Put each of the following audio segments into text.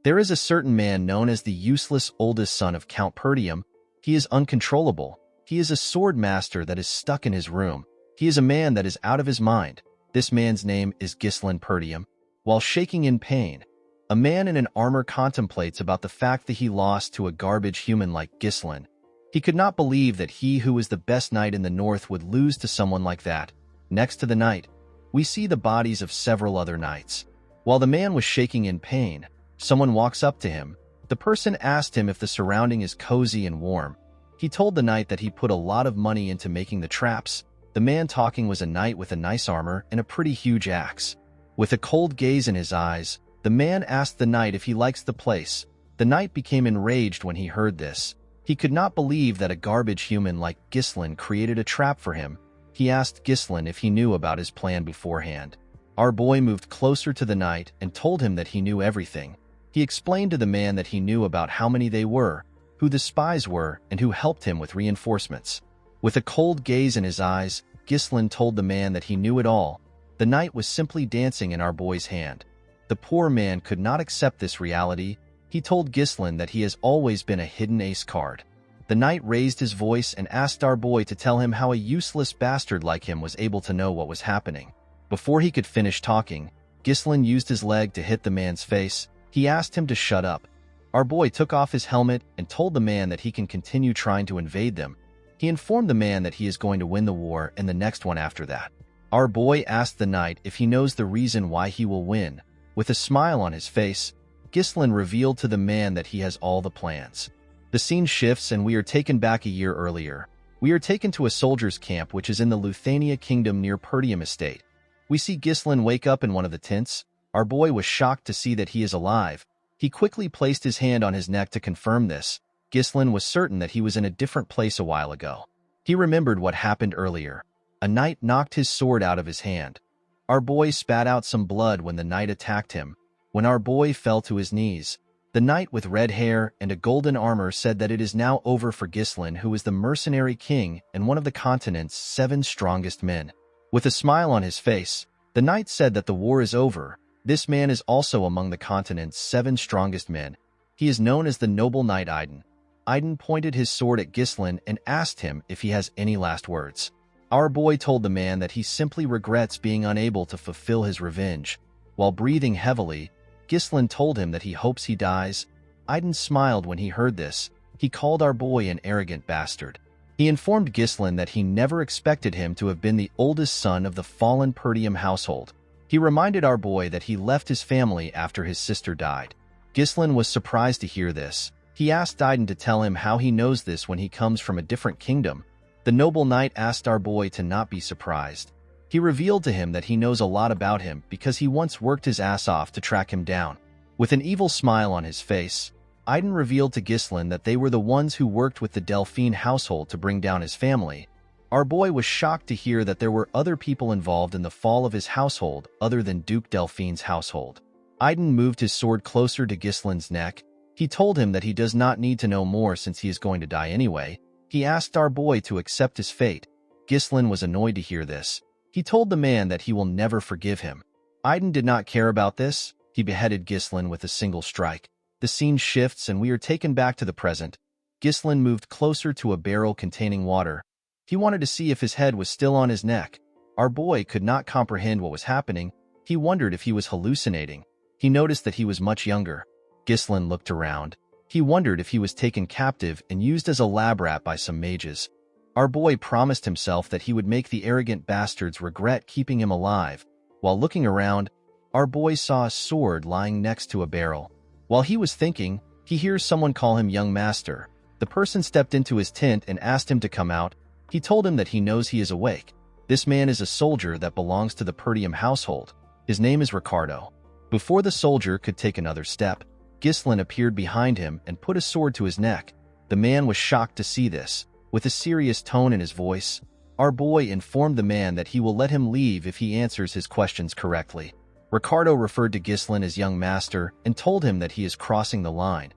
There is a certain man known as the useless oldest son of Count Perdium. He is uncontrollable. He is a sword master that is stuck in his room. He is a man that is out of his mind. This man's name is Ghislain Perdium. While shaking in pain, a man in an armor contemplates about the fact that he lost to a garbage human like Ghislain. He could not believe that he who was the best knight in the north would lose to someone like that. Next to the knight, we see the bodies of several other knights. While the man was shaking in pain, someone walks up to him. The person asked him if the surrounding is cozy and warm. He told the knight that he put a lot of money into making the traps. The man talking was a knight with a nice armor and a pretty huge axe. With a cold gaze in his eyes, the man asked the knight if he likes the place. The knight became enraged when he heard this. He could not believe that a garbage human like Ghislain created a trap for him. He asked Ghislain if he knew about his plan beforehand. Our boy moved closer to the knight and told him that he knew everything. He explained to the man that he knew about how many they were, who the spies were, and who helped him with reinforcements. With a cold gaze in his eyes, Ghislain told the man that he knew it all. The knight was simply dancing in our boy's hand. The poor man could not accept this reality. He told Ghislain that he has always been a hidden ace card. The knight raised his voice and asked our boy to tell him how a useless bastard like him was able to know what was happening. Before he could finish talking, Ghislain used his leg to hit the man's face. He asked him to shut up. Our boy took off his helmet and told the man that he can continue trying to invade them. He informed the man that he is going to win the war and the next one after that. Our boy asked the knight if he knows the reason why he will win. With a smile on his face, Ghislain revealed to the man that he has all the plans. The scene shifts and we are taken back a year earlier. We are taken to a soldier's camp which is in the Luthania kingdom near Perdium estate. We see Ghislain wake up in one of the tents. Our boy was shocked to see that he is alive. He quickly placed his hand on his neck to confirm this. Ghislain was certain that he was in a different place a while ago. He remembered what happened earlier. A knight knocked his sword out of his hand. Our boy spat out some blood when the knight attacked him. When our boy fell to his knees, the knight with red hair and a golden armor said that it is now over for Ghislain, who is the mercenary king and one of the continent's 7 strongest men. With a smile on his face, the knight said that the war is over. This man is also among the continent's 7 strongest men. He is known as the noble knight Aiden. Aiden pointed his sword at Ghislain and asked him if he has any last words. Our boy told the man that he simply regrets being unable to fulfill his revenge. While breathing heavily, Ghislain told him that he hopes he dies. Aiden smiled when he heard this. He called our boy an arrogant bastard. He informed Ghislain that he never expected him to have been the oldest son of the fallen Perdium household. He reminded our boy that he left his family after his sister died. Ghislain was surprised to hear this. He asked Aiden to tell him how he knows this when he comes from a different kingdom. The noble knight asked our boy to not be surprised. He revealed to him that he knows a lot about him because he once worked his ass off to track him down. With an evil smile on his face, Aiden revealed to Ghislain that they were the ones who worked with the Delphine household to bring down his family. Our boy was shocked to hear that there were other people involved in the fall of his household other than Duke Delphine's household. Aiden moved his sword closer to Ghislain's neck. He told him that he does not need to know more since he is going to die anyway. He asked our boy to accept his fate. Ghislain was annoyed to hear this. He told the man that he will never forgive him. Aiden did not care about this. He beheaded Ghislain with a single strike. The scene shifts and we are taken back to the present. Ghislain moved closer to a barrel containing water. He wanted to see if his head was still on his neck. Our boy could not comprehend what was happening. He wondered if he was hallucinating. He noticed that he was much younger. Ghislain looked around. He wondered if he was taken captive and used as a lab rat by some mages. Our boy promised himself that he would make the arrogant bastards regret keeping him alive. While looking around, our boy saw a sword lying next to a barrel. While he was thinking, he hears someone call him young master. The person stepped into his tent and asked him to come out. He told him that he knows he is awake. This man is a soldier that belongs to the Perdium household. His name is Ricardo. Before the soldier could take another step, Ghislain appeared behind him and put a sword to his neck. The man was shocked to see this. With a serious tone in his voice, our boy informed the man that he will let him leave if he answers his questions correctly. Ricardo referred to Ghislain as young master and told him that he is crossing the line.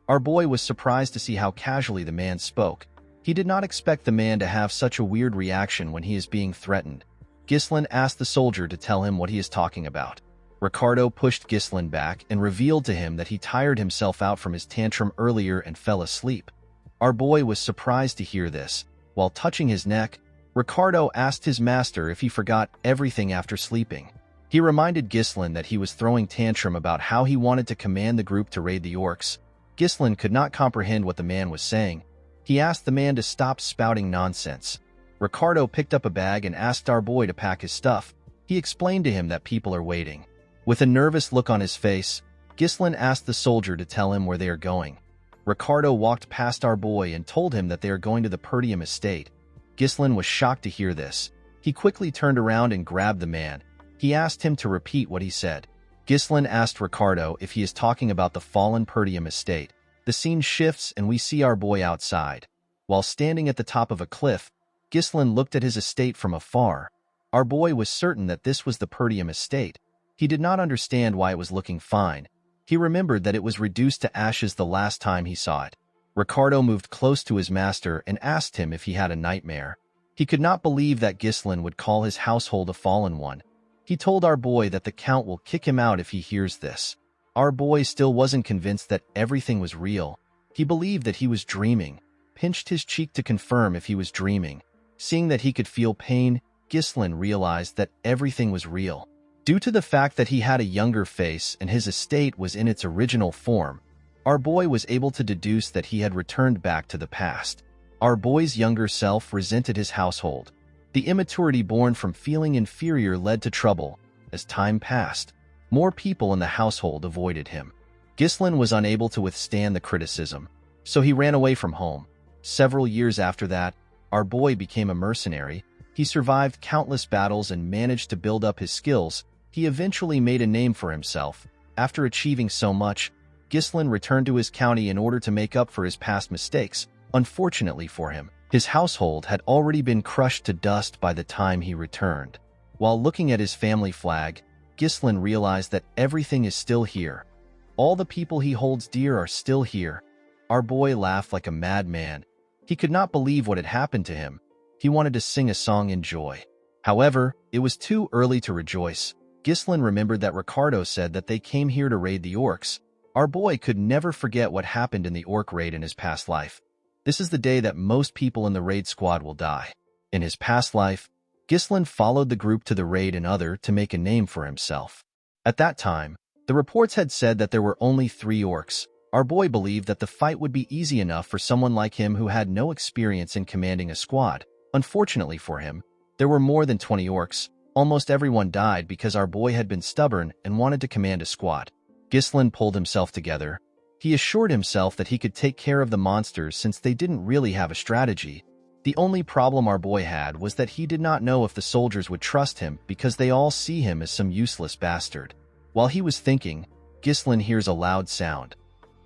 Our boy was surprised to see how casually the man spoke. He did not expect the man to have such a weird reaction when he is being threatened. Ghislain asked the soldier to tell him what he is talking about. Ricardo pushed Ghislain back and revealed to him that he tired himself out from his tantrum earlier and fell asleep. Our boy was surprised to hear this. While touching his neck, Ricardo asked his master if he forgot everything after sleeping. He reminded Ghislain that he was throwing tantrum about how he wanted to command the group to raid the orcs. Ghislain could not comprehend what the man was saying. He asked the man to stop spouting nonsense. Ricardo picked up a bag and asked our boy to pack his stuff. He explained to him that people are waiting. With a nervous look on his face, Ghislain asked the soldier to tell him where they are going. Ricardo walked past our boy and told him that they are going to the Perdium estate. Ghislain was shocked to hear this. He quickly turned around and grabbed the man. He asked him to repeat what he said. Ghislain asked Ricardo if he is talking about the fallen Perdium estate. The scene shifts and we see our boy outside. While standing at the top of a cliff, Ghislain looked at his estate from afar. Our boy was certain that this was the Perdium estate. He did not understand why it was looking fine. He remembered that it was reduced to ashes the last time he saw it. Ricardo moved close to his master and asked him if he had a nightmare. He could not believe that Ghislain would call his household a fallen one. He told our boy that the Count will kick him out if he hears this. Our boy still wasn't convinced that everything was real. He believed that he was dreaming, pinched his cheek to confirm if he was dreaming. Seeing that he could feel pain, Ghislain realized that everything was real. Due to the fact that he had a younger face and his estate was in its original form, our boy was able to deduce that he had returned back to the past. Our boy's younger self resented his household. The immaturity born from feeling inferior led to trouble. As time passed, more people in the household avoided him. Ghislain was unable to withstand the criticism, so he ran away from home. Several years after that, our boy became a mercenary. He survived countless battles and managed to build up his skills. He eventually made a name for himself. After achieving so much, Ghislain returned to his county in order to make up for his past mistakes. Unfortunately for him, his household had already been crushed to dust by the time he returned. While looking at his family flag, Ghislain realized that everything is still here. All the people he holds dear are still here. Our boy laughed like a madman. He could not believe what had happened to him. He wanted to sing a song in joy. However, it was too early to rejoice. Ghislain remembered that Ricardo said that they came here to raid the orcs. Our boy could never forget what happened in the orc raid in his past life. This is the day that most people in the raid squad will die. In his past life, Ghislain followed the group to the raid and other to make a name for himself. At that time, the reports had said that there were only 3 orcs. Our boy believed that the fight would be easy enough for someone like him who had no experience in commanding a squad. Unfortunately for him, there were more than 20 orcs. Almost everyone died because our boy had been stubborn and wanted to command a squad. Ghislain pulled himself together. He assured himself that he could take care of the monsters since they didn't really have a strategy. The only problem our boy had was that he did not know if the soldiers would trust him because they all see him as some useless bastard. While he was thinking, Ghislain hears a loud sound.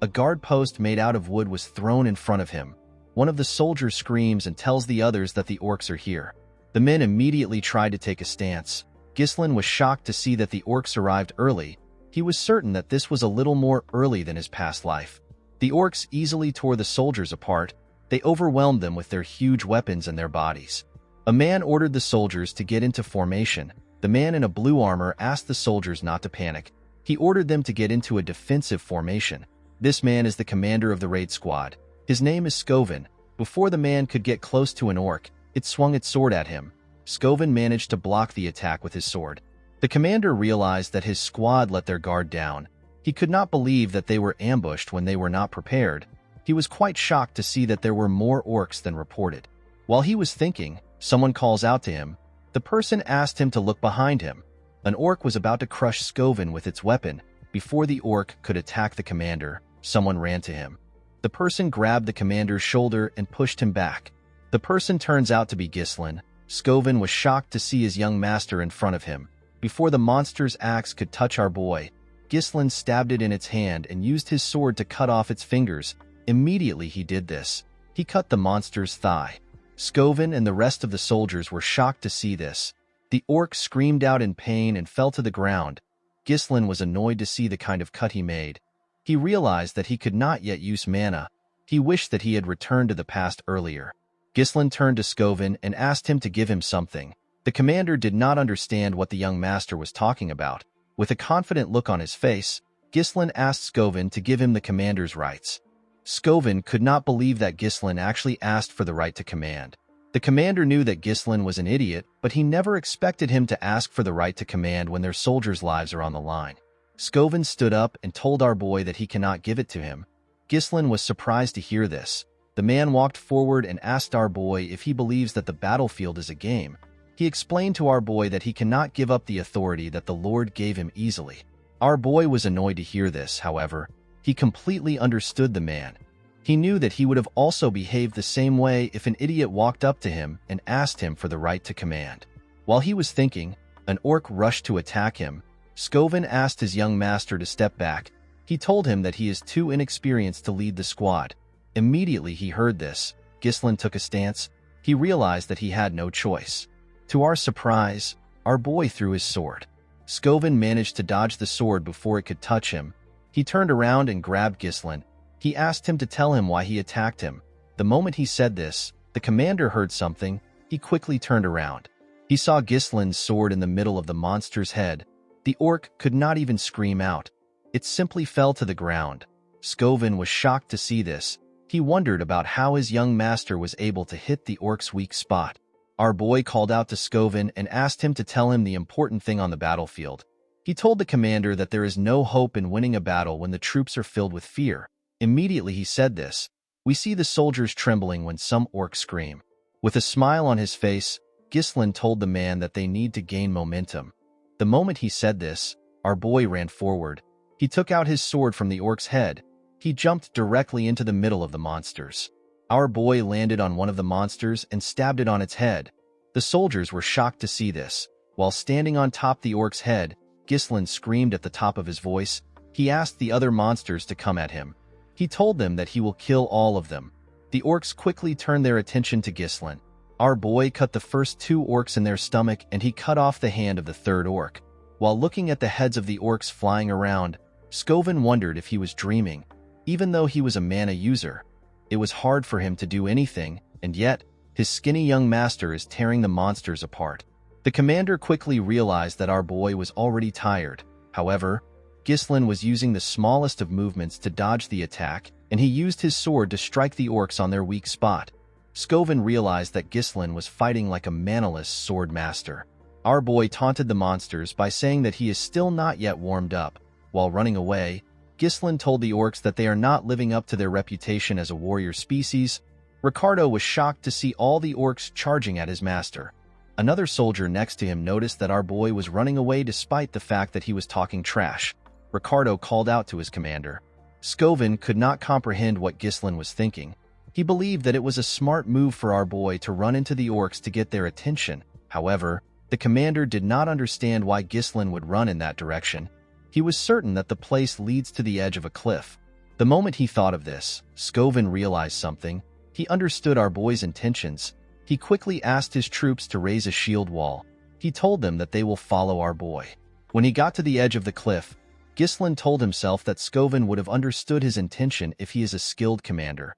A guard post made out of wood was thrown in front of him. One of the soldiers screams and tells the others that the orcs are here. The men immediately tried to take a stance. Ghislain was shocked to see that the orcs arrived early. He was certain that this was a little more early than his past life. The orcs easily tore the soldiers apart. They overwhelmed them with their huge weapons and their bodies. A man ordered the soldiers to get into formation. The man in a blue armor asked the soldiers not to panic. He ordered them to get into a defensive formation. This man is the commander of the raid squad. His name is Skovin. Before the man could get close to an orc, it swung its sword at him. Skovin managed to block the attack with his sword. The commander realized that his squad let their guard down. He could not believe that they were ambushed when they were not prepared. He was quite shocked to see that there were more orcs than reported. While he was thinking, someone calls out to him. The person asked him to look behind him. An orc was about to crush Skovin with its weapon. Before the orc could attack the commander, someone ran to him. The person grabbed the commander's shoulder and pushed him back. The person turns out to be Ghislain. Skovin was shocked to see his young master in front of him. Before the monster's axe could touch our boy, Ghislain stabbed it in its hand and used his sword to cut off its fingers. Immediately he did this. He cut the monster's thigh. Skovin and the rest of the soldiers were shocked to see this. The orc screamed out in pain and fell to the ground. Ghislain was annoyed to see the kind of cut he made. He realized that he could not yet use mana. He wished that he had returned to the past earlier. Ghislain turned to Skovin and asked him to give him something. The commander did not understand what the young master was talking about. With a confident look on his face, Ghislain asked Skovin to give him the commander's rights. Skovin could not believe that Ghislain actually asked for the right to command. The commander knew that Ghislain was an idiot, but he never expected him to ask for the right to command when their soldiers' lives are on the line. Skovin stood up and told our boy that he cannot give it to him. Ghislain was surprised to hear this. The man walked forward and asked our boy if he believes that the battlefield is a game. He explained to our boy that he cannot give up the authority that the Lord gave him easily. Our boy was annoyed to hear this, however. He completely understood the man. He knew that he would have also behaved the same way if an idiot walked up to him and asked him for the right to command. While he was thinking, an orc rushed to attack him. Skovin asked his young master to step back. He told him that he is too inexperienced to lead the squad. Immediately he heard this, Ghislain took a stance. He realized that he had no choice. To our surprise, our boy threw his sword. Skovin managed to dodge the sword before it could touch him. He turned around and grabbed Ghislain. He asked him to tell him why he attacked him. The moment he said this, the commander heard something. He quickly turned around. He saw Ghislain's sword in the middle of the monster's head. The orc could not even scream out. It simply fell to the ground. Skovin was shocked to see this. He wondered about how his young master was able to hit the orc's weak spot. Our boy called out to Skovin and asked him to tell him the important thing on the battlefield. He told the commander that there is no hope in winning a battle when the troops are filled with fear. Immediately he said this. We see the soldiers trembling when some orcs scream. With a smile on his face, Ghislain told the man that they need to gain momentum. The moment he said this, our boy ran forward. He took out his sword from the orc's head. He jumped directly into the middle of the monsters. Our boy landed on one of the monsters and stabbed it on its head. The soldiers were shocked to see this. While standing on top the orc's head, Ghislain screamed at the top of his voice. He asked the other monsters to come at him. He told them that he will kill all of them. The orcs quickly turned their attention to Ghislain. Our boy cut the first two orcs in their stomach and he cut off the hand of the third orc. While looking at the heads of the orcs flying around, Skovin wondered if he was dreaming. Even though he was a mana user, it was hard for him to do anything, and yet, his skinny young master is tearing the monsters apart. The commander quickly realized that our boy was already tired. However, Ghislain was using the smallest of movements to dodge the attack, and he used his sword to strike the orcs on their weak spot. Skovin realized that Ghislain was fighting like a manaless sword master. Our boy taunted the monsters by saying that he is still not yet warmed up. While running away, Ghislain told the orcs that they are not living up to their reputation as a warrior species. Ricardo was shocked to see all the orcs charging at his master. Another soldier next to him noticed that our boy was running away despite the fact that he was talking trash. Ricardo called out to his commander. Skovin could not comprehend what Ghislain was thinking. He believed that it was a smart move for our boy to run into the orcs to get their attention. However, the commander did not understand why Ghislain would run in that direction. He was certain that the place leads to the edge of a cliff. The moment he thought of this, Skovin realized something. He understood our boy's intentions. He quickly asked his troops to raise a shield wall. He told them that they will follow our boy. When he got to the edge of the cliff, Ghislain told himself that Skovin would have understood his intention if he is a skilled commander.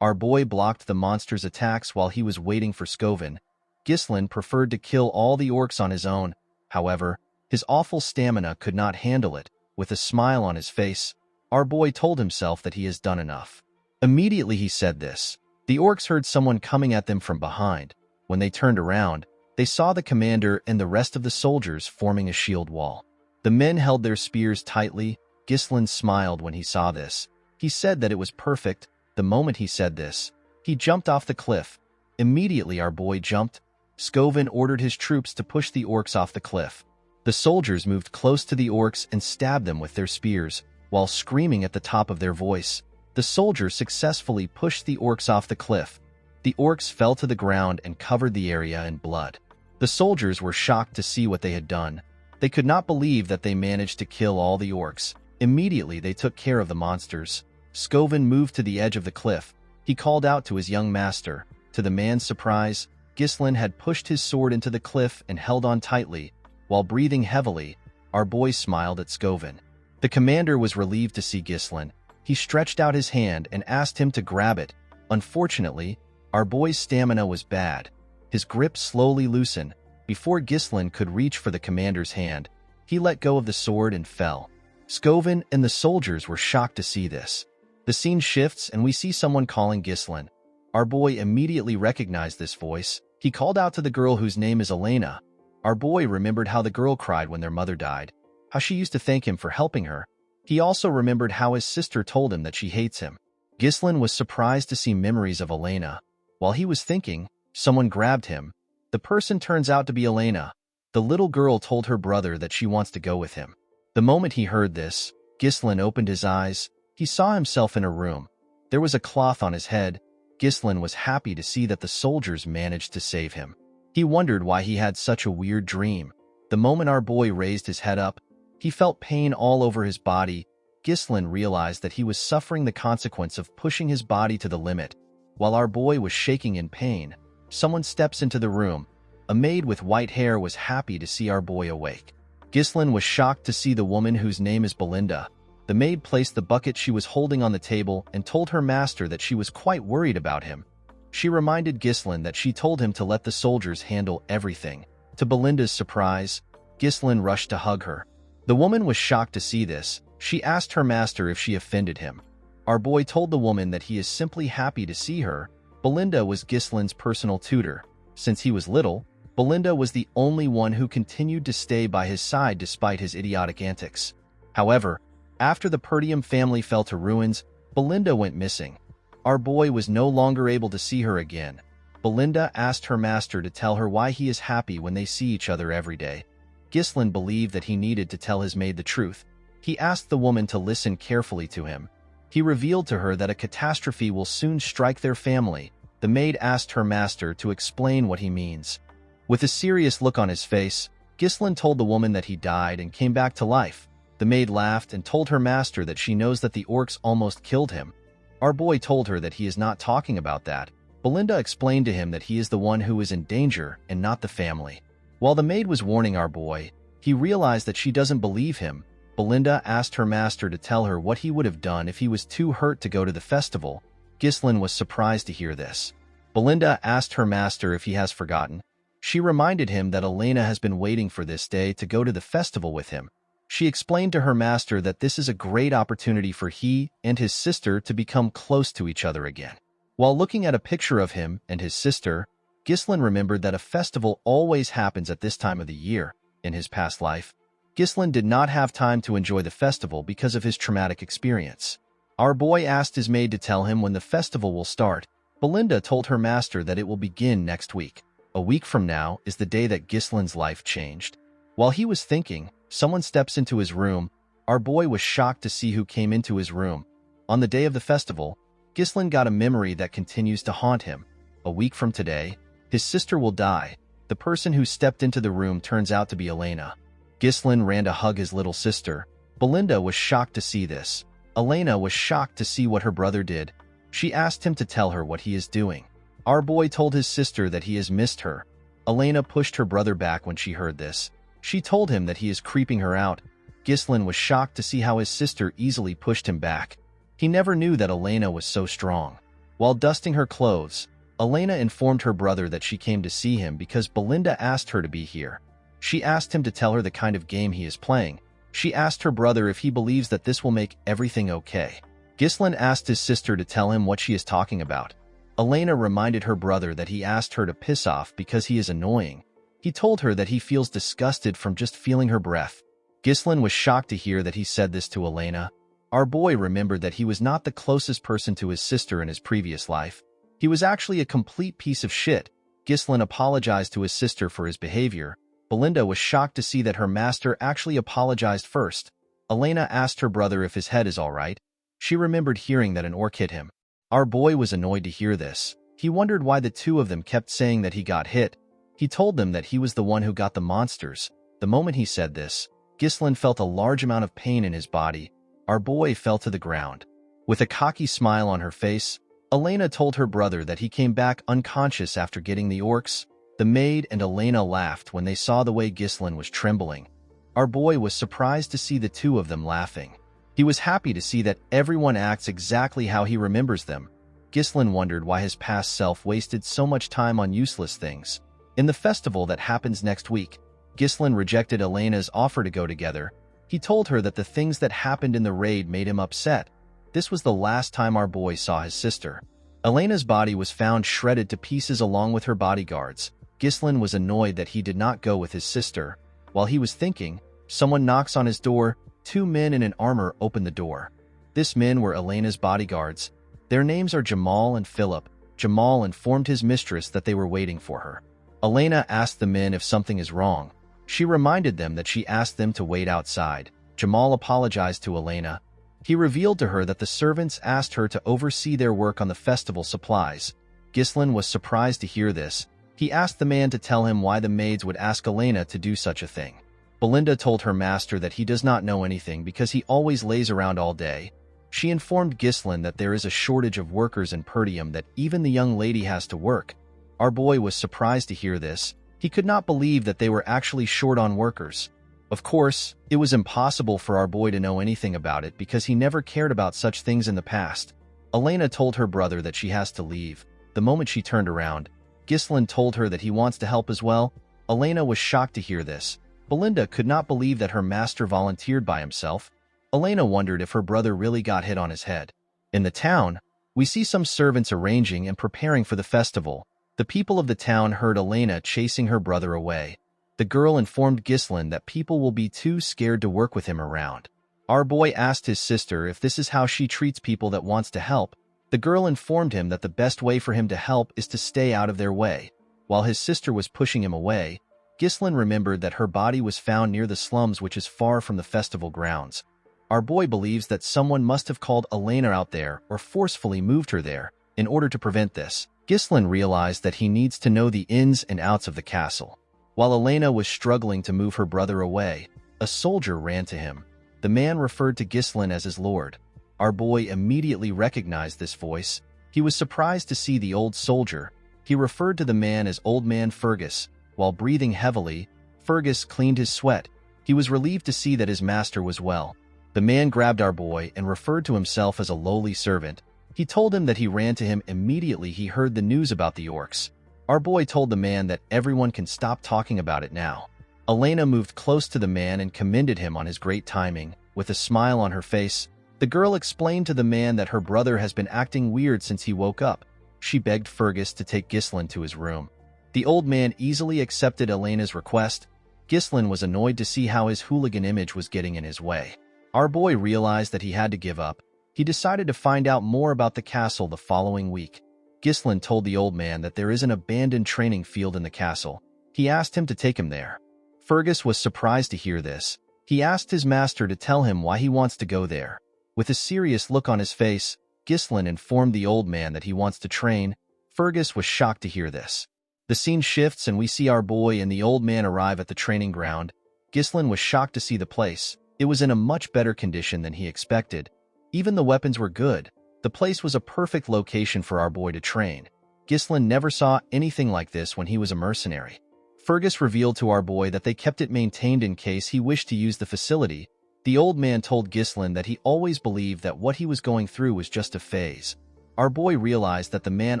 Our boy blocked the monster's attacks while he was waiting for Skovin. Ghislain preferred to kill all the orcs on his own. However, his awful stamina could not handle it. With a smile on his face, our boy told himself that he has done enough. Immediately he said this. The orcs heard someone coming at them from behind. When they turned around, they saw the commander and the rest of the soldiers forming a shield wall. The men held their spears tightly. Ghislain smiled when he saw this. He said that it was perfect. The moment he said this, he jumped off the cliff. Immediately our boy jumped. Skovin ordered his troops to push the orcs off the cliff. The soldiers moved close to the orcs and stabbed them with their spears, while screaming at the top of their voice. The soldiers successfully pushed the orcs off the cliff. The orcs fell to the ground and covered the area in blood. The soldiers were shocked to see what they had done. They could not believe that they managed to kill all the orcs. Immediately they took care of the monsters. Skovin moved to the edge of the cliff. He called out to his young master. To the man's surprise, Ghislain had pushed his sword into the cliff and held on tightly. While breathing heavily, our boy smiled at Skovin. The commander was relieved to see Ghislain. He stretched out his hand and asked him to grab it. Unfortunately, our boy's stamina was bad. His grip slowly loosened. Before Ghislain could reach for the commander's hand, He let go of the sword and fell. Scoven and the soldiers were shocked to see this. The scene shifts and we see someone calling Ghislain. Our boy immediately recognized this voice. He called out to the girl whose name is Elena. Our boy remembered how the girl cried when their mother died, how she used to thank him for helping her. He also remembered how his sister told him that she hates him. Ghislain was surprised to see memories of Elena. While he was thinking, someone grabbed him. The person turns out to be Elena. The little girl told her brother that she wants to go with him. The moment he heard this, Ghislain opened his eyes. He saw himself in a room. There was a cloth on his head. Ghislain was happy to see that the soldiers managed to save him. He wondered why he had such a weird dream. The moment our boy raised his head up, he felt pain all over his body. Ghislain realized that he was suffering the consequence of pushing his body to the limit. While our boy was shaking in pain, someone steps into the room. A maid with white hair was happy to see our boy awake. Ghislain was shocked to see the woman whose name is Belinda. The maid placed the bucket she was holding on the table and told her master that she was quite worried about him. She reminded Ghislain that she told him to let the soldiers handle everything. To Belinda's surprise, Ghislain rushed to hug her. The woman was shocked to see this. She asked her master if she offended him. Our boy told the woman that he is simply happy to see her. Belinda was Ghislain's personal tutor. Since he was little, Belinda was the only one who continued to stay by his side despite his idiotic antics. However, after the Perdium family fell to ruins, Belinda went missing. Our boy was no longer able to see her again. Belinda asked her master to tell her why he is happy when they see each other every day. Ghislain believed that he needed to tell his maid the truth. He asked the woman to listen carefully to him. He revealed to her that a catastrophe will soon strike their family. The maid asked her master to explain what he means. With a serious look on his face, Ghislain told the woman that he died and came back to life. The maid laughed and told her master that she knows that the orcs almost killed him. Our boy told her that he is not talking about that. Belinda explained to him that he is the one who is in danger and not the family. While the maid was warning our boy, he realized that she doesn't believe him. Belinda asked her master to tell her what he would have done if he was too hurt to go to the festival. Ghislain was surprised to hear this. Belinda asked her master if he has forgotten. She reminded him that Elena has been waiting for this day to go to the festival with him. She explained to her master that this is a great opportunity for he and his sister to become close to each other again. While looking at a picture of him and his sister, Ghislain remembered that a festival always happens at this time of the year. In his past life, Ghislain did not have time to enjoy the festival because of his traumatic experience. Our boy asked his maid to tell him when the festival will start. Belinda told her master that it will begin next week. A week from now is the day that Ghislain's life changed. While he was thinking, someone steps into his room. Our boy was shocked to see who came into his room. On the day of the festival, Ghislain got a memory that continues to haunt him. A week from today, his sister will die. The person who stepped into the room turns out to be Elena. Ghislain ran to hug his little sister. Belinda was shocked to see this. Elena was shocked to see what her brother did. She asked him to tell her what he is doing. Our boy told his sister that he has missed her. Elena pushed her brother back when she heard this. She told him that he is creeping her out. Ghislain was shocked to see how his sister easily pushed him back. He never knew that Elena was so strong. While dusting her clothes, Elena informed her brother that she came to see him because Belinda asked her to be here. She asked him to tell her the kind of game he is playing. She asked her brother if he believes that this will make everything okay. Ghislain asked his sister to tell him what she is talking about. Elena reminded her brother that he asked her to piss off because he is annoying. He told her that he feels disgusted from just feeling her breath. Ghislain was shocked to hear that he said this to Elena. Our boy remembered that he was not the closest person to his sister in his previous life. He was actually a complete piece of shit. Ghislain apologized to his sister for his behavior. Belinda was shocked to see that her master actually apologized first. Elena asked her brother if his head is all right. She remembered hearing that an orc hit him. Our boy was annoyed to hear this. He wondered why the two of them kept saying that he got hit. He told them that he was the one who got the monsters. The moment he said this, Ghislain felt a large amount of pain in his body. Our boy fell to the ground. With a cocky smile on her face, Elena told her brother that he came back unconscious after getting the orcs. The maid and Elena laughed when they saw the way Ghislain was trembling. Our boy was surprised to see the two of them laughing. He was happy to see that everyone acts exactly how he remembers them. Ghislain wondered why his past self wasted so much time on useless things. In the festival that happens next week, Ghislaine rejected Elena's offer to go together. He told her that the things that happened in the raid made him upset. This was the last time our boy saw his sister. Elena's body was found shredded to pieces along with her bodyguards. Ghislaine was annoyed that he did not go with his sister. While he was thinking, someone knocks on his door. 2 men in an armor open the door. These men were Elena's bodyguards. Their names are Jamal and Philip. Jamal informed his mistress that they were waiting for her. Elena asked the men if something is wrong. She reminded them that she asked them to wait outside. Jamal apologized to Elena. He revealed to her that the servants asked her to oversee their work on the festival supplies. Ghislaine was surprised to hear this. He asked the man to tell him why the maids would ask Elena to do such a thing. Belinda told her master that he does not know anything because he always lays around all day. She informed Ghislaine that there is a shortage of workers in Perdium, that even the young lady has to work. Our boy was surprised to hear this. He could not believe that they were actually short on workers. Of course, it was impossible for our boy to know anything about it because he never cared about such things in the past. Elena told her brother that she has to leave. The moment she turned around, Ghislaine told her that he wants to help as well. Elena was shocked to hear this. Belinda could not believe that her master volunteered by himself. Elena wondered if her brother really got hit on his head. In the town, we see some servants arranging and preparing for the festival. The people of the town heard Elena chasing her brother away. The girl informed Ghislaine that people will be too scared to work with him around. Our boy asked his sister if this is how she treats people that wants to help. The girl informed him that the best way for him to help is to stay out of their way. While his sister was pushing him away, Ghislaine remembered that her body was found near the slums, which is far from the festival grounds. Our boy believes that someone must have called Elena out there or forcefully moved her there. In order to prevent this, Ghislaine realized that he needs to know the ins and outs of the castle. While Elena was struggling to move her brother away, a soldier ran to him. The man referred to Ghislaine as his lord. Our boy immediately recognized this voice. He was surprised to see the old soldier. He referred to the man as Old Man Fergus. While breathing heavily, Fergus cleaned his sweat. He was relieved to see that his master was well. The man grabbed our boy and referred to himself as a lowly servant. He told him that he ran to him immediately he heard the news about the orcs. Our boy told the man that everyone can stop talking about it now. Elena moved close to the man and commended him on his great timing. With a smile on her face, the girl explained to the man that her brother has been acting weird since he woke up. She begged Fergus to take Ghislaine to his room. The old man easily accepted Elena's request. Ghislaine was annoyed to see how his hooligan image was getting in his way. Our boy realized that he had to give up. He decided to find out more about the castle the following week. Ghislaine told the old man that there is an abandoned training field in the castle. He asked him to take him there. Fergus was surprised to hear this. He asked his master to tell him why he wants to go there. With a serious look on his face, Ghislaine informed the old man that he wants to train. Fergus was shocked to hear this. The scene shifts and we see our boy and the old man arrive at the training ground. Ghislaine was shocked to see the place. It was in a much better condition than he expected. Even the weapons were good. The place was a perfect location for our boy to train. Ghislaine never saw anything like this when he was a mercenary. Fergus revealed to our boy that they kept it maintained in case he wished to use the facility. The old man told Ghislaine that he always believed that what he was going through was just a phase. Our boy realized that the man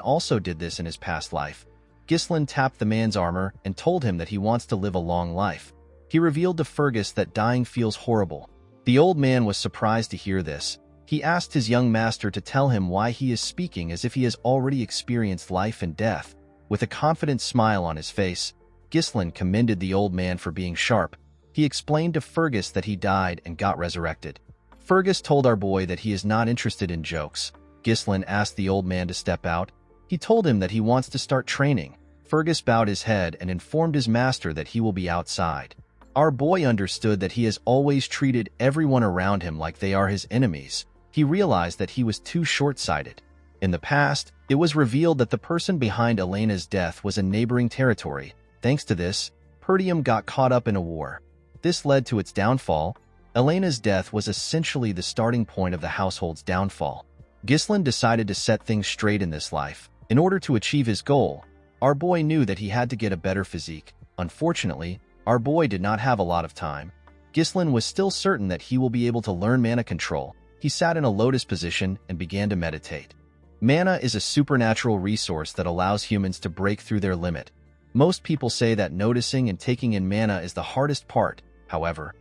also did this in his past life. Ghislaine tapped the man's armor and told him that he wants to live a long life. He revealed to Fergus that dying feels horrible. The old man was surprised to hear this. He asked his young master to tell him why he is speaking as if he has already experienced life and death. With a confident smile on his face, Ghislaine commended the old man for being sharp. He explained to Fergus that he died and got resurrected. Fergus told our boy that he is not interested in jokes. Ghislaine asked the old man to step out. He told him that he wants to start training. Fergus bowed his head and informed his master that he will be outside. Our boy understood that he has always treated everyone around him like they are his enemies. He realized that he was too short-sighted. In the past, it was revealed that the person behind Elena's death was a neighboring territory. Thanks to this, Perdium got caught up in a war. This led to its downfall. Elena's death was essentially the starting point of the household's downfall. Ghislaine decided to set things straight in this life. In order to achieve his goal, our boy knew that he had to get a better physique. Unfortunately, our boy did not have a lot of time. Ghislaine was still certain that he will be able to learn mana control. He sat in a lotus position and began to meditate. Mana is a supernatural resource that allows humans to break through their limit. Most people say that noticing and taking in mana is the hardest part. However,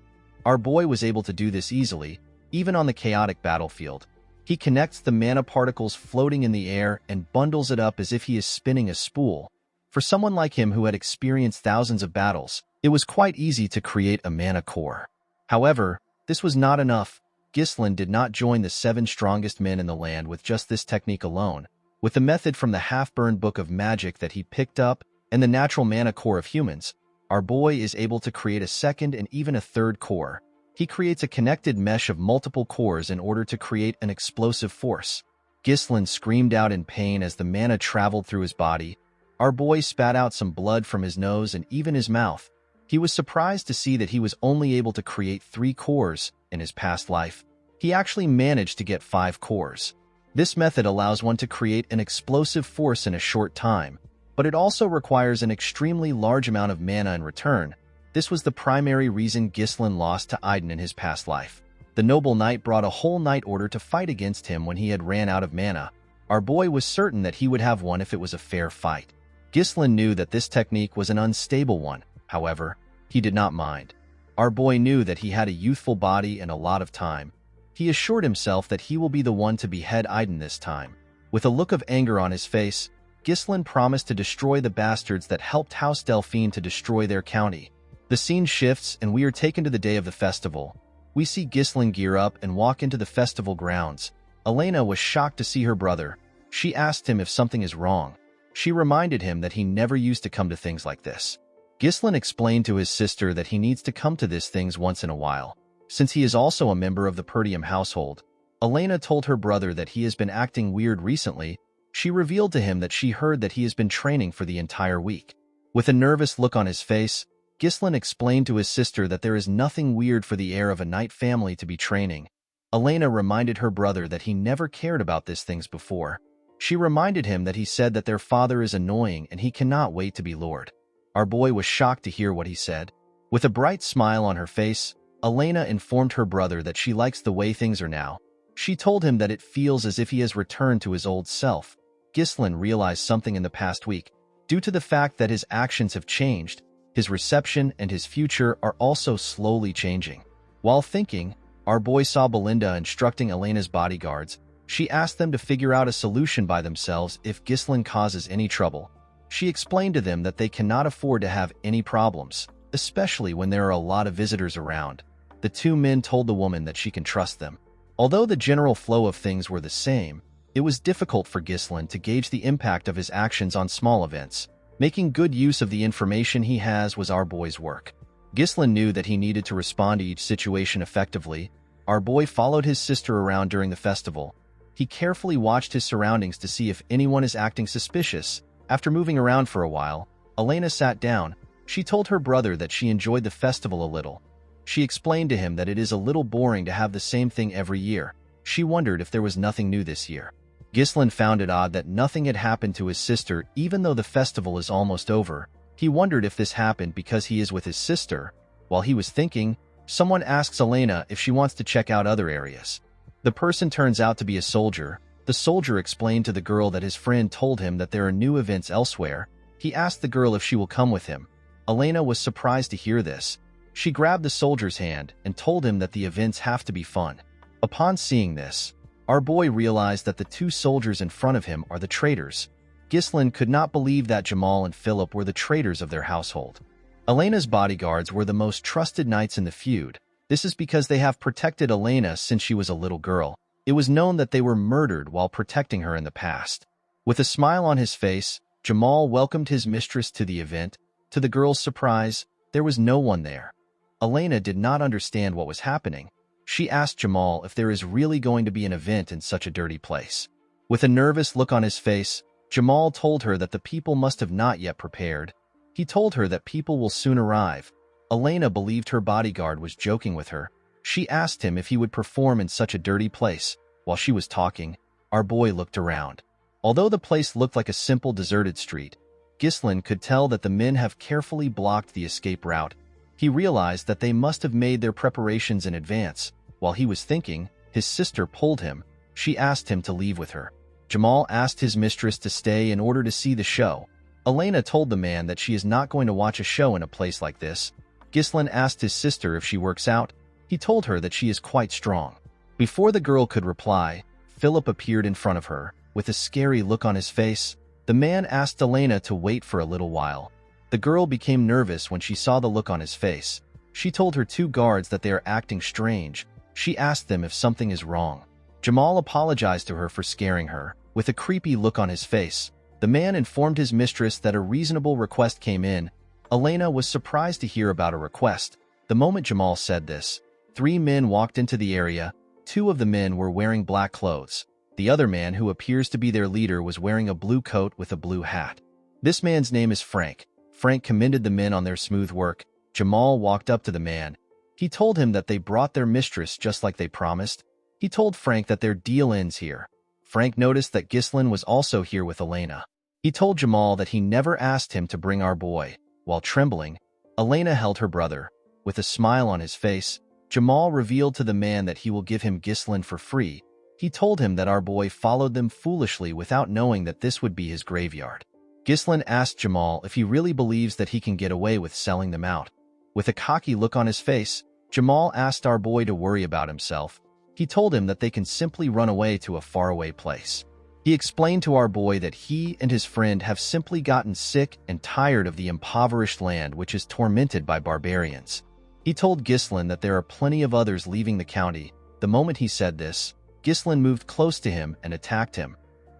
our boy was able to do this easily, even on the chaotic battlefield. He connects the mana particles floating in the air and bundles it up as if he is spinning a spool. For someone like him who had experienced thousands of battles, it was quite easy to create a mana core. However, this was not enough. Ghislain did not join the 7 strongest men in the land with just this technique alone. With the method from the half-burned book of magic that he picked up and the natural mana core of humans, our boy is able to create a second and even a third core. He creates a connected mesh of multiple cores in order to create an explosive force. Ghislain screamed out in pain as the mana traveled through his body. Our boy spat out some blood from his nose and even his mouth. He was surprised to see that he was only able to create 3 cores in his past life. He actually managed to get 5 cores. This method allows one to create an explosive force in a short time, but it also requires an extremely large amount of mana in return. This was the primary reason Ghislain lost to Aiden in his past life. The noble knight brought a whole knight order to fight against him when he had ran out of mana. Our boy was certain that he would have won if it was a fair fight. Ghislain knew that this technique was an unstable one. However, he did not mind. Our boy knew that he had a youthful body and a lot of time. He assured himself that he will be the one to behead Aiden this time. With a look of anger on his face, Ghislain promised to destroy the bastards that helped House Delphine to destroy their county. The scene shifts and we are taken to the day of the festival. We see Ghislain gear up and walk into the festival grounds. Elena was shocked to see her brother. She asked him if something is wrong. She reminded him that he never used to come to things like this. Ghislain explained to his sister that he needs to come to these things once in a while, since he is also a member of the Perdium household. Elena told her brother that he has been acting weird recently. She revealed to him that she heard that he has been training for the entire week. With a nervous look on his face, Ghislain explained to his sister that there is nothing weird for the heir of a knight family to be training. Elena reminded her brother that he never cared about these things before. She reminded him that he said that their father is annoying and he cannot wait to be lord. Our boy was shocked to hear what he said. With a bright smile on her face, Elena informed her brother that she likes the way things are now. She told him that it feels as if he has returned to his old self. Ghislain realized something in the past week. Due to the fact that his actions have changed, his reception and his future are also slowly changing. While thinking, our boy saw Belinda instructing Elena's bodyguards. She asked them to figure out a solution by themselves if Ghislain causes any trouble. She explained to them that they cannot afford to have any problems, especially when there are a lot of visitors around. The 2 men told the woman that she can trust them. Although the general flow of things were the same, it was difficult for Ghislain to gauge the impact of his actions on small events. Making good use of the information he has was our boy's work. Ghislain knew that he needed to respond to each situation effectively. Our boy followed his sister around during the festival. He carefully watched his surroundings to see if anyone is acting suspicious. After moving around for a while, Elena sat down. She told her brother that she enjoyed the festival a little. She explained to him that it is a little boring to have the same thing every year. She wondered if there was nothing new this year. Ghislain found it odd that nothing had happened to his sister even though the festival is almost over. He wondered if this happened because he is with his sister. While he was thinking, someone asks Elena if she wants to check out other areas. The person turns out to be a soldier. The soldier explained to the girl that his friend told him that there are new events elsewhere. He asked the girl if she will come with him. Elena was surprised to hear this. She grabbed the soldier's hand and told him that the events have to be fun. Upon seeing this, our boy realized that the 2 soldiers in front of him are the traitors. Ghislain could not believe that Jamal and Philip were the traitors of their household. Elena's bodyguards were the most trusted knights in the feud. This is because they have protected Elena since she was a little girl. It was known that they were murdered while protecting her in the past. With a smile on his face, Jamal welcomed his mistress to the event. To the girl's surprise, there was no one there. Elena did not understand what was happening. She asked Jamal if there is really going to be an event in such a dirty place. With a nervous look on his face, Jamal told her that the people must have not yet prepared. He told her that people will soon arrive. Elena believed her bodyguard was joking with her. She asked him if he would perform in such a dirty place. While she was talking, our boy looked around. Although the place looked like a simple deserted street, Ghislain could tell that the men have carefully blocked the escape route. He realized that they must have made their preparations in advance. While he was thinking, his sister pulled him. She asked him to leave with her. Jamal asked his mistress to stay in order to see the show. Elena told the man that she is not going to watch a show in a place like this. Ghislain asked his sister if she works out. He told her that she is quite strong. Before the girl could reply, Philip appeared in front of her. With a scary look on his face, the man asked Elena to wait for a little while. The girl became nervous when she saw the look on his face. She told her two guards that they are acting strange. She asked them if something is wrong. Jamal apologized to her for scaring her. With a creepy look on his face, the man informed his mistress that a reasonable request came in. Elena was surprised to hear about a request. The moment Jamal said this, 3 men walked into the area. 2 of the men were wearing black clothes. The other man, who appears to be their leader, was wearing a blue coat with a blue hat. This man's name is Frank. Frank commended the men on their smooth work. Jamal walked up to the man. He told him that they brought their mistress just like they promised. He told Frank that their deal ends here. Frank noticed that Ghislain was also here with Elena. He told Jamal that he never asked him to bring our boy. While trembling, Elena held her brother. With a smile on his face, Jamal revealed to the man that he will give him Ghislain for free. He told him that our boy followed them foolishly without knowing that this would be his graveyard. Ghislain asked Jamal if he really believes that he can get away with selling them out. With a cocky look on his face, Jamal asked our boy to worry about himself. He told him that they can simply run away to a faraway place. He explained to our boy that he and his friend have simply gotten sick and tired of the impoverished land which is tormented by barbarians. He told Ghislain that there are plenty of others leaving the county. The moment he said this, Ghislain moved close to him and attacked him.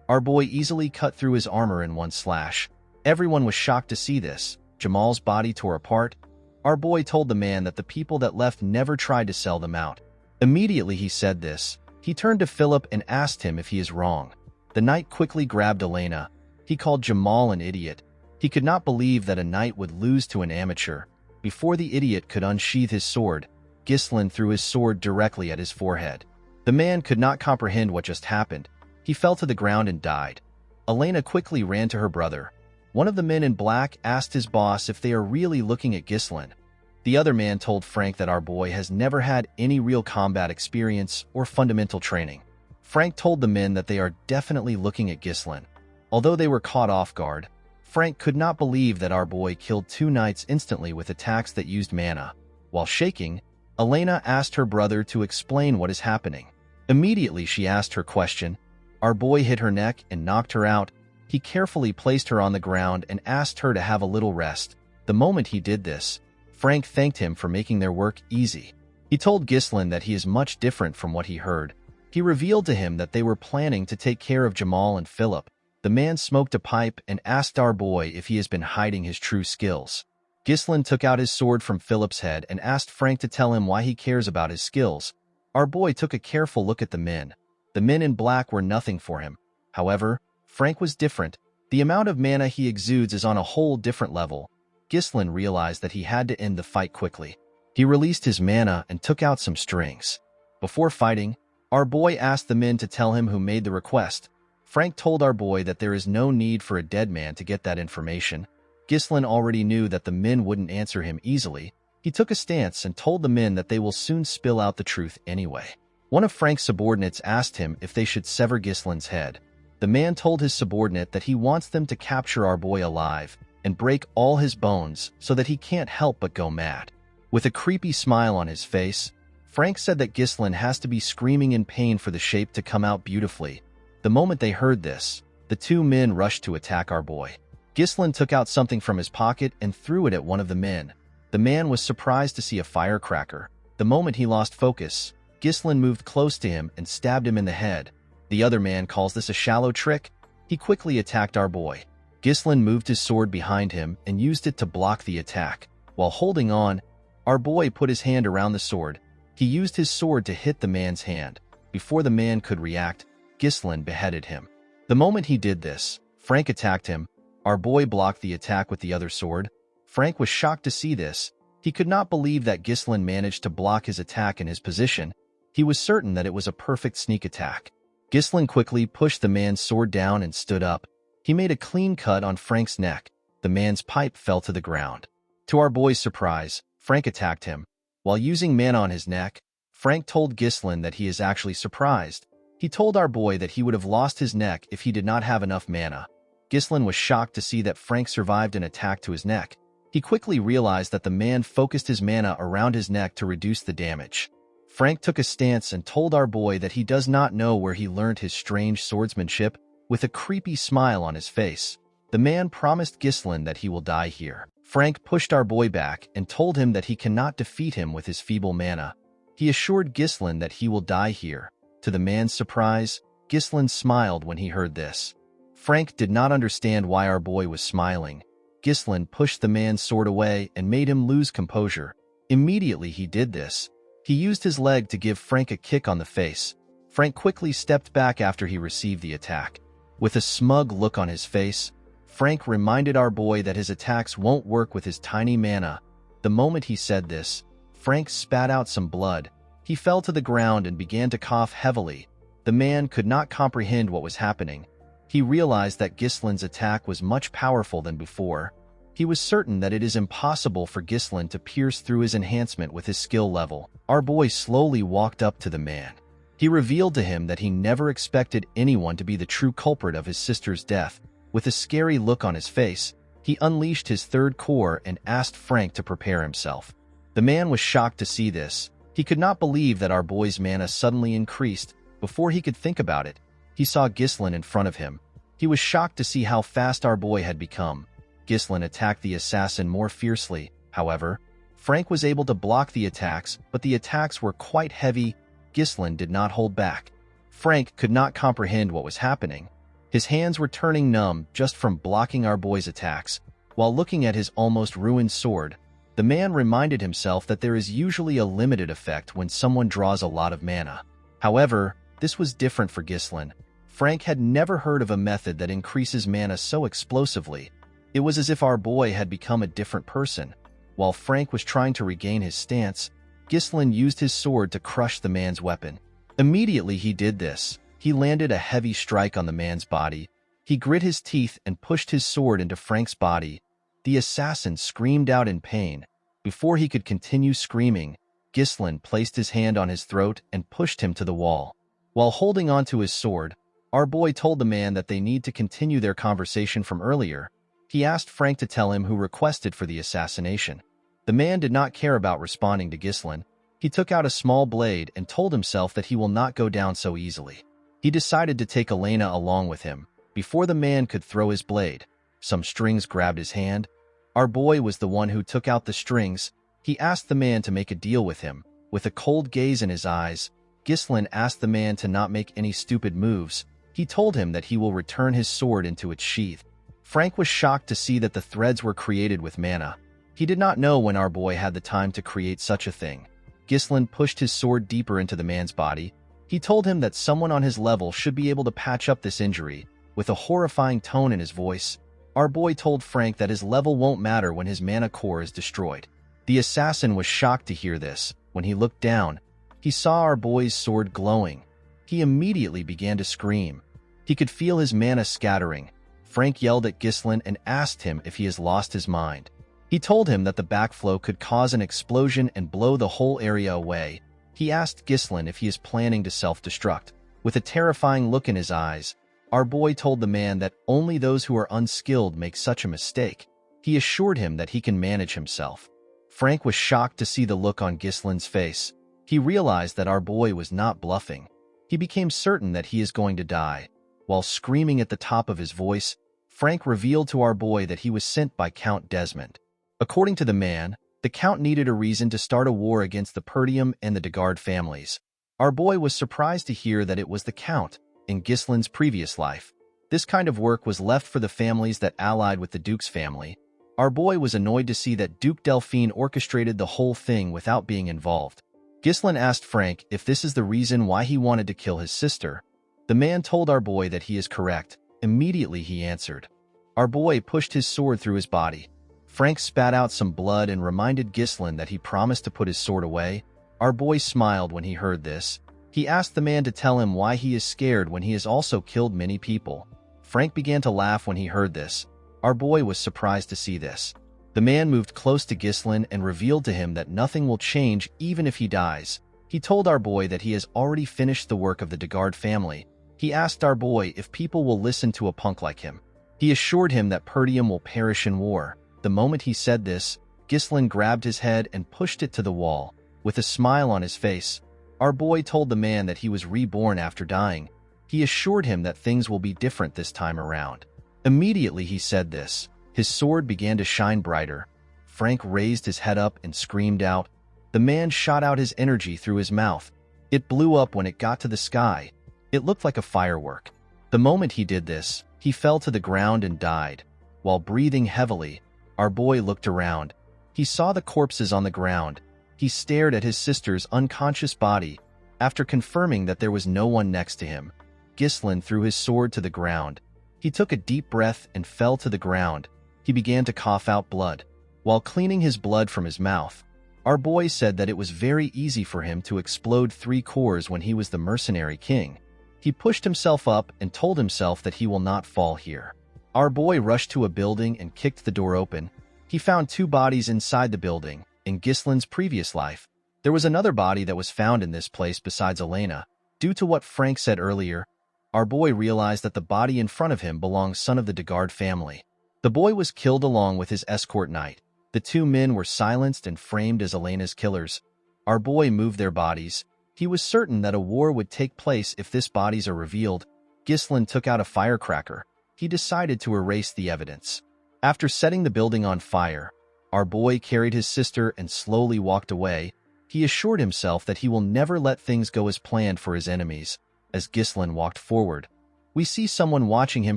Our boy easily cut through his armor in one slash. Everyone was shocked to see this. Jamal's body tore apart. Our boy told the man that the people that left never tried to sell them out. Immediately he said this, he turned to Philip and asked him if he is wrong. The knight quickly grabbed Elena. He called Jamal an idiot. He could not believe that a knight would lose to an amateur. Before the idiot could unsheath his sword, Ghislain threw his sword directly at his forehead. The man could not comprehend what just happened. He fell to the ground and died. Elena quickly ran to her brother. One of the men in black asked his boss if they are really looking at Ghislain. The other man told Frank that our boy has never had any real combat experience or fundamental training. Frank told the men that they are definitely looking at Ghislain. Although they were caught off guard, Frank could not believe that our boy killed 2 knights instantly with attacks that used mana. While shaking, Elena asked her brother to explain what is happening. Immediately she asked her question. Our boy hit her neck and knocked her out. He carefully placed her on the ground and asked her to have a little rest. The moment he did this, Frank thanked him for making their work easy. He told Ghislain that he is much different from what he heard. He revealed to him that they were planning to take care of Jamal and Philip. The man smoked a pipe and asked our boy if he has been hiding his true skills. Ghislain took out his sword from Philip's head and asked Frank to tell him why he cares about his skills. Our boy took a careful look at the men. The men in black were nothing for him. However, Frank was different. The amount of mana he exudes is on a whole different level. Ghislain realized that he had to end the fight quickly. He released his mana and took out some strings. Before fighting, our boy asked the men to tell him who made the request. Frank told our boy that there is no need for a dead man to get that information. Ghislain already knew that the men wouldn't answer him easily. He took a stance and told the men that they will soon spill out the truth anyway. One of Frank's subordinates asked him if they should sever Ghislain's head. The man told his subordinate that he wants them to capture our boy alive and break all his bones so that he can't help but go mad. With a creepy smile on his face, Frank said that Ghislain has to be screaming in pain for the shape to come out beautifully. The moment they heard this, the 2 men rushed to attack our boy. Ghislain took out something from his pocket and threw it at one of the men. The man was surprised to see a firecracker. The moment he lost focus, Ghislain moved close to him and stabbed him in the head. The other man calls this a shallow trick. He quickly attacked our boy. Ghislain moved his sword behind him and used it to block the attack. While holding on, our boy put his hand around the sword. He used his sword to hit the man's hand. Before the man could react, Ghislain beheaded him. The moment he did this, Frank attacked him. Our boy blocked the attack with the other sword. Frank was shocked to see this. He could not believe that Ghislain managed to block his attack in his position. He was certain that it was a perfect sneak attack. Ghislain quickly pushed the man's sword down and stood up. He made a clean cut on Frank's neck. The man's pipe fell to the ground. To our boy's surprise, Frank attacked him. While using mana on his neck, Frank told Ghislain that he is actually surprised. He told our boy that he would have lost his neck if he did not have enough mana. Ghislain was shocked to see that Frank survived an attack to his neck. He quickly realized that the man focused his mana around his neck to reduce the damage. Frank took a stance and told our boy that he does not know where he learned his strange swordsmanship. With a creepy smile on his face, the man promised Ghislain that he will die here. Frank pushed our boy back and told him that he cannot defeat him with his feeble mana. He assured Ghislain that he will die here. To the man's surprise, Ghislain smiled when he heard this. Frank did not understand why our boy was smiling. Ghislain pushed the man's sword away and made him lose composure. Immediately he did this. He used his leg to give Frank a kick on the face. Frank quickly stepped back after he received the attack. With a smug look on his face, Frank reminded our boy that his attacks won't work with his tiny mana. The moment he said this, Frank spat out some blood. He fell to the ground and began to cough heavily. The man could not comprehend what was happening. He realized that Ghislain's attack was much powerful than before. He was certain that it is impossible for Ghislain to pierce through his enhancement with his skill level. Our boy slowly walked up to the man. He revealed to him that he never expected anyone to be the true culprit of his sister's death. With a scary look on his face, he unleashed his third core and asked Frank to prepare himself. The man was shocked to see this. He could not believe that our boy's mana suddenly increased. Before he could think about it, he saw Ghislain in front of him. He was shocked to see how fast our boy had become. Ghislain attacked the assassin more fiercely. However, Frank was able to block the attacks, but the attacks were quite heavy. Ghislain did not hold back. Frank could not comprehend what was happening. His hands were turning numb just from blocking our boy's attacks. While looking at his almost ruined sword, the man reminded himself that there is usually a limited effect when someone draws a lot of mana. However, this was different for Ghislain. Frank had never heard of a method that increases mana so explosively. It was as if our boy had become a different person. While Frank was trying to regain his stance, Ghislain used his sword to crush the man's weapon. Immediately he did this. He landed a heavy strike on the man's body. He grit his teeth and pushed his sword into Frank's body. The assassin screamed out in pain. Before he could continue screaming, Ghislain placed his hand on his throat and pushed him to the wall. While holding onto his sword, our boy told the man that they need to continue their conversation from earlier. He asked Frank to tell him who requested for the assassination. The man did not care about responding to Ghislain. He took out a small blade and told himself that he will not go down so easily. He decided to take Elena along with him. Before the man could throw his blade, some strings grabbed his hand. Our boy was the one who took out the strings. He asked the man to make a deal with him. With a cold gaze in his eyes, Ghislain asked the man to not make any stupid moves. He told him that he will return his sword into its sheath. Frank was shocked to see that the threads were created with mana. He did not know when our boy had the time to create such a thing. Ghislain pushed his sword deeper into the man's body. He told him that someone on his level should be able to patch up this injury. With a horrifying tone in his voice, our boy told Frank that his level won't matter when his mana core is destroyed. The assassin was shocked to hear this. When he looked down, he saw our boy's sword glowing. He immediately began to scream. He could feel his mana scattering. Frank yelled at Ghislain and asked him if he has lost his mind. He told him that the backflow could cause an explosion and blow the whole area away. He asked Ghislain if he is planning to self-destruct. With a terrifying look in his eyes, our boy told the man that only those who are unskilled make such a mistake. He assured him that he can manage himself. Frank was shocked to see the look on Ghislain's face. He realized that our boy was not bluffing. He became certain that he is going to die. While screaming at the top of his voice, Frank revealed to our boy that he was sent by Count Desmond. According to the man, the Count needed a reason to start a war against the Perdium and the Degard families. Our boy was surprised to hear that it was the Count in Ghislain's previous life. This kind of work was left for the families that allied with the Duke's family. Our boy was annoyed to see that Duke Delphine orchestrated the whole thing without being involved. Ghislain asked Frank if this is the reason why he wanted to kill his sister. The man told our boy that he is correct. Immediately he answered. Our boy pushed his sword through his body. Frank spat out some blood and reminded Ghislain that he promised to put his sword away. Our boy smiled when he heard this. He asked the man to tell him why he is scared when he has also killed many people. Frank began to laugh when he heard this. Our boy was surprised to see this. The man moved close to Ghislain and revealed to him that nothing will change even if he dies. He told our boy that he has already finished the work of the Degard family. He asked our boy if people will listen to a punk like him. He assured him that Perdium will perish in war. The moment he said this, Ghislain grabbed his head and pushed it to the wall. With a smile on his face, our boy told the man that he was reborn after dying. He assured him that things will be different this time around. Immediately he said this, his sword began to shine brighter. Frank raised his head up and screamed out. The man shot out his energy through his mouth. It blew up when it got to the sky. It looked like a firework. The moment he did this, he fell to the ground and died. While breathing heavily, our boy looked around. He saw the corpses on the ground. He stared at his sister's unconscious body. After confirming that there was no one next to him, Ghislain threw his sword to the ground. He took a deep breath and fell to the ground. He began to cough out blood. While cleaning his blood from his mouth, our boy said that it was very easy for him to explode 3 cores when he was the Mercenary King. He pushed himself up and told himself that he will not fall here. Our boy rushed to a building and kicked the door open. He found 2 bodies inside the building. In Ghislain's previous life, there was another body that was found in this place besides Elena. Due to what Frank said earlier, our boy realized that the body in front of him belonged son of the Degard family. The boy was killed along with his escort knight. The 2 men were silenced and framed as Elena's killers. Our boy moved their bodies. He was certain that a war would take place if these bodies are revealed. Ghislain took out a firecracker. He decided to erase the evidence. After setting the building on fire, our boy carried his sister and slowly walked away. He assured himself that he will never let things go as planned for his enemies. As Ghislain walked forward, we see someone watching him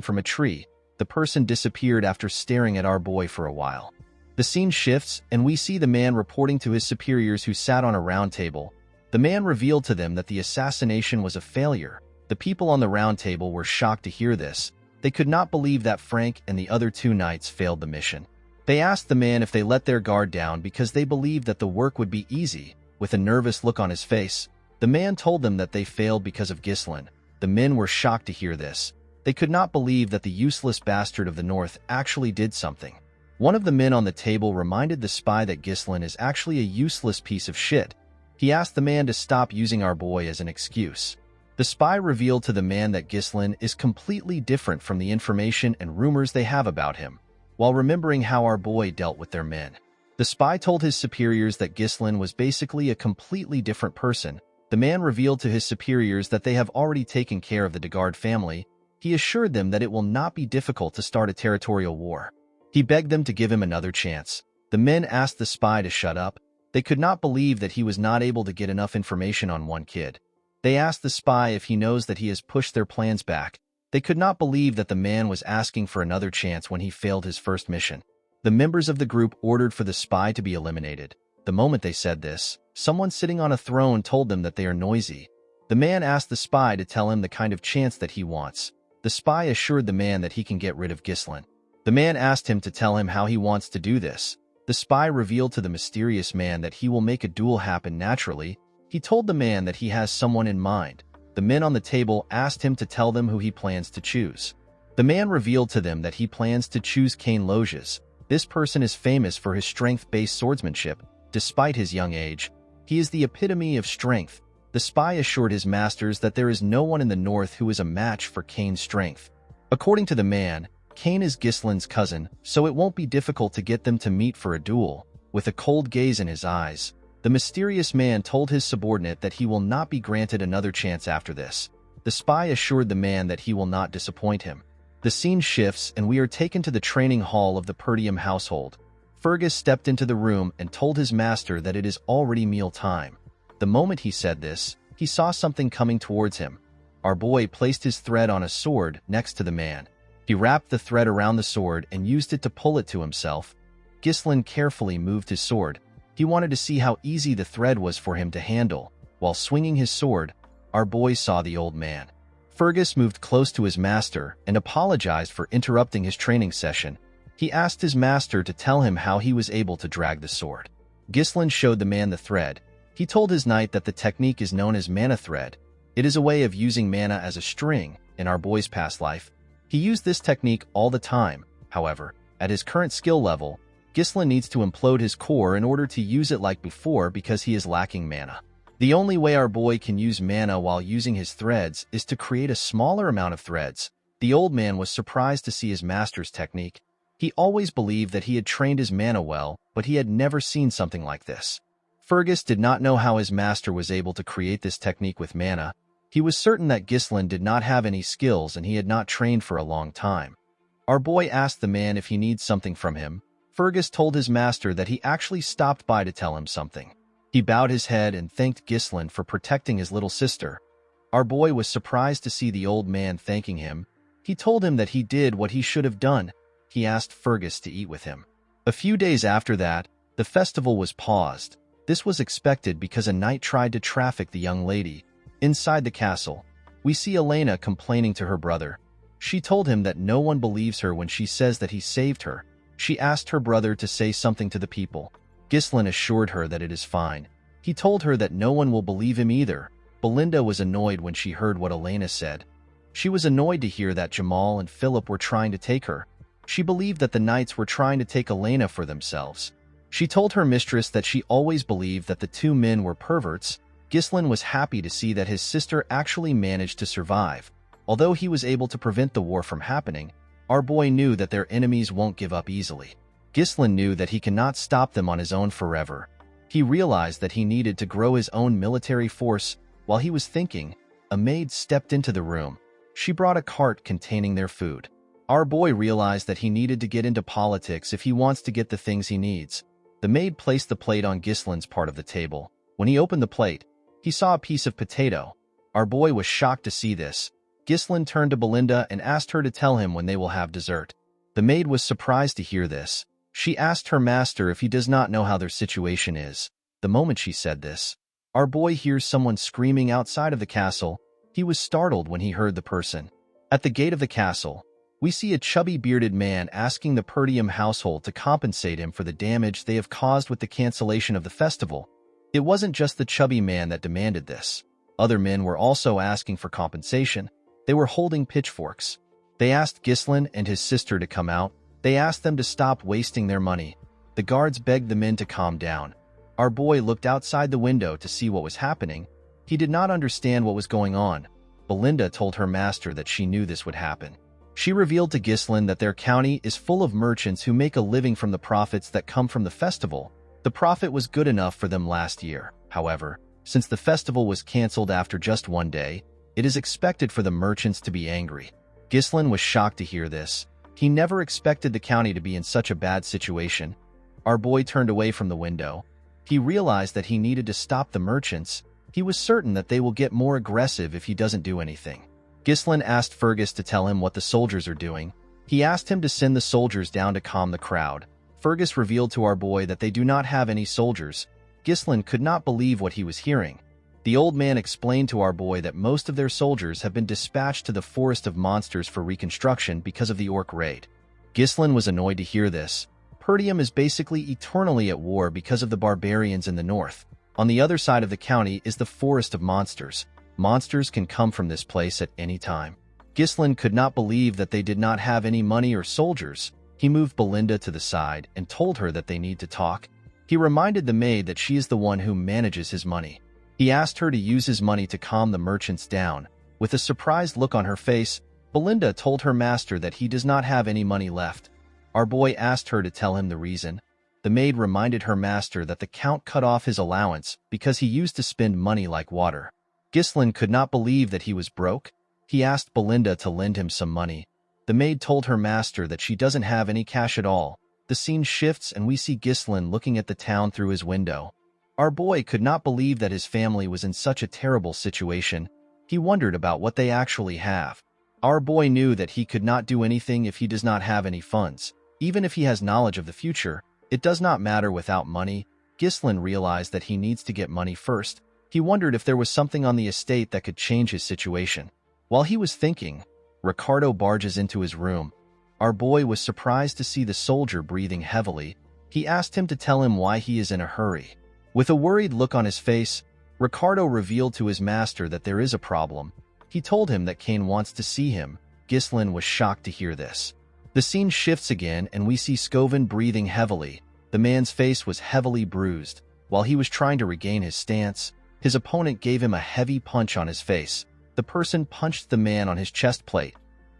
from a tree. The person disappeared after staring at our boy for a while. The scene shifts, and we see the man reporting to his superiors who sat on a round table. The man revealed to them that the assassination was a failure. The people on the round table were shocked to hear this. They could not believe that Frank and the other 2 knights failed the mission. They asked the man if they let their guard down because they believed that the work would be easy. With a nervous look on his face, the man told them that they failed because of Ghislain. The men were shocked to hear this. They could not believe that the useless bastard of the north actually did something. One of the men on the table reminded the spy that Ghislain is actually a useless piece of shit. He asked the man to stop using our boy as an excuse. The spy revealed to the man that Ghislain is completely different from the information and rumors they have about him, while remembering how our boy dealt with their men. The spy told his superiors that Ghislain was basically a completely different person. The man revealed to his superiors that they have already taken care of the Degard family. He assured them that it will not be difficult to start a territorial war. He begged them to give him another chance. The men asked the spy to shut up. They could not believe that he was not able to get enough information on one kid. They asked the spy if he knows that he has pushed their plans back. They could not believe that the man was asking for another chance when he failed his first mission. The members of the group ordered for the spy to be eliminated. The moment they said this, someone sitting on a throne told them that they are noisy. The man asked the spy to tell him the kind of chance that he wants. The spy assured the man that he can get rid of Ghislain. The man asked him to tell him how he wants to do this. The spy revealed to the mysterious man that he will make a duel happen naturally. He told the man that he has someone in mind. The men on the table asked him to tell them who he plans to choose. The man revealed to them that he plans to choose Cain Loges. This person is famous for his strength-based swordsmanship. Despite his young age, he is the epitome of strength. The spy assured his masters that there is no one in the north who is a match for Cain's strength. According to the man, Cain is Ghislain's cousin, so it won't be difficult to get them to meet for a duel. With a cold gaze in his eyes, the mysterious man told his subordinate that he will not be granted another chance after this. The spy assured the man that he will not disappoint him. The scene shifts and we are taken to the training hall of the Perdium household. Fergus stepped into the room and told his master that it is already meal time. The moment he said this, he saw something coming towards him. Our boy placed his thread on a sword next to the man. He wrapped the thread around the sword and used it to pull it to himself. Ghislain carefully moved his sword. He wanted to see how easy the thread was for him to handle. While swinging his sword, our boy saw the old man. Fergus moved close to his master and apologized for interrupting his training session. He asked his master to tell him how he was able to drag the sword. Ghislain showed the man the thread. He told his knight that the technique is known as mana thread. It is a way of using mana as a string in our boy's past life. He used this technique all the time. However, at his current skill level, Ghislain needs to implode his core in order to use it like before because he is lacking mana. The only way our boy can use mana while using his threads is to create a smaller amount of threads. The old man was surprised to see his master's technique. He always believed that he had trained his mana well, but he had never seen something like this. Fergus did not know how his master was able to create this technique with mana. He was certain that Ghislain did not have any skills and he had not trained for a long time. Our boy asked the man if he needs something from him. Fergus told his master that he actually stopped by to tell him something. He bowed his head and thanked Ghislain for protecting his little sister. Our boy was surprised to see the old man thanking him. He told him that he did what he should have done. He asked Fergus to eat with him. A few days after that, the festival was paused. This was expected because a knight tried to traffic the young lady. Inside the castle, we see Elena complaining to her brother. She told him that no one believes her when she says that he saved her. She asked her brother to say something to the people. Ghislain assured her that it is fine. He told her that no one will believe him either. Belinda was annoyed when she heard what Elena said. She was annoyed to hear that Jamal and Philip were trying to take her. She believed that the knights were trying to take Elena for themselves. She told her mistress that she always believed that the two men were perverts. Ghislain was happy to see that his sister actually managed to survive. Although he was able to prevent the war from happening, our boy knew that their enemies won't give up easily. Ghislain knew that he cannot stop them on his own forever. He realized that he needed to grow his own military force. While he was thinking, a maid stepped into the room. She brought a cart containing their food. Our boy realized that he needed to get into politics if he wants to get the things he needs. The maid placed the plate on Ghislain's part of the table. When he opened the plate, he saw a piece of potato. Our boy was shocked to see this. Ghislain turned to Belinda and asked her to tell him when they will have dessert. The maid was surprised to hear this. She asked her master if he does not know how their situation is. The moment she said this, our boy hears someone screaming outside of the castle. He was startled when he heard the person. At the gate of the castle, we see a chubby bearded man asking the Perdium household to compensate him for the damage they have caused with the cancellation of the festival. It wasn't just the chubby man that demanded this. Other men were also asking for compensation. They were holding pitchforks. They asked Ghislain and his sister to come out. They asked them to stop wasting their money. The guards begged the men to calm down. Our boy looked outside the window to see what was happening. He did not understand what was going on. Belinda told her master that she knew this would happen. She revealed to Ghislain that their county is full of merchants who make a living from the profits that come from the festival. The profit was good enough for them last year. However, since the festival was cancelled after just one day, it is expected for the merchants to be angry. Ghislain was shocked to hear this. He never expected the county to be in such a bad situation. Our boy turned away from the window. He realized that he needed to stop the merchants. He was certain that they will get more aggressive if he doesn't do anything. Ghislain asked Fergus to tell him what the soldiers are doing. He asked him to send the soldiers down to calm the crowd. Fergus revealed to our boy that they do not have any soldiers. Ghislain could not believe what he was hearing. The old man explained to our boy that most of their soldiers have been dispatched to the Forest of Monsters for reconstruction because of the orc raid. Ghislain was annoyed to hear this. Perdium is basically eternally at war because of the barbarians in the north. On the other side of the county is the Forest of Monsters. Monsters can come from this place at any time. Ghislain could not believe that they did not have any money or soldiers. He moved Belinda to the side and told her that they need to talk. He reminded the maid that she is the one who manages his money. He asked her to use his money to calm the merchants down. With a surprised look on her face, Belinda told her master that he does not have any money left. Our boy asked her to tell him the reason. The maid reminded her master that the count cut off his allowance because he used to spend money like water. Ghislain could not believe that he was broke. He asked Belinda to lend him some money. The maid told her master that she doesn't have any cash at all. The scene shifts and we see Ghislain looking at the town through his window. Our boy could not believe that his family was in such a terrible situation. He wondered about what they actually have. Our boy knew that he could not do anything if he does not have any funds. Even if he has knowledge of the future, it does not matter without money. Ghislain realized that he needs to get money first. He wondered if there was something on the estate that could change his situation. While he was thinking, Ricardo barges into his room. Our boy was surprised to see the soldier breathing heavily. He asked him to tell him why he is in a hurry. With a worried look on his face, Ricardo revealed to his master that there is a problem. He told him that Kane wants to see him. Ghislain was shocked to hear this. The scene shifts again and we see Scoven breathing heavily. The man's face was heavily bruised. While he was trying to regain his stance, his opponent gave him a heavy punch on his face. The person punched the man on his chest plate.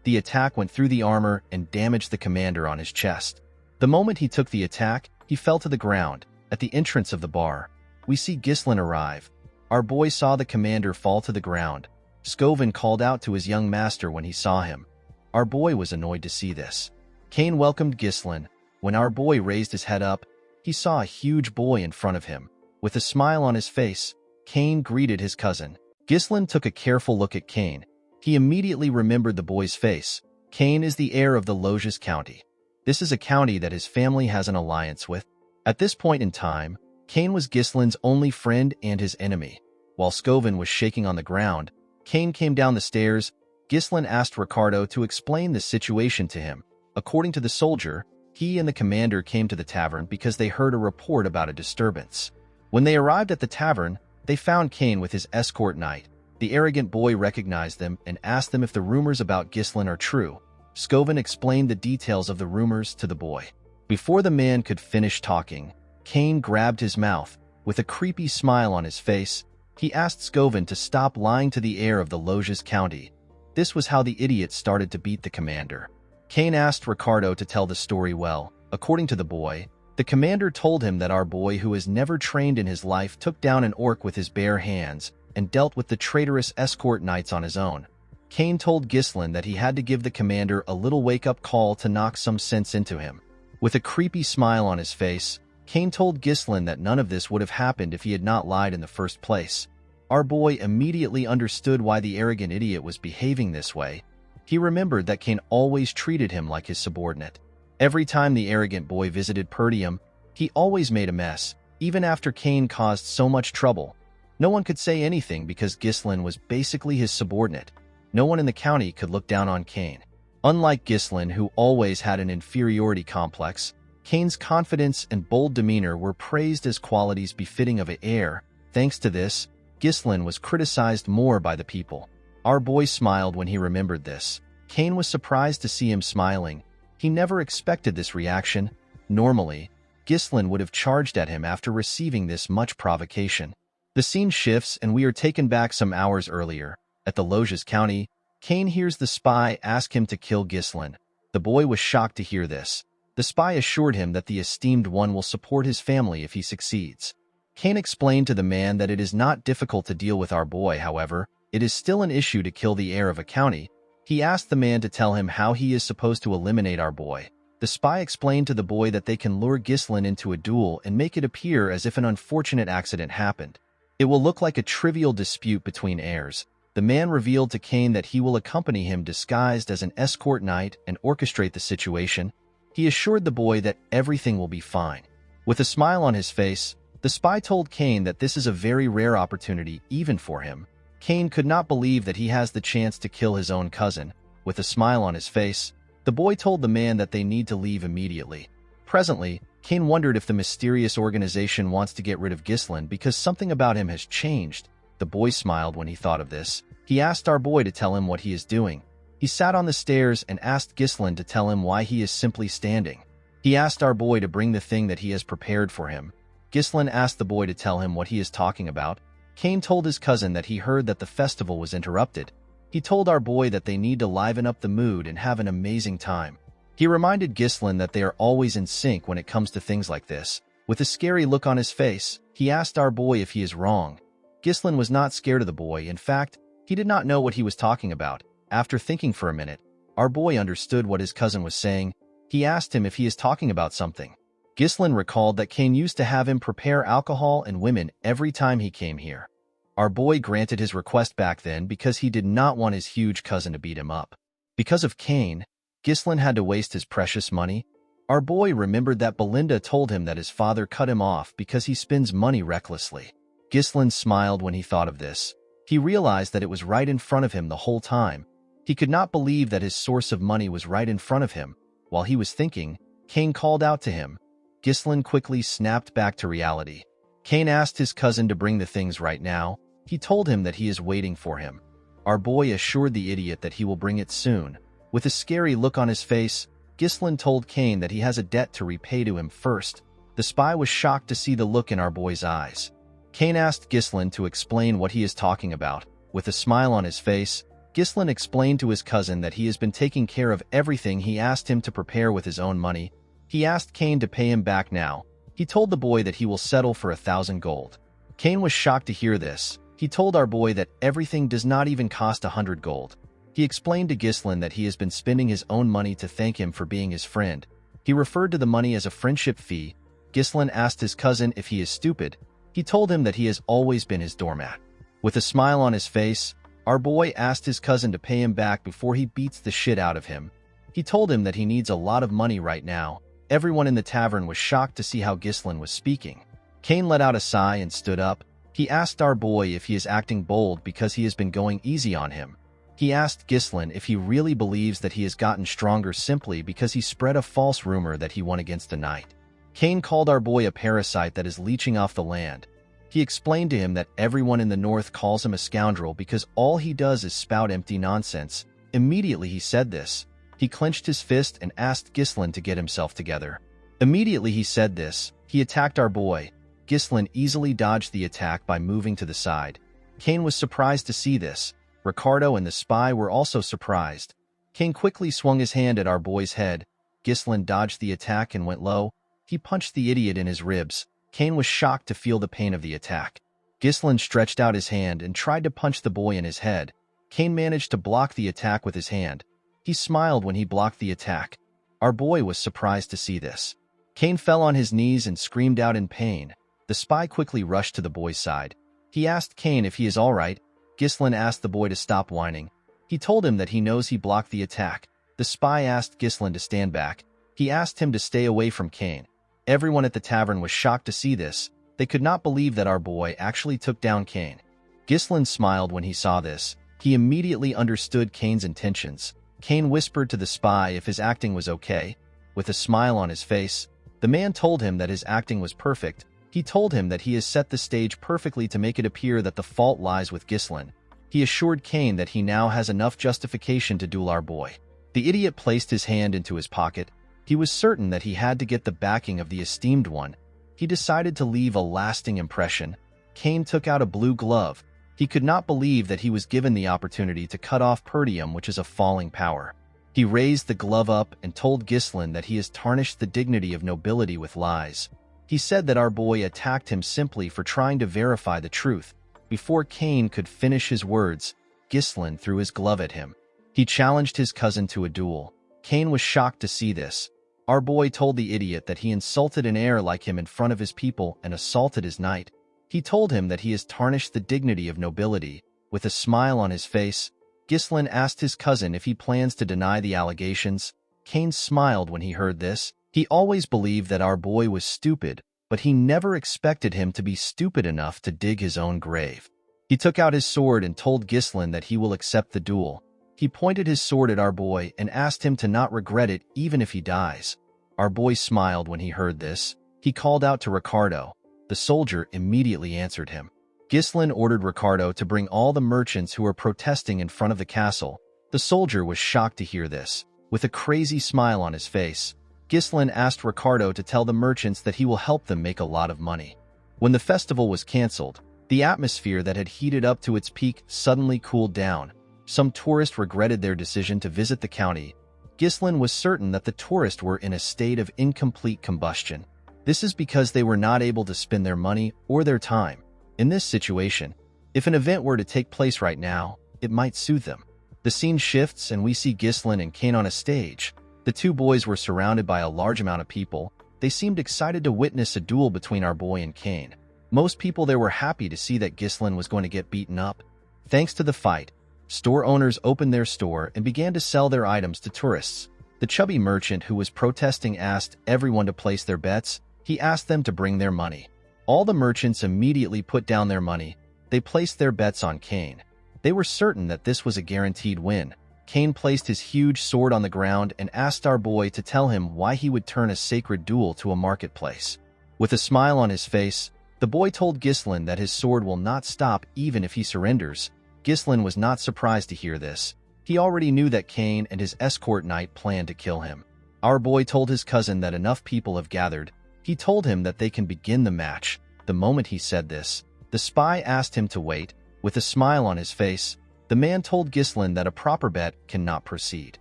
The attack went through the armor and damaged the commander on his chest. The moment he took the attack, he fell to the ground. At the entrance of the bar, we see Ghislain arrive. Our boy saw the commander fall to the ground. Scovin called out to his young master when he saw him. Our boy was annoyed to see this. Cain welcomed Ghislain. When our boy raised his head up, he saw a huge boy in front of him. With a smile on his face, Cain greeted his cousin. Ghislain took a careful look at Cain. He immediately remembered the boy's face. Cain is the heir of the Loges County. This is a county that his family has an alliance with. At this point in time, Cain was Ghislain's only friend and his enemy. While Scovin was shaking on the ground, Cain came down the stairs. Ghislain asked Ricardo to explain the situation to him. According to the soldier, he and the commander came to the tavern because they heard a report about a disturbance. When they arrived at the tavern, they found Cain with his escort knight. The arrogant boy recognized them and asked them if the rumors about Ghislain are true. Scovin explained the details of the rumors to the boy. Before the man could finish talking, Cain grabbed his mouth. With a creepy smile on his face, he asked Scovin to stop lying to the heir of the Loges County. This was how the idiot started to beat the commander. Cain asked Ricardo to tell the story well. According to the boy, the commander told him that our boy, who has never trained in his life, took down an orc with his bare hands and dealt with the traitorous escort knights on his own. Cain told Ghislain that he had to give the commander a little wake-up call to knock some sense into him. With a creepy smile on his face, Cain told Ghislain that none of this would have happened if he had not lied in the first place. Our boy immediately understood why the arrogant idiot was behaving this way. He remembered that Cain always treated him like his subordinate. Every time the arrogant boy visited Perdium, he always made a mess, even after Cain caused so much trouble. No one could say anything because Ghislain was basically his subordinate. No one in the county could look down on Cain. Unlike Ghislain, who always had an inferiority complex, Cain's confidence and bold demeanor were praised as qualities befitting of an heir. Thanks to this, Ghislain was criticized more by the people. Our boy smiled when he remembered this. Cain was surprised to see him smiling. He never expected this reaction. Normally, Ghislain would have charged at him after receiving this much provocation. The scene shifts and we are taken back some hours earlier. At the Loges County, Cain hears the spy ask him to kill Ghislain. The boy was shocked to hear this. The spy assured him that the esteemed one will support his family if he succeeds. Cain explained to the man that it is not difficult to deal with our boy, however, it is still an issue to kill the heir of a county. He asked the man to tell him how he is supposed to eliminate our boy. The spy explained to the boy that they can lure Ghislain into a duel and make it appear as if an unfortunate accident happened. It will look like a trivial dispute between heirs. The man revealed to Cain that he will accompany him disguised as an escort knight and orchestrate the situation. He assured the boy that everything will be fine. With a smile on his face, the spy told Cain that this is a very rare opportunity even for him. Cain could not believe that he has the chance to kill his own cousin. With a smile on his face, the boy told the man that they need to leave immediately. Presently, Cain wondered if the mysterious organization wants to get rid of Ghislain because something about him has changed. The boy smiled when he thought of this. He asked our boy to tell him what he is doing. He sat on the stairs and asked Ghislain to tell him why he is simply standing. He asked our boy to bring the thing that he has prepared for him. Ghislain asked the boy to tell him what he is talking about. Cain told his cousin that he heard that the festival was interrupted. He told our boy that they need to liven up the mood and have an amazing time. He reminded Ghislain that they are always in sync when it comes to things like this. With a scary look on his face, he asked our boy if he is wrong. Ghislain was not scared of the boy. In fact, he did not know what he was talking about. After thinking for a minute, our boy understood what his cousin was saying. He asked him if he is talking about something. Ghislain recalled that Cain used to have him prepare alcohol and women every time he came here. Our boy granted his request back then because he did not want his huge cousin to beat him up. Because of Cain, Ghislain had to waste his precious money. Our boy remembered that Belinda told him that his father cut him off because he spends money recklessly. Ghislain smiled when he thought of this. He realized that it was right in front of him the whole time. He could not believe that his source of money was right in front of him. While he was thinking, Cain called out to him. Ghislain quickly snapped back to reality. Cain asked his cousin to bring the things right now. He told him that he is waiting for him. Our boy assured the idiot that he will bring it soon. With a scary look on his face, Ghislain told Cain that he has a debt to repay to him first. The spy was shocked to see the look in our boy's eyes. Cain asked Ghislain to explain what he is talking about. With a smile on his face, Gislin explained to his cousin that he has been taking care of everything he asked him to prepare with his own money. He asked Kane to pay him back now. He told the boy that he will settle for 1,000 gold. Kane was shocked to hear this. He told our boy that everything does not even cost 100 gold. He explained to Gislin that he has been spending his own money to thank him for being his friend. He referred to the money as a friendship fee. Gislin asked his cousin if he is stupid. He told him that he has always been his doormat. With a smile on his face, our boy asked his cousin to pay him back before he beats the shit out of him. He told him that he needs a lot of money right now. Everyone in the tavern was shocked to see how Gislin was speaking. Kane let out a sigh and stood up. He asked our boy if he is acting bold because he has been going easy on him. He asked Gislin if he really believes that he has gotten stronger simply because he spread a false rumor that he won against a knight. Kane called our boy a parasite that is leeching off the land. He explained to him that everyone in the north calls him a scoundrel because all he does is spout empty nonsense. Immediately he said this, he clenched his fist and asked Gislin to get himself together. Immediately he said this, he attacked our boy. Gislin easily dodged the attack by moving to the side. Kane was surprised to see this. Ricardo and the spy were also surprised. Kane quickly swung his hand at our boy's head. Gislin dodged the attack and went low. He punched the idiot in his ribs. Kane was shocked to feel the pain of the attack. Gislin stretched out his hand and tried to punch the boy in his head. Kane managed to block the attack with his hand. He smiled when he blocked the attack. Our boy was surprised to see this. Kane fell on his knees and screamed out in pain. The spy quickly rushed to the boy's side. He asked Kane if he is all right. Gislin asked the boy to stop whining. He told him that he knows he blocked the attack. The spy asked Gislin to stand back. He asked him to stay away from Kane. Everyone at the tavern was shocked to see this. They could not believe that our boy actually took down Kane. Gislin smiled when he saw this. He immediately understood Kane's intentions. Kane whispered to the spy if his acting was okay. With a smile on his face, the man told him that his acting was perfect. He told him that he has set the stage perfectly to make it appear that the fault lies with Gislin. He assured Kane that he now has enough justification to duel our boy. The idiot placed his hand into his pocket. He was certain that he had to get the backing of the esteemed one. He decided to leave a lasting impression. Kane took out a blue glove. He could not believe that he was given the opportunity to cut off Perdium, which is a falling power. He raised the glove up and told Gislin that he has tarnished the dignity of nobility with lies. He said that our boy attacked him simply for trying to verify the truth. Before Kane could finish his words, Gislin threw his glove at him. He challenged his cousin to a duel. Kane was shocked to see this. Our boy told the idiot that he insulted an heir like him in front of his people and assaulted his knight. He told him that he has tarnished the dignity of nobility. With a smile on his face, Gislin asked his cousin if he plans to deny the allegations. Kane smiled when he heard this. He always believed that our boy was stupid, but he never expected him to be stupid enough to dig his own grave. He took out his sword and told Gislin that he will accept the duel. He pointed his sword at our boy and asked him to not regret it even if he dies. Our boy smiled when he heard this. He called out to Ricardo. The soldier immediately answered him. Gislin ordered Ricardo to bring all the merchants who were protesting in front of the castle. The soldier was shocked to hear this. With a crazy smile on his face, Gislin asked Ricardo to tell the merchants that he will help them make a lot of money. When the festival was cancelled, the atmosphere that had heated up to its peak suddenly cooled down. Some tourists regretted their decision to visit the county. Gislin was certain that the tourists were in a state of incomplete combustion. This is because they were not able to spend their money or their time. In this situation, if an event were to take place right now, it might soothe them. The scene shifts and we see Gislin and Kane on a stage. The two boys were surrounded by a large amount of people. They seemed excited to witness a duel between our boy and Kane. Most people there were happy to see that Gislin was going to get beaten up. Thanks to the fight, store owners opened their store and began to sell their items to tourists. The chubby merchant who was protesting asked everyone to place their bets. He asked them to bring their money. All the merchants immediately put down their money. They placed their bets on Kane. They were certain that this was a guaranteed win. Kane placed his huge sword on the ground and asked our boy to tell him why he would turn a sacred duel to a marketplace. With a smile on his face, the boy told Gislin that his sword will not stop even if he surrenders. Gislin was not surprised to hear this. He already knew that Kane and his escort knight planned to kill him. Our boy told his cousin that enough people have gathered. He told him that they can begin the match. The moment he said this, the spy asked him to wait. With a smile on his face, The man told Ghislain that a proper bet cannot proceed.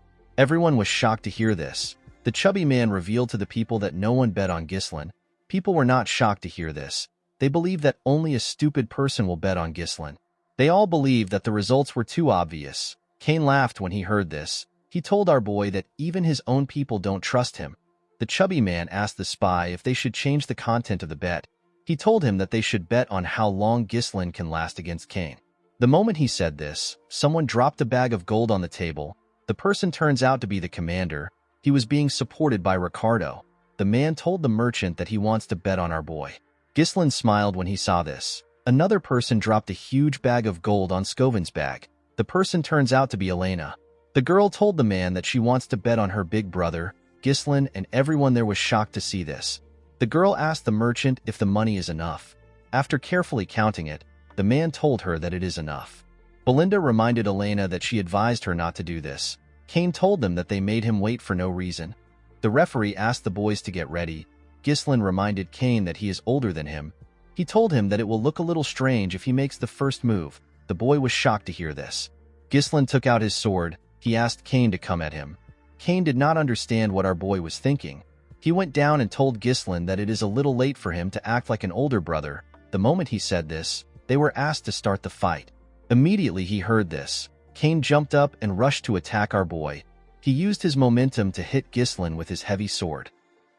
Everyone was shocked to hear this. The chubby man revealed to the people that no one bet on Ghislain. People were not shocked to hear this. They believed that only a stupid person will bet on Ghislain. They all believed that the results were too obvious. Cain laughed when he heard this. He told our boy that even his own people don't trust him. The chubby man asked the spy if they should change the content of the bet. He told him that they should bet on how long Ghislain can last against Cain. The moment he said this, someone dropped a bag of gold on the table. The person turns out to be the commander. He was being supported by Ricardo. The man told the merchant that he wants to bet on our boy. Ghislain smiled when he saw this. Another person dropped a huge bag of gold on Scovin's bag. The person turns out to be Elena. The girl told the man that she wants to bet on her big brother. Ghislain and everyone there was shocked to see this. The girl asked the merchant if the money is enough. After carefully counting it, the man told her that it is enough. Belinda reminded Elena that she advised her not to do this. Cain told them that they made him wait for no reason. The referee asked the boys to get ready. Ghislain reminded Cain that he is older than him. He told him that it will look a little strange if he makes the first move. The boy was shocked to hear this. Ghislain took out his sword. He asked Cain to come at him. Cain did not understand what our boy was thinking. He went down and told Ghislain that it is a little late for him to act like an older brother. The moment he said this, they were asked to start the fight. Immediately he heard this. Cain jumped up and rushed to attack our boy. He used his momentum to hit Ghislain with his heavy sword.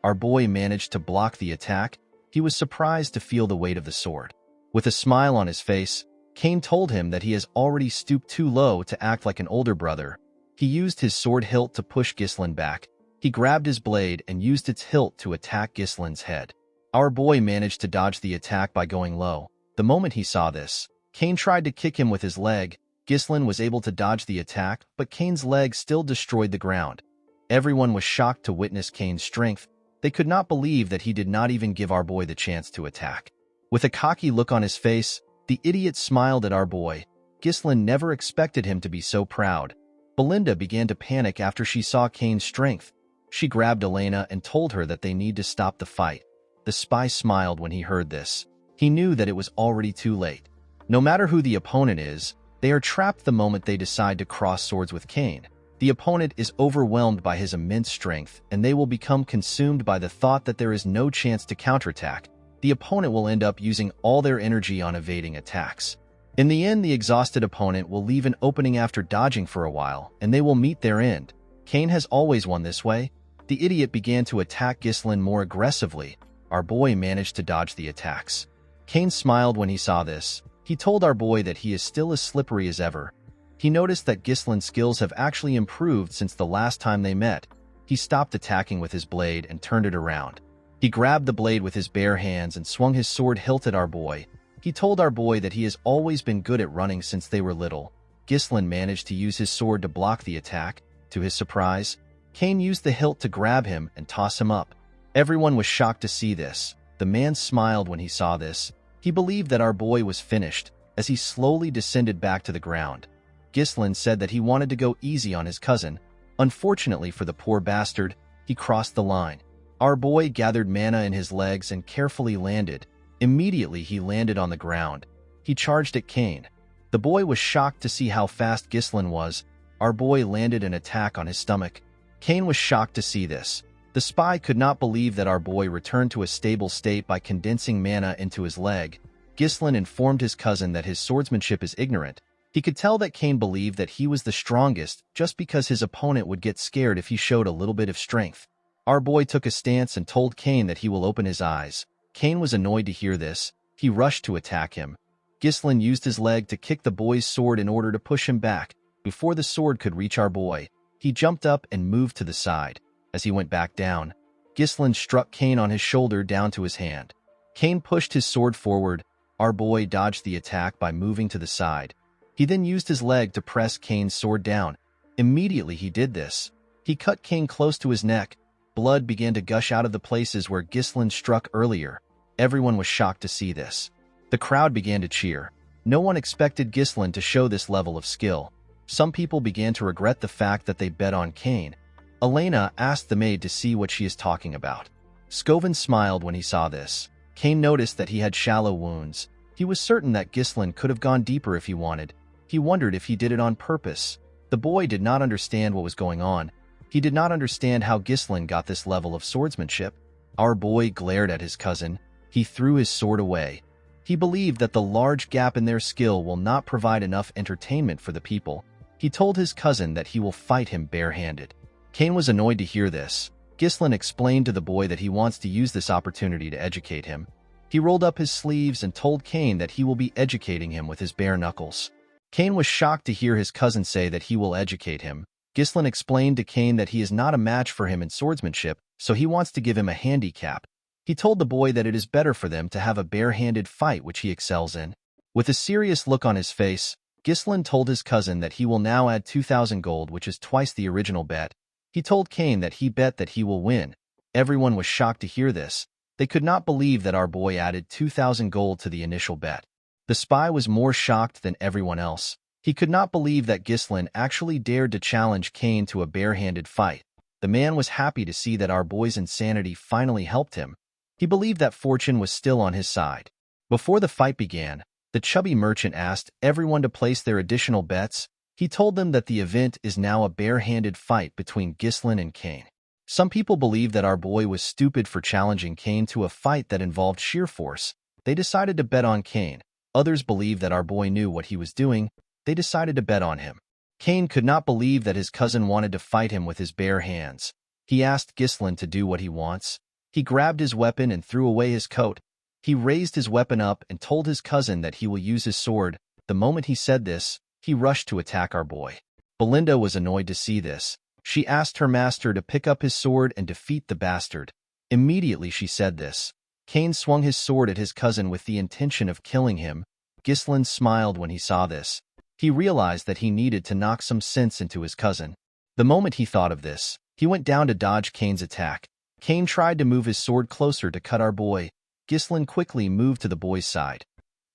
Our boy managed to block the attack. He was surprised to feel the weight of the sword. With a smile on his face, Cain told him that he has already stooped too low to act like an older brother. He used his sword hilt to push Ghislain back. He grabbed his blade and used its hilt to attack Ghislain's head. Our boy managed to dodge the attack by going low. The moment he saw this, Cain tried to kick him with his leg. Ghislain was able to dodge the attack, but Cain's leg still destroyed the ground. Everyone was shocked to witness Cain's strength. They could not believe that he did not even give our boy the chance to attack. With a cocky look on his face, the idiot smiled at our boy. Ghislain never expected him to be so proud. Belinda began to panic after she saw Cain's strength. She grabbed Elena and told her that they need to stop the fight. The spy smiled when he heard this. He knew that it was already too late. No matter who the opponent is, they are trapped the moment they decide to cross swords with Cain. The opponent is overwhelmed by his immense strength, and they will become consumed by the thought that there is no chance to counterattack. The opponent will end up using all their energy on evading attacks. In the end, the exhausted opponent will leave an opening after dodging for a while, and they will meet their end. Cain has always won this way. The idiot began to attack Ghislain more aggressively. Our boy managed to dodge the attacks. Cain smiled when he saw this. He told our boy that he is still as slippery as ever. He noticed that Ghislain's skills have actually improved since the last time they met. He stopped attacking with his blade and turned it around. He grabbed the blade with his bare hands and swung his sword hilt at our boy. He told our boy that he has always been good at running since they were little. Ghislain managed to use his sword to block the attack. To his surprise, Cain used the hilt to grab him and toss him up. Everyone was shocked to see this. The man smiled when he saw this. He believed that our boy was finished as he slowly descended back to the ground. Ghislain said that he wanted to go easy on his cousin. Unfortunately for the poor bastard, he crossed the line. Our boy gathered mana in his legs and carefully landed. Immediately he landed on the ground. He charged at Cain. The boy was shocked to see how fast Ghislain was. Our boy landed an attack on his stomach. Cain was shocked to see this. The spy could not believe that our boy returned to a stable state by condensing mana into his leg. Ghislain informed his cousin that his swordsmanship is ignorant. He could tell that Cain believed that he was the strongest just because his opponent would get scared if he showed a little bit of strength. Our boy took a stance and told Cain that he will open his eyes. Cain was annoyed to hear this. He rushed to attack him. Ghislain used his leg to kick the boy's sword in order to push him back. Before the sword could reach our boy, he jumped up and moved to the side. As he went back down, Ghislain struck Cain on his shoulder down to his hand. Cain pushed his sword forward. Our boy dodged the attack by moving to the side. He then used his leg to press Cain's sword down. Immediately he did this. He cut Cain close to his neck. Blood began to gush out of the places where Ghislain struck earlier. Everyone was shocked to see this. The crowd began to cheer. No one expected Ghislain to show this level of skill. Some people began to regret the fact that they bet on Cain. Elena asked the maid to see what she is talking about. Scovin smiled when he saw this. Cain noticed that he had shallow wounds. He was certain that Ghislain could have gone deeper if he wanted. He wondered if he did it on purpose. The boy did not understand what was going on. He did not understand how Ghislain got this level of swordsmanship. Our boy glared at his cousin. He threw his sword away. He believed that the large gap in their skill will not provide enough entertainment for the people. He told his cousin that he will fight him barehanded. Cain was annoyed to hear this. Ghislain explained to the boy that he wants to use this opportunity to educate him. He rolled up his sleeves and told Cain that he will be educating him with his bare knuckles. Cain was shocked to hear his cousin say that he will educate him. Ghislain explained to Cain that he is not a match for him in swordsmanship, so he wants to give him a handicap. He told the boy that it is better for them to have a barehanded fight which he excels in. With a serious look on his face, Ghislain told his cousin that he will now add 2,000 gold, which is twice the original bet. He told Cain that he bet that he will win. Everyone was shocked to hear this. They could not believe that our boy added 2,000 gold to the initial bet. The spy was more shocked than everyone else. He could not believe that Ghislain actually dared to challenge Cain to a barehanded fight. The man was happy to see that our boy's insanity finally helped him. He believed that fortune was still on his side. Before the fight began, the chubby merchant asked everyone to place their additional bets. He told them that the event is now a barehanded fight between Ghislain and Cain. Some people believed that our boy was stupid for challenging Cain to a fight that involved sheer force. They decided to bet on Cain. Others believed that our boy knew what he was doing. They decided to bet on him. Cain could not believe that his cousin wanted to fight him with his bare hands. He asked Ghislain to do what he wants. He grabbed his weapon and threw away his coat. He raised his weapon up and told his cousin that he will use his sword. The moment he said this, he rushed to attack our boy. Belinda was annoyed to see this. She asked her master to pick up his sword and defeat the bastard. Immediately she said this. Cain swung his sword at his cousin with the intention of killing him. Ghislain smiled when he saw this. He realized that he needed to knock some sense into his cousin. The moment he thought of this, he went down to dodge Cain's attack. Cain tried to move his sword closer to cut our boy. Ghislain quickly moved to the boy's side.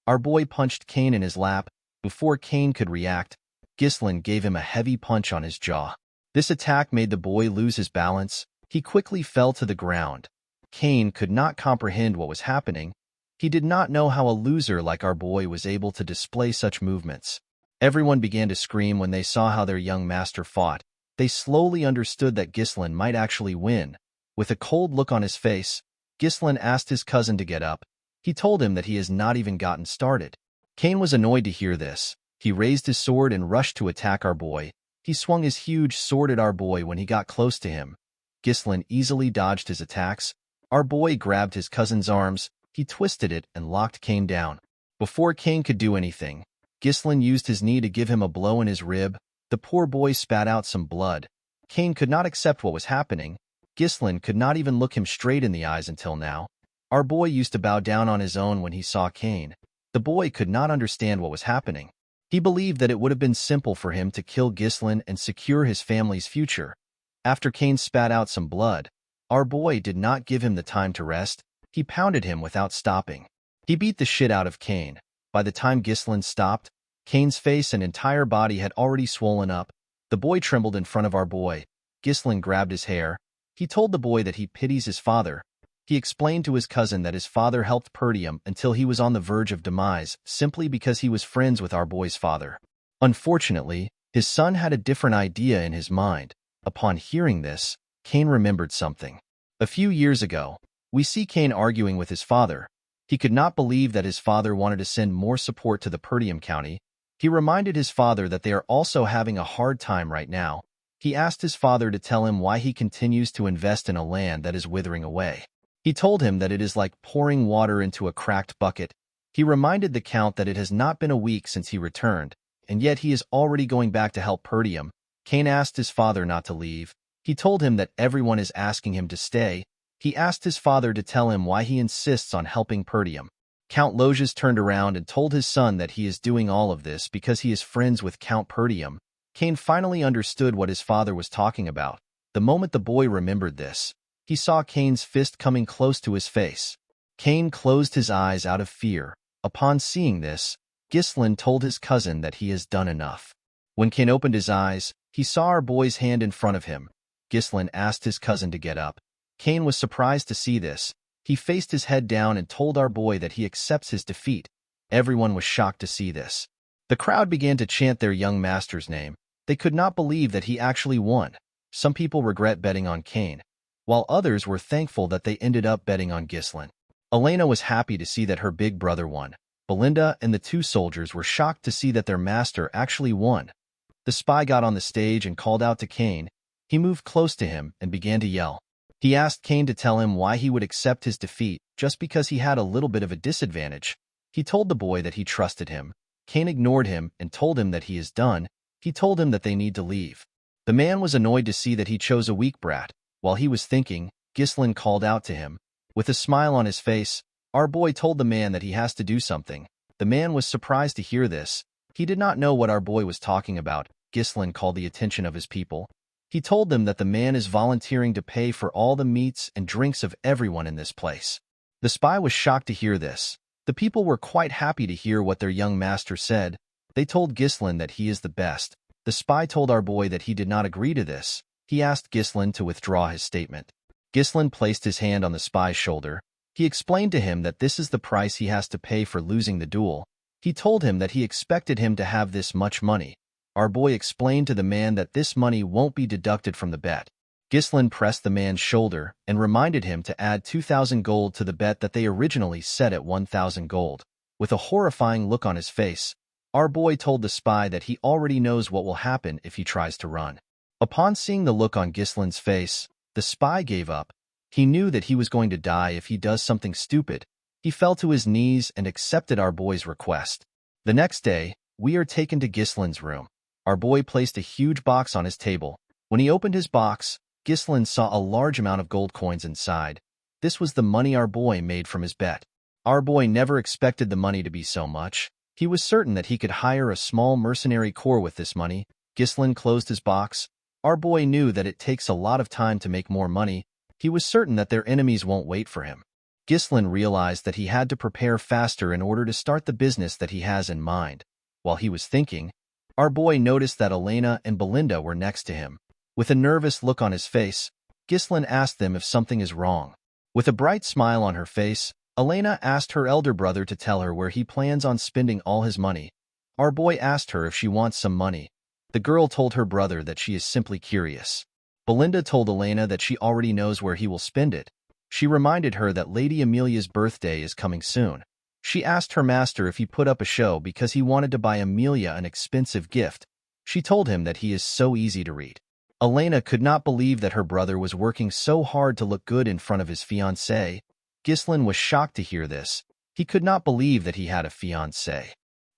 Our boy punched Cain in his lap. Before Cain could react, Ghislain gave him a heavy punch on his jaw. This attack made the boy lose his balance. He quickly fell to the ground. Cain could not comprehend what was happening. He did not know how a loser like our boy was able to display such movements. Everyone began to scream when they saw how their young master fought. They slowly understood that Ghislain might actually win. With a cold look on his face, Ghislain asked his cousin to get up. He told him that he has not even gotten started. Cain was annoyed to hear this. He raised his sword and rushed to attack our boy. He swung his huge sword at our boy when he got close to him. Ghislain easily dodged his attacks. Our boy grabbed his cousin's arms. He twisted it and locked Cain down. Before Cain could do anything, Ghislain used his knee to give him a blow in his rib. The poor boy spat out some blood. Cain could not accept what was happening. Ghislain could not even look him straight in the eyes until now. Our boy used to bow down on his own when he saw Cain. The boy could not understand what was happening. He believed that it would have been simple for him to kill Ghislain and secure his family's future. After Cain spat out some blood, our boy did not give him the time to rest. He pounded him without stopping. He beat the shit out of Cain. By the time Ghislain stopped, Cain's face and entire body had already swollen up. The boy trembled in front of our boy. Ghislain grabbed his hair. He told the boy that he pities his father. He explained to his cousin that his father helped Perdium until he was on the verge of demise simply because he was friends with our boy's father. Unfortunately, his son had a different idea in his mind. Upon hearing this, Cain remembered something. A few years ago, we see Cain arguing with his father. He could not believe that his father wanted to send more support to the Perdium County. He reminded his father that they are also having a hard time right now. He asked his father to tell him why he continues to invest in a land that is withering away. He told him that it is like pouring water into a cracked bucket. He reminded the Count that it has not been a week since he returned, and yet he is already going back to help Perdium. Cain asked his father not to leave. He told him that everyone is asking him to stay. He asked his father to tell him why he insists on helping Perdium. Count Loges turned around and told his son that he is doing all of this because he is friends with Count Perdium. Cain finally understood what his father was talking about. The moment the boy remembered this, he saw Cain's fist coming close to his face. Cain closed his eyes out of fear. Upon seeing this, Ghislain told his cousin that he has done enough. When Cain opened his eyes, he saw our boy's hand in front of him. Ghislain asked his cousin to get up. Cain was surprised to see this. He faced his head down and told our boy that he accepts his defeat. Everyone was shocked to see this. The crowd began to chant their young master's name. They could not believe that he actually won. Some people regret betting on Kane, while others were thankful that they ended up betting on Ghislaine. Elena was happy to see that her big brother won. Belinda and the two soldiers were shocked to see that their master actually won. The spy got on the stage and called out to Kane. He moved close to him and began to yell. He asked Kane to tell him why he would accept his defeat just because he had a little bit of a disadvantage. He told the boy that he trusted him. Kane ignored him and told him that he is done. He told him that they need to leave. The man was annoyed to see that he chose a weak brat. While he was thinking, Ghislaine called out to him. With a smile on his face, our boy told the man that he has to do something. The man was surprised to hear this. He did not know what our boy was talking about. Ghislaine called the attention of his people. He told them that the man is volunteering to pay for all the meats and drinks of everyone in this place. The spy was shocked to hear this. The people were quite happy to hear what their young master said. They told Ghislaine that he is the best. The spy told our boy that he did not agree to this. He asked Ghislaine to withdraw his statement. Ghislaine placed his hand on the spy's shoulder. He explained to him that this is the price he has to pay for losing the duel. He told him that he expected him to have this much money. Our boy explained to the man that this money won't be deducted from the bet. Ghislaine pressed the man's shoulder and reminded him to add 2,000 gold to the bet that they originally set at 1,000 gold. With a horrifying look on his face, our boy told the spy that he already knows what will happen if he tries to run. Upon seeing the look on Ghislaine's face, the spy gave up. He knew that he was going to die if he does something stupid. He fell to his knees and accepted our boy's request. The next day, we are taken to Ghislaine's room. Our boy placed a huge box on his table. When he opened his box, Ghislaine saw a large amount of gold coins inside. This was the money our boy made from his bet. Our boy never expected the money to be so much. He was certain that he could hire a small mercenary corps with this money. Ghislaine closed his box. Our boy knew that it takes a lot of time to make more money. He was certain that their enemies won't wait for him. Ghislaine realized that he had to prepare faster in order to start the business that he has in mind. While he was thinking, our boy noticed that Elena and Belinda were next to him. With a nervous look on his face, Ghislaine asked them if something is wrong. With a bright smile on her face, Elena asked her elder brother to tell her where he plans on spending all his money. Our boy asked her if she wants some money. The girl told her brother that she is simply curious. Belinda told Elena that she already knows where he will spend it. She reminded her that Lady Amelia's birthday is coming soon. She asked her master if he put up a show because he wanted to buy Amelia an expensive gift. She told him that he is so easy to read. Elena could not believe that her brother was working so hard to look good in front of his fiancée. Ghislaine was shocked to hear this. He could not believe that he had a fiancée.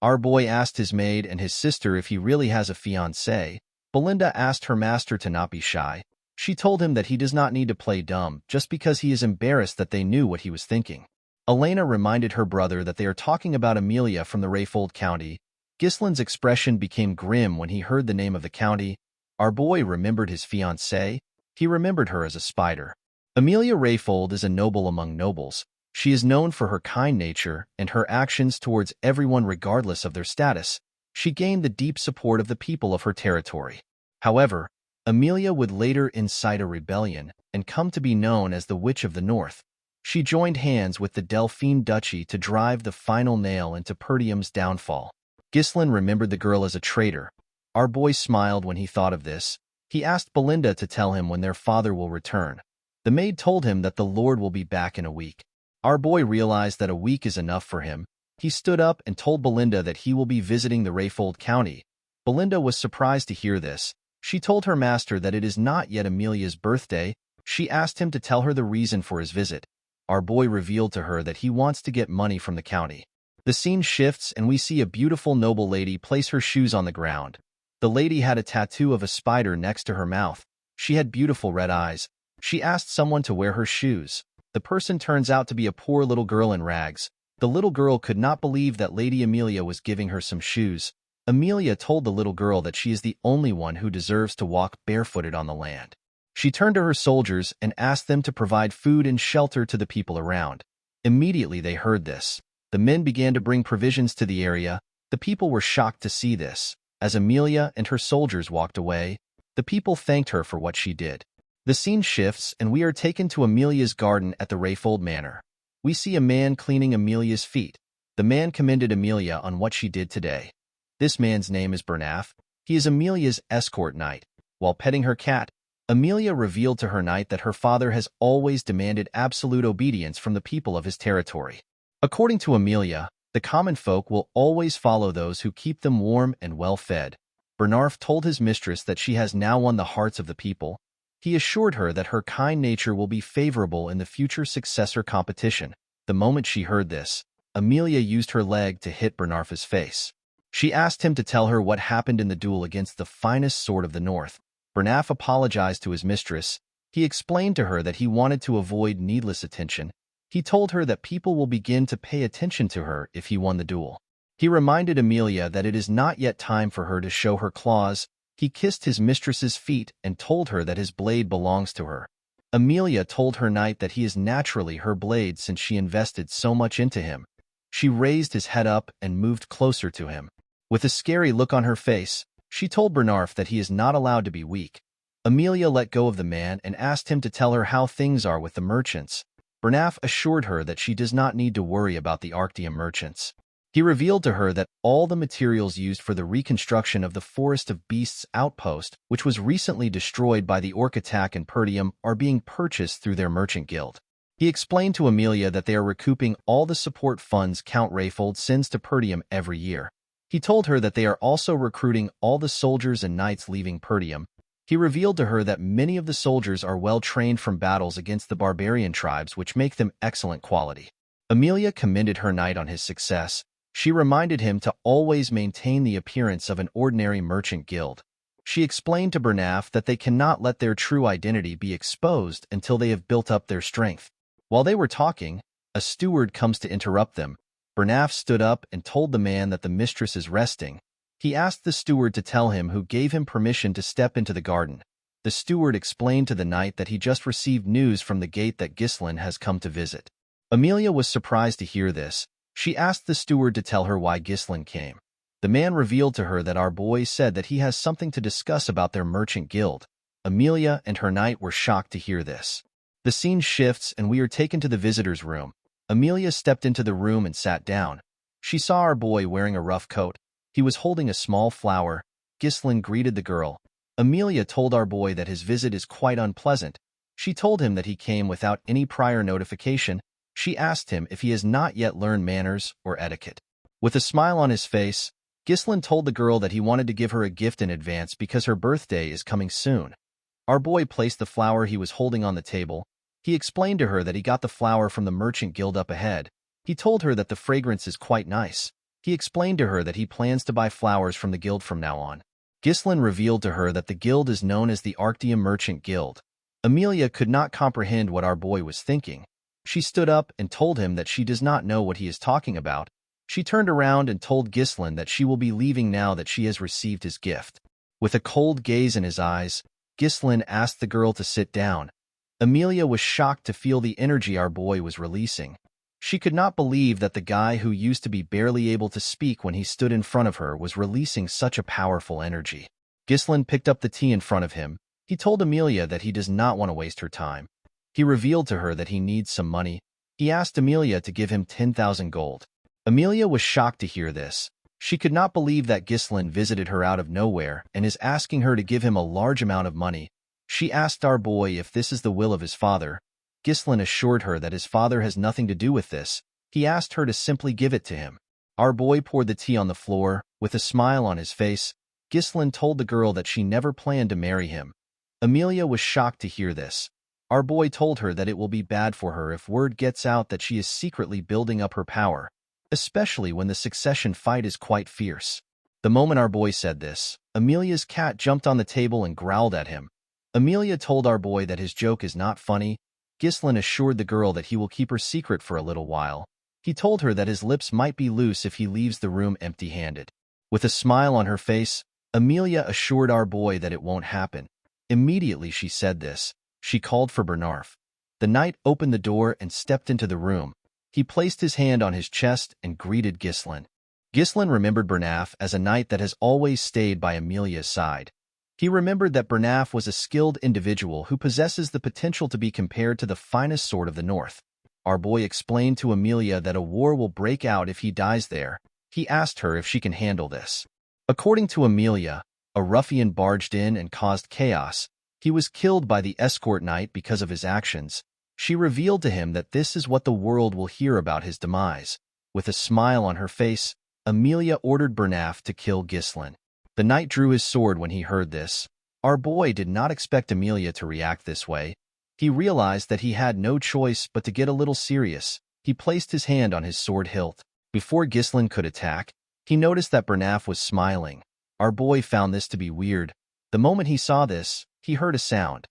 Our boy asked his maid and his sister if he really has a fiancée. Belinda asked her master to not be shy. She told him that he does not need to play dumb just because he is embarrassed that they knew what he was thinking. Elena reminded her brother that they are talking about Amelia from the Rayfold County. Ghislaine's expression became grim when he heard the name of the county. Our boy remembered his fiancée. He remembered her as a spider. Amelia Rayfold is a noble among nobles. She is known for her kind nature and her actions towards everyone regardless of their status. She gained the deep support of the people of her territory. However, Amelia would later incite a rebellion and come to be known as the Witch of the North. She joined hands with the Delphine Duchy to drive the final nail into Perdium's downfall. Ghislaine remembered the girl as a traitor. Our boy smiled when he thought of this. He asked Belinda to tell him when their father will return. The maid told him that the Lord will be back in a week. Our boy realized that a week is enough for him. He stood up and told Belinda that he will be visiting the Rayfold County. Belinda was surprised to hear this. She told her master that it is not yet Amelia's birthday. She asked him to tell her the reason for his visit. Our boy revealed to her that he wants to get money from the county. The scene shifts and we see a beautiful noble lady place her shoes on the ground. The lady had a tattoo of a spider next to her mouth. She had beautiful red eyes. She asked someone to wear her shoes. The person turns out to be a poor little girl in rags. The little girl could not believe that Lady Amelia was giving her some shoes. Amelia told the little girl that she is the only one who deserves to walk barefooted on the land. She turned to her soldiers and asked them to provide food and shelter to the people around. Immediately they heard this. The men began to bring provisions to the area. The people were shocked to see this. As Amelia and her soldiers walked away, the people thanked her for what she did. The scene shifts and we are taken to Amelia's garden at the Rayfold Manor. We see a man cleaning Amelia's feet. The man commended Amelia on what she did today. This man's name is Bernaf. He is Amelia's escort knight. While petting her cat, Amelia revealed to her knight that her father has always demanded absolute obedience from the people of his territory. According to Amelia, the common folk will always follow those who keep them warm and well-fed. Bernarf told his mistress that she has now won the hearts of the people. He assured her that her kind nature will be favorable in the future successor competition. The moment she heard this, Amelia used her leg to hit Bernarf's face. She asked him to tell her what happened in the duel against the finest sword of the north. Bernaf apologized to his mistress. He explained to her that he wanted to avoid needless attention. He told her that people will begin to pay attention to her if he won the duel. He reminded Amelia that it is not yet time for her to show her claws. He kissed his mistress's feet and told her that his blade belongs to her. Amelia told her knight that he is naturally her blade since she invested so much into him. She raised his head up and moved closer to him. With a scary look on her face, she told Bernarf that he is not allowed to be weak. Amelia let go of the man and asked him to tell her how things are with the merchants. Bernaf assured her that she does not need to worry about the Arctium merchants. He revealed to her that all the materials used for the reconstruction of the Forest of Beasts outpost, which was recently destroyed by the orc attack in Perdium, are being purchased through their merchant guild. He explained to Amelia that they are recouping all the support funds Count Rayfold sends to Perdium every year. He told her that they are also recruiting all the soldiers and knights leaving Perdium. He revealed to her that many of the soldiers are well trained from battles against the barbarian tribes, which make them excellent quality. Amelia commended her knight on his success. She reminded him to always maintain the appearance of an ordinary merchant guild. She explained to Bernaf that they cannot let their true identity be exposed until they have built up their strength. While they were talking, a steward comes to interrupt them. Bernaf stood up and told the man that the mistress is resting. He asked the steward to tell him who gave him permission to step into the garden. The steward explained to the knight that he just received news from the gate that Ghislain has come to visit. Amelia was surprised to hear this. She asked the steward to tell her why Ghislain came. The man revealed to her that our boy said that he has something to discuss about their merchant guild. Amelia and her knight were shocked to hear this. The scene shifts and we are taken to the visitor's room. Amelia stepped into the room and sat down. She saw our boy wearing a rough coat. He was holding a small flower. Ghislain greeted the girl. Amelia told our boy that his visit is quite unpleasant. She told him that he came without any prior notification. She asked him if he has not yet learned manners or etiquette. With a smile on his face, Ghislain told the girl that he wanted to give her a gift in advance because her birthday is coming soon. Our boy placed the flower he was holding on the table. He explained to her that he got the flower from the merchant guild up ahead. He told her that the fragrance is quite nice. He explained to her that he plans to buy flowers from the guild from now on. Ghislain revealed to her that the guild is known as the Arctium Merchant Guild. Amelia could not comprehend what our boy was thinking. She stood up and told him that she does not know what he is talking about. She turned around and told Ghislain that she will be leaving now that she has received his gift. With a cold gaze in his eyes, Ghislain asked the girl to sit down. Amelia was shocked to feel the energy our boy was releasing. She could not believe that the guy who used to be barely able to speak when he stood in front of her was releasing such a powerful energy. Ghislain picked up the tea in front of him. He told Amelia that he does not want to waste her time. He revealed to her that he needs some money. He asked Amelia to give him 10,000 gold. Amelia was shocked to hear this. She could not believe that Ghislain visited her out of nowhere and is asking her to give him a large amount of money. She asked our boy if this is the will of his father. Ghislain assured her that his father has nothing to do with this. He asked her to simply give it to him. Our boy poured the tea on the floor. With a smile on his face, Ghislain told the girl that she never planned to marry him. Amelia was shocked to hear this. Our boy told her that it will be bad for her if word gets out that she is secretly building up her power, especially when the succession fight is quite fierce. The moment our boy said this, Amelia's cat jumped on the table and growled at him. Amelia told our boy that his joke is not funny. Ghislain assured the girl that he will keep her secret for a little while. He told her that his lips might be loose if he leaves the room empty-handed. With a smile on her face, Amelia assured our boy that it won't happen. Immediately she said this, she called for Bernarf. The knight opened the door and stepped into the room. He placed his hand on his chest and greeted Ghislain. Ghislain remembered Bernaf as a knight that has always stayed by Amelia's side. He remembered that Bernaf was a skilled individual who possesses the potential to be compared to the finest sword of the north. Our boy explained to Amelia that a war will break out if he dies there. He asked her if she can handle this. According to Amelia, a ruffian barged in and caused chaos. He was killed by the escort knight because of his actions. She revealed to him that this is what the world will hear about his demise. With a smile on her face, Amelia ordered Bernaf to kill Ghislain. The knight drew his sword when he heard this. Our boy did not expect Amelia to react this way. He realized that he had no choice but to get a little serious. He placed his hand on his sword hilt. Before Ghislain could attack, he noticed that Bernaf was smiling. Our boy found this to be weird. The moment he saw this, he heard a sound.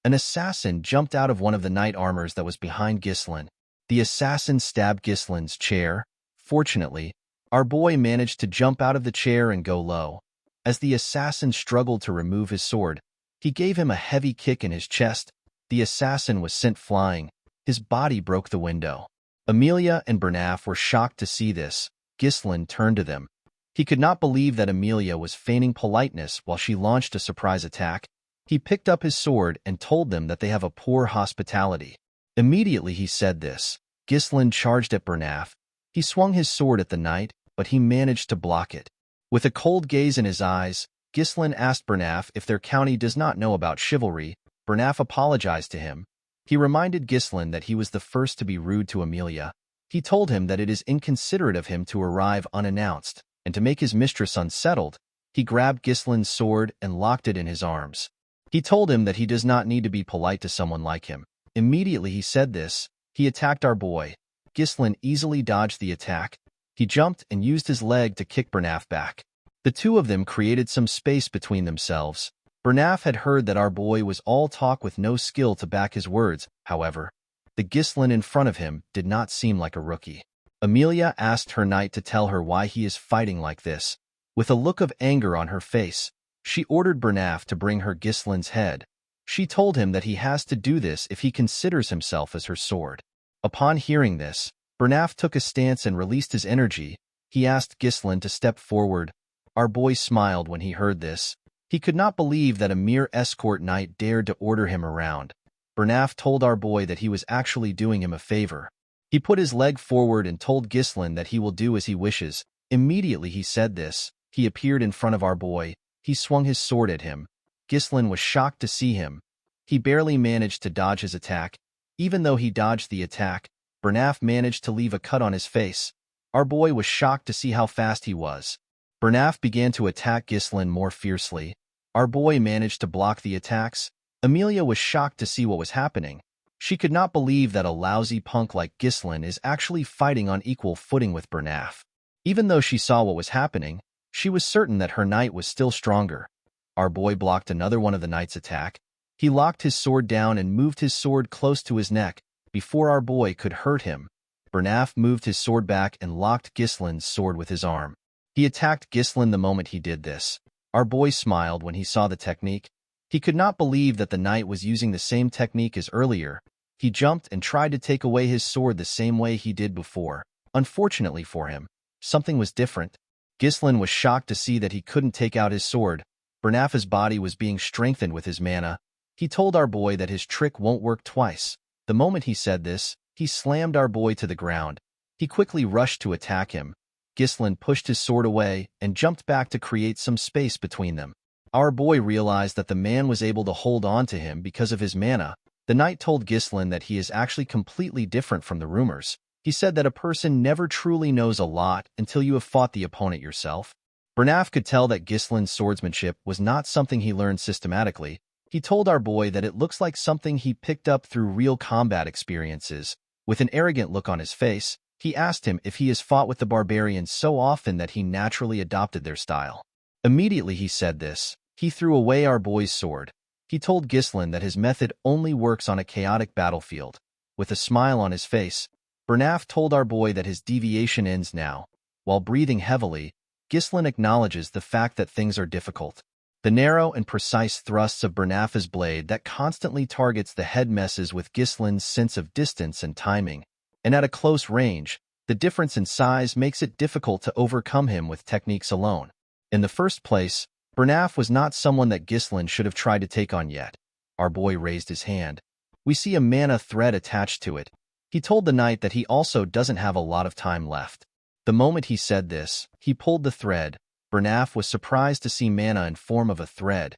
An assassin jumped out of one of the knight armors that was behind Ghislain. The assassin stabbed Ghislain's chair. Fortunately, our boy managed to jump out of the chair and go low. As the assassin struggled to remove his sword, he gave him a heavy kick in his chest. The assassin was sent flying. His body broke the window. Amelia and Bernaf were shocked to see this. Ghislain turned to them. He could not believe that Amelia was feigning politeness while she launched a surprise attack. He picked up his sword and told them that they have a poor hospitality. Immediately he said this. Ghislain charged at Bernaf. He swung his sword at the knight, but he managed to block it. With a cold gaze in his eyes, Ghislain asked Bernaf if their county does not know about chivalry. Bernaf apologized to him. He reminded Ghislain that he was the first to be rude to Amelia. He told him that it is inconsiderate of him to arrive unannounced, and to make his mistress unsettled. He grabbed Ghislain's sword and locked it in his arms. He told him that he does not need to be polite to someone like him. Immediately he said this, he attacked our boy. Ghislain easily dodged the attack. He jumped and used his leg to kick Bernaf back. The two of them created some space between themselves. Bernaf had heard that our boy was all talk with no skill to back his words. However, the Ghislain in front of him did not seem like a rookie. Amelia asked her knight to tell her why he is fighting like this. With a look of anger on her face, she ordered Bernaf to bring her Ghislain's head. She told him that he has to do this if he considers himself as her sword. Upon hearing this, Bernaf took a stance and released his energy. He asked Ghislain to step forward. Our boy smiled when he heard this. He could not believe that a mere escort knight dared to order him around. Bernaf told our boy that he was actually doing him a favor. He put his leg forward and told Ghislain that he will do as he wishes. Immediately he said this, he appeared in front of our boy. He swung his sword at him. Ghislain was shocked to see him. He barely managed to dodge his attack. Even though he dodged the attack, Bernaf managed to leave a cut on his face. Our boy was shocked to see how fast he was. Bernaf began to attack Ghislain more fiercely. Our boy managed to block the attacks. Amelia was shocked to see what was happening. She could not believe that a lousy punk like Ghislain is actually fighting on equal footing with Bernaf. Even though she saw what was happening, she was certain that her knight was still stronger. Our boy blocked another one of the knight's attack. He locked his sword down and moved his sword close to his neck. Before our boy could hurt him, Bernaf moved his sword back and locked Ghislain's sword with his arm. He attacked Ghislain the moment he did this. Our boy smiled when he saw the technique. He could not believe that the knight was using the same technique as earlier. He jumped and tried to take away his sword the same way he did before. Unfortunately for him, something was different. Ghislain was shocked to see that he couldn't take out his sword. Bernaf's body was being strengthened with his mana. He told our boy that his trick won't work twice. The moment he said this, he slammed our boy to the ground. He quickly rushed to attack him. Ghislain pushed his sword away and jumped back to create some space between them. Our boy realized that the man was able to hold on to him because of his mana. The knight told Ghislain that he is actually completely different from the rumors. He said that a person never truly knows a lot until you have fought the opponent yourself. Bernaf could tell that Ghislain's swordsmanship was not something he learned systematically. He told our boy that it looks like something he picked up through real combat experiences. With an arrogant look on his face, he asked him if he has fought with the barbarians so often that he naturally adopted their style. Immediately he said this. He threw away our boy's sword. He told Ghislain that his method only works on a chaotic battlefield. With a smile on his face, Bernaf told our boy that his deviation ends now. While breathing heavily, Ghislain acknowledges the fact that things are difficult. The narrow and precise thrusts of Bernaf's blade that constantly targets the head messes with Ghislain's sense of distance and timing. And at a close range, the difference in size makes it difficult to overcome him with techniques alone. In the first place, Bernaf was not someone that Ghislain should have tried to take on yet. Our boy raised his hand. We see a mana thread attached to it. He told the knight that he also doesn't have a lot of time left. The moment he said this, he pulled the thread. Bernaf was surprised to see mana in form of a thread.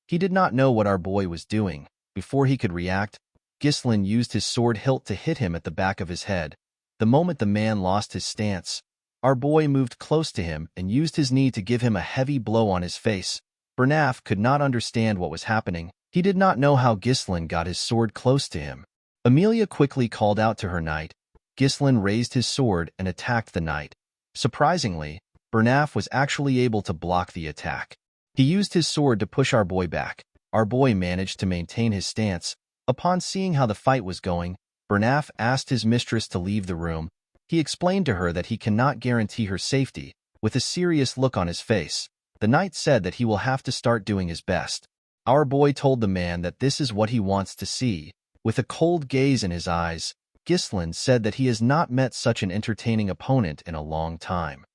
He did not know what our boy was doing. Before he could react, Ghislain used his sword hilt to hit him at the back of his head. The moment the man lost his stance, our boy moved close to him and used his knee to give him a heavy blow on his face. Bernaf could not understand what was happening. He did not know how Ghislain got his sword close to him. Amelia quickly called out to her knight. Ghislain raised his sword and attacked the knight. Surprisingly, Bernaf was actually able to block the attack. He used his sword to push our boy back. Our boy managed to maintain his stance. Upon seeing how the fight was going, Bernaf asked his mistress to leave the room. He explained to her that he cannot guarantee her safety. With a serious look on his face, the knight said that he will have to start doing his best. Our boy told the man that this is what he wants to see. With a cold gaze in his eyes, Ghislain said that he has not met such an entertaining opponent in a long time.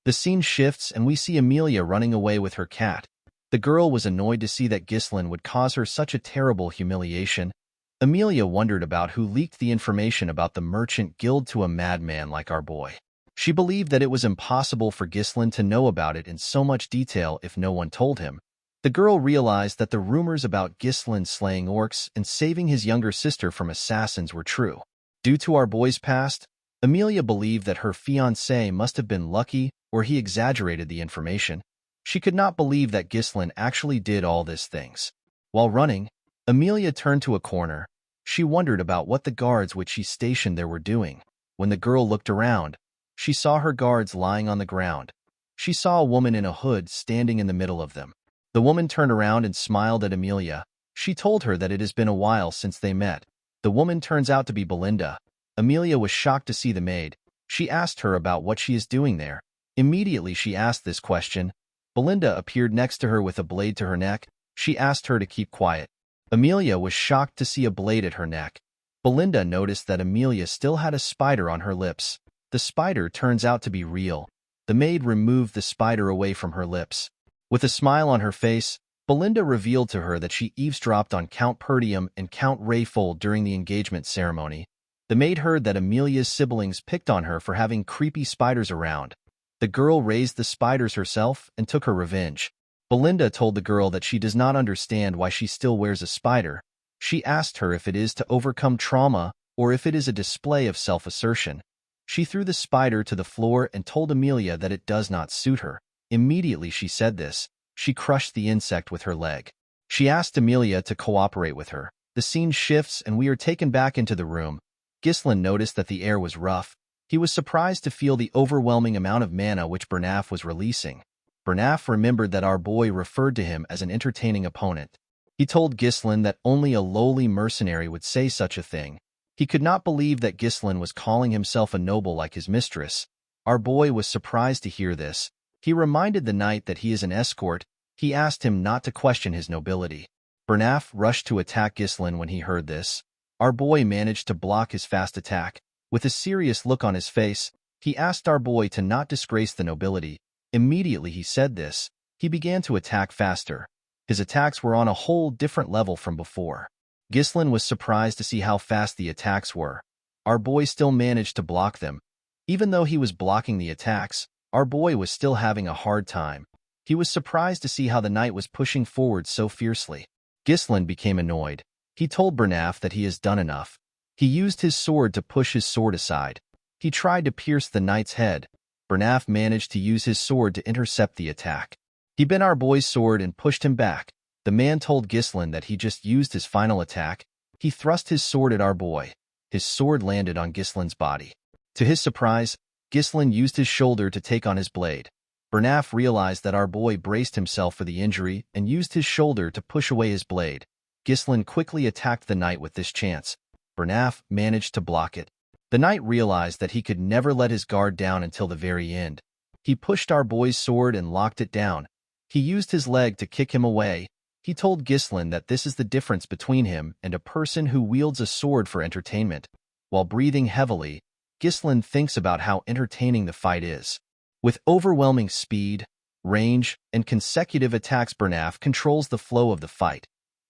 The scene shifts and we see Amelia running away with her cat. The girl was annoyed to see that Ghislain would cause her such a terrible humiliation. Amelia wondered about who leaked the information about the merchant guild to a madman like our boy. She believed that it was impossible for Ghislain to know about it in so much detail if no one told him. The girl realized that the rumors about Ghislain slaying orcs and saving his younger sister from assassins were true. Due to our boy's past, Amelia believed that her fiancé must have been lucky or he exaggerated the information. She could not believe that Ghislain actually did all these things. While running, Amelia turned to a corner. She wondered about what the guards which she stationed there were doing. When the girl looked around, she saw her guards lying on the ground. She saw a woman in a hood standing in the middle of them. The woman turned around and smiled at Amelia. She told her that it has been a while since they met. The woman turns out to be Belinda. Amelia was shocked to see the maid. She asked her about what she is doing there. Immediately she asked this question, Belinda appeared next to her with a blade to her neck. She asked her to keep quiet. Amelia was shocked to see a blade at her neck. Belinda noticed that Amelia still had a spider on her lips. The spider turns out to be real. The maid removed the spider away from her lips. With a smile on her face, Belinda revealed to her that she eavesdropped on Count Perdium and Count Rayfold during the engagement ceremony. The maid heard that Amelia's siblings picked on her for having creepy spiders around. The girl raised the spiders herself and took her revenge. Belinda told the girl that she does not understand why she still wears a spider. She asked her if it is to overcome trauma or if it is a display of self-assertion. She threw the spider to the floor and told Amelia that it does not suit her. Immediately she said this, she crushed the insect with her leg. She asked Amelia to cooperate with her. The scene shifts and we are taken back into the room. Ghislain noticed that the air was rough. He was surprised to feel the overwhelming amount of mana which Bernaf was releasing. Bernaf remembered that our boy referred to him as an entertaining opponent. He told Ghislain that only a lowly mercenary would say such a thing. He could not believe that Ghislain was calling himself a noble like his mistress. Our boy was surprised to hear this. He reminded the knight that he is an escort. He asked him not to question his nobility. Bernaf rushed to attack Ghislain when he heard this. Our boy managed to block his fast attack. With a serious look on his face, he asked our boy to not disgrace the nobility. Immediately he said this, he began to attack faster. His attacks were on a whole different level from before. Ghislain was surprised to see how fast the attacks were. Our boy still managed to block them. Even though he was blocking the attacks, our boy was still having a hard time. He was surprised to see how the knight was pushing forward so fiercely. Ghislain became annoyed. He told Bernaf that he has done enough. He used his sword to push his sword aside. He tried to pierce the knight's head. Bernaf managed to use his sword to intercept the attack. He bent our boy's sword and pushed him back. The man told Ghislain that he just used his final attack. He thrust his sword at our boy. His sword landed on Ghislain's body. To his surprise, Ghislain used his shoulder to take on his blade. Bernaf realized that our boy braced himself for the injury and used his shoulder to push away his blade. Ghislain quickly attacked the knight with this chance. Bernaf managed to block it. The knight realized that he could never let his guard down until the very end. He pushed our boy's sword and locked it down. He used his leg to kick him away. He told Ghislain that this is the difference between him and a person who wields a sword for entertainment. While breathing heavily, Ghislain thinks about how entertaining the fight is. With overwhelming speed, range, and consecutive attacks, Bernaf controls the flow of the fight.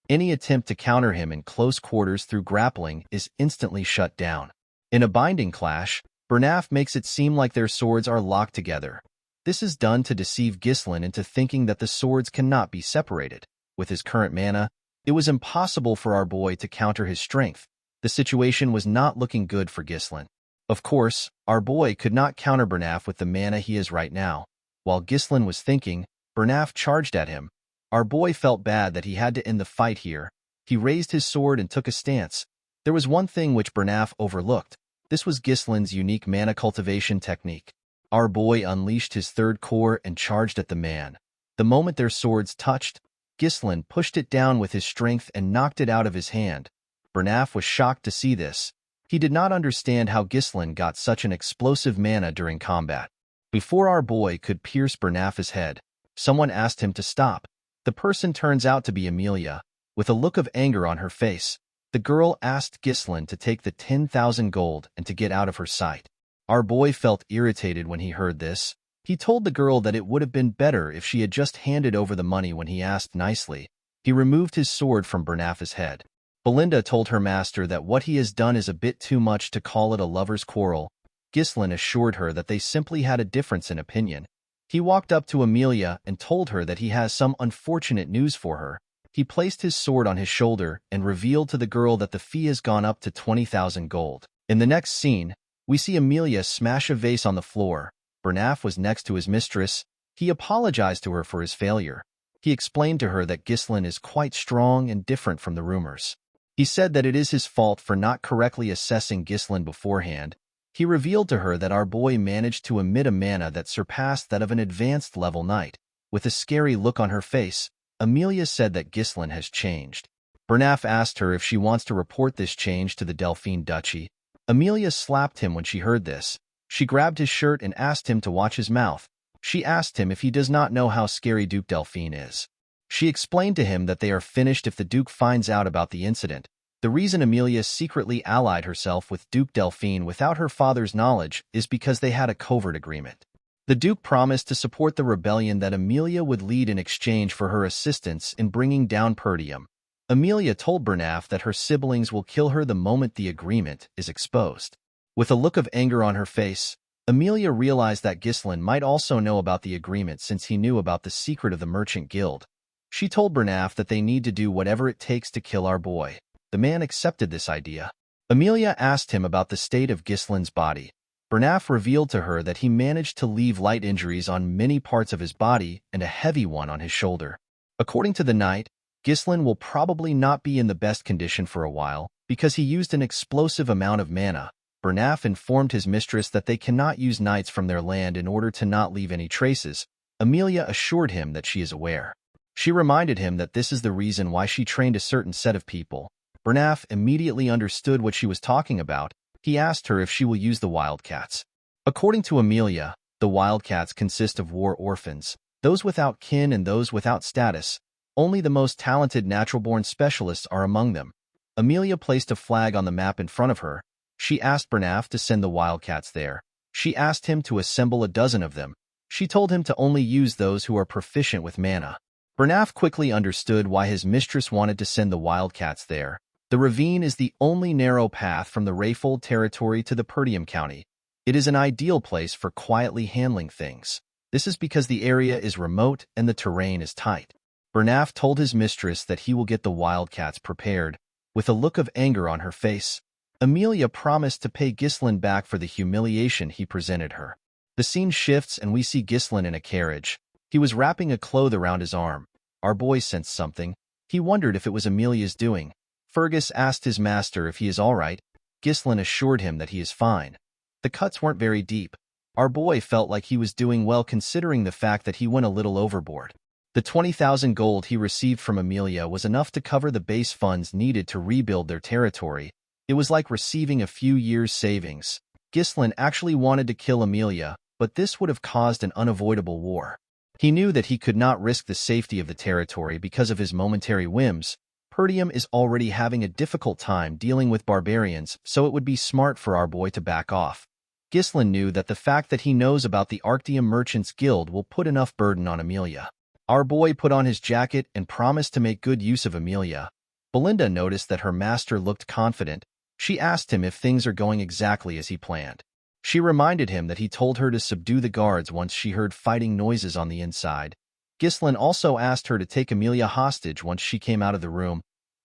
Any attempt to counter him in close quarters through grappling is instantly shut down. In a binding clash, Bernaf makes it seem like their swords are locked together. This is done to deceive Ghislain into thinking that the swords cannot be separated. With his current mana, it was impossible for our boy to counter his strength. The situation was not looking good for Ghislain. Of course, our boy could not counter Bernaf with the mana he is right now. While Ghislain was thinking, Bernaf charged at him. Our boy felt bad that he had to end the fight here. He raised his sword and took a stance. There was one thing which Bernaf overlooked. This was Ghislain's unique mana cultivation technique. Our boy unleashed his third core and charged at the man. The moment their swords touched, Ghislain pushed it down with his strength and knocked it out of his hand. Bernaf was shocked to see this. He did not understand how Ghislain got such an explosive mana during combat. Before our boy could pierce Bernaf's head, someone asked him to stop. The person turns out to be Amelia. With a look of anger on her face, the girl asked Ghislain to take the 10,000 gold and to get out of her sight. Our boy felt irritated when he heard this. He told the girl that it would have been better if she had just handed over the money when he asked nicely. He removed his sword from Bernaf's head. Belinda told her master that what he has done is a bit too much to call it a lover's quarrel. Ghislain assured her that they simply had a difference in opinion. He walked up to Amelia and told her that he has some unfortunate news for her. He placed his sword on his shoulder and revealed to the girl that the fee has gone up to 20,000 gold. In the next scene, we see Amelia smash a vase on the floor. Bernaf was next to his mistress. He apologized to her for his failure. He explained to her that Ghislain is quite strong and different from the rumors. He said that it is his fault for not correctly assessing Ghislain beforehand. He revealed to her that our boy managed to emit a mana that surpassed that of an advanced level knight. With a scary look on her face, Amelia said that Ghislain has changed. Bernaf asked her if she wants to report this change to the Delphine Duchy. Amelia slapped him when she heard this. She grabbed his shirt and asked him to watch his mouth. She asked him if he does not know how scary Duke Delphine is. She explained to him that they are finished if the Duke finds out about the incident. The reason Amelia secretly allied herself with Duke Delphine without her father's knowledge is because they had a covert agreement. The Duke promised to support the rebellion that Amelia would lead in exchange for her assistance in bringing down Perdium. Amelia told Bernaf that her siblings will kill her the moment the agreement is exposed. With a look of anger on her face, Amelia realized that Ghislain might also know about the agreement since he knew about the secret of the Merchant Guild. She told Bernaf that they need to do whatever it takes to kill our boy. The man accepted this idea. Amelia asked him about the state of Ghislain's body. Bernaf revealed to her that he managed to leave light injuries on many parts of his body and a heavy one on his shoulder. According to the knight, Ghislain will probably not be in the best condition for a while because he used an explosive amount of mana. Bernaf informed his mistress that they cannot use knights from their land in order to not leave any traces. Amelia assured him that she is aware. She reminded him that this is the reason why she trained a certain set of people. Bernaf immediately understood what she was talking about. He asked her if she will use the wildcats. According to Amelia, the wildcats consist of war orphans, those without kin and those without status. Only the most talented natural-born specialists are among them. Amelia placed a flag on the map in front of her. She asked Bernaf to send the wildcats there. She asked him to assemble a dozen of them. She told him to only use those who are proficient with mana. Bernaf quickly understood why his mistress wanted to send the wildcats there. The ravine is the only narrow path from the Rayfold territory to the Perdium County. It is an ideal place for quietly handling things. This is because the area is remote and the terrain is tight. Bernaf told his mistress that he will get the wildcats prepared. With a look of anger on her face, Amelia promised to pay Ghislain back for the humiliation he presented her. The scene shifts and we see Ghislain in a carriage. He was wrapping a cloth around his arm. Our boy sensed something. He wondered if it was Amelia's doing. Fergus asked his master if he is all right. Ghislain assured him that he is fine. The cuts weren't very deep. Our boy felt like he was doing well considering the fact that he went a little overboard. The 20,000 gold he received from Amelia was enough to cover the base funds needed to rebuild their territory. It was like receiving a few years' savings. Ghislain actually wanted to kill Amelia, but this would have caused an unavoidable war. He knew that he could not risk the safety of the territory because of his momentary whims. Perdium is already having a difficult time dealing with barbarians, so it would be smart for our boy to back off. Ghislain knew that the fact that he knows about the Arctium Merchants Guild will put enough burden on Amelia. Our boy put on his jacket and promised to make good use of Amelia. Belinda noticed that her master looked confident. She asked him if things are going exactly as he planned. She reminded him that he told her to subdue the guards once she heard fighting noises on the inside. Ghislaine also asked her to take Amelia hostage once she came out of the room.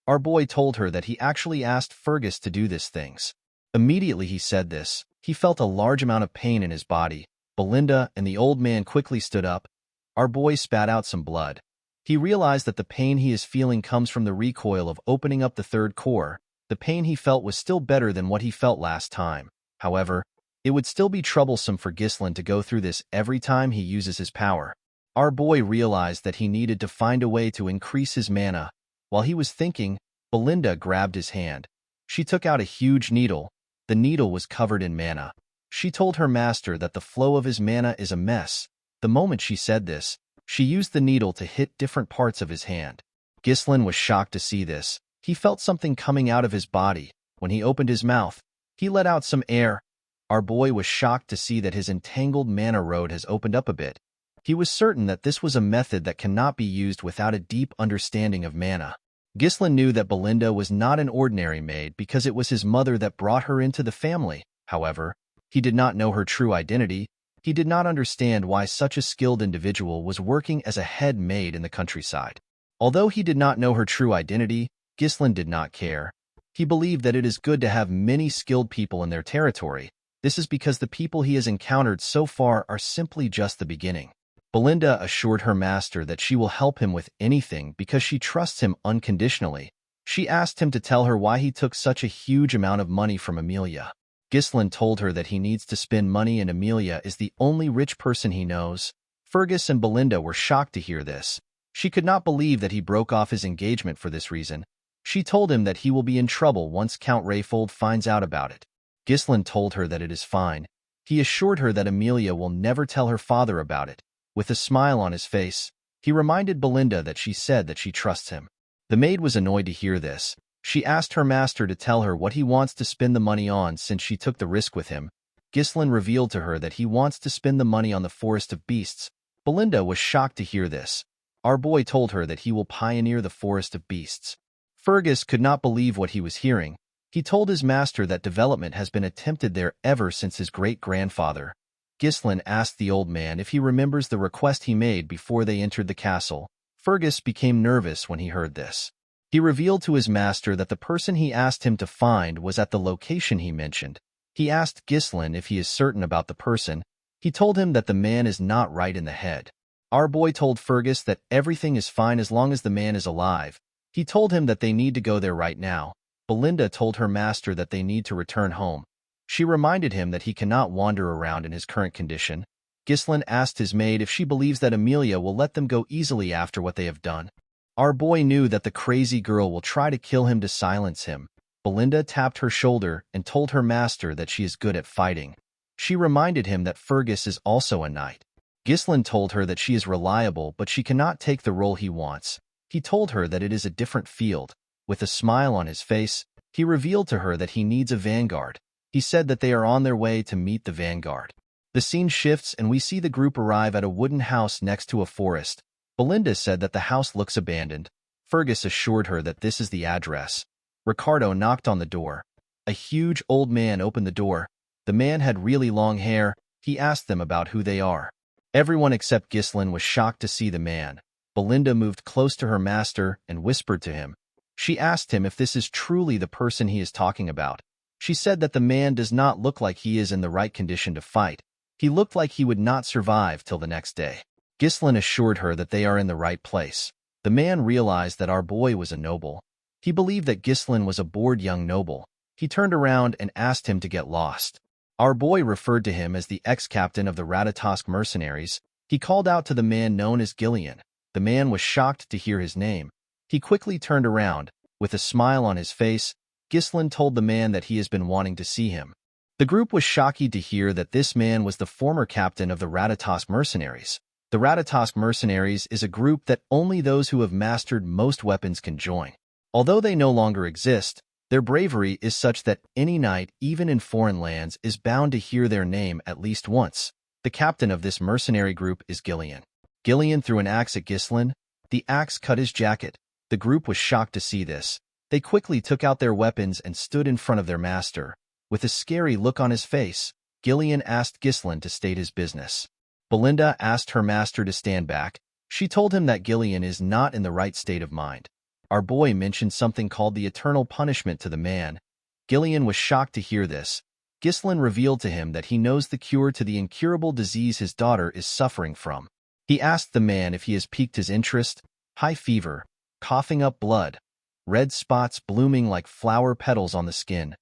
Our boy told her that he actually asked Fergus to do these things. Immediately he said this, he felt a large amount of pain in his body. Belinda and the old man quickly stood up. Our boy spat out some blood. He realized that the pain he is feeling comes from the recoil of opening up the third core. The pain he felt was still better than what he felt last time. However, it would still be troublesome for Ghislaine to go through this every time he uses his power. Our boy realized that he needed to find a way to increase his mana. While he was thinking, Belinda grabbed his hand. She took out a huge needle. The needle was covered in mana. She told her master that the flow of his mana is a mess. The moment she said this, she used the needle to hit different parts of his hand. Ghislaine was shocked to see this. He felt something coming out of his body. When he opened his mouth, he let out some air. Our boy was shocked to see that his entangled mana road has opened up a bit. He was certain that this was a method that cannot be used without a deep understanding of mana. Ghislaine knew that Belinda was not an ordinary maid because it was his mother that brought her into the family. However, he did not know her true identity. He did not understand why such a skilled individual was working as a head maid in the countryside. Although he did not know her true identity, Ghislaine did not care. He believed that it is good to have many skilled people in their territory. This is because the people he has encountered so far are simply just the beginning. Belinda assured her master that she will help him with anything because she trusts him unconditionally. She asked him to tell her why he took such a huge amount of money from Amelia. Ghislaine told her that he needs to spend money and Amelia is the only rich person he knows. Fergus and Belinda were shocked to hear this. She could not believe that he broke off his engagement for this reason. She told him that he will be in trouble once Count Rayfold finds out about it. Ghislaine told her that it is fine. He assured her that Amelia will never tell her father about it. With a smile on his face, he reminded Belinda that she said that she trusts him. The maid was annoyed to hear this. She asked her master to tell her what he wants to spend the money on since she took the risk with him. Ghislaine revealed to her that he wants to spend the money on the Forest of Beasts. Belinda was shocked to hear this. Our boy told her that he will pioneer the Forest of Beasts. Fergus could not believe what he was hearing. He told his master that development has been attempted there ever since his great-grandfather. Ghislaine asked the old man if he remembers the request he made before they entered the castle. Fergus became nervous when he heard this. He revealed to his master that the person he asked him to find was at the location he mentioned. He asked Ghislaine if he is certain about the person. He told him that the man is not right in the head. Our boy told Fergus that everything is fine as long as the man is alive. He told him that they need to go there right now. Belinda told her master that they need to return home. She reminded him that he cannot wander around in his current condition. Ghislaine asked his maid if she believes that Amelia will let them go easily after what they have done. Our boy knew that the crazy girl will try to kill him to silence him. Belinda tapped her shoulder and told her master that she is good at fighting. She reminded him that Fergus is also a knight. Ghislaine told her that she is reliable but she cannot take the role he wants. He told her that it is a different field. With a smile on his face, he revealed to her that he needs a vanguard. He said that they are on their way to meet the vanguard. The scene shifts and we see the group arrive at a wooden house next to a forest. Belinda said that the house looks abandoned. Fergus assured her that this is the address. Ricardo knocked on the door. A huge old man opened the door. The man had really long hair. He asked them about who they are. Everyone except Ghislaine was shocked to see the man. Belinda moved close to her master and whispered to him. She asked him if this is truly the person he is talking about. She said that the man does not look like he is in the right condition to fight. He looked like he would not survive till the next day. Ghislaine assured her that they are in the right place. The man realized that our boy was a noble. He believed that Ghislaine was a bored young noble. He turned around and asked him to get lost. Our boy referred to him as the ex-captain of the Ratatosk mercenaries. He called out to the man known as Gillian. The man was shocked to hear his name. He quickly turned around. With a smile on his face, Ghislaine told the man that he has been wanting to see him. The group was shocked to hear that this man was the former captain of the Ratatosk mercenaries. The Ratatosk mercenaries is a group that only those who have mastered most weapons can join. Although they no longer exist, their bravery is such that any knight, even in foreign lands, is bound to hear their name at least once. The captain of this mercenary group is Gillian. Gillian threw an axe at Ghislaine. The axe cut his jacket. The group was shocked to see this. They quickly took out their weapons and stood in front of their master. With a scary look on his face, Gillian asked Ghislaine to state his business. Belinda asked her master to stand back. She told him that Gillian is not in the right state of mind. Our boy mentioned something called the eternal punishment to the man. Gillian was shocked to hear this. Ghislaine revealed to him that he knows the cure to the incurable disease his daughter is suffering from. He asked the man if he has piqued his interest. High fever, coughing up blood, red spots blooming like flower petals on the skin.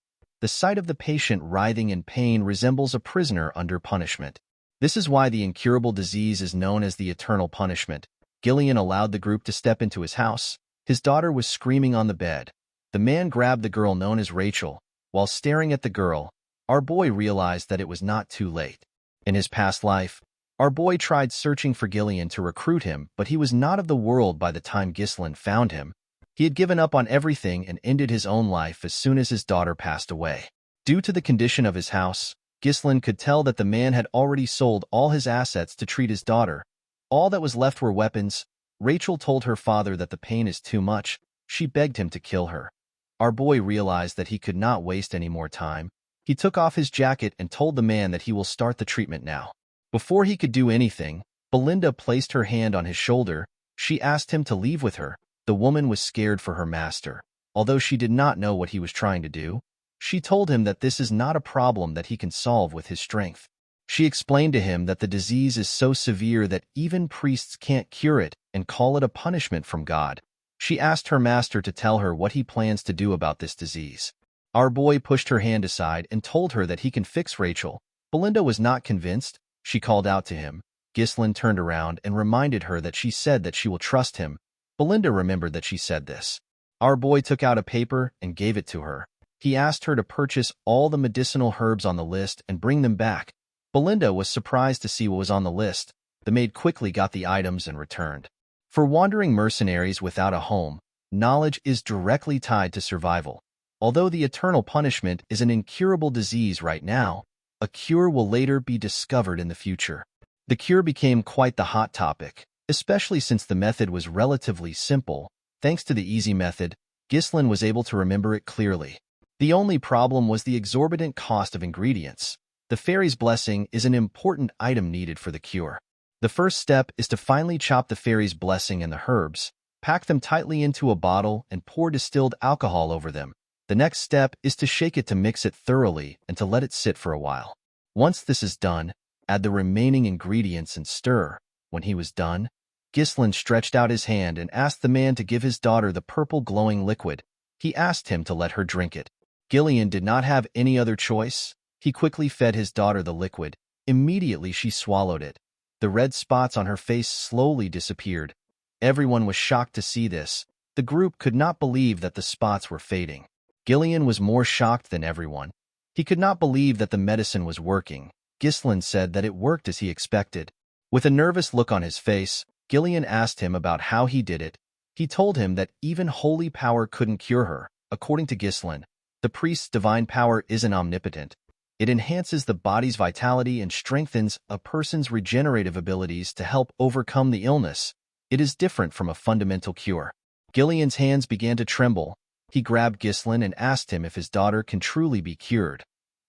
The sight of the patient writhing in pain resembles a prisoner under punishment. This is why the incurable disease is known as the eternal punishment. Gillian allowed the group to step into his house. His daughter was screaming on the bed. The man grabbed the girl known as Rachel. While staring at the girl, our boy realized that it was not too late. In his past life, our boy tried searching for Gillian to recruit him, but he was not of the world by the time Ghislaine found him. He had given up on everything and ended his own life as soon as his daughter passed away. Due to the condition of his house, Ghislaine could tell that the man had already sold all his assets to treat his daughter. All that was left were weapons. Rachel told her father that the pain is too much. She begged him to kill her. Our boy realized that he could not waste any more time. He took off his jacket and told the man that he will start the treatment now. Before he could do anything, Belinda placed her hand on his shoulder. She asked him to leave with her. The woman was scared for her master. Although she did not know what he was trying to do, she told him that this is not a problem that he can solve with his strength. She explained to him that the disease is so severe that even priests can't cure it and call it a punishment from God. She asked her master to tell her what he plans to do about this disease. Our boy pushed her hand aside and told her that he can fix Rachel. Belinda was not convinced. She called out to him. Ghislaine turned around and reminded her that she said that she will trust him. Belinda remembered that she said this. Our boy took out a paper and gave it to her. He asked her to purchase all the medicinal herbs on the list and bring them back. Belinda was surprised to see what was on the list. The maid quickly got the items and returned. For wandering mercenaries without a home, knowledge is directly tied to survival. Although the eternal punishment is an incurable disease right now, a cure will later be discovered in the future. The cure became quite the hot topic, especially since the method was relatively simple. Thanks to the easy method, Ghislaine was able to remember it clearly. The only problem was the exorbitant cost of ingredients. The fairy's blessing is an important item needed for the cure. The first step is to finely chop the fairy's blessing and the herbs, pack them tightly into a bottle, and pour distilled alcohol over them. The next step is to shake it to mix it thoroughly and to let it sit for a while. Once this is done, add the remaining ingredients and stir. When he was done, Ghislaine stretched out his hand and asked the man to give his daughter the purple glowing liquid. He asked him to let her drink it. Gillian did not have any other choice. He quickly fed his daughter the liquid. Immediately she swallowed it. The red spots on her face slowly disappeared. Everyone was shocked to see this. The group could not believe that the spots were fading. Gillian was more shocked than everyone. He could not believe that the medicine was working. Ghislaine said that it worked as he expected. With a nervous look on his face, Gillian asked him about how he did it. He told him that even holy power couldn't cure her. According to Ghislaine, the priest's divine power isn't omnipotent. It enhances the body's vitality and strengthens a person's regenerative abilities to help overcome the illness. It is different from a fundamental cure. Gillian's hands began to tremble. He grabbed Ghislaine and asked him if his daughter can truly be cured.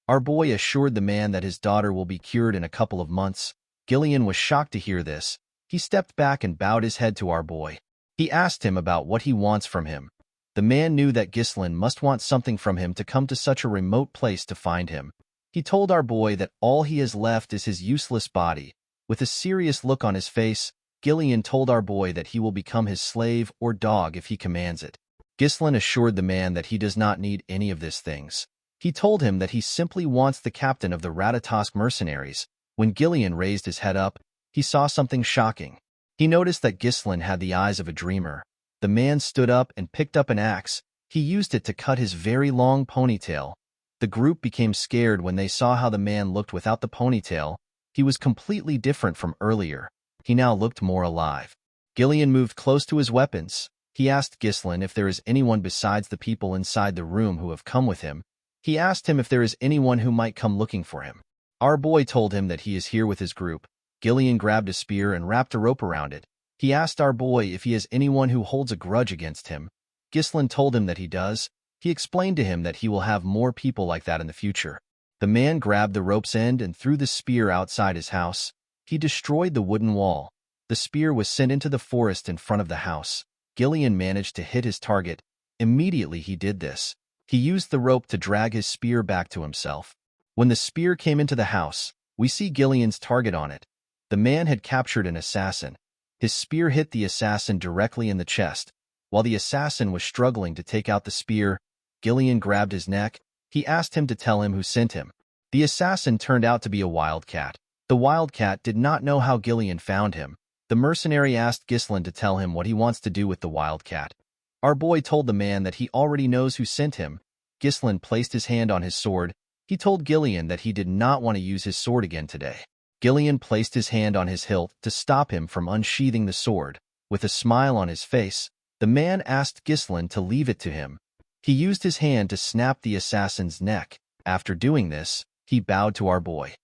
Our boy assured the man that his daughter will be cured in a couple of months. Gillian was shocked to hear this. He stepped back and bowed his head to our boy. He asked him about what he wants from him. The man knew that Ghislaine must want something from him to come to such a remote place to find him. He told our boy that all he has left is his useless body. With a serious look on his face, Gillian told our boy that he will become his slave or dog if he commands it. Ghislaine assured the man that he does not need any of these things. He told him that he simply wants the captain of the Ratatosk mercenaries. When Gillian raised his head up, he saw something shocking. He noticed that Ghislaine had the eyes of a dreamer. The man stood up and picked up an axe. He used it to cut his very long ponytail. The group became scared when they saw how the man looked without the ponytail. He was completely different from earlier. He now looked more alive. Gillian moved close to his weapons. He asked Ghislaine if there is anyone besides the people inside the room who have come with him. He asked him if there is anyone who might come looking for him. Our boy told him that he is here with his group. Gillian grabbed a spear and wrapped a rope around it. He asked our boy if he has anyone who holds a grudge against him. Ghislaine told him that he does. He explained to him that he will have more people like that in the future. The man grabbed the rope's end and threw the spear outside his house. He destroyed the wooden wall. The spear was sent into the forest in front of the house. Gillian managed to hit his target. Immediately he did this. He used the rope to drag his spear back to himself. When the spear came into the house, we see Gillian's target on it. The man had captured an assassin. His spear hit the assassin directly in the chest. While the assassin was struggling to take out the spear, Gillian grabbed his neck. He asked him to tell him who sent him. The assassin turned out to be a wildcat. The wildcat did not know how Gillian found him. The mercenary asked Ghislain to tell him what he wants to do with the wildcat. Our boy told the man that he already knows who sent him. Ghislain placed his hand on his sword. He told Gillian that he did not want to use his sword again today. Gillian placed his hand on his hilt to stop him from unsheathing the sword. With a smile on his face, the man asked Ghislain to leave it to him. He used his hand to snap the assassin's neck. After doing this, he bowed to our boy.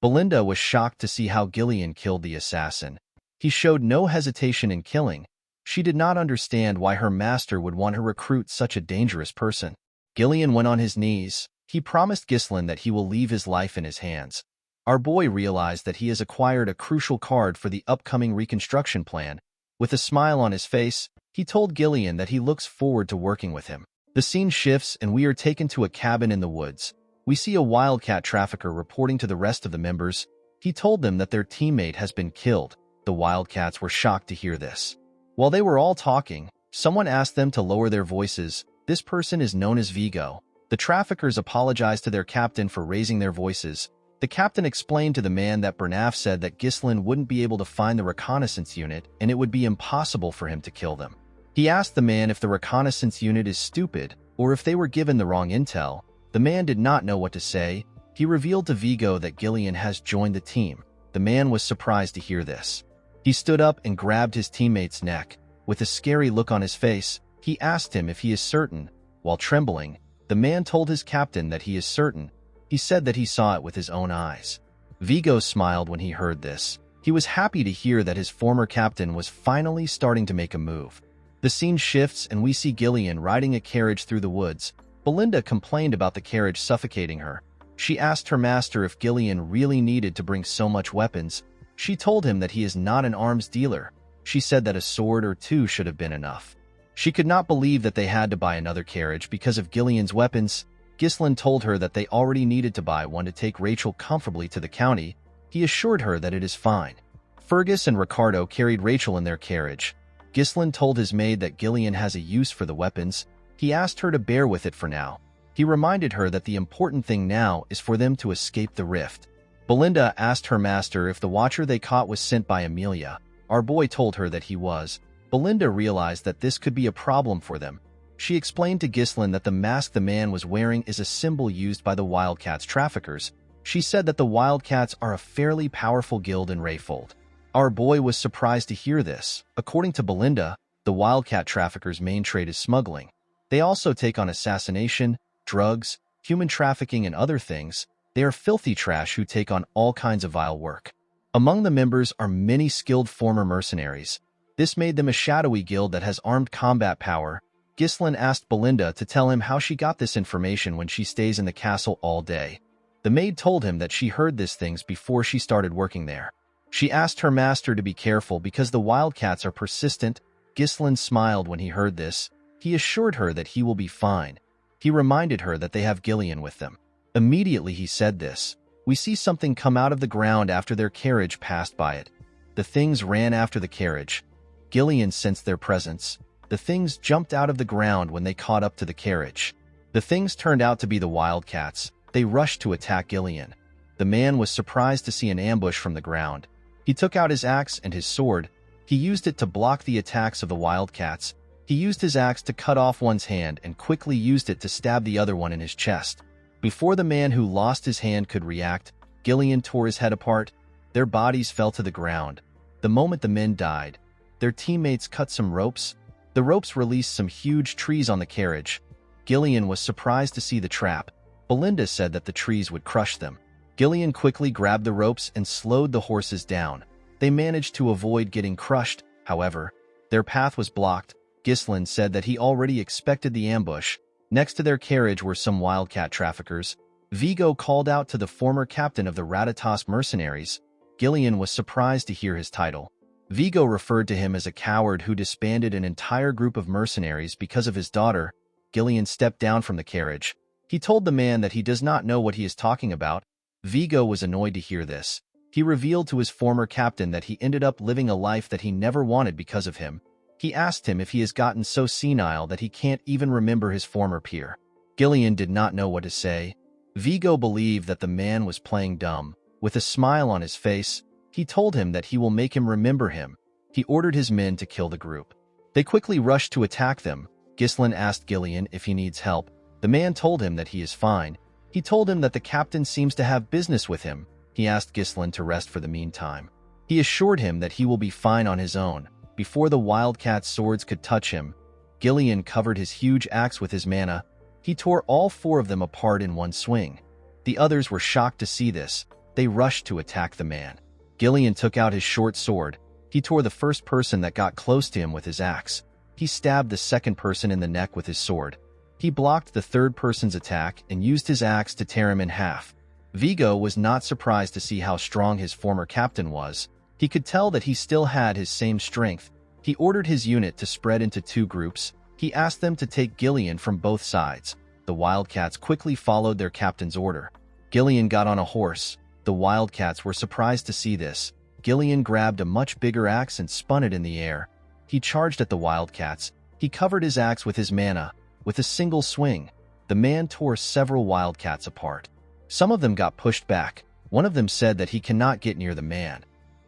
Belinda was shocked to see how Gillian killed the assassin. He showed no hesitation in killing. She did not understand why her master would want to recruit such a dangerous person. Gillian went on his knees. He promised Ghislain that he will leave his life in his hands. Our boy realized that he has acquired a crucial card for the upcoming reconstruction plan. With a smile on his face, he told Gillian that he looks forward to working with him. The scene shifts and we are taken to a cabin in the woods. We see a wildcat trafficker reporting to the rest of the members. He told them that their teammate has been killed. The wildcats were shocked to hear this. While they were all talking, someone asked them to lower their voices. This person is known as Vigo. The traffickers apologized to their captain for raising their voices. The captain explained to the man that Bernaf said that Ghislain wouldn't be able to find the reconnaissance unit and it would be impossible for him to kill them. He asked the man if the reconnaissance unit is stupid or if they were given the wrong intel. The man did not know what to say. He revealed to Vigo that Gillian has joined the team. The man was surprised to hear this. He stood up and grabbed his teammate's neck. With a scary look on his face, he asked him if he is certain. While trembling, the man told his captain that he is certain. He said that he saw it with his own eyes. Vigo smiled when he heard this. He was happy to hear that his former captain was finally starting to make a move. The scene shifts and we see Gillian riding a carriage through the woods. Belinda complained about the carriage suffocating her. She asked her master if Gillian really needed to bring so much weapons. She told him that he is not an arms dealer. She said that a sword or two should have been enough. She could not believe that they had to buy another carriage because of Gillian's weapons. Ghislain told her that they already needed to buy one to take Rachel comfortably to the county. He assured her that it is fine. Fergus and Ricardo carried Rachel in their carriage. Ghislain told his maid that Gillian has a use for the weapons. He asked her to bear with it for now. He reminded her that the important thing now is for them to escape the rift. Belinda asked her master if the watcher they caught was sent by Amelia. Our boy told her that he was. Belinda realized that this could be a problem for them. She explained to Ghislain that the mask the man was wearing is a symbol used by the Wildcats traffickers. She said that the Wildcats are a fairly powerful guild in Rayfold. Our boy was surprised to hear this. According to Belinda, the Wildcat traffickers' main trade is smuggling. They also take on assassination, drugs, human trafficking, and other things. They are filthy trash who take on all kinds of vile work. Among the members are many skilled former mercenaries. This made them a shadowy guild that has armed combat power. Ghislain asked Belinda to tell him how she got this information when she stays in the castle all day. The maid told him that she heard these things before she started working there. She asked her master to be careful because the Wildcats are persistent. Ghislain smiled when he heard this. He assured her that he will be fine. He reminded her that they have Gillian with them. Immediately he said this. We see something come out of the ground after their carriage passed by it. The things ran after the carriage. Gillian sensed their presence. The things jumped out of the ground when they caught up to the carriage. The things turned out to be the Wildcats. They rushed to attack Gillian. The man was surprised to see an ambush from the ground. He took out his axe and his sword. He used it to block the attacks of the Wildcats. He used his axe to cut off one's hand and quickly used it to stab the other one in his chest. Before the man who lost his hand could react, Gillian tore his head apart. Their bodies fell to the ground. The moment the men died, their teammates cut some ropes. The ropes released some huge trees on the carriage. Gillian was surprised to see the trap. Belinda said that the trees would crush them. Gillian quickly grabbed the ropes and slowed the horses down. They managed to avoid getting crushed. However, their path was blocked. Ghislain said that he already expected the ambush. Next to their carriage were some Wildcat traffickers. Vigo called out to the former captain of the Ratatosk mercenaries. Gillian was surprised to hear his title. Vigo referred to him as a coward who disbanded an entire group of mercenaries because of his daughter. Gillian stepped down from the carriage. He told the man that he does not know what he is talking about. Vigo was annoyed to hear this. He revealed to his former captain that he ended up living a life that he never wanted because of him. He asked him if he has gotten so senile that he can't even remember his former peer. Gillian did not know what to say. Vigo believed that the man was playing dumb. With a smile on his face, he told him that he will make him remember him. He ordered his men to kill the group. They quickly rushed to attack them. Ghislain asked Gillian if he needs help. The man told him that he is fine. He told him that the captain seems to have business with him. He asked Ghislain to rest for the meantime. He assured him that he will be fine on his own. Before the wildcat's swords could touch him, Gillian covered his huge axe with his mana. He tore all 4 of them apart in one swing. The others were shocked to see this. They rushed to attack the man. Gillian took out his short sword. He tore the first person that got close to him with his axe. He stabbed the second person in the neck with his sword. He blocked the third person's attack and used his axe to tear him in half. Vigo was not surprised to see how strong his former captain was. He could tell that he still had his same strength. He ordered his unit to spread into 2 groups. He asked them to take Gillian from both sides. The wildcats quickly followed their captain's order. Gillian got on a horse. The wildcats were surprised to see this. Gillian grabbed a much bigger axe and spun it in the air. He charged at the wildcats. He covered his axe with his mana. With a single swing, the man tore several wildcats apart. Some of them got pushed back. One of them said that he cannot get near the man.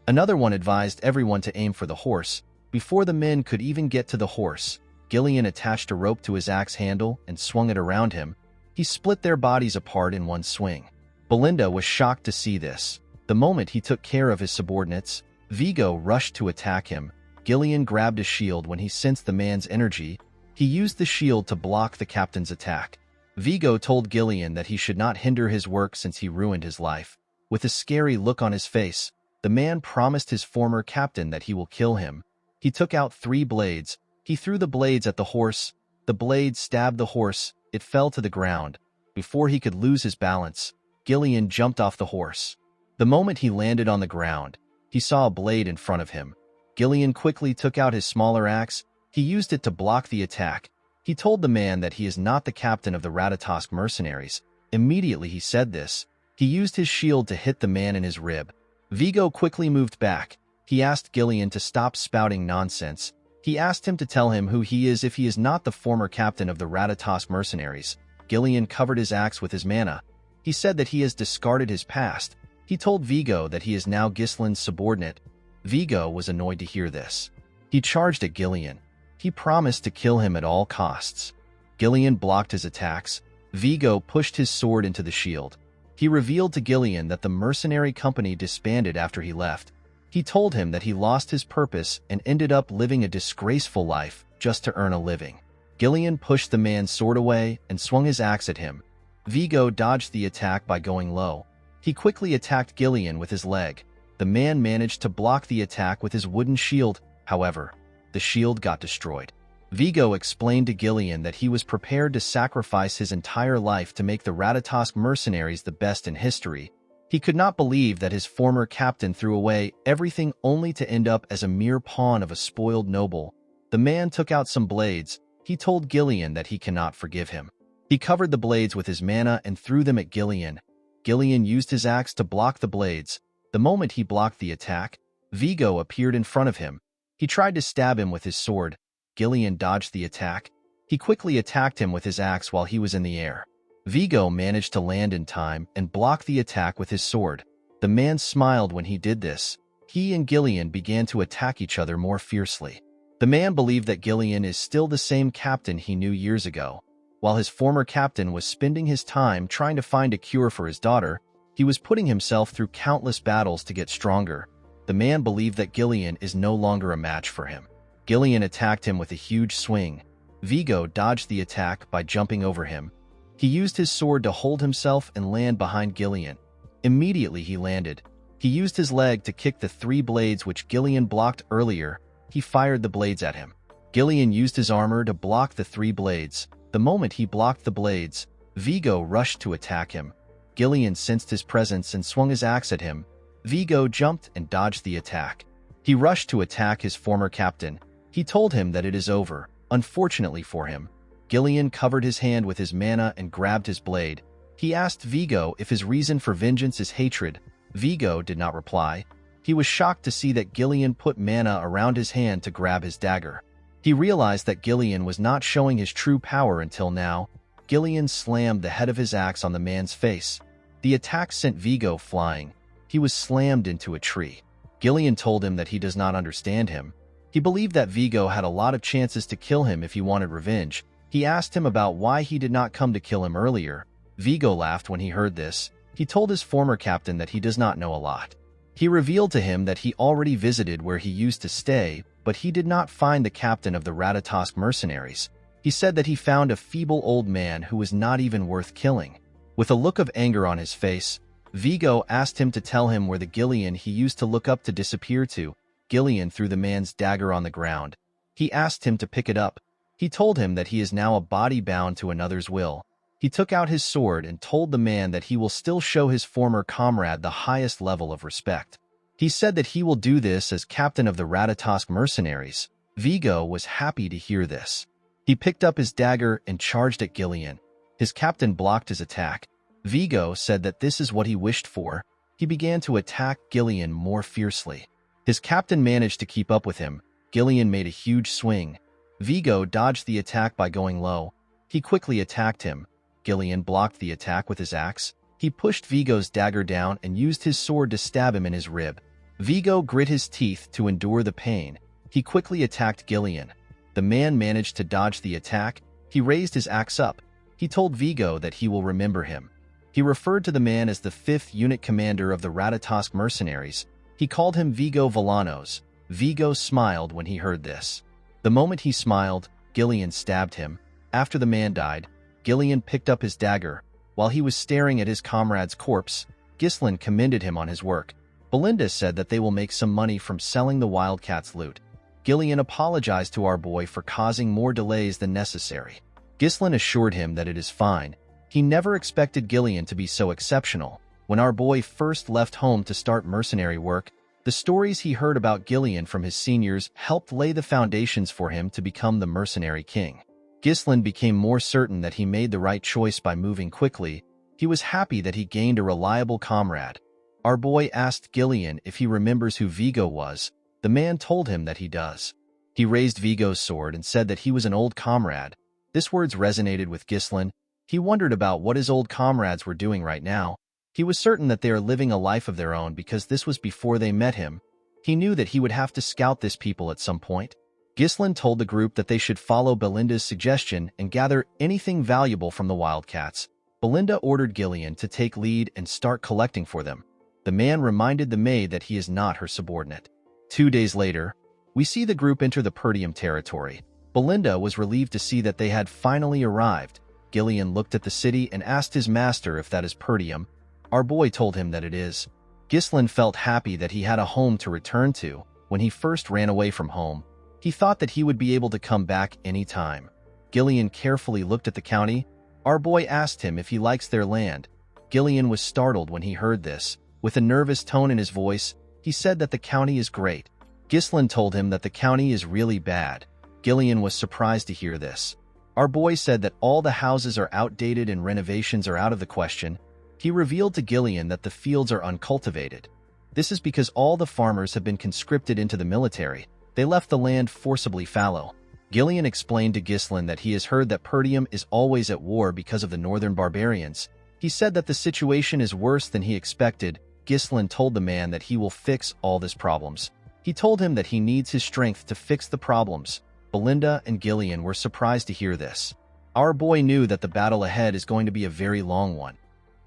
Another one advised everyone to aim for the horse. Before the men could even get to the horse, Gillian attached a rope to his axe handle and swung it around him. He split their bodies apart in one swing. Belinda was shocked to see this. The moment he took care of his subordinates, Vigo rushed to attack him. Gillian grabbed a shield when he sensed the man's energy. He used the shield to block the captain's attack. Vigo told Gillian that he should not hinder his work since he ruined his life. With a scary look on his face, the man promised his former captain that he will kill him. He took out 3 blades. He threw the blades at the horse. The blades stabbed the horse. It fell to the ground. Before he could lose his balance, Gillian jumped off the horse. The moment he landed on the ground, he saw a blade in front of him. Gillian quickly took out his smaller axe. He used it to block the attack. He told the man that he is not the captain of the Ratatosk mercenaries. Immediately he said this. He used his shield to hit the man in his rib. Vigo quickly moved back. He asked Gillian to stop spouting nonsense. He asked him to tell him who he is if he is not the former captain of the Ratatosk mercenaries. Gillian covered his axe with his mana. He said that he has discarded his past. He told Vigo that he is now Ghislain's subordinate. Vigo was annoyed to hear this. He charged at Gillian. He promised to kill him at all costs. Gillian blocked his attacks. Vigo pushed his sword into the shield. He revealed to Gillian that the mercenary company disbanded after he left. He told him that he lost his purpose and ended up living a disgraceful life just to earn a living. Gillian pushed the man's sword away and swung his axe at him. Vigo dodged the attack by going low. He quickly attacked Gillian with his leg. The man managed to block the attack with his wooden shield. However, the shield got destroyed. Vigo explained to Gillian that he was prepared to sacrifice his entire life to make the Ratatosk mercenaries the best in history. He could not believe that his former captain threw away everything only to end up as a mere pawn of a spoiled noble. The man took out some blades. He told Gillian that he cannot forgive him. He covered the blades with his mana and threw them at Gillian. Gillian used his axe to block the blades. The moment he blocked the attack, Vigo appeared in front of him. He tried to stab him with his sword. Gillian dodged the attack. He quickly attacked him with his axe while he was in the air. Vigo managed to land in time and block the attack with his sword. The man smiled when he did this. He and Gillian began to attack each other more fiercely. The man believed that Gillian is still the same captain he knew years ago. While his former captain was spending his time trying to find a cure for his daughter, he was putting himself through countless battles to get stronger. The man believed that Gillian is no longer a match for him. Gillian attacked him with a huge swing. Vigo dodged the attack by jumping over him. He used his sword to hold himself and land behind Gillian. Immediately he landed. He used his leg to kick the 3 blades which Gillian blocked earlier. He fired the blades at him. Gillian used his armor to block the 3 blades. The moment he blocked the blades, Vigo rushed to attack him. Gillian sensed his presence and swung his axe at him. Vigo jumped and dodged the attack. He rushed to attack his former captain. He told him that it is over. Unfortunately for him, Gillian covered his hand with his mana and grabbed his blade. He asked Vigo if his reason for vengeance is hatred. Vigo did not reply. He was shocked to see that Gillian put mana around his hand to grab his dagger. He realized that Gillian was not showing his true power until now. Gillian slammed the head of his axe on the man's face. The attack sent Vigo flying. He was slammed into a tree. Gillian told him that he does not understand him. He believed that Vigo had a lot of chances to kill him if he wanted revenge. He asked him about why he did not come to kill him earlier. Vigo laughed when he heard this. He told his former captain that he does not know a lot. He revealed to him that he already visited where he used to stay, but he did not find the captain of the Ratatosk mercenaries. He said that he found a feeble old man who was not even worth killing. With a look of anger on his face, Vigo asked him to tell him where the Gillian he used to look up to disappeared to. Gillian threw the man's dagger on the ground. He asked him to pick it up. He told him that he is now a body bound to another's will. He took out his sword and told the man that he will still show his former comrade the highest level of respect. He said that he will do this as captain of the Ratatosk mercenaries. Vigo was happy to hear this. He picked up his dagger and charged at Gillian. His captain blocked his attack. Vigo said that this is what he wished for. He began to attack Gillian more fiercely. His captain managed to keep up with him. Gillian made a huge swing. Vigo dodged the attack by going low. He quickly attacked him. Gillian blocked the attack with his axe. He pushed Vigo's dagger down and used his sword to stab him in his rib. Vigo grit his teeth to endure the pain. He quickly attacked Gillian. The man managed to dodge the attack. He raised his axe up. He told Vigo that he will remember him. He referred to the man as the 5th unit commander of the Ratatosk mercenaries. He called him Vigo Villanos. Vigo smiled when he heard this. The moment he smiled, Gillian stabbed him. After the man died, Gillian picked up his dagger. While he was staring at his comrade's corpse, Ghislain commended him on his work. Belinda said that they will make some money from selling the Wildcat's loot. Gillian apologized to our boy for causing more delays than necessary. Ghislain assured him that it is fine. He never expected Gillian to be so exceptional. When our boy first left home to start mercenary work, the stories he heard about Gillian from his seniors helped lay the foundations for him to become the mercenary king. Ghislain became more certain that he made the right choice by moving quickly. He was happy that he gained a reliable comrade. Our boy asked Gillian if he remembers who Vigo was. The man told him that he does. He raised Vigo's sword and said that he was an old comrade. This words resonated with Ghislain. He wondered about what his old comrades were doing right now. He was certain that they are living a life of their own because this was before they met him. He knew that he would have to scout this people at some point. Ghislain told the group that they should follow Belinda's suggestion and gather anything valuable from the Wildcats. Belinda ordered Gillian to take lead and start collecting for them. The man reminded the maid that he is not her subordinate. 2 days later, we see the group enter the Perdium territory. Belinda was relieved to see that they had finally arrived. Gillian looked at the city and asked his master if that is Perdium. Our boy told him that it is. Ghislain felt happy that he had a home to return to. When he first ran away from home, he thought that he would be able to come back any time. Gillian carefully looked at the county. Our boy asked him if he likes their land. Gillian was startled when he heard this. With a nervous tone in his voice, he said that the county is great. Ghislain told him that the county is really bad. Gillian was surprised to hear this. Our boy said that all the houses are outdated and renovations are out of the question. He revealed to Gillian that the fields are uncultivated. This is because all the farmers have been conscripted into the military. They left the land forcibly fallow. Gillian explained to Ghislain that he has heard that Perdium is always at war because of the northern barbarians. He said that the situation is worse than he expected. Ghislain told the man that he will fix all these problems. He told him that he needs his strength to fix the problems. Belinda and Gillian were surprised to hear this. Our boy knew that the battle ahead is going to be a very long one.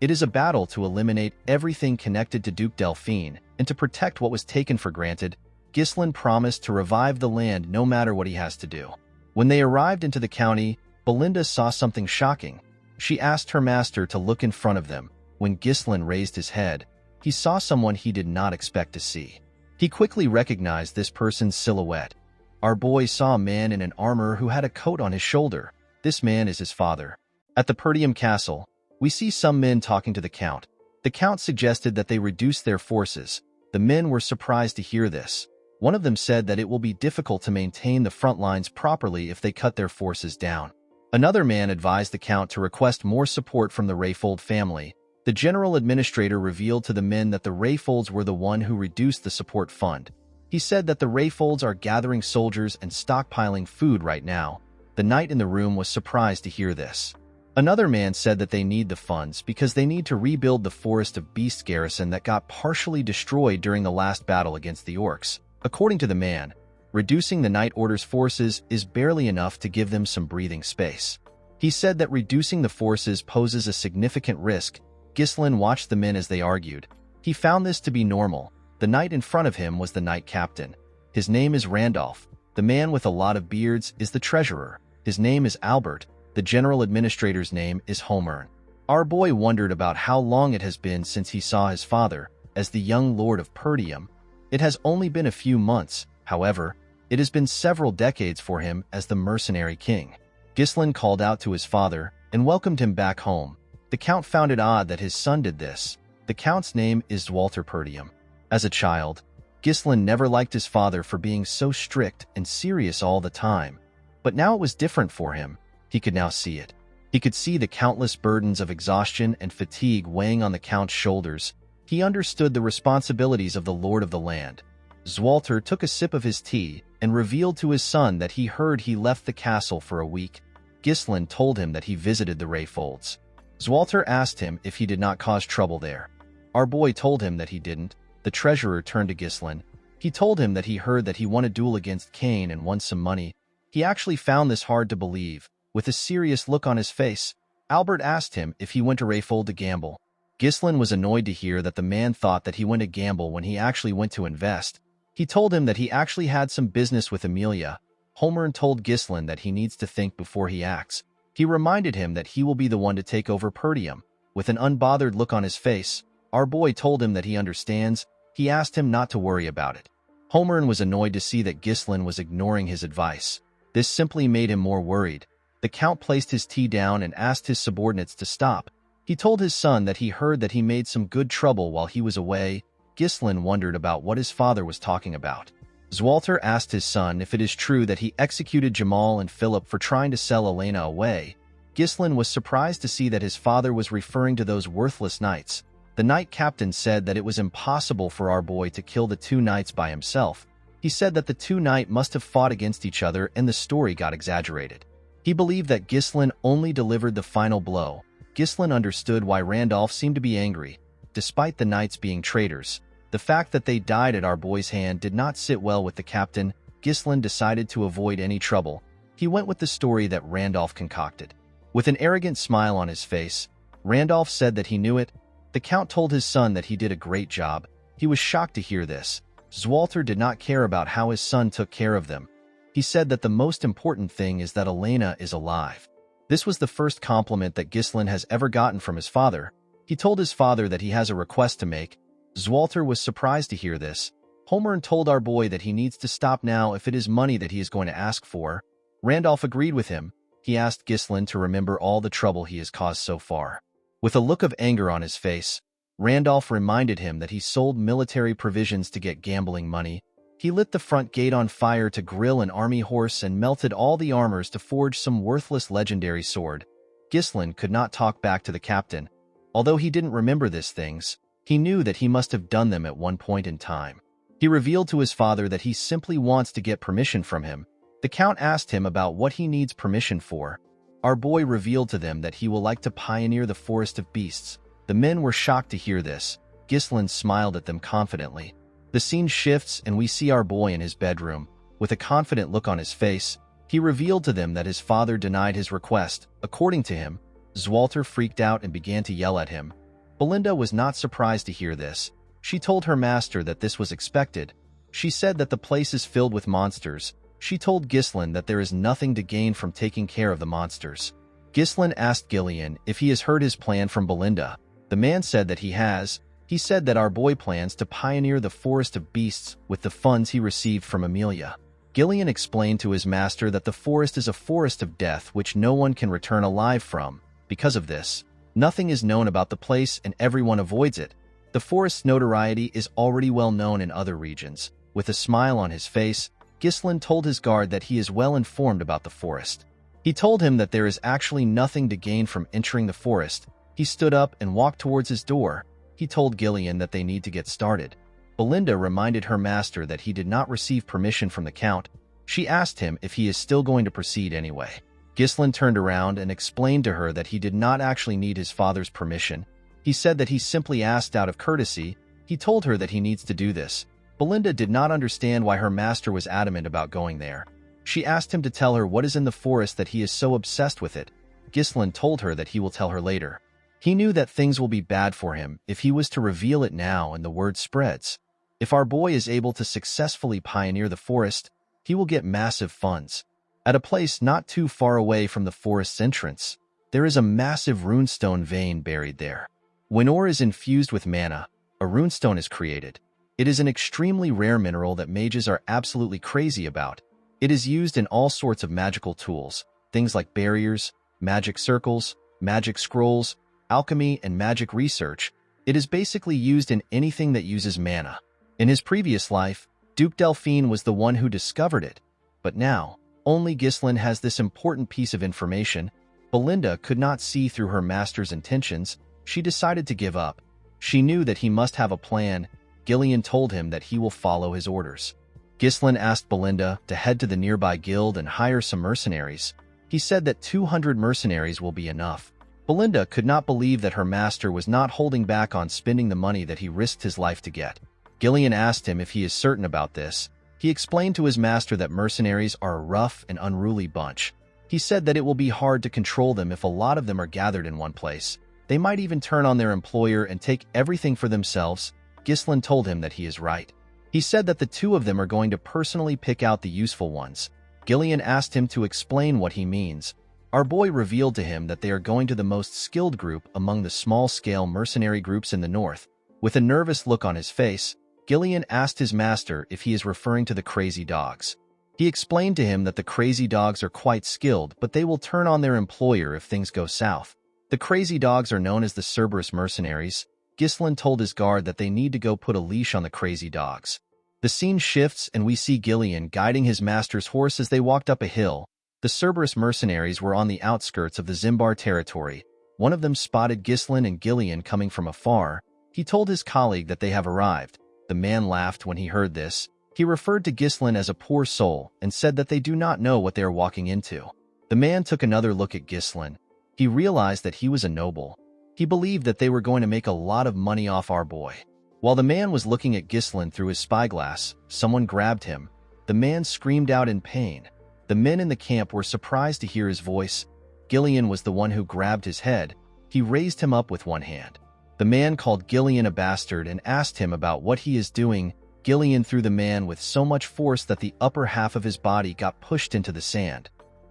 It is a battle to eliminate everything connected to Duke Delphine and to protect what was taken for granted. Ghislain promised to revive the land no matter what he has to do. When they arrived into the county, Belinda saw something shocking. She asked her master to look in front of them. When Ghislain raised his head, he saw someone he did not expect to see. He quickly recognized this person's silhouette. Our boy saw a man in an armor who had a coat on his shoulder. This man is his father. At the Perdium castle, We see some men talking to the Count. The Count suggested that they reduce their forces. The men were surprised to hear this. One of them said that it will be difficult to maintain the front lines properly if they cut their forces down. Another man advised the Count to request more support from the Rayfold family. The general administrator revealed to the men that the Rayfolds were the one who reduced the support fund. He said that the Rayfolds are gathering soldiers and stockpiling food right now. The knight in the room was surprised to hear this. Another man said that they need the funds because they need to rebuild the Forest of Beasts garrison that got partially destroyed during the last battle against the orcs. According to the man, reducing the Night Order's forces is barely enough to give them some breathing space. He said that reducing the forces poses a significant risk. Ghislain watched the men as they argued. He found this to be normal. The knight in front of him was the knight captain. His name is Randolph. The man with a lot of beards is the treasurer. His name is Albert. The general administrator's name is Homer. Our boy wondered about how long it has been since he saw his father, as the young lord of Perdium. It has only been a few months, however, it has been several decades for him as the mercenary king. Ghislain called out to his father and welcomed him back home. The Count found it odd that his son did this. The Count's name is Walter Perdium. As a child, Ghislain never liked his father for being so strict and serious all the time. But now it was different for him. He could now see it. He could see the countless burdens of exhaustion and fatigue weighing on the Count's shoulders. He understood the responsibilities of the lord of the land. Zwalter took a sip of his tea and revealed to his son that he heard he left the castle for a week. Ghislain told him that he visited the Rayfolds. Zwalter asked him if he did not cause trouble there. Our boy told him that he didn't. The treasurer turned to Ghislain. He told him that he heard that he won a duel against Cain and won some money. He actually found this hard to believe. With a serious look on his face, Albert asked him if he went to Rayfold to gamble. Ghislain was annoyed to hear that the man thought that he went to gamble when he actually went to invest. He told him that he actually had some business with Amelia. Homer told Ghislain that he needs to think before he acts. He reminded him that he will be the one to take over Perdium. With an unbothered look on his face, our boy told him that he understands. He asked him not to worry about it. Homer was annoyed to see that Ghislain was ignoring his advice. This simply made him more worried. The Count placed his tea down and asked his subordinates to stop. He told his son that he heard that he made some good trouble while he was away. Ghislain wondered about what his father was talking about. Zwalter asked his son if it is true that he executed Jamal and Philip for trying to sell Elena away. Ghislain was surprised to see that his father was referring to those worthless knights. The knight captain said that it was impossible for our boy to kill the two knights by himself. He said that the two knights must have fought against each other and the story got exaggerated. He believed that Ghislain only delivered the final blow. Ghislain understood why Randolph seemed to be angry. Despite the knights being traitors, the fact that they died at our boy's hand did not sit well with the captain. Ghislain decided to avoid any trouble. He went with the story that Randolph concocted. With an arrogant smile on his face, Randolph said that he knew it. The Count told his son that he did a great job. He was shocked to hear this. Zwalter did not care about how his son took care of them. He said that the most important thing is that Elena is alive. This was the first compliment that Ghislain has ever gotten from his father. He told his father that he has a request to make. Zwalter was surprised to hear this. Homer told our boy that he needs to stop now if it is money that he is going to ask for. Randolph agreed with him. He asked Ghislain to remember all the trouble he has caused so far. With a look of anger on his face, Randolph reminded him that he sold military provisions to get gambling money. He lit the front gate on fire to grill an army horse and melted all the armors to forge some worthless legendary sword. Ghislain could not talk back to the captain. Although he didn't remember these things, he knew that he must have done them at one point in time. He revealed to his father that he simply wants to get permission from him. The Count asked him about what he needs permission for. Our boy revealed to them that he will like to pioneer the Forest of Beasts. The men were shocked to hear this. Ghislain smiled at them confidently. The scene shifts and we see our boy in his bedroom. With a confident look on his face, he revealed to them that his father denied his request. According to him, Zwalter freaked out and began to yell at him. Belinda was not surprised to hear this. She told her master that this was expected. She said that the place is filled with monsters. She told Ghislain that there is nothing to gain from taking care of the monsters. Ghislain asked Gillian if he has heard his plan from Belinda. The man said that he has. He said that our boy plans to pioneer the Forest of Beasts with the funds he received from Amelia. Gillian explained to his master that the forest is a forest of death which no one can return alive from. Because of this, Nothing is known about the place and everyone avoids it. The forest's notoriety is already well known in other regions. With a smile on his face, Ghislain told his guard that he is well informed about the forest. He told him that there is actually nothing to gain from entering the forest. He stood up and walked towards his door. He told Gillian that they need to get started. Belinda reminded her master that he did not receive permission from the Count. She asked him if he is still going to proceed anyway. Ghislain turned around and explained to her that he did not actually need his father's permission. He said that he simply asked out of courtesy. He told her that he needs to do this. Belinda did not understand why her master was adamant about going there. She asked him to tell her what is in the forest that he is so obsessed with it. Ghislain told her that he will tell her later. He knew that things will be bad for him if he was to reveal it now and the word spreads. If our boy is able to successfully pioneer the forest, he will get massive funds. At a place not too far away from the forest's entrance, there is a massive runestone vein buried there. When ore is infused with mana, a runestone is created. It is an extremely rare mineral that mages are absolutely crazy about. It is used in all sorts of magical tools, things like barriers, magic circles, magic scrolls, alchemy, and magic research. It is basically used in anything that uses mana. In his previous life, Duke Delphine was the one who discovered it, but now, only Ghislain has this important piece of information. Belinda could not see through her master's intentions. She decided to give up. She knew that he must have a plan. Gillian told him that he will follow his orders. Ghislain asked Belinda to head to the nearby guild and hire some mercenaries. He said that 200 mercenaries will be enough. Belinda could not believe that her master was not holding back on spending the money that he risked his life to get. Gillian asked him if he is certain about this. He explained to his master that mercenaries are a rough and unruly bunch. He said that it will be hard to control them if a lot of them are gathered in one place. They might even turn on their employer and take everything for themselves. Ghislain told him that he is right. He said that the two of them are going to personally pick out the useful ones. Gillian asked him to explain what he means. Our boy revealed to him that they are going to the most skilled group among the small-scale mercenary groups in the north. With a nervous look on his face, Gillian asked his master if he is referring to the crazy dogs. He explained to him that the crazy dogs are quite skilled, but they will turn on their employer if things go south. The crazy dogs are known as the Cerberus mercenaries. Ghislain told his guard that they need to go put a leash on the crazy dogs. The scene shifts and we see Gillian guiding his master's horse as they walked up a hill. The Cerberus mercenaries were on the outskirts of the Zimbar territory. One of them spotted Ghislain and Gillian coming from afar. He told his colleague that they have arrived. The man laughed when he heard this. He referred to Ghislain as a poor soul and said that they do not know what they are walking into. The man took another look at Ghislain. He realized that he was a noble. He believed that they were going to make a lot of money off our boy. While the man was looking at Ghislain through his spyglass, someone grabbed him. The man screamed out in pain. The men in the camp were surprised to hear his voice. Gillian was the one who grabbed his head. He raised him up with one hand. The man called Gillian a bastard and asked him about what he is doing. Gillian threw the man with so much force that the upper half of his body got pushed into the sand.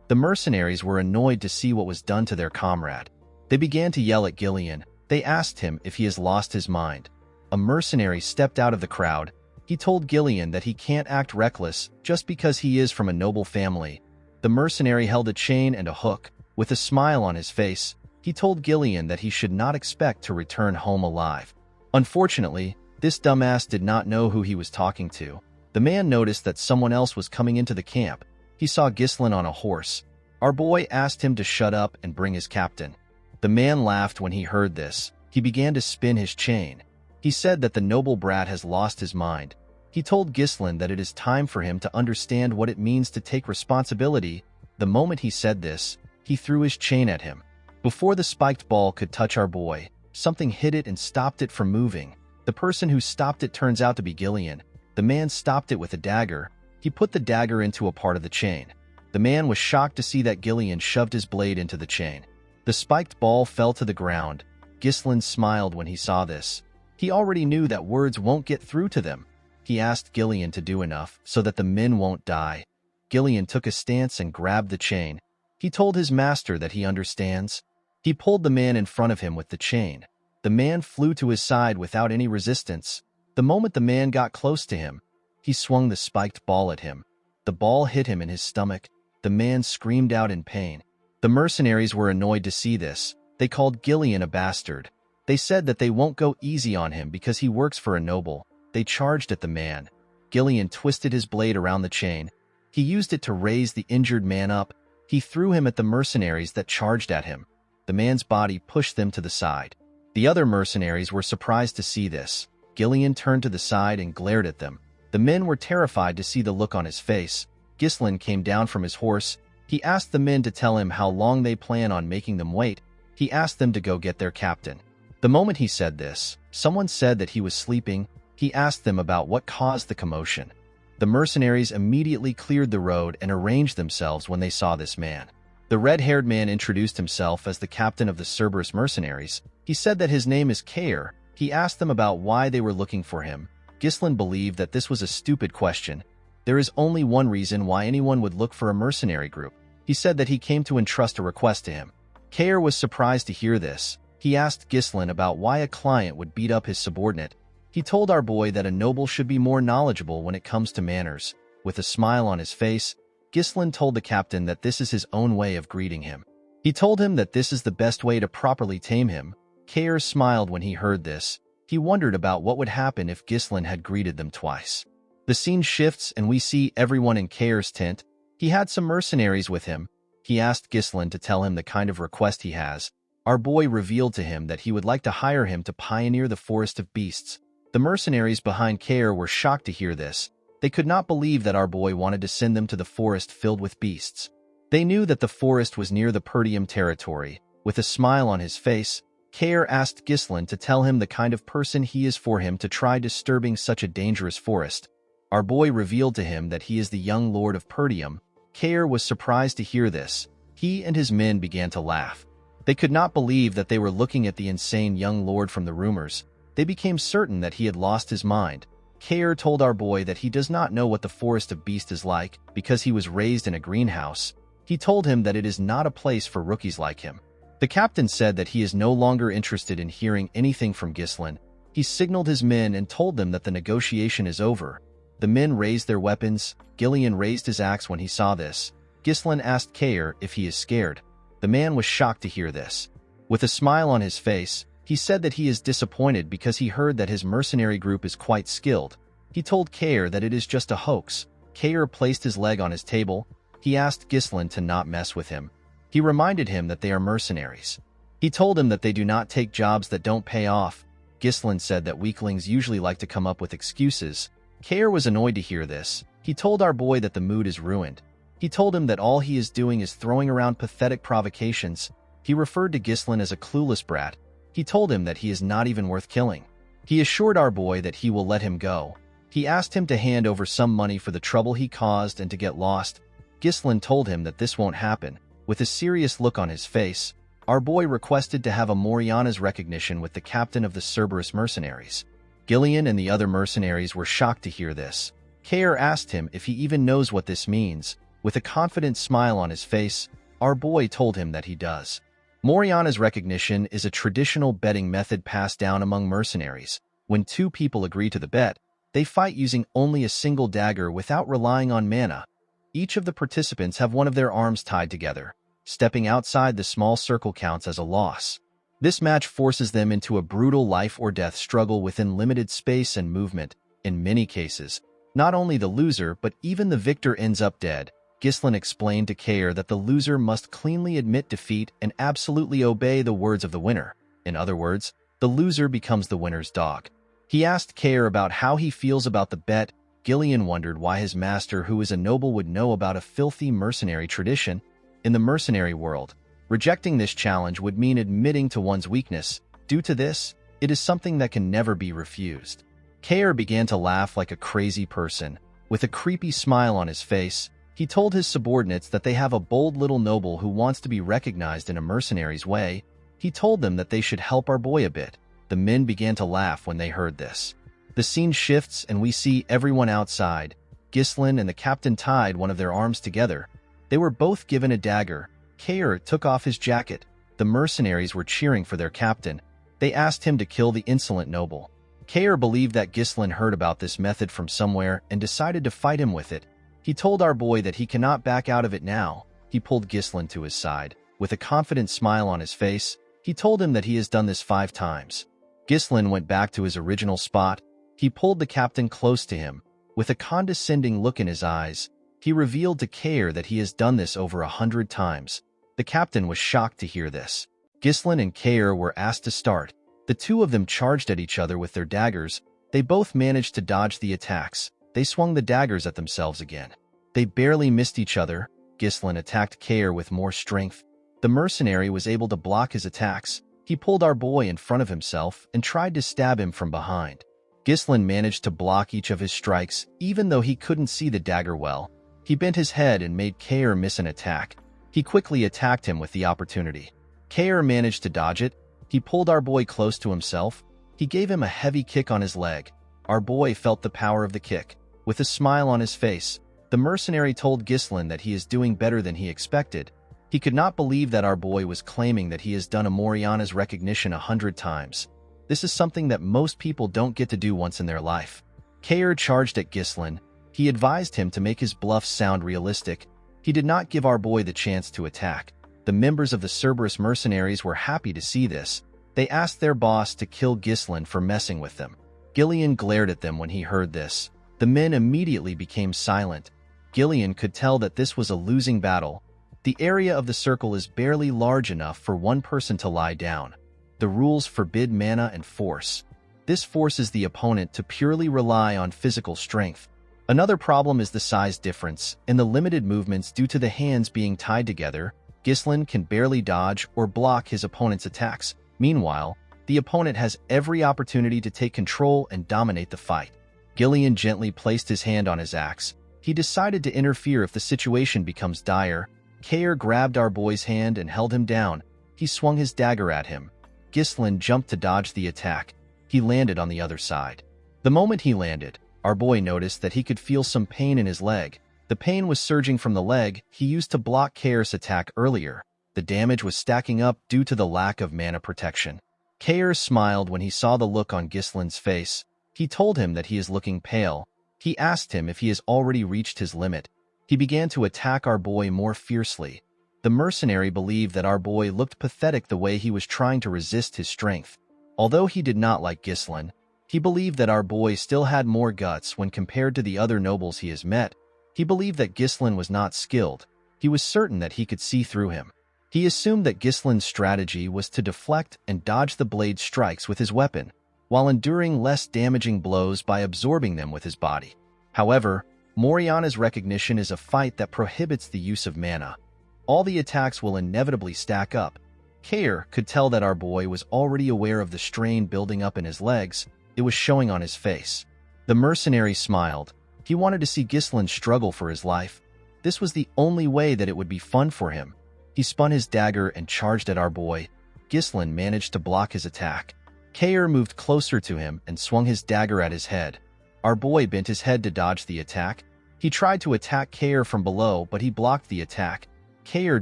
The mercenaries were annoyed to see what was done to their comrade. They began to yell at Gillian. They asked him if he has lost his mind. A mercenary stepped out of the crowd. He told Gillian that he can't act reckless just because he is from a noble family. The mercenary held a chain and a hook. With a smile on his face, he told Gillian that he should not expect to return home alive. Unfortunately, this dumbass did not know who he was talking to. The man noticed that someone else was coming into the camp. He saw Ghislain on a horse. Our boy asked him to shut up and bring his captain. The man laughed when he heard this. He began to spin his chain. He said that the noble brat has lost his mind. He told Ghislain that it is time for him to understand what it means to take responsibility. The moment he said this, he threw his chain at him. Before the spiked ball could touch our boy, something hit it and stopped it from moving. The person who stopped it turns out to be Gillian. The man stopped it with a dagger. He put the dagger into a part of the chain. The man was shocked to see that Gillian shoved his blade into the chain. The spiked ball fell to the ground. Ghislain smiled when he saw this. He already knew that words won't get through to them. He asked Gillian to do enough so that the men won't die. Gillian took a stance and grabbed the chain. He told his master that he understands. He pulled the man in front of him with the chain. The man flew to his side without any resistance. The moment the man got close to him, he swung the spiked ball at him. The ball hit him in his stomach. The man screamed out in pain. The mercenaries were annoyed to see this. They called Gillian a bastard. They said that they won't go easy on him because he works for a noble. They charged at the man. Gillian twisted his blade around the chain. He used it to raise the injured man up. He threw him at the mercenaries that charged at him. The man's body pushed them to the side. The other mercenaries were surprised to see this. Gillian turned to the side and glared at them. The men were terrified to see the look on his face. Ghislain came down from his horse. He asked the men to tell him how long they plan on making them wait. He asked them to go get their captain. The moment he said this, someone said that he was sleeping. He asked them about what caused the commotion. The mercenaries immediately cleared the road and arranged themselves when they saw this man. The red-haired man introduced himself as the captain of the Cerberus mercenaries. He said that his name is Kair. He asked them about why they were looking for him. Ghislain believed that this was a stupid question. There is only one reason why anyone would look for a mercenary group. He said that he came to entrust a request to him. Kair was surprised to hear this. He asked Ghislain about why a client would beat up his subordinate. He told our boy that a noble should be more knowledgeable when it comes to manners. With a smile on his face, Ghislain told the captain that this is his own way of greeting him. He told him that this is the best way to properly tame him. Kair smiled when he heard this. He wondered about what would happen if Ghislain had greeted them twice. The scene shifts and we see everyone in Kair's tent. He had some mercenaries with him. He asked Ghislain to tell him the kind of request he has. Our boy revealed to him that he would like to hire him to pioneer the forest of beasts. The mercenaries behind Kair were shocked to hear this. They could not believe that our boy wanted to send them to the forest filled with beasts. They knew that the forest was near the Perdium territory. With a smile on his face, Kair asked Ghislain to tell him the kind of person he is for him to try disturbing such a dangerous forest. Our boy revealed to him that he is the young lord of Perdium. Kair was surprised to hear this. He and his men began to laugh. They could not believe that they were looking at the insane young lord from the rumors. They became certain that he had lost his mind. Kair told our boy that he does not know what the forest of beasts is like because he was raised in a greenhouse. He told him that it is not a place for rookies like him. The captain said that he is no longer interested in hearing anything from Ghislain. He signaled his men and told them that the negotiation is over. The men raised their weapons. Gillian raised his axe when he saw this. Ghislain asked Kair if he is scared. The man was shocked to hear this. With a smile on his face, he said that he is disappointed because he heard that his mercenary group is quite skilled. He told Kair that it is just a hoax. Kair placed his leg on his table. He asked Ghislain to not mess with him. He reminded him that they are mercenaries. He told him that they do not take jobs that don't pay off. Ghislain said that weaklings usually like to come up with excuses. Kair was annoyed to hear this. He told our boy that the mood is ruined. He told him that all he is doing is throwing around pathetic provocations. He referred to Ghislain as a clueless brat. He told him that he is not even worth killing. He assured our boy that he will let him go. He asked him to hand over some money for the trouble he caused and to get lost. Ghislain told him that this won't happen. With a serious look on his face, our boy requested to have a Moriana's recognition with the captain of the Cerberus mercenaries. Gillian and the other mercenaries were shocked to hear this. Kair asked him if he even knows what this means. With a confident smile on his face, our boy told him that he does. Moriana's recognition is a traditional betting method passed down among mercenaries. When two people agree to the bet, they fight using only a single dagger without relying on mana. Each of the participants have one of their arms tied together. Stepping outside the small circle counts as a loss. This match forces them into a brutal life-or-death struggle within limited space and movement. In many cases, not only the loser but even the victor ends up dead. Ghislain explained to Kair that the loser must cleanly admit defeat and absolutely obey the words of the winner. In other words, the loser becomes the winner's dog. He asked Kair about how he feels about the bet. Gillian wondered why his master, who is a noble, would know about a filthy mercenary tradition. In the mercenary world, rejecting this challenge would mean admitting to one's weakness. Due to this, it is something that can never be refused. Kair began to laugh like a crazy person. With a creepy smile on his face, he told his subordinates that they have a bold little noble who wants to be recognized in a mercenary's way. He told them that they should help our boy a bit. The men began to laugh when they heard this. The scene shifts and we see everyone outside. Ghislain and the captain tied one of their arms together. They were both given a dagger. Kair took off his jacket. The mercenaries were cheering for their captain. They asked him to kill the insolent noble. Kair believed that Ghislain heard about this method from somewhere and decided to fight him with it. He told our boy that he cannot back out of it now. He pulled Ghislain to his side. With a confident smile on his face, He told him that he has done this 5 times. Ghislain went back to his original spot. He pulled the captain close to him. With a condescending look in his eyes, he revealed to Kair that he has done this over 100 times. The captain was shocked to hear this. Ghislain and Kair were asked to start. The two of them charged at each other with their daggers. They both managed to dodge the attacks. They swung the daggers at themselves again. They barely missed each other. Ghislain attacked Kair with more strength. The mercenary was able to block his attacks. He pulled our boy in front of himself and tried to stab him from behind. Ghislain managed to block each of his strikes, even though he couldn't see the dagger well. He bent his head and made Kair miss an attack. He quickly attacked him with the opportunity. Kair managed to dodge it. He pulled our boy close to himself. He gave him a heavy kick on his leg. Our boy felt the power of the kick. With a smile on his face, the mercenary told Ghislain that he is doing better than he expected. He could not believe that our boy was claiming that he has done a Moriana's recognition 100 times. This is something that most people don't get to do once in their life. Kair charged at Ghislain. He advised him to make his bluffs sound realistic. He did not give our boy the chance to attack. The members of the Cerberus mercenaries were happy to see this. They asked their boss to kill Ghislain for messing with them. Gillian glared at them when he heard this. The men immediately became silent. Gillian could tell that this was a losing battle. The area of the circle is barely large enough for one person to lie down. The rules forbid mana and force. This forces the opponent to purely rely on physical strength. Another problem is the size difference and the limited movements due to the hands being tied together. Ghislain can barely dodge or block his opponent's attacks. Meanwhile, the opponent has every opportunity to take control and dominate the fight. Gillian gently placed his hand on his axe. He decided to interfere if the situation becomes dire. Kair grabbed our boy's hand and held him down. He swung his dagger at him. Ghislain jumped to dodge the attack. He landed on the other side. The moment he landed, our boy noticed that he could feel some pain in his leg. The pain was surging from the leg he used to block Kair's attack earlier. The damage was stacking up due to the lack of mana protection. Kair smiled when he saw the look on Ghislain's face. He told him that he is looking pale. He asked him if he has already reached his limit. He began to attack our boy more fiercely. The mercenary believed that our boy looked pathetic the way he was trying to resist his strength. Although he did not like Ghislain, he believed that our boy still had more guts when compared to the other nobles he has met. He believed that Ghislain was not skilled. He was certain that he could see through him. He assumed that Ghislain's strategy was to deflect and dodge the blade strikes with his weapon, while enduring less damaging blows by absorbing them with his body. However, Moriana's recognition is a fight that prohibits the use of mana. All the attacks will inevitably stack up. Kair could tell that our boy was already aware of the strain building up in his legs. It was showing on his face. The mercenary smiled. He wanted to see Ghislain struggle for his life. This was the only way that it would be fun for him. He spun his dagger and charged at our boy. Ghislain managed to block his attack. Kair moved closer to him and swung his dagger at his head. Our boy bent his head to dodge the attack. He tried to attack Kair from below, but he blocked the attack. Kair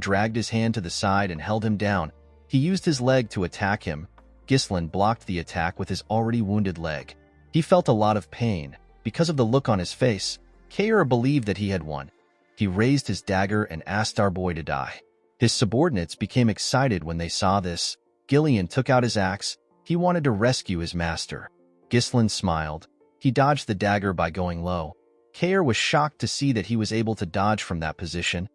dragged his hand to the side and held him down. He used his leg to attack him. Ghislain blocked the attack with his already wounded leg. He felt a lot of pain. Because of the look on his face, Kair believed that he had won. He raised his dagger and asked our boy to die. His subordinates became excited when they saw this. Gillian took out his axe. He wanted to rescue his master. Ghislain smiled. He dodged the dagger by going low. Kair was shocked to see that he was able to dodge from that position.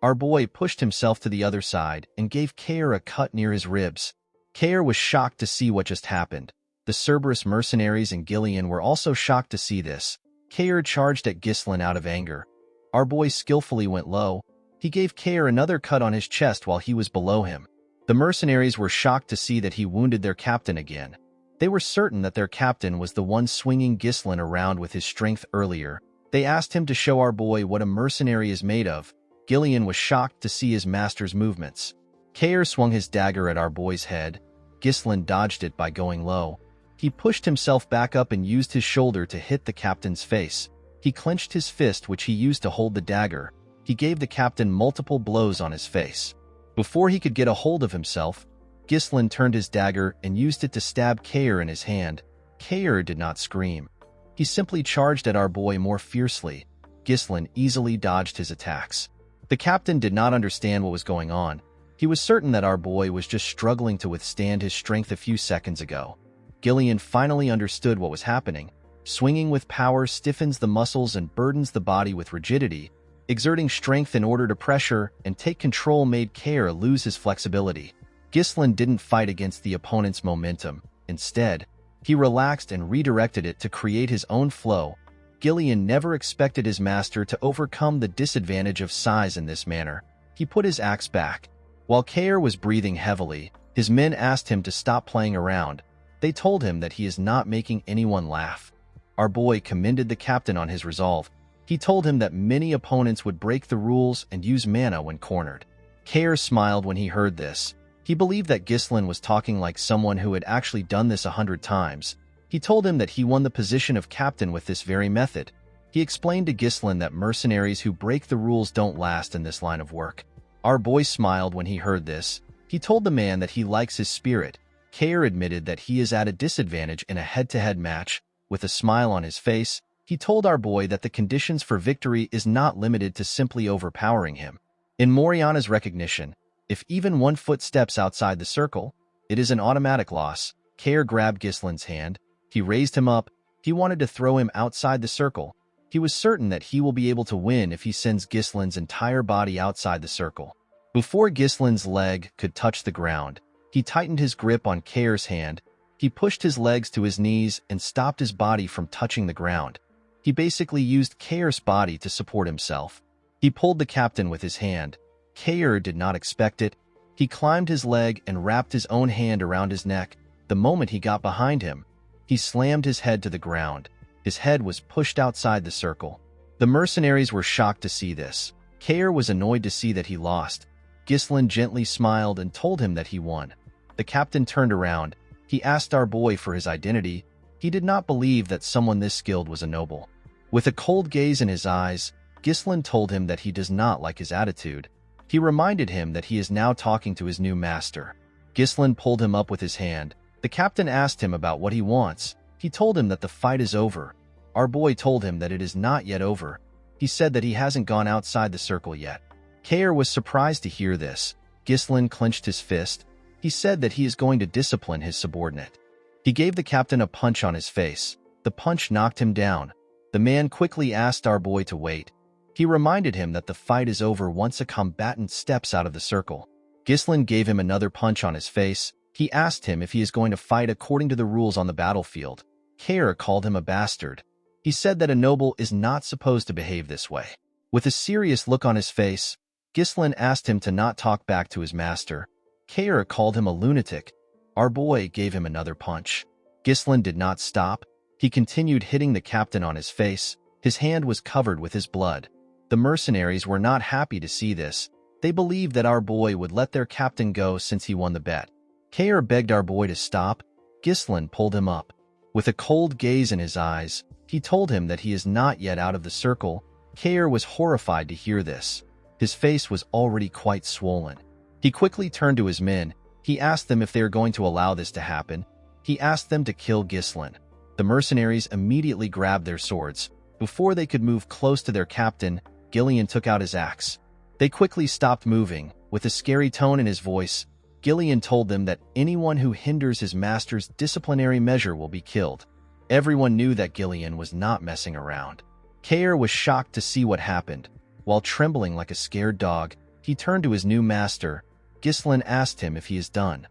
Our boy pushed himself to the other side and gave Kair a cut near his ribs. Kair was shocked to see what just happened. The Cerberus mercenaries and Gillian were also shocked to see this. Kair charged at Ghislain out of anger. Our boy skillfully went low. He gave Kair another cut on his chest while he was below him. The mercenaries were shocked to see that he wounded their captain again. They were certain that their captain was the one swinging Ghislain around with his strength earlier. They asked him to show our boy what a mercenary is made of. Gillian was shocked to see his master's movements. Kair swung his dagger at our boy's head. Ghislain dodged it by going low. He pushed himself back up and used his shoulder to hit the captain's face. He clenched his fist, which he used to hold the dagger. He gave the captain multiple blows on his face. Before he could get a hold of himself, Ghislain turned his dagger and used it to stab Kair in his hand. Kair did not scream. He simply charged at our boy more fiercely. Ghislain easily dodged his attacks. The captain did not understand what was going on. He was certain that our boy was just struggling to withstand his strength a few seconds ago. Gillian finally understood what was happening. Swinging with power stiffens the muscles and burdens the body with rigidity. Exerting strength in order to pressure and take control made Kair lose his flexibility. Ghislain didn't fight against the opponent's momentum. Instead, he relaxed and redirected it to create his own flow. Gillian never expected his master to overcome the disadvantage of size in this manner. He put his axe back. While Kair was breathing heavily, his men asked him to stop playing around. They told him that he is not making anyone laugh. Our boy commended the captain on his resolve. He told him that many opponents would break the rules and use mana when cornered. Kair smiled when he heard this. He believed that Ghislain was talking like someone who had actually done this 100 times. He told him that he won the position of captain with this very method. He explained to Ghislain that mercenaries who break the rules don't last in this line of work. Our boy smiled when he heard this. He told the man that he likes his spirit. Kair admitted that he is at a disadvantage in a head-to-head match. With a smile on his face, he told our boy that the conditions for victory is not limited to simply overpowering him. In Moriana's recognition, if even 1 foot steps outside the circle, it is an automatic loss. Kair grabbed Ghislain's hand. He raised him up. He wanted to throw him outside the circle. He was certain that he will be able to win if he sends Ghislain's entire body outside the circle. Before Ghislain's leg could touch the ground, he tightened his grip on Kair's hand. He pushed his legs to his knees and stopped his body from touching the ground. He basically used Kair's body to support himself. He pulled the captain with his hand. Kair did not expect it. He climbed his leg and wrapped his own hand around his neck. The moment he got behind him, he slammed his head to the ground. His head was pushed outside the circle. The mercenaries were shocked to see this. Kair was annoyed to see that he lost. Ghislain gently smiled and told him that he won. The captain turned around. He asked our boy for his identity. He did not believe that someone this skilled was a noble. With a cold gaze in his eyes, Ghislain told him that he does not like his attitude. He reminded him that he is now talking to his new master. Ghislain pulled him up with his hand. The captain asked him about what he wants. He told him that the fight is over. Our boy told him that it is not yet over. He said that he hasn't gone outside the circle yet. Kair was surprised to hear this. Ghislain clenched his fist. He said that he is going to discipline his subordinate. He gave the captain a punch on his face. The punch knocked him down. The man quickly asked our boy to wait. He reminded him that the fight is over once a combatant steps out of the circle. Ghislain gave him another punch on his face. He asked him if he is going to fight according to the rules on the battlefield. Kair called him a bastard. He said that a noble is not supposed to behave this way. With a serious look on his face, Ghislain asked him to not talk back to his master. Kair called him a lunatic. Our boy gave him another punch. Ghislain did not stop. He continued hitting the captain on his face. His hand was covered with his blood. The mercenaries were not happy to see this. They believed that our boy would let their captain go since he won the bet. Kair begged our boy to stop. Ghislain pulled him up. With a cold gaze in his eyes, he told him that he is not yet out of the circle. Kair was horrified to hear this. His face was already quite swollen. He quickly turned to his men. He asked them if they are going to allow this to happen. He asked them to kill Ghislain. The mercenaries immediately grabbed their swords. Before they could move close to their captain, Gillian took out his axe. They quickly stopped moving. With a scary tone in his voice, Gillian told them that anyone who hinders his master's disciplinary measure will be killed. Everyone knew that Gillian was not messing around. Kair was shocked to see what happened. While trembling like a scared dog, he turned to his new master. Ghislain asked him if he is done.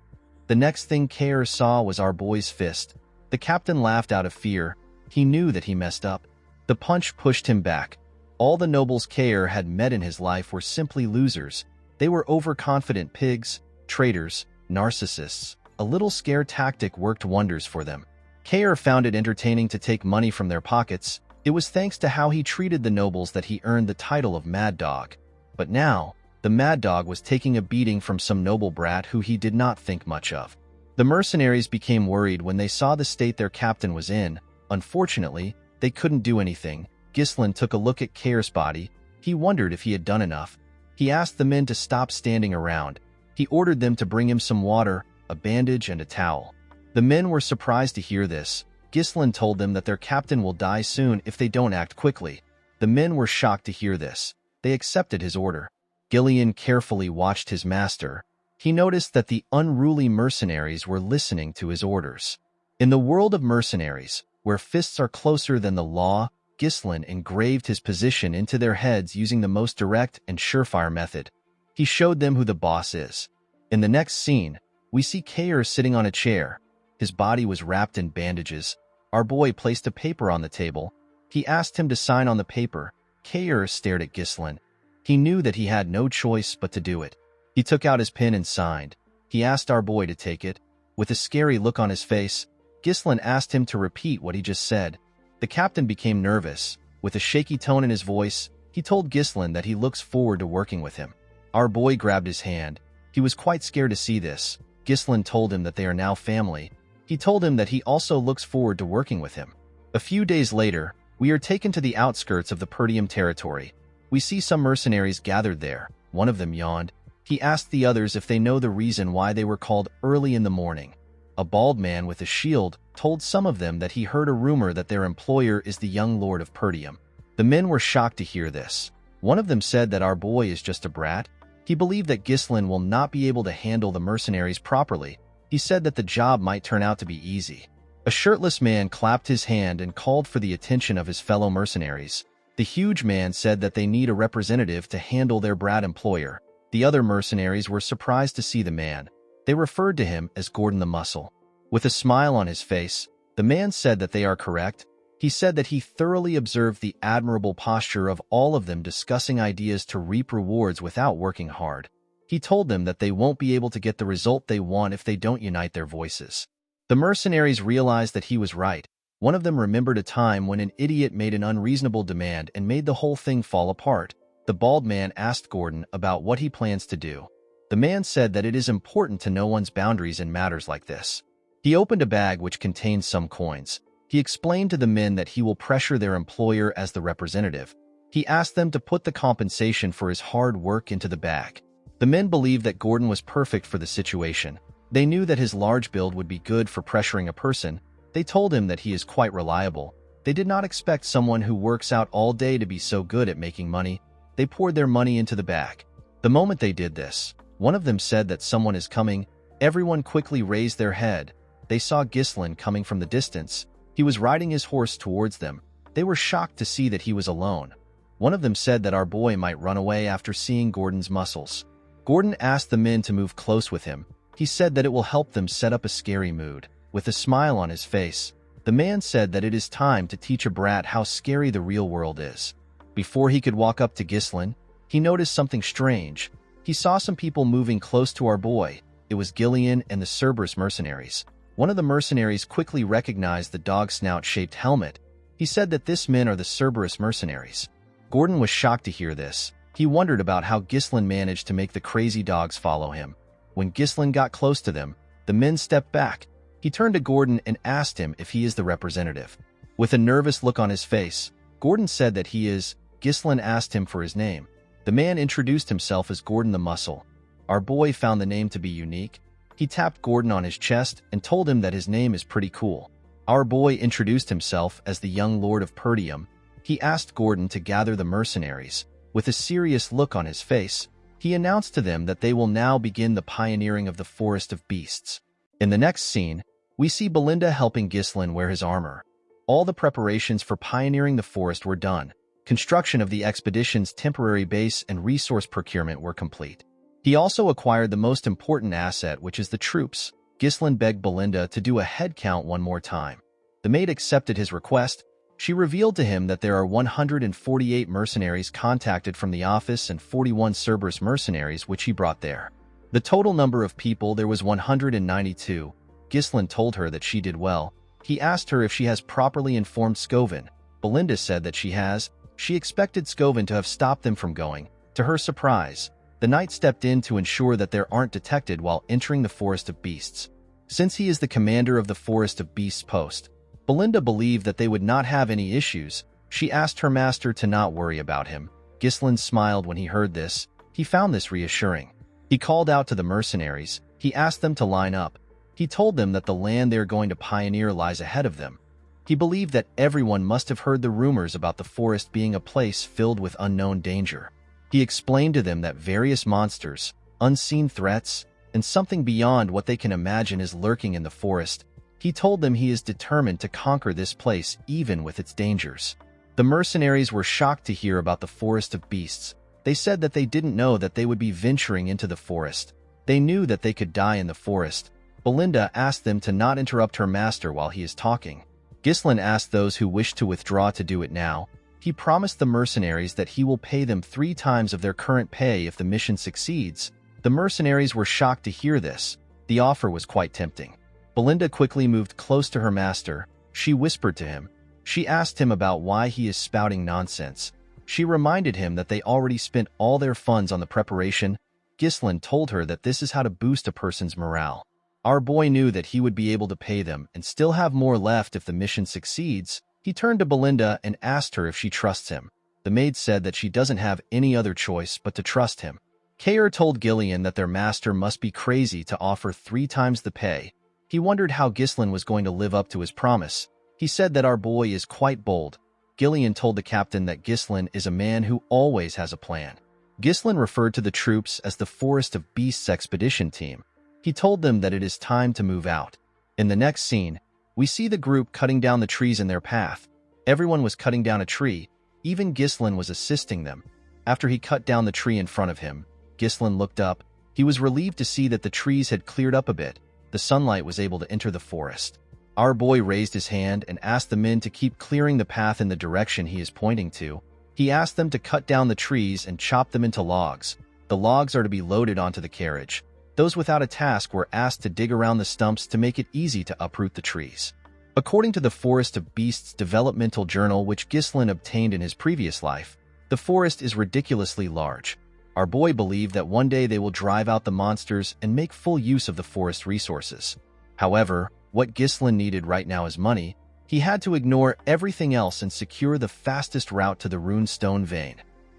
The next thing Kair saw was our boy's fist. The captain laughed out of fear. He knew that he messed up. The punch pushed him back. All the nobles Kair had met in his life were simply losers. They were overconfident pigs, traitors, narcissists. A little scare tactic worked wonders for them. Kair found it entertaining to take money from their pockets. It was thanks to how he treated the nobles that he earned the title of Mad Dog. But now, the Mad Dog was taking a beating from some noble brat who he did not think much of. The mercenaries became worried when they saw the state their captain was in. Unfortunately, they couldn't do anything. Ghislain took a look at Kair's body. He wondered if he had done enough. He asked the men to stop standing around. He ordered them to bring him some water, a bandage, and a towel. The men were surprised to hear this. Ghislain told them that their captain will die soon if they don't act quickly. The men were shocked to hear this. They accepted his order. Gillian carefully watched his master. he noticed that the unruly mercenaries were listening to his orders. In the world of mercenaries, where fists are closer than the law, Ghislain engraved his position into their heads using the most direct and surefire method. He showed them who the boss is. In the next scene, we see Kair sitting on a chair. His body was wrapped in bandages. Our boy placed a paper on the table. He asked him to sign on the paper. Kair stared at Ghislain. He knew that he had no choice but to do it. He took out his pen and signed. He asked our boy to take it. With a scary look on his face, Ghislain asked him to repeat what he just said. The captain became nervous. With a shaky tone in his voice, he told Ghislain that he looks forward to working with him. Our boy grabbed his hand. He was quite scared to see this. Ghislain told him that they are now family. He told him that he also looks forward to working with him. A few days later, we are taken to the outskirts of the Perdium territory. We see some mercenaries gathered there. One of them yawned. He asked the others if they know the reason why they were called early in the morning. A bald man with a shield told some of them that he heard a rumor that their employer is the young lord of Perdium. The men were shocked to hear this. One of them said that our boy is just a brat. He believed that Ghislain will not be able to handle the mercenaries properly. He said that the job might turn out to be easy. A shirtless man clapped his hand and called for the attention of his fellow mercenaries. The huge man said that they need a representative to handle their brat employer. The other mercenaries were surprised to see the man. They referred to him as Gordon the Muscle. With a smile on his face, the man said that they are correct. He said that he thoroughly observed the admirable posture of all of them discussing ideas to reap rewards without working hard. He told them that they won't be able to get the result they want if they don't unite their voices. The mercenaries realized that he was right. One of them remembered a time when an idiot made an unreasonable demand and made the whole thing fall apart. The bald man asked Gordon about what he plans to do. The man said that it is important to know one's boundaries in matters like this. He opened a bag which contained some coins. He explained to the men that he will pressure their employer as the representative. He asked them to put the compensation for his hard work into the bag. The men believed that Gordon was perfect for the situation. They knew that his large build would be good for pressuring a person. They told him that he is quite reliable. They did not expect someone who works out all day to be so good at making money. They poured their money into the bag. The moment they did this, one of them said that someone is coming. Everyone quickly raised their head. They saw Ghislain coming from the distance. He was riding his horse towards them. They were shocked to see that he was alone. One of them said that our boy might run away after seeing Gordon's muscles. Gordon asked the men to move close with him. He said that it will help them set up a scary mood. With a smile on his face, the man said that it is time to teach a brat how scary the real world is. Before he could walk up to Ghislain, he noticed something strange. He saw some people moving close to our boy. It was Gillian and the Cerberus mercenaries. One of the mercenaries quickly recognized the dog snout-shaped helmet. He said that this men are the Cerberus mercenaries. Gordon was shocked to hear this. He wondered about how Ghislain managed to make the crazy dogs follow him. When Ghislain got close to them, the men stepped back. He turned to Gordon and asked him if he is the representative. With a nervous look on his face, Gordon said that he is. Ghislain asked him for his name. The man introduced himself as Gordon the Muscle. Our boy found the name to be unique. He tapped Gordon on his chest and told him that his name is pretty cool. Our boy introduced himself as the young lord of Perdium. He asked Gordon to gather the mercenaries. With a serious look on his face, he announced to them that they will now begin the pioneering of the Forest of Beasts. In the next scene, we see Belinda helping Ghislain wear his armor. All the preparations for pioneering the forest were done. Construction of the expedition's temporary base and resource procurement were complete. He also acquired the most important asset, which is the troops. Ghislain begged Belinda to do a head count one more time. The maid accepted his request. She revealed to him that there are 148 mercenaries contacted from the office and 41 Cerberus mercenaries which he brought there. The total number of people there was 192. Ghislain told her that she did well. He asked her if she has properly informed Scovin. Belinda said that she has. She expected Scovin to have stopped them from going. To her surprise, the knight stepped in to ensure that they aren't detected while entering the Forest of Beasts. Since he is the commander of the Forest of Beasts post, Belinda believed that they would not have any issues. She asked her master to not worry about him. Ghislain smiled when he heard this. He found this reassuring. He called out to the mercenaries. He asked them to line up. He told them that the land they are going to pioneer lies ahead of them. He believed that everyone must have heard the rumors about the forest being a place filled with unknown danger. He explained to them that various monsters, unseen threats, and something beyond what they can imagine is lurking in the forest. He told them he is determined to conquer this place even with its dangers. The mercenaries were shocked to hear about the forest of beasts. They said that they didn't know that they would be venturing into the forest. They knew that they could die in the forest. Belinda asked them to not interrupt her master while he is talking. Ghislain asked those who wished to withdraw to do it now. He promised the mercenaries that he will pay them 3 times of their current pay if the mission succeeds. The mercenaries were shocked to hear this. The offer was quite tempting. Belinda quickly moved close to her master. She whispered to him. She asked him about why he is spouting nonsense. She reminded him that they already spent all their funds on the preparation. Ghislain told her that this is how to boost a person's morale. Our boy knew that he would be able to pay them and still have more left if the mission succeeds. He turned to Belinda and asked her if she trusts him. The maid said that she doesn't have any other choice but to trust him. Kair told Gillian that their master must be crazy to offer 3 times the pay. He wondered how Ghislain was going to live up to his promise. He said that our boy is quite bold. Gillian told the captain that Ghislain is a man who always has a plan. Ghislain referred to the troops as the Forest of Beasts expedition team. He told them that it is time to move out. In the next scene, we see the group cutting down the trees in their path. Everyone was cutting down a tree. Even Ghislain was assisting them. After he cut down the tree in front of him, Ghislain looked up. He was relieved to see that the trees had cleared up a bit. The sunlight was able to enter the forest. Our boy raised his hand and asked the men to keep clearing the path in the direction he is pointing to. He asked them to cut down the trees and chop them into logs. The logs are to be loaded onto the carriage. Those without a task were asked to dig around the stumps to make it easy to uproot the trees. According to the Forest of Beasts developmental journal which Ghislain obtained in his previous life, the forest is ridiculously large. Our boy believed that one day they will drive out the monsters and make full use of the forest resources. However, what Ghislain needed right now is money. He had to ignore everything else and secure the fastest route to the Runestone Vein.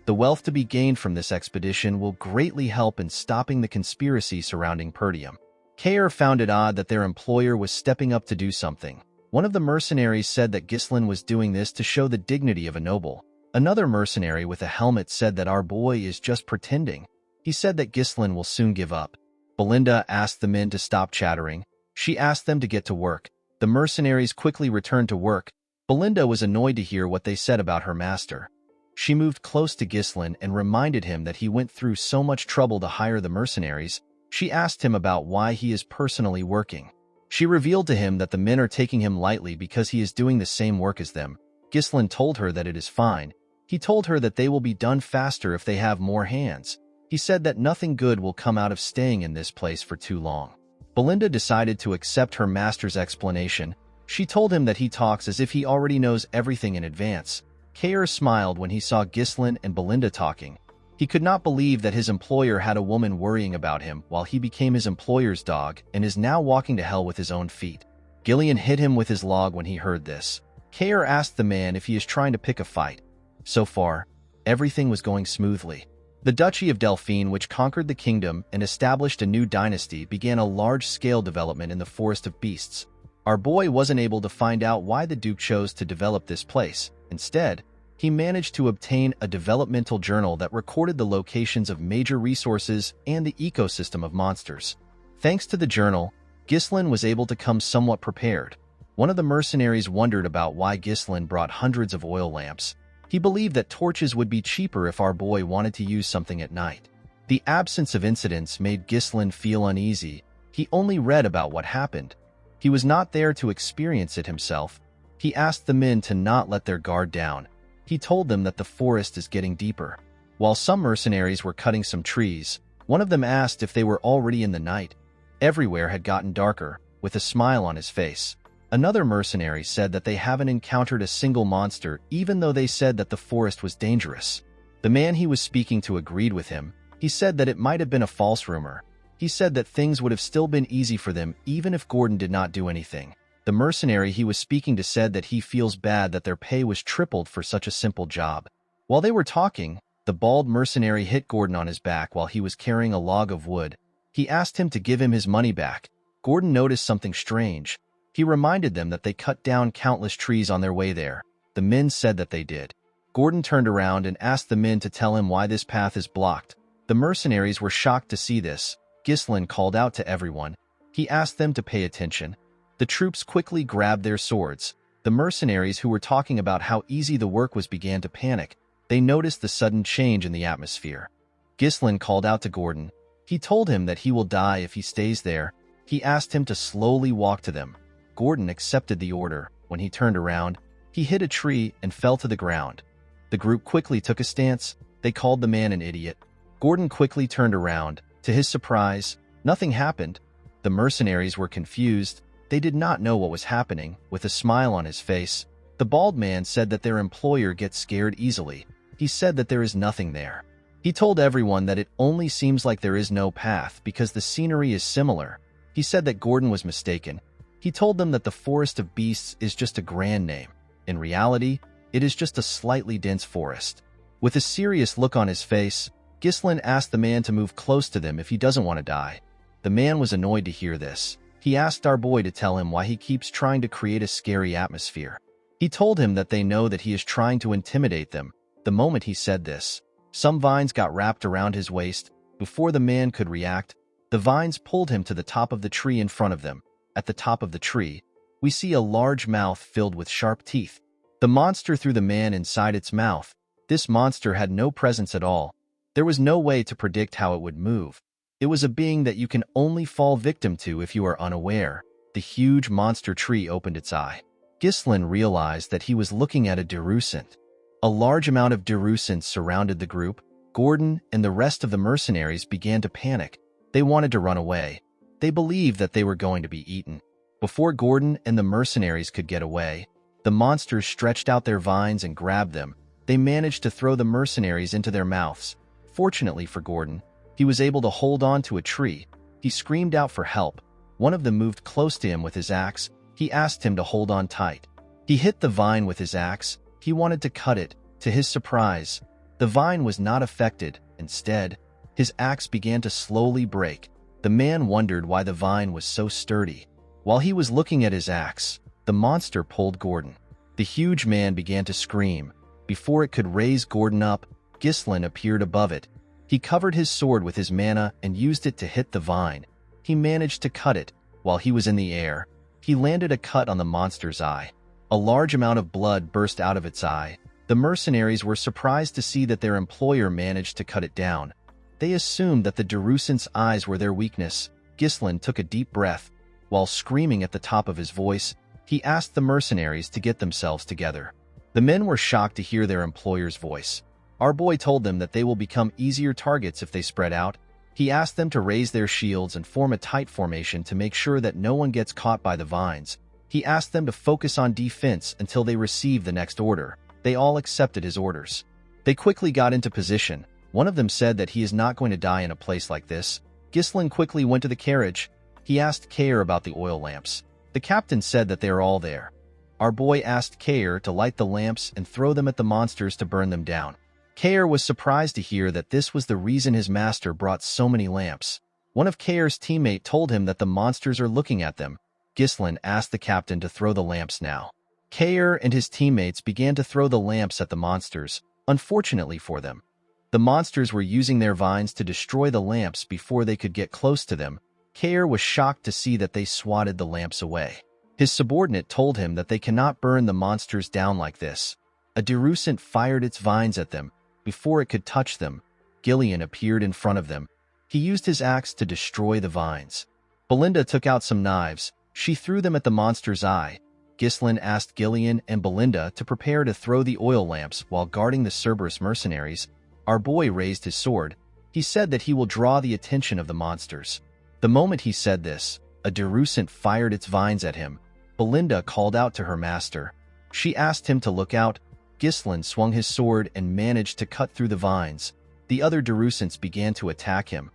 The wealth to be gained from this expedition will greatly help in stopping the conspiracy surrounding Perdium. Kair found it odd that their employer was stepping up to do something. One of the mercenaries said that Ghislain was doing this to show the dignity of a noble. Another mercenary with a helmet said that our boy is just pretending. He said that Ghislain will soon give up. Belinda asked the men to stop chattering. She asked them to get to work. The mercenaries quickly returned to work. Belinda was annoyed to hear what they said about her master. She moved close to Ghislain and reminded him that he went through so much trouble to hire the mercenaries. She asked him about why he is personally working. She revealed to him that the men are taking him lightly because he is doing the same work as them. Ghislain told her that it is fine. He told her that they will be done faster if they have more hands. He said that nothing good will come out of staying in this place for too long. Belinda decided to accept her master's explanation. She told him that he talks as if he already knows everything in advance. Kair smiled when he saw Ghislain and Belinda talking. He could not believe that his employer had a woman worrying about him while he became his employer's dog and is now walking to hell with his own feet. Gillian hit him with his log when he heard this. Kair asked the man if he is trying to pick a fight. So far, everything was going smoothly. The Duchy of Delphine, which conquered the kingdom and established a new dynasty, began a large-scale development in the Forest of Beasts. Our boy wasn't able to find out why the Duke chose to develop this place. Instead, he managed to obtain a developmental journal that recorded the locations of major resources and the ecosystem of monsters. Thanks to the journal, Ghislain was able to come somewhat prepared. One of the mercenaries wondered about why Ghislain brought hundreds of oil lamps. He believed that torches would be cheaper if our boy wanted to use something at night. The absence of incidents made Ghislain feel uneasy. He only read about what happened. He was not there to experience it himself. He asked the men to not let their guard down. He told them that the forest is getting deeper. While some mercenaries were cutting some trees, one of them asked if they were already in the night. Everywhere had gotten darker, with a smile on his face. Another mercenary said that they haven't encountered a single monster, even though they said that the forest was dangerous. The man he was speaking to agreed with him. He said that it might have been a false rumor. He said that things would have still been easy for them even if Gordon did not do anything. The mercenary he was speaking to said that he feels bad that their pay was tripled for such a simple job. While they were talking, the bald mercenary hit Gordon on his back while he was carrying a log of wood. He asked him to give him his money back. Gordon noticed something strange. He reminded them that they cut down countless trees on their way there. The men said that they did. Gordon turned around and asked the men to tell him why this path is blocked. The mercenaries were shocked to see this. Ghislain called out to everyone. He asked them to pay attention. The troops quickly grabbed their swords. The mercenaries who were talking about how easy the work was began to panic. They noticed the sudden change in the atmosphere. Ghislain called out to Gordon. He told him that he will die if he stays there. He asked him to slowly walk to them. Gordon accepted the order. When he turned around, he hit a tree and fell to the ground. The group quickly took a stance. They called the man an idiot. Gordon quickly turned around. To his surprise, nothing happened. The mercenaries were confused. They did not know what was happening. With a smile on his face, the bald man said that their employer gets scared easily. He said that there is nothing there. He told everyone that it only seems like there is no path because the scenery is similar. He said that Gordon was mistaken. He told them that the Forest of Beasts is just a grand name. In reality, it is just a slightly dense forest. With a serious look on his face, Ghislain asked the man to move close to them if he doesn't want to die. The man was annoyed to hear this. He asked our boy to tell him why he keeps trying to create a scary atmosphere. He told him that they know that he is trying to intimidate them. The moment he said this, some vines got wrapped around his waist. Before the man could react, the vines pulled him to the top of the tree in front of them. At the top of the tree, we see a large mouth filled with sharp teeth. The monster threw the man inside its mouth. This monster had no presence at all. There was no way to predict how it would move. It was a being that you can only fall victim to if you are unaware. The huge monster tree opened its eye. Ghislain realized that he was looking at a Derusant. A large amount of Derusants surrounded the group. Gordon and the rest of the mercenaries began to panic. They wanted to run away. They believed that they were going to be eaten. Before Gordon and the mercenaries could get away, the monsters stretched out their vines and grabbed them. They managed to throw the mercenaries into their mouths. Fortunately for Gordon, he was able to hold on to a tree. He screamed out for help. One of them moved close to him with his axe. He asked him to hold on tight. He hit the vine with his axe. He wanted to cut it. To his surprise, the vine was not affected. Instead, his axe began to slowly break. The man wondered why the vine was so sturdy. While he was looking at his axe, the monster pulled Gordon. The huge man began to scream. Before it could raise Gordon up, Ghislain appeared above it. He covered his sword with his mana and used it to hit the vine. He managed to cut it. While he was in the air, he landed a cut on the monster's eye. A large amount of blood burst out of its eye. The mercenaries were surprised to see that their employer managed to cut it down. They assumed that the Derusant's eyes were their weakness. Ghislain took a deep breath. While screaming at the top of his voice, he asked the mercenaries to get themselves together. The men were shocked to hear their employer's voice. Our boy told them that they will become easier targets if they spread out. He asked them to raise their shields and form a tight formation to make sure that no one gets caught by the vines. He asked them to focus on defense until they received the next order. They all accepted his orders. They quickly got into position. One of them said that he is not going to die in a place like this. Ghislain quickly went to the carriage. He asked Kair about the oil lamps. The captain said that they are all there. Our boy asked Kair to light the lamps and throw them at the monsters to burn them down. Kair was surprised to hear that this was the reason his master brought so many lamps. One of Kair's teammates told him that the monsters are looking at them. Ghislain asked the captain to throw the lamps now. Kair and his teammates began to throw the lamps at the monsters. Unfortunately for them, the monsters were using their vines to destroy the lamps before they could get close to them. Kair was shocked to see that they swatted the lamps away. His subordinate told him that they cannot burn the monsters down like this. A Derusant fired its vines at them. Before it could touch them, Gillian appeared in front of them. He used his axe to destroy the vines. Belinda took out some knives. She threw them at the monster's eye. Ghislain asked Gillian and Belinda to prepare to throw the oil lamps while guarding the Cerberus mercenaries. Our boy raised his sword. He said that he will draw the attention of the monsters. The moment he said this, a Derusant fired its vines at him. Belinda called out to her master. She asked him to look out. Ghislain swung his sword and managed to cut through the vines. The other Derusants began to attack him.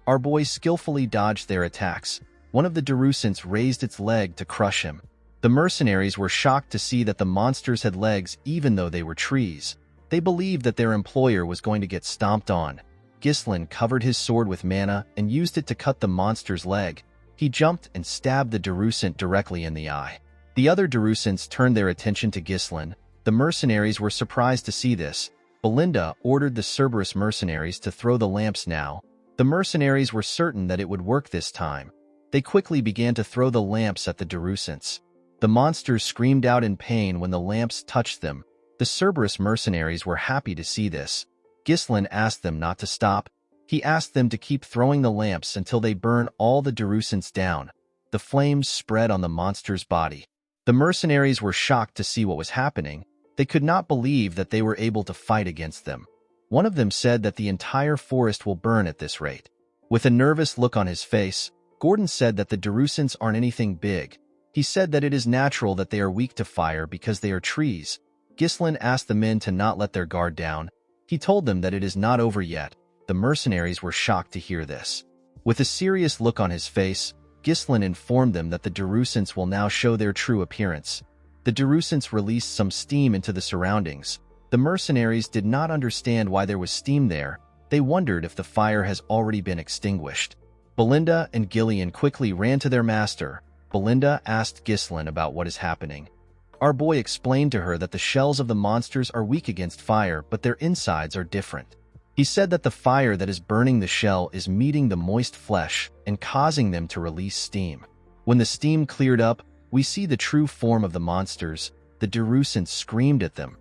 Our boy skillfully dodged their attacks. One of the Derusants raised its leg to crush him. The mercenaries were shocked to see that the monsters had legs even though they were trees. They believed that their employer was going to get stomped on. Ghislain covered his sword with mana and used it to cut the monster's leg. He jumped and stabbed the Derusant directly in the eye. The other Derusants turned their attention to Ghislain. The mercenaries were surprised to see this. Belinda ordered the Cerberus mercenaries to throw the lamps now. The mercenaries were certain that it would work this time. They quickly began to throw the lamps at the Darusants. The monsters screamed out in pain when the lamps touched them. The Cerberus mercenaries were happy to see this. Ghislain asked them not to stop. He asked them to keep throwing the lamps until they burn all the Darusants down. The flames spread on the monster's body. The mercenaries were shocked to see what was happening. They could not believe that they were able to fight against them. One of them said that the entire forest will burn at this rate. With a nervous look on his face, Gordon said that the Darusants aren't anything big. He said that it is natural that they are weak to fire because they are trees. Ghislain asked the men to not let their guard down. He told them that it is not over yet. The mercenaries were shocked to hear this. With a serious look on his face, Ghislain informed them that the Darusants will now show their true appearance. The Darusants released some steam into the surroundings. The mercenaries did not understand why there was steam there. They wondered if the fire has already been extinguished. Belinda and Gillian quickly ran to their master. Belinda asked Ghislain about what is happening. Our boy explained to her that the shells of the monsters are weak against fire, but their insides are different. He said that the fire that is burning the shell is meeting the moist flesh and causing them to release steam. When the steam cleared up, we see the true form of the monsters. The Darusants screamed at them.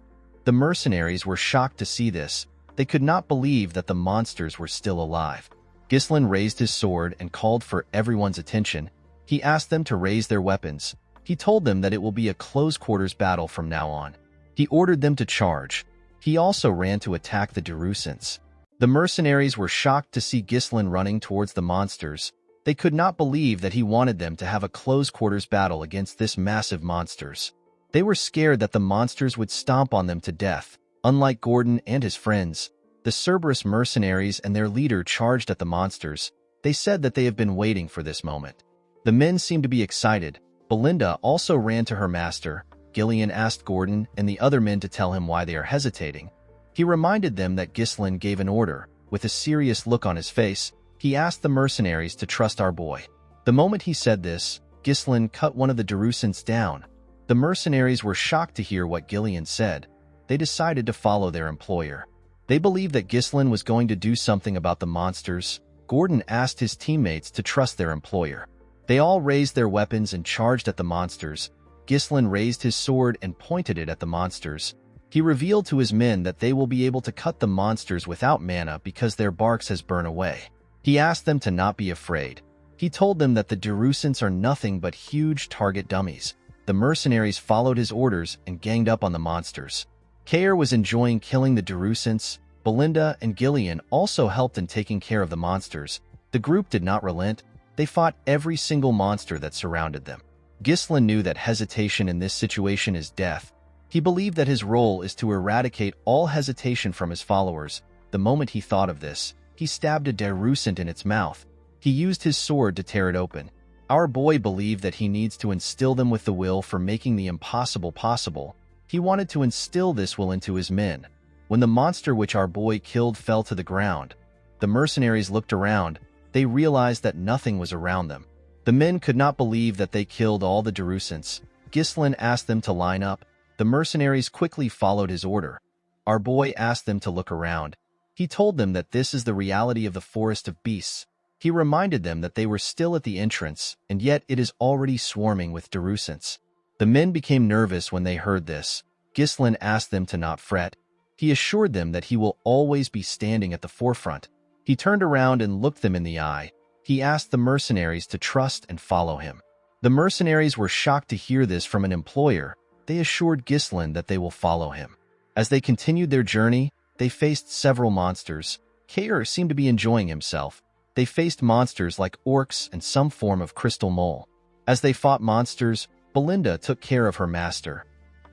The mercenaries were shocked to see this. They could not believe that the monsters were still alive. Ghislain raised his sword and called for everyone's attention. He asked them to raise their weapons. He told them that it will be a close-quarters battle from now on. He ordered them to charge. He also ran to attack the Darusants. The mercenaries were shocked to see Ghislain running towards the monsters. They could not believe that he wanted them to have a close-quarters battle against this massive monsters. They were scared that the monsters would stomp on them to death. Unlike Gordon and his friends, the Cerberus mercenaries and their leader charged at the monsters. They said that they have been waiting for this moment. The men seemed to be excited. Belinda also ran to her master. Gillian asked Gordon and the other men to tell him why they are hesitating. He reminded them that Ghislain gave an order. With a serious look on his face, he asked the mercenaries to trust our boy. The moment he said this, Ghislain cut one of the Darusants down. The mercenaries were shocked to hear what Gillian said. They decided to follow their employer. They believed that Ghislain was going to do something about the monsters. Gordon asked his teammates to trust their employer. They all raised their weapons and charged at the monsters. Ghislain raised his sword and pointed it at the monsters. He revealed to his men that they will be able to cut the monsters without mana because their barks has burned away. He asked them to not be afraid. He told them that the Darusants are nothing but huge target dummies. The mercenaries followed his orders and ganged up on the monsters. Kair was enjoying killing the Darusants. Belinda and Gillian also helped in taking care of the monsters. The group did not relent. They fought every single monster that surrounded them. Ghislain knew that hesitation in this situation is death. He believed that his role is to eradicate all hesitation from his followers. The moment he thought of this, he stabbed a Darusant in its mouth. He used his sword to tear it open. Our boy believed that he needs to instill them with the will for making the impossible possible. He wanted to instill this will into his men. When the monster which our boy killed fell to the ground, the mercenaries looked around. They realized that nothing was around them. The men could not believe that they killed all the Darusants. Ghislain asked them to line up. The mercenaries quickly followed his order. Our boy asked them to look around. He told them that this is the reality of the forest of beasts. He reminded them that they were still at the entrance, and yet it is already swarming with Darusants. The men became nervous when they heard this. Ghislain asked them to not fret. He assured them that he will always be standing at the forefront. He turned around and looked them in the eye. He asked the mercenaries to trust and follow him. The mercenaries were shocked to hear this from an employer. They assured Ghislain that they will follow him. As they continued their journey, they faced several monsters. Kair seemed to be enjoying himself. They faced monsters like orcs and some form of crystal mole. As they fought monsters, Belinda took care of her master.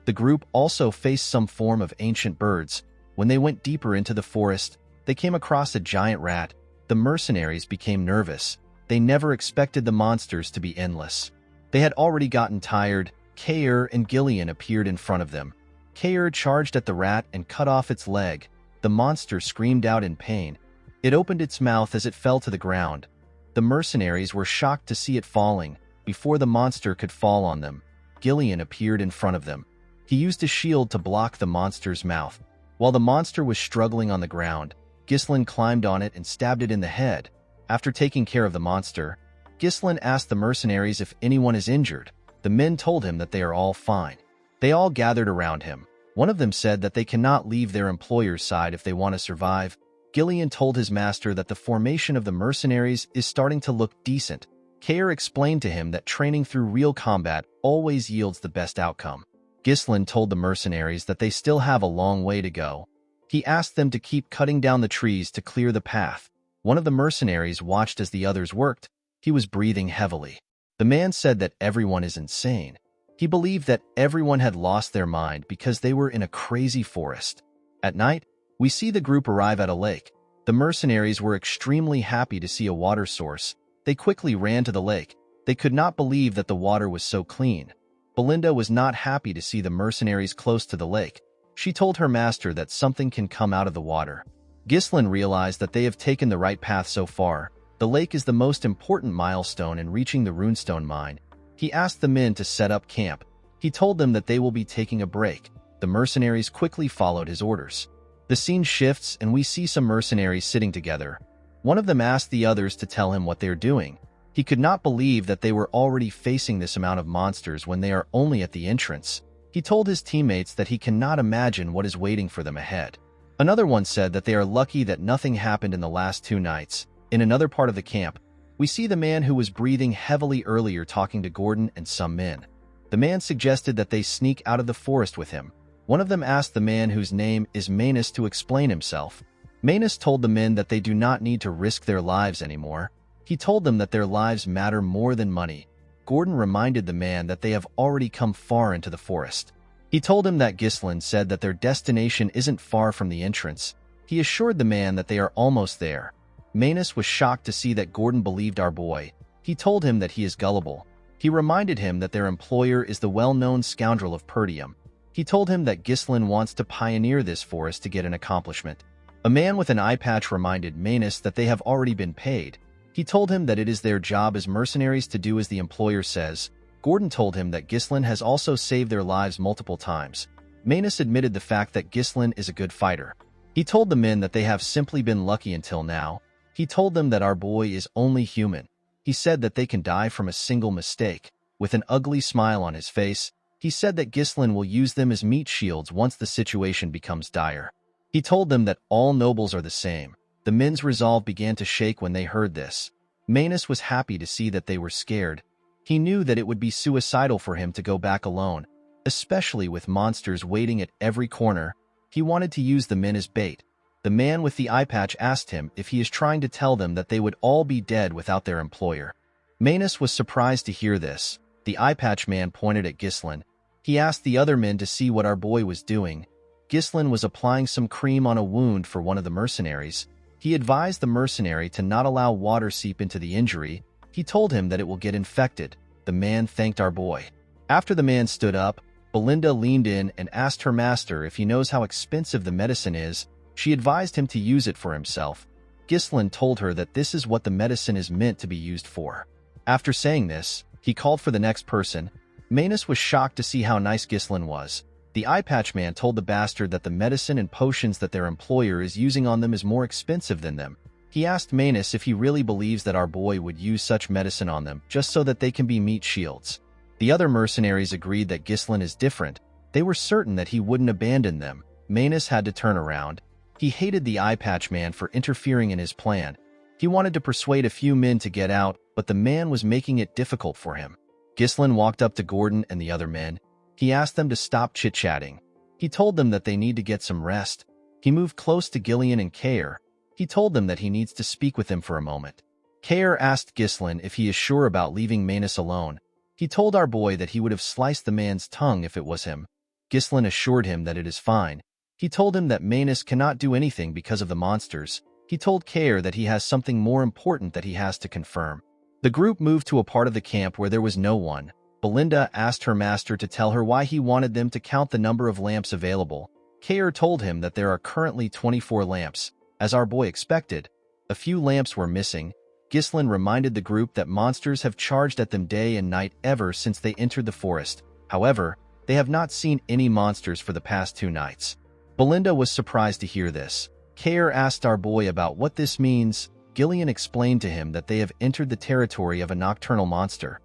The group also faced some form of ancient birds. When they went deeper into the forest, they came across a giant rat. The mercenaries became nervous. They never expected the monsters to be endless. They had already gotten tired. Kair and Gillian appeared in front of them. Kair charged at the rat and cut off its leg. The monster screamed out in pain. It opened its mouth as it fell to the ground. The mercenaries were shocked to see it falling. Before the monster could fall on them, Gillian appeared in front of them. He used a shield to block the monster's mouth. While the monster was struggling on the ground, Ghislain climbed on it and stabbed it in the head. After taking care of the monster, Ghislain asked the mercenaries if anyone is injured. The men told him that they are all fine. They all gathered around him. One of them said that they cannot leave their employer's side if they want to survive. Gillian told his master that the formation of the mercenaries is starting to look decent. Kair explained to him that training through real combat always yields the best outcome. Ghislain told the mercenaries that they still have a long way to go. He asked them to keep cutting down the trees to clear the path. One of the mercenaries watched as the others worked. He was breathing heavily. The man said that everyone is insane. He believed that everyone had lost their mind because they were in a crazy forest. At night, we see the group arrive at a lake. The mercenaries were extremely happy to see a water source. They quickly ran to the lake. They could not believe that the water was so clean. Belinda was not happy to see the mercenaries close to the lake. She told her master that something can come out of the water. Ghislain realized that they have taken the right path so far. The lake is the most important milestone in reaching the runestone mine. He asked the men to set up camp. He told them that they will be taking a break. The mercenaries quickly followed his orders. The scene shifts and we see some mercenaries sitting together. One of them asked the others to tell him what they are doing. He could not believe that they were already facing this amount of monsters when they are only at the entrance. He told his teammates that he cannot imagine what is waiting for them ahead. Another one said that they are lucky that nothing happened in the last 2 nights. In another part of the camp, we see the man who was breathing heavily earlier talking to Gordon and some men. The man suggested that they sneak out of the forest with him. One of them asked the man whose name is Manus to explain himself. Manus told the men that they do not need to risk their lives anymore. He told them that their lives matter more than money. Gordon reminded the man that they have already come far into the forest. He told him that Ghislain said that their destination isn't far from the entrance. He assured the man that they are almost there. Manus was shocked to see that Gordon believed our boy. He told him that he is gullible. He reminded him that their employer is the well-known scoundrel of Perdium. He told him that Ghislain wants to pioneer this forest to get an accomplishment. A man with an eye patch reminded Manus that they have already been paid. He told him that it is their job as mercenaries to do as the employer says. Gordon told him that Ghislain has also saved their lives multiple times. Manus admitted the fact that Ghislain is a good fighter. He told the men that they have simply been lucky until now. He told them that our boy is only human. He said that they can die from a single mistake. With an ugly smile on his face, he said that Ghislain will use them as meat shields once the situation becomes dire. He told them that all nobles are the same. The men's resolve began to shake when they heard this. Manus was happy to see that they were scared. He knew that it would be suicidal for him to go back alone, especially with monsters waiting at every corner. He wanted to use the men as bait. The man with the eye patch asked him if he is trying to tell them that they would all be dead without their employer. Manus was surprised to hear this. The eye patch man pointed at Ghislain. He asked the other men to see what our boy was doing. Ghislain was applying some cream on a wound for one of the mercenaries. He advised the mercenary to not allow water seep into the injury. He told him that it will get infected. The man thanked our boy. After the man stood up, Belinda leaned in and asked her master if he knows how expensive the medicine is. She advised him to use it for himself. Ghislain told her that this is what the medicine is meant to be used for. After saying this, he called for the next person. Manus was shocked to see how nice Ghislain was. The eye patch man told the bastard that the medicine and potions that their employer is using on them is more expensive than them. He asked Manus if he really believes that our boy would use such medicine on them just so that they can be meat shields. The other mercenaries agreed that Ghislain is different. They were certain that he wouldn't abandon them. Manus had to turn around. He hated the eye patch man for interfering in his plan. He wanted to persuade a few men to get out, but the man was making it difficult for him. Ghislain walked up to Gordon and the other men. He asked them to stop chit-chatting. He told them that they need to get some rest. He moved close to Gillian and Kair. He told them that he needs to speak with them for a moment. Kair asked Ghislain if he is sure about leaving Manus alone. He told our boy that he would have sliced the man's tongue if it was him. Ghislain assured him that it is fine. He told him that Manus cannot do anything because of the monsters. He told Kair that he has something more important that he has to confirm. The group moved to a part of the camp where there was no one. Belinda asked her master to tell her why he wanted them to count the number of lamps available. Kair told him that there are currently 24 lamps. As our boy expected, a few lamps were missing. Ghislain reminded the group that monsters have charged at them day and night ever since they entered the forest. However, they have not seen any monsters for the past 2 nights. Belinda was surprised to hear this. Kair asked our boy about what this means. Gillian explained to him that they have entered the territory of a nocturnal monster.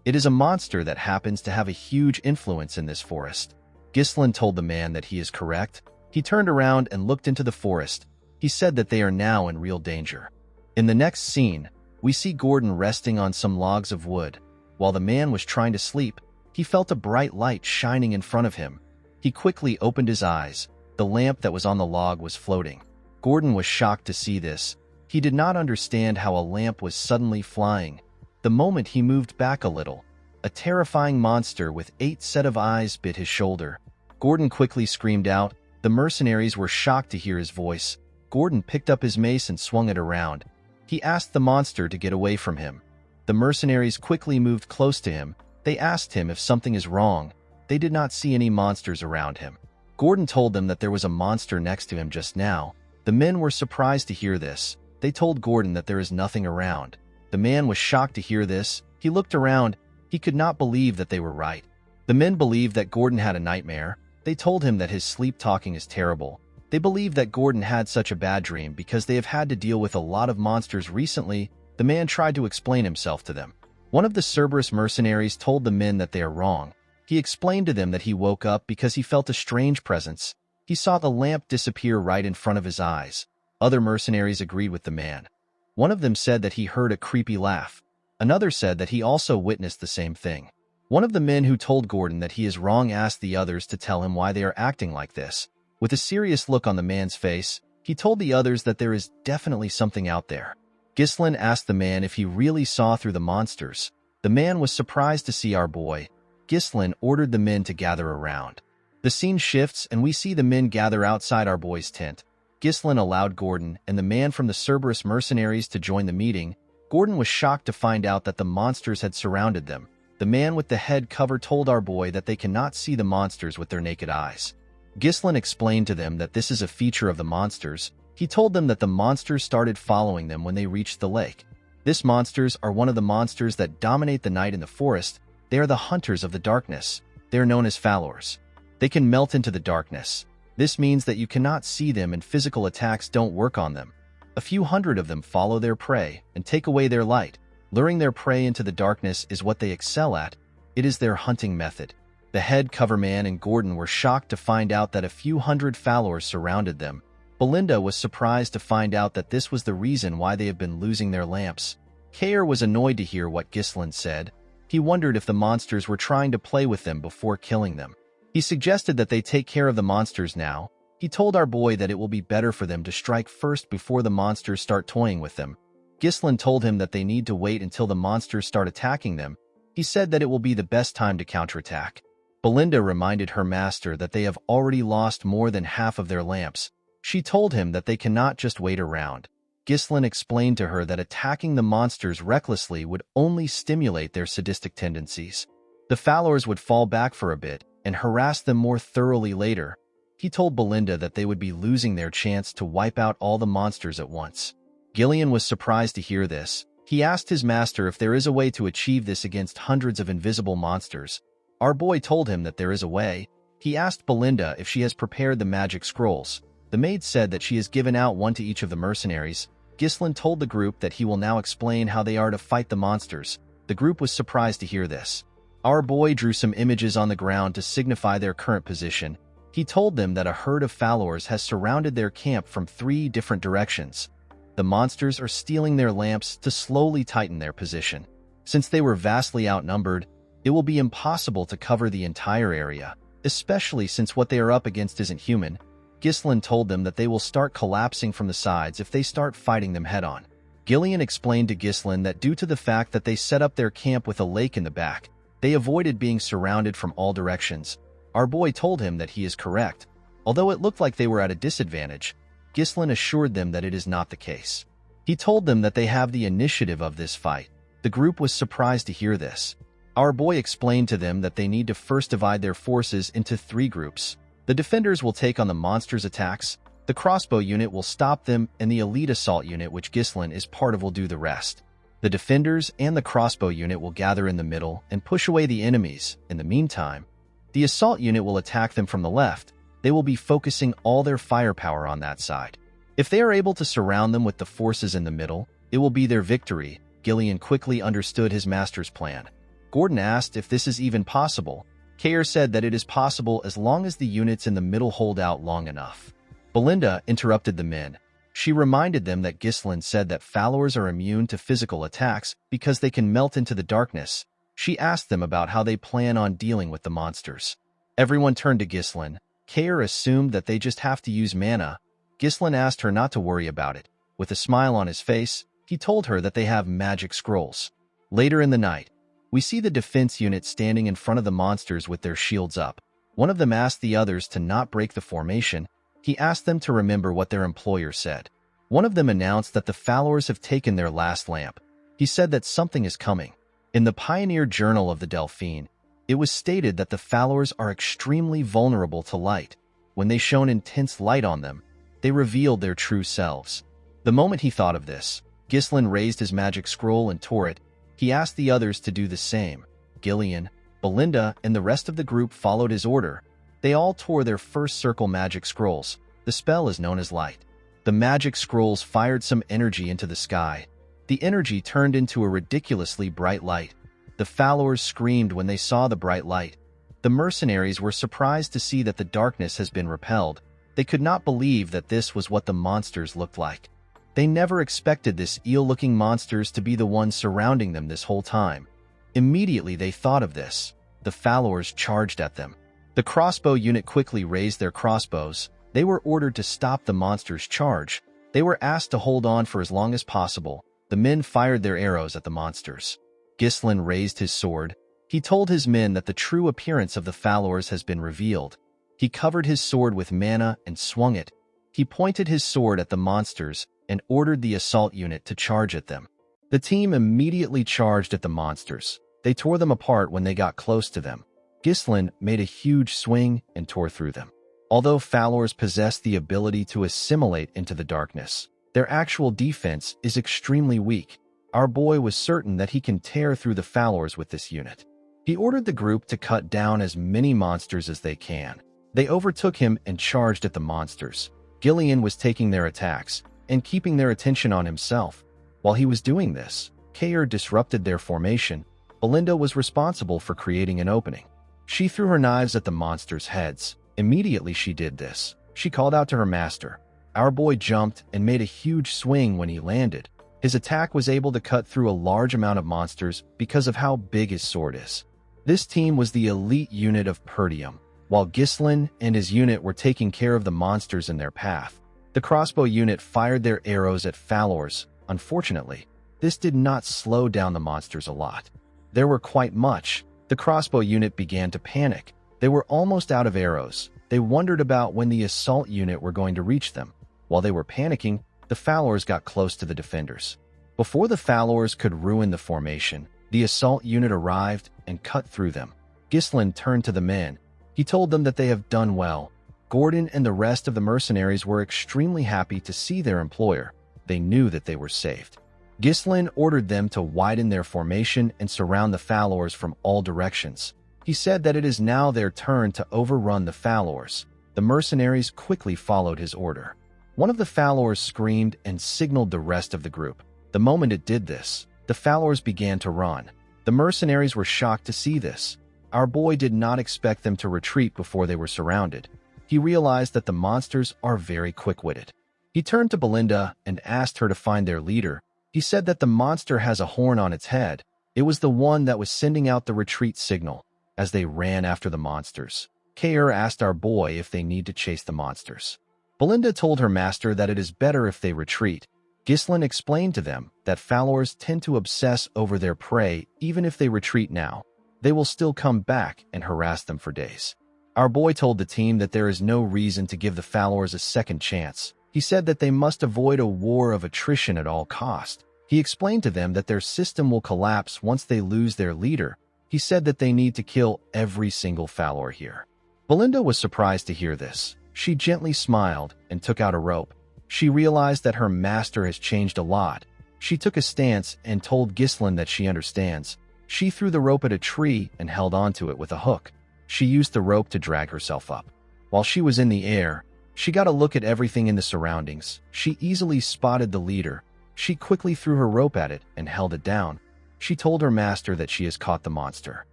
It is a monster that happens to have a huge influence in this forest. Ghislain told the man that he is correct. He turned around and looked into the forest. He said that they are now in real danger. In the next scene, we see Gordon resting on some logs of wood. While the man was trying to sleep, he felt a bright light shining in front of him. He quickly opened his eyes. The lamp that was on the log was floating. Gordon was shocked to see this. He did not understand how a lamp was suddenly flying. The moment he moved back a little, a terrifying monster with 8 sets of eyes bit his shoulder. Gordon quickly screamed out. The mercenaries were shocked to hear his voice. Gordon picked up his mace and swung it around. He asked the monster to get away from him. The mercenaries quickly moved close to him. They asked him if something is wrong. They did not see any monsters around him. Gordon told them that there was a monster next to him just now. The men were surprised to hear this. They told Gordon that there is nothing around. The man was shocked to hear this. He looked around. He could not believe that they were right. The men believed that Gordon had a nightmare. They told him that his sleep talking is terrible. They believed that Gordon had such a bad dream because they have had to deal with a lot of monsters recently. The man tried to explain himself to them. One of the Cerberus mercenaries told the men that they are wrong. He explained to them that he woke up because he felt a strange presence. He saw the lamp disappear right in front of his eyes. Other mercenaries agreed with the man. One of them said that he heard a creepy laugh. Another said that he also witnessed the same thing. One of the men who told Gordon that he is wrong asked the others to tell him why they are acting like this. With a serious look on the man's face, he told the others that there is definitely something out there. Ghislain asked the man if he really saw through the monsters. The man was surprised to see our boy. Ghislain ordered the men to gather around. The scene shifts and we see the men gather outside our boy's tent. Ghislain allowed Gordon and the man from the Cerberus mercenaries to join the meeting. Gordon was shocked to find out that the monsters had surrounded them. The man with the head cover told our boy that they cannot see the monsters with their naked eyes. Ghislain explained to them that this is a feature of the monsters. He told them that the monsters started following them when they reached the lake. These monsters are one of the monsters that dominate the night in the forest. They are the hunters of the darkness. They are known as Falors. They can melt into the darkness. This means that you cannot see them and physical attacks don't work on them. A few hundred of them follow their prey and take away their light. Luring their prey into the darkness is what they excel at. It is their hunting method. The head coverman and Gordon were shocked to find out that a few hundred Falors surrounded them. Belinda was surprised to find out that this was the reason why they have been losing their lamps. Kair was annoyed to hear what Ghislain said. He wondered if the monsters were trying to play with them before killing them. He suggested that they take care of the monsters now. He told our boy that it will be better for them to strike first before the monsters start toying with them. Ghislain told him that they need to wait until the monsters start attacking them. He said that it will be the best time to counterattack. Belinda reminded her master that they have already lost more than half of their lamps. She told him that they cannot just wait around. Ghislain explained to her that attacking the monsters recklessly would only stimulate their sadistic tendencies. The Falors would fall back for a bit and harass them more thoroughly later. He told Belinda that they would be losing their chance to wipe out all the monsters at once. Gillian was surprised to hear this. He asked his master if there is a way to achieve this against hundreds of invisible monsters. Our boy told him that there is a way. He asked Belinda if she has prepared the magic scrolls. The maid said that she has given out one to each of the mercenaries. Ghislain told the group that he will now explain how they are to fight the monsters. The group was surprised to hear this. Our boy drew some images on the ground to signify their current position. He told them that a herd of Falors has surrounded their camp from 3 different directions. The monsters are stealing their lamps to slowly tighten their position. Since they were vastly outnumbered, it will be impossible to cover the entire area, especially since what they are up against isn't human. Ghislain told them that they will start collapsing from the sides if they start fighting them head-on. Gillian explained to Ghislain that due to the fact that they set up their camp with a lake in the back, they avoided being surrounded from all directions. Our boy told him that he is correct. Although it looked like they were at a disadvantage, Ghislain assured them that it is not the case. He told them that they have the initiative of this fight. The group was surprised to hear this. Our boy explained to them that they need to first divide their forces into 3 groups. The defenders will take on the monsters' attacks, the crossbow unit will stop them, and the elite assault unit, which Ghislain is part of, will do the rest. The defenders and the crossbow unit will gather in the middle and push away the enemies. In the meantime, the assault unit will attack them from the left. They will be focusing all their firepower on that side. If they are able to surround them with the forces in the middle, It will be their victory. Gillian quickly understood his master's plan. Gordon asked if this is even possible. Kayer said that it is possible as long as the units in the middle hold out long enough. Belinda interrupted the men. She reminded them that Ghislain said that followers are immune to physical attacks because they can melt into the darkness. She asked them about how they plan on dealing with the monsters. Everyone turned to Ghislain. Kayer assumed that they just have to use mana. Ghislain asked her not to worry about it. With a smile on his face, he told her that they have magic scrolls. Later in the night, we see the defense unit standing in front of the monsters with their shields up. One of them asked the others to not break the formation. He asked them to remember what their employer said. One of them announced that the followers have taken their last lamp. He said that something is coming. In the Pioneer Journal of the Delphine, it was stated that the followers are extremely vulnerable to light. When they shone intense light on them, they revealed their true selves. The moment he thought of this, Ghislain raised his magic scroll and tore it. He asked the others to do the same. Gillian, Belinda, and the rest of the group followed his order. They all tore their first circle magic scrolls. The spell is known as light. The magic scrolls fired some energy into the sky. The energy turned into a ridiculously bright light. The followers screamed when they saw the bright light. The mercenaries were surprised to see that the darkness has been repelled. They could not believe that this was what the monsters looked like. They never expected this eel-looking monsters to be the ones surrounding them this whole time. Immediately they thought of this. The followers charged at them. The crossbow unit quickly raised their crossbows. They were ordered to stop the monsters' charge. They were asked to hold on for as long as possible. The men fired their arrows at the monsters. Ghislain raised his sword. He told his men that the true appearance of the followers has been revealed. He covered his sword with mana and swung it. He pointed his sword at the monsters and ordered the assault unit to charge at them. The team immediately charged at the monsters. They tore them apart when they got close to them. Ghislain made a huge swing and tore through them. Although followers possess the ability to assimilate into the darkness, their actual defense is extremely weak. Our boy was certain that he can tear through the followers with this unit. He ordered the group to cut down as many monsters as they can. They overtook him and charged at the monsters. Gillian was taking their attacks and keeping their attention on himself. While he was doing this, Kayer disrupted their formation. Belinda was responsible for creating an opening. She threw her knives at the monsters' heads. Immediately she did this, she called out to her master. Our boy jumped and made a huge swing when he landed. His attack was able to cut through a large amount of monsters because of how big his sword is. This team was the elite unit of Perdium. While Ghislain and his unit were taking care of the monsters in their path, the crossbow unit fired their arrows at followers. Unfortunately, this did not slow down the monsters a lot. There were quite much. The crossbow unit began to panic. They were almost out of arrows. They wondered about when the assault unit were going to reach them. While they were panicking, the followers got close to the defenders. Before the followers could ruin the formation, the assault unit arrived and cut through them. Ghislain turned to the men. He told them that they have done well. Gordon and the rest of the mercenaries were extremely happy to see their employer. They knew that they were saved. Ghislain ordered them to widen their formation and surround the followers from all directions. He said that it is now their turn to overrun the followers. The mercenaries quickly followed his order. One of the followers screamed and signaled the rest of the group. The moment it did this, the followers began to run. The mercenaries were shocked to see this. Our boy did not expect them to retreat before they were surrounded. He realized that the monsters are very quick-witted. He turned to Belinda and asked her to find their leader. He said that the monster has a horn on its head. It was the one that was sending out the retreat signal. As they ran after the monsters, Kayer asked our boy if they need to chase the monsters. Belinda told her master that it is better if they retreat. Ghislain explained to them that followers tend to obsess over their prey. Even if they retreat now, they will still come back and harass them for days. Our boy told the team that there is no reason to give the followers a second chance. He said that they must avoid a war of attrition at all cost. He explained to them that their system will collapse once they lose their leader. He said that they need to kill every single follower here. Belinda was surprised to hear this. She gently smiled and took out a rope. She realized that her master has changed a lot. She took a stance and told Ghislain that she understands. She threw the rope at a tree and held onto it with a hook. She used the rope to drag herself up. While she was in the air, she got a look at everything in the surroundings. She easily spotted the leader. She quickly threw her rope at it and held it down. She told her master that she has caught the monster.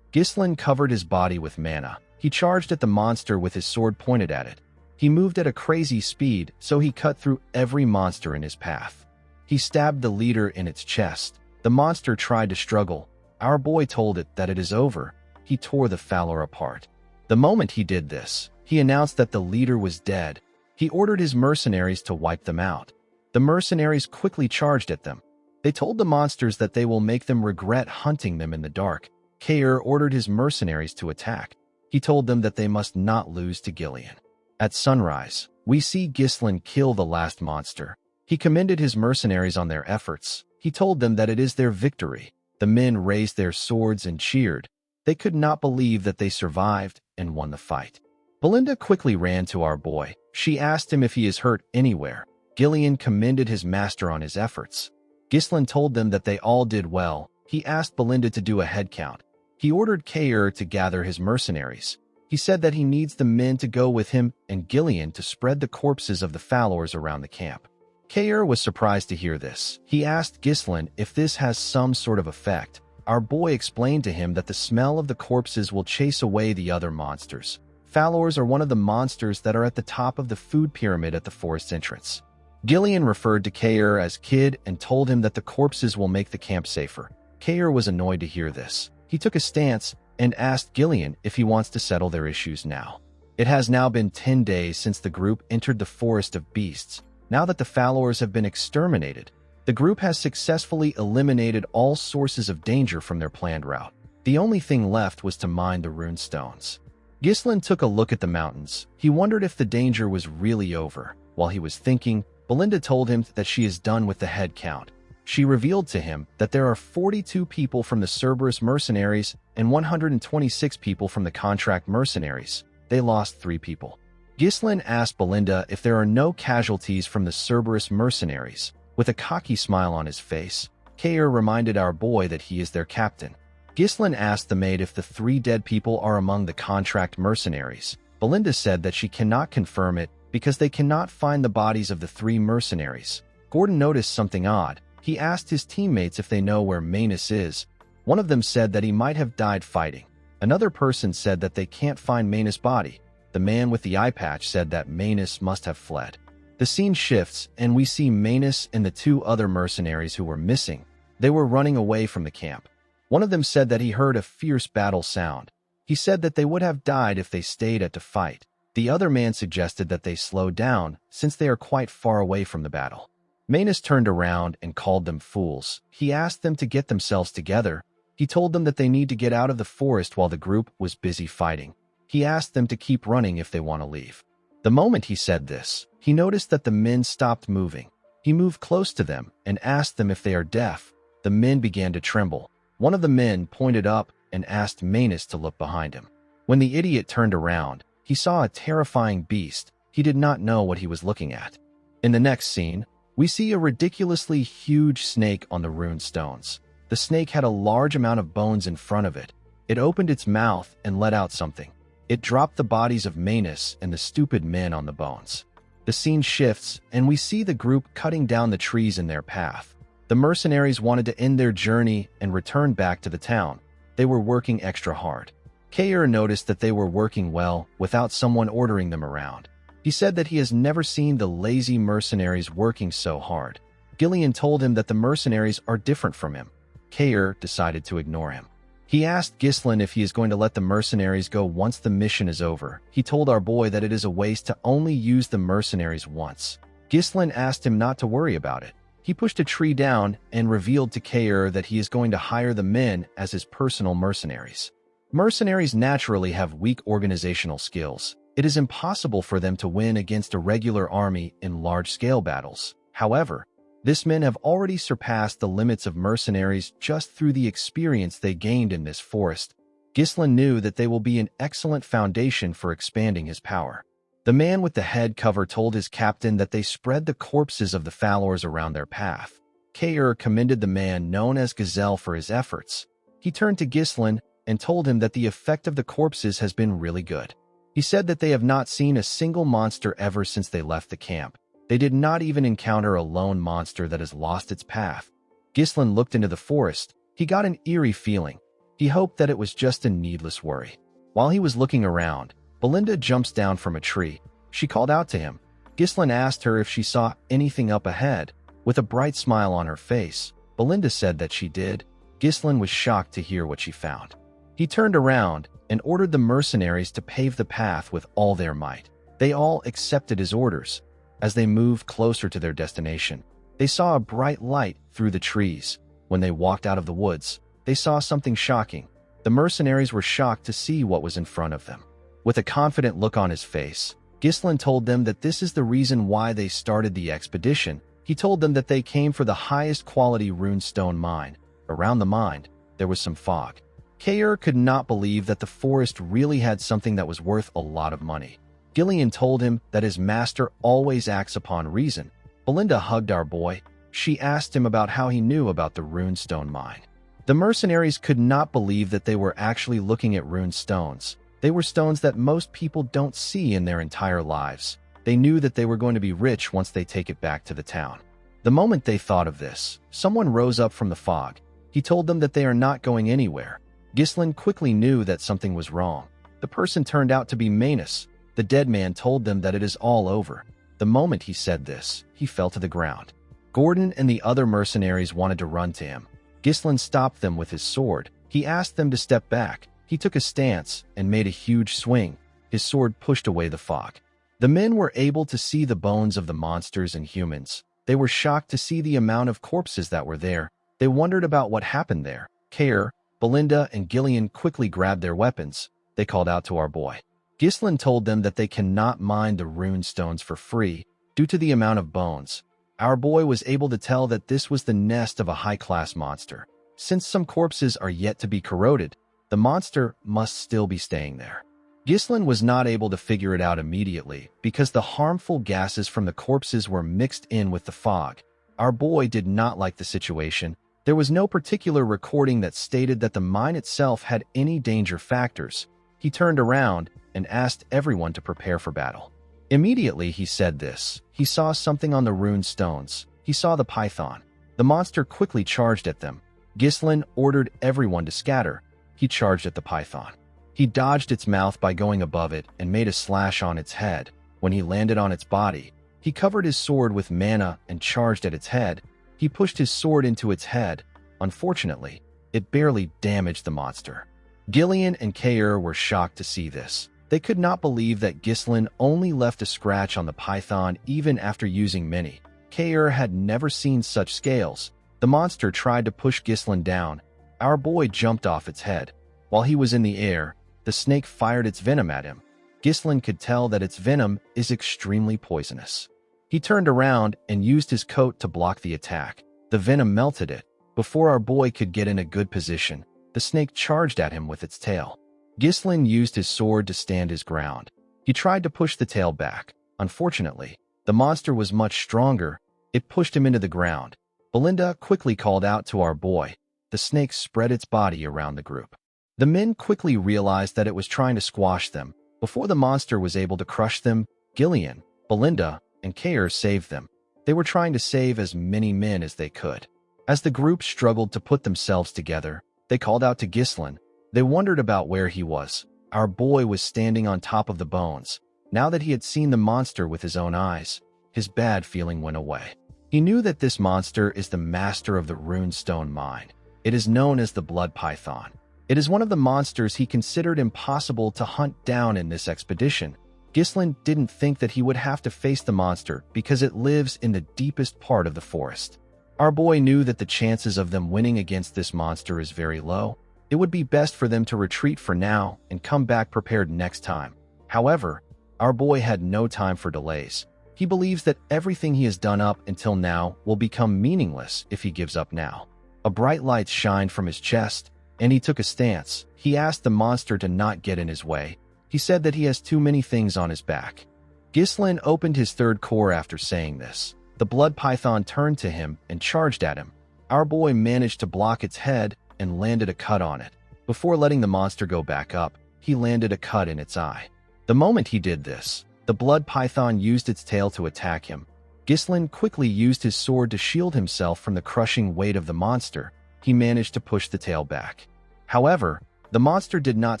Ghislain covered his body with mana. He charged at the monster with his sword pointed at it. He moved at a crazy speed, so he cut through every monster in his path. He stabbed the leader in its chest. The monster tried to struggle. Our boy told it that it is over. He tore the Fowler apart. The moment he did this, he announced that the leader was dead. He ordered his mercenaries to wipe them out. The mercenaries quickly charged at them. They told the monsters that they will make them regret hunting them in the dark. Kair ordered his mercenaries to attack. He told them that they must not lose to Gillian. At sunrise, we see Ghislain kill the last monster. He commended his mercenaries on their efforts. He told them that it is their victory. The men raised their swords and cheered. They could not believe that they survived and won the fight. Belinda quickly ran to our boy. She asked him if he is hurt anywhere. Gillian commended his master on his efforts. Ghislain told them that they all did well. He asked Belinda to do a head count. He ordered Kair to gather his mercenaries. He said that he needs the men to go with him and Gillian to spread the corpses of the Fowlers around the camp. Kair was surprised to hear this. He asked Ghislain if this has some sort of effect. Our boy explained to him that the smell of the corpses will chase away the other monsters. Fowlers are one of the monsters that are at the top of the food pyramid at the forest entrance. Gillian referred to Kair as Kid and told him that the corpses will make the camp safer. Kair was annoyed to hear this. He took a stance and asked Gillian if he wants to settle their issues now. It has now been 10 days since the group entered the Forest of Beasts. Now that the Fowlers have been exterminated, the group has successfully eliminated all sources of danger from their planned route. The only thing left was to mine the rune stones. Ghislain took a look at the mountains. He wondered if the danger was really over. While he was thinking, Belinda told him that she is done with the head count. She revealed to him that there are 42 people from the Cerberus mercenaries and 126 people from the contract mercenaries. They lost 3 people. Ghislain asked Belinda if there are no casualties from the Cerberus mercenaries. With a cocky smile on his face, Kair reminded our boy that he is their captain. Ghislain asked the maid if the 3 dead people are among the contract mercenaries. Belinda said that she cannot confirm it because they cannot find the bodies of the 3 mercenaries. Gordon noticed something odd. He asked his teammates if they know where Manus is. One of them said that he might have died fighting. Another person said that they can't find Manus' body. The man with the eye patch said that Manus must have fled. The scene shifts, and we see Manus and the 2 other mercenaries who were missing. They were running away from the camp. One of them said that he heard a fierce battle sound. He said that they would have died if they stayed at to fight. The other man suggested that they slow down, since they are quite far away from the battle. Manus turned around and called them fools. He asked them to get themselves together. He told them that they need to get out of the forest while the group was busy fighting. He asked them to keep running if they want to leave. The moment he said this, he noticed that the men stopped moving. He moved close to them and asked them if they are deaf. The men began to tremble. One of the men pointed up and asked Manus to look behind him. When the idiot turned around, he saw a terrifying beast. He did not know what he was looking at. In the next scene, we see a ridiculously huge snake on the rune stones. The snake had a large amount of bones in front of it. It opened its mouth and let out something. It dropped the bodies of Manus and the stupid men on the bones. The scene shifts, and we see the group cutting down the trees in their path. The mercenaries wanted to end their journey and return back to the town. They were working extra hard. Kair noticed that they were working well without someone ordering them around. He said that he has never seen the lazy mercenaries working so hard. Gillian told him that the mercenaries are different from him. Kair decided to ignore him. He asked Ghislain if he is going to let the mercenaries go once the mission is over. He told our boy that it is a waste to only use the mercenaries once. Ghislain asked him not to worry about it. He pushed a tree down and revealed to Kair that he is going to hire the men as his personal mercenaries. Mercenaries naturally have weak organizational skills. It is impossible for them to win against a regular army in large-scale battles. However, these men have already surpassed the limits of mercenaries just through the experience they gained in this forest. Ghislain knew that they will be an excellent foundation for expanding his power. The man with the head cover told his captain that they spread the corpses of the Fowlers around their path. Kair commended the man known as Gazelle for his efforts. He turned to Ghislain and told him that the effect of the corpses has been really good. He said that they have not seen a single monster ever since they left the camp. They did not even encounter a lone monster that has lost its path. Ghislain looked into the forest. He got an eerie feeling. He hoped that it was just a needless worry. While he was looking around, Belinda jumps down from a tree. She called out to him. Ghislain asked her if she saw anything up ahead. With a bright smile on her face, Belinda said that she did. Ghislain was shocked to hear what she found. He turned around and ordered the mercenaries to pave the path with all their might. They all accepted his orders. As they moved closer to their destination, they saw a bright light through the trees. When they walked out of the woods, they saw something shocking. The mercenaries were shocked to see what was in front of them. With a confident look on his face, Ghislain told them that this is the reason why they started the expedition. He told them that they came for the highest quality runestone mine. Around the mine, there was some fog. Kair could not believe that the forest really had something that was worth a lot of money. Gillian told him that his master always acts upon reason. Belinda hugged our boy. She asked him about how he knew about the runestone mine. The mercenaries could not believe that they were actually looking at rune stones. They were stones that most people don't see in their entire lives. They knew that they were going to be rich once they take it back to the town. The moment they thought of this, someone rose up from the fog. He told them that they are not going anywhere. Ghislain quickly knew that something was wrong. The person turned out to be Manus. The dead man told them that it is all over. The moment he said this, he fell to the ground. Gordon and the other mercenaries wanted to run to him. Ghislain stopped them with his sword. He asked them to step back. He took a stance and made a huge swing. His sword pushed away the fog. The men were able to see the bones of the monsters and humans. They were shocked to see the amount of corpses that were there. They wondered about what happened there. Kair, Belinda, and Gillian quickly grabbed their weapons. They called out to our boy. Ghislain told them that they cannot mine the rune stones for free due to the amount of bones. Our boy was able to tell that this was the nest of a high-class monster. Since some corpses are yet to be corroded, the monster must still be staying there. Ghislain was not able to figure it out immediately because the harmful gases from the corpses were mixed in with the fog. Our boy did not like the situation. There was no particular recording that stated that the mine itself had any danger factors. He turned around and asked everyone to prepare for battle. Immediately he said this. He saw something on the rune stones. He saw the python. The monster quickly charged at them. Ghislain ordered everyone to scatter. He charged at the python. He dodged its mouth by going above it and made a slash on its head. When he landed on its body, he covered his sword with mana and charged at its head. He pushed his sword into its head. Unfortunately, it barely damaged the monster. Gillian and Kair were shocked to see this. They could not believe that Ghislain only left a scratch on the python even after using many. Kair had never seen such scales. The monster tried to push Ghislain down. Our boy jumped off its head. While he was in the air, the snake fired its venom at him. Ghislain could tell that its venom is extremely poisonous. He turned around and used his coat to block the attack. The venom melted it. Before our boy could get in a good position, the snake charged at him with its tail. Ghislain used his sword to stand his ground. He tried to push the tail back. Unfortunately, the monster was much stronger. It pushed him into the ground. Belinda quickly called out to our boy. The snake spread its body around the group. The men quickly realized that it was trying to squash them. Before the monster was able to crush them, Gillian, Belinda, and Kair saved them. They were trying to save as many men as they could. As the group struggled to put themselves together, they called out to Ghislain. They wondered about where he was. Our boy was standing on top of the bones. Now that he had seen the monster with his own eyes, his bad feeling went away. He knew that this monster is the master of the runestone mine. It is known as the blood python. It is one of the monsters he considered impossible to hunt down in this expedition. Ghislain didn't think that he would have to face the monster because it lives in the deepest part of the forest. Our boy knew that the chances of them winning against this monster is very low. It would be best for them to retreat for now and come back prepared next time. However, our boy had no time for delays. He believes that everything he has done up until now will become meaningless if he gives up now. A bright light shined from his chest, and he took a stance. He asked the monster to not get in his way. He said that he has too many things on his back. Ghislain opened his third core after saying this. The blood python turned to him and charged at him. Our boy managed to block its head and landed a cut on it. Before letting the monster go back up, he landed a cut in its eye. The moment he did this, the blood python used its tail to attack him. Ghislain quickly used his sword to shield himself from the crushing weight of the monster. He managed to push the tail back. However, the monster did not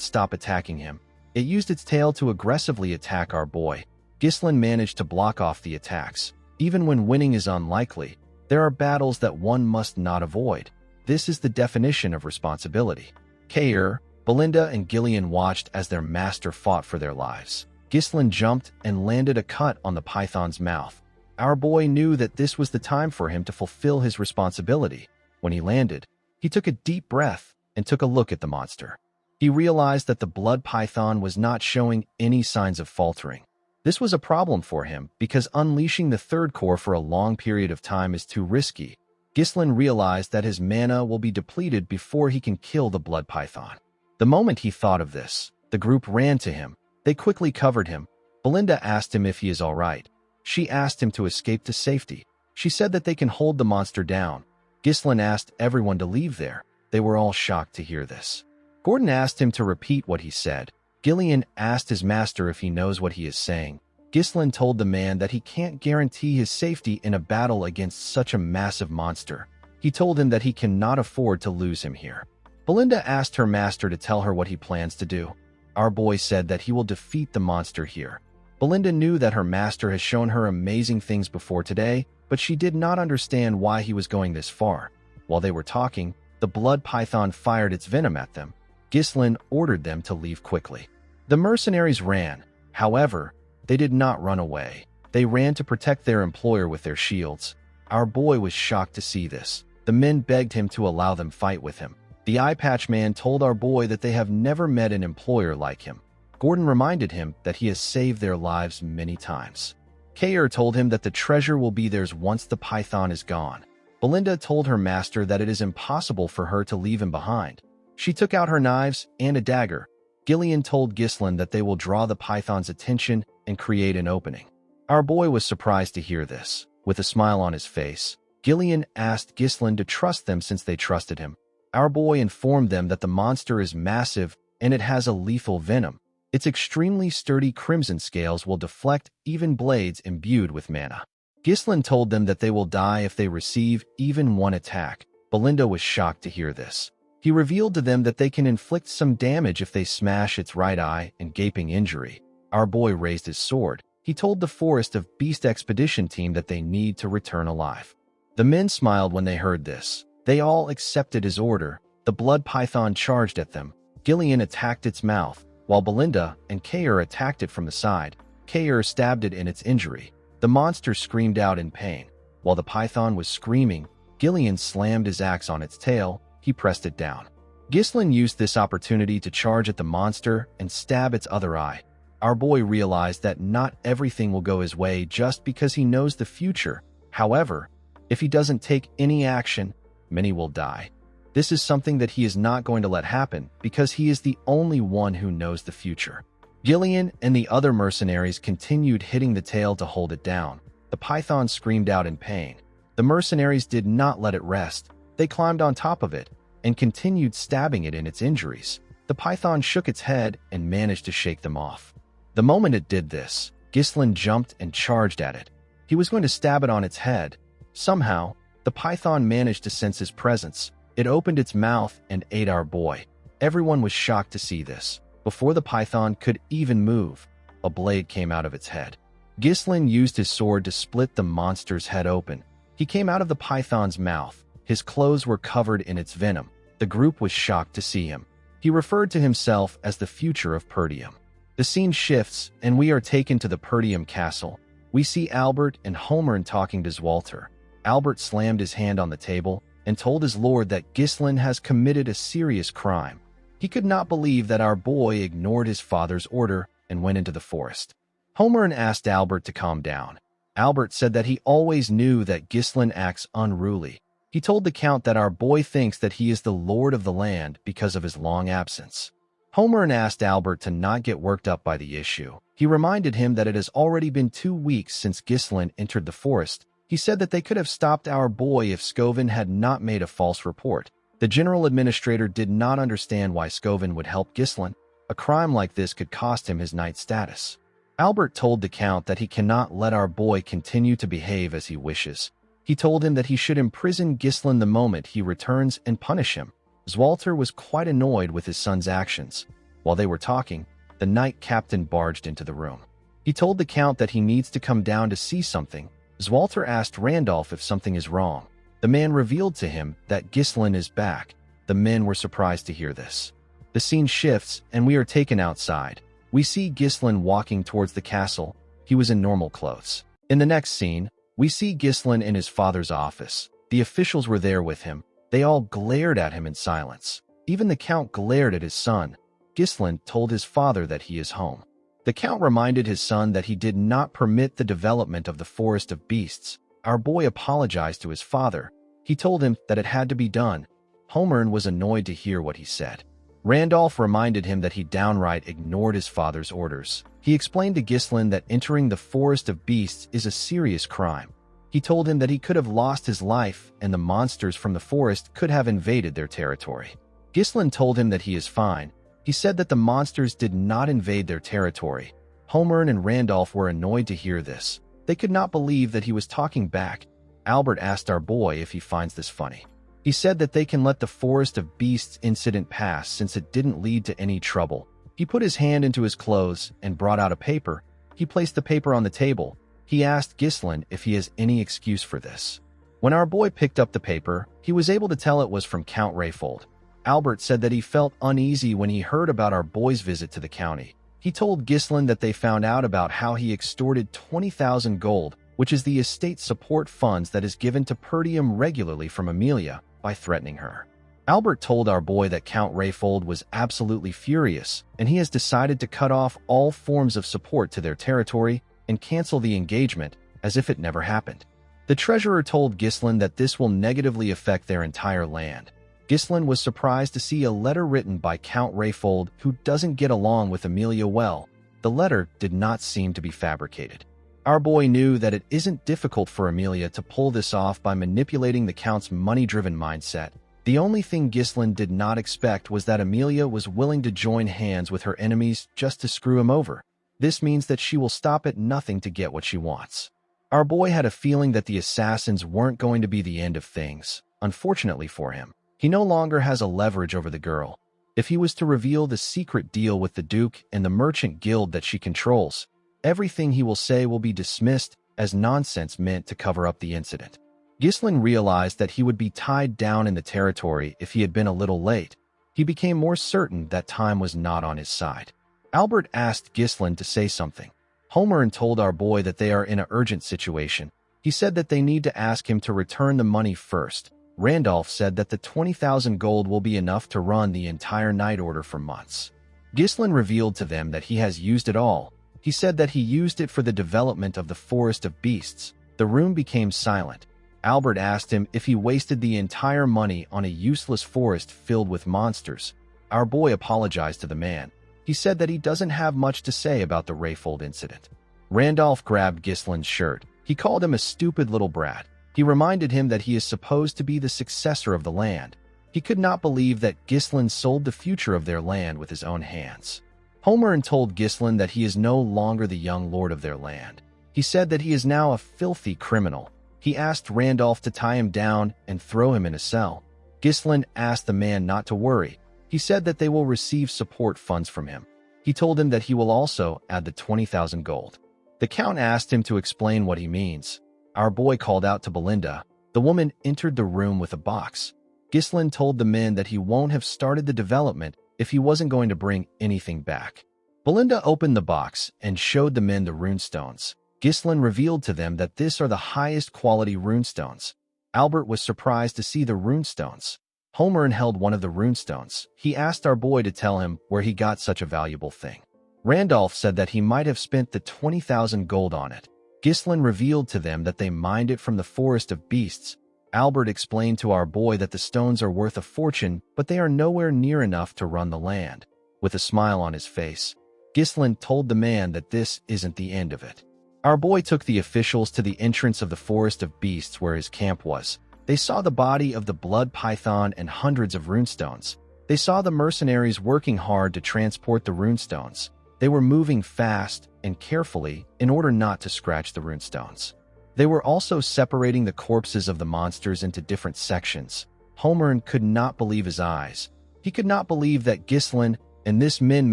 stop attacking him. It used its tail to aggressively attack our boy. Ghislain managed to block off the attacks. Even when winning is unlikely, there are battles that one must not avoid. This is the definition of responsibility. Kair, Belinda, and Gillian watched as their master fought for their lives. Ghislain jumped and landed a cut on the python's mouth. Our boy knew that this was the time for him to fulfill his responsibility. When he landed, he took a deep breath and took a look at the monster. He realized that the blood python was not showing any signs of faltering. This was a problem for him because unleashing the third core for a long period of time is too risky. Ghislain realized that his mana will be depleted before he can kill the blood python. The moment he thought of this, the group ran to him. They quickly covered him. Belinda asked him if he is all right. She asked him to escape to safety. She said that they can hold the monster down. Ghislain asked everyone to leave there. They were all shocked to hear this. Gordon asked him to repeat what he said. Gillian asked his master if he knows what he is saying. Ghislain told the man that he can't guarantee his safety in a battle against such a massive monster. He told him that he cannot afford to lose him here. Belinda asked her master to tell her what he plans to do. Our boy said that he will defeat the monster here. Belinda knew that her master has shown her amazing things before today, but she did not understand why he was going this far. While they were talking, the blood python fired its venom at them. Ghislain ordered them to leave quickly. The mercenaries ran. However, they did not run away. They ran to protect their employer with their shields. Our boy was shocked to see this. The men begged him to allow them fight with him. The eye patch man told our boy that they have never met an employer like him. Gordon reminded him that he has saved their lives many times. Kair told him that the treasure will be theirs once the python is gone. Belinda told her master that it is impossible for her to leave him behind. She took out her knives and a dagger. Gillian told Ghislain that they will draw the python's attention and create an opening. Our boy was surprised to hear this. With a smile on his face, Gillian asked Ghislain to trust them since they trusted him. Our boy informed them that the monster is massive and it has a lethal venom. Its extremely sturdy crimson scales will deflect even blades imbued with mana. Ghislain told them that they will die if they receive even one attack. Belinda was shocked to hear this. He revealed to them that they can inflict some damage if they smash its right eye and gaping injury. Our boy raised his sword. He told the Forest of Beast expedition team that they need to return alive. The men smiled when they heard this. They all accepted his order. The blood python charged at them. Gillian attacked its mouth, while Belinda and Kair attacked it from the side. Kair stabbed it in its injury. The monster screamed out in pain. While the python was screaming, Gillian slammed his axe on its tail. He pressed it down. Ghislain used this opportunity to charge at the monster and stab its other eye. Our boy realized that not everything will go his way just because he knows the future. However, if he doesn't take any action, many will die. This is something that he is not going to let happen because he is the only one who knows the future. Gillian and the other mercenaries continued hitting the tail to hold it down. The python screamed out in pain. The mercenaries did not let it rest. They climbed on top of it and continued stabbing it in its injuries. The python shook its head and managed to shake them off. The moment it did this, Ghislain jumped and charged at it. He was going to stab it on its head. Somehow, the python managed to sense his presence. It opened its mouth and ate our boy. Everyone was shocked to see this. Before the python could even move, a blade came out of its head. Ghislain used his sword to split the monster's head open. He came out of the python's mouth. His clothes were covered in its venom. The group was shocked to see him. He referred to himself as the future of Perdium. The scene shifts, and we are taken to the Perdium castle. We see Albert and Holmern talking to Zwalter. Albert slammed his hand on the table and told his lord that Ghislain has committed a serious crime. He could not believe that our boy ignored his father's order and went into the forest. Holmern asked Albert to calm down. Albert said that he always knew that Ghislain acts unruly. He told the count that our boy thinks that he is the lord of the land because of his long absence. Holmern asked Albert to not get worked up by the issue. He reminded him that it has already been 2 weeks since Ghislain entered the forest. He said that they could have stopped our boy if Scovin had not made a false report. The general administrator did not understand why Scovin would help Ghislain. A crime like this could cost him his knight status. Albert told the Count that he cannot let our boy continue to behave as he wishes. He told him that he should imprison Ghislain the moment he returns and punish him. Walter was quite annoyed with his son's actions. While they were talking, the night captain barged into the room. He told the Count that he needs to come down to see something. Walter asked Randolph if something is wrong. The man revealed to him that Ghislain is back. The men were surprised to hear this. The scene shifts, and we are taken outside. We see Ghislain walking towards the castle. He was in normal clothes. In the next scene, we see Ghislain in his father's office. The officials were there with him. They all glared at him in silence. Even the Count glared at his son. Ghislain told his father that he is home. The Count reminded his son that he did not permit the development of the Forest of Beasts. Our boy apologized to his father. He told him that it had to be done. Homern was annoyed to hear what he said. Randolph reminded him that he downright ignored his father's orders. He explained to Ghislain that entering the Forest of Beasts is a serious crime. He told him that he could have lost his life and the monsters from the forest could have invaded their territory. Ghislain told him that he is fine. He said that the monsters did not invade their territory. Homern and Randolph were annoyed to hear this. They could not believe that he was talking back. Albert asked our boy if he finds this funny. He said that they can let the Forest of Beasts incident pass since it didn't lead to any trouble. He put his hand into his clothes and brought out a paper. He placed the paper on the table. He asked Ghislain if he has any excuse for this. When our boy picked up the paper, he was able to tell it was from Count Rayfold. Albert said that he felt uneasy when he heard about our boy's visit to the county. He told Ghislain that they found out about how he extorted 20,000 gold, which is the estate support funds that is given to Perdium regularly from Amelia, by threatening her. Albert told our boy that Count Rayfold was absolutely furious, and he has decided to cut off all forms of support to their territory and cancel the engagement as if it never happened. The treasurer told Ghislain that this will negatively affect their entire land. Ghislain was surprised to see a letter written by Count Rayfold who doesn't get along with Amelia well. The letter did not seem to be fabricated. Our boy knew that it isn't difficult for Amelia to pull this off by manipulating the Count's money-driven mindset. The only thing Ghislain did not expect was that Amelia was willing to join hands with her enemies just to screw him over. This means that she will stop at nothing to get what she wants. Our boy had a feeling that the assassins weren't going to be the end of things. Unfortunately for him, he no longer has a leverage over the girl. If he was to reveal the secret deal with the Duke and the merchant guild that she controls, everything he will say will be dismissed as nonsense meant to cover up the incident. Ghislain realized that he would be tied down in the territory if he had been a little late. He became more certain that time was not on his side. Albert asked Ghislain to say something. Homern told our boy that they are in an urgent situation. He said that they need to ask him to return the money first. Randolph said that the 20,000 gold will be enough to run the entire night order for months. Ghislain revealed to them that he has used it all. He said that he used it for the development of the Forest of Beasts. The room became silent. Albert asked him if he wasted the entire money on a useless forest filled with monsters. Our boy apologized to the man. He said that he doesn't have much to say about the Rayfold incident. Randolph grabbed Ghislain's shirt. He called him a stupid little brat. He reminded him that he is supposed to be the successor of the land. He could not believe that Ghislain sold the future of their land with his own hands. Homern told Ghislain that he is no longer the young lord of their land. He said that he is now a filthy criminal. He asked Randolph to tie him down and throw him in a cell. Ghislain asked the man not to worry. He said that they will receive support funds from him. He told him that he will also add the 20,000 gold. The Count asked him to explain what he means. Our boy called out to Belinda. The woman entered the room with a box. Ghislain told the men that he won't have started the development if he wasn't going to bring anything back. Belinda opened the box and showed the men the runestones. Ghislain revealed to them that these are the highest quality runestones. Albert was surprised to see the runestones. Homern held one of the runestones. He asked our boy to tell him where he got such a valuable thing. Randolph said that he might have spent the 20,000 gold on it. Ghislain revealed to them that they mined it from the Forest of Beasts. Albert explained to our boy that the stones are worth a fortune, but they are nowhere near enough to run the land. With a smile on his face, Ghislain told the man that this isn't the end of it. Our boy took the officials to the entrance of the Forest of Beasts where his camp was. They saw the body of the blood python and hundreds of runestones. They saw the mercenaries working hard to transport the runestones. They were moving fast and carefully in order not to scratch the runestones. They were also separating the corpses of the monsters into different sections. Homern could not believe his eyes. He could not believe that Ghislain and this men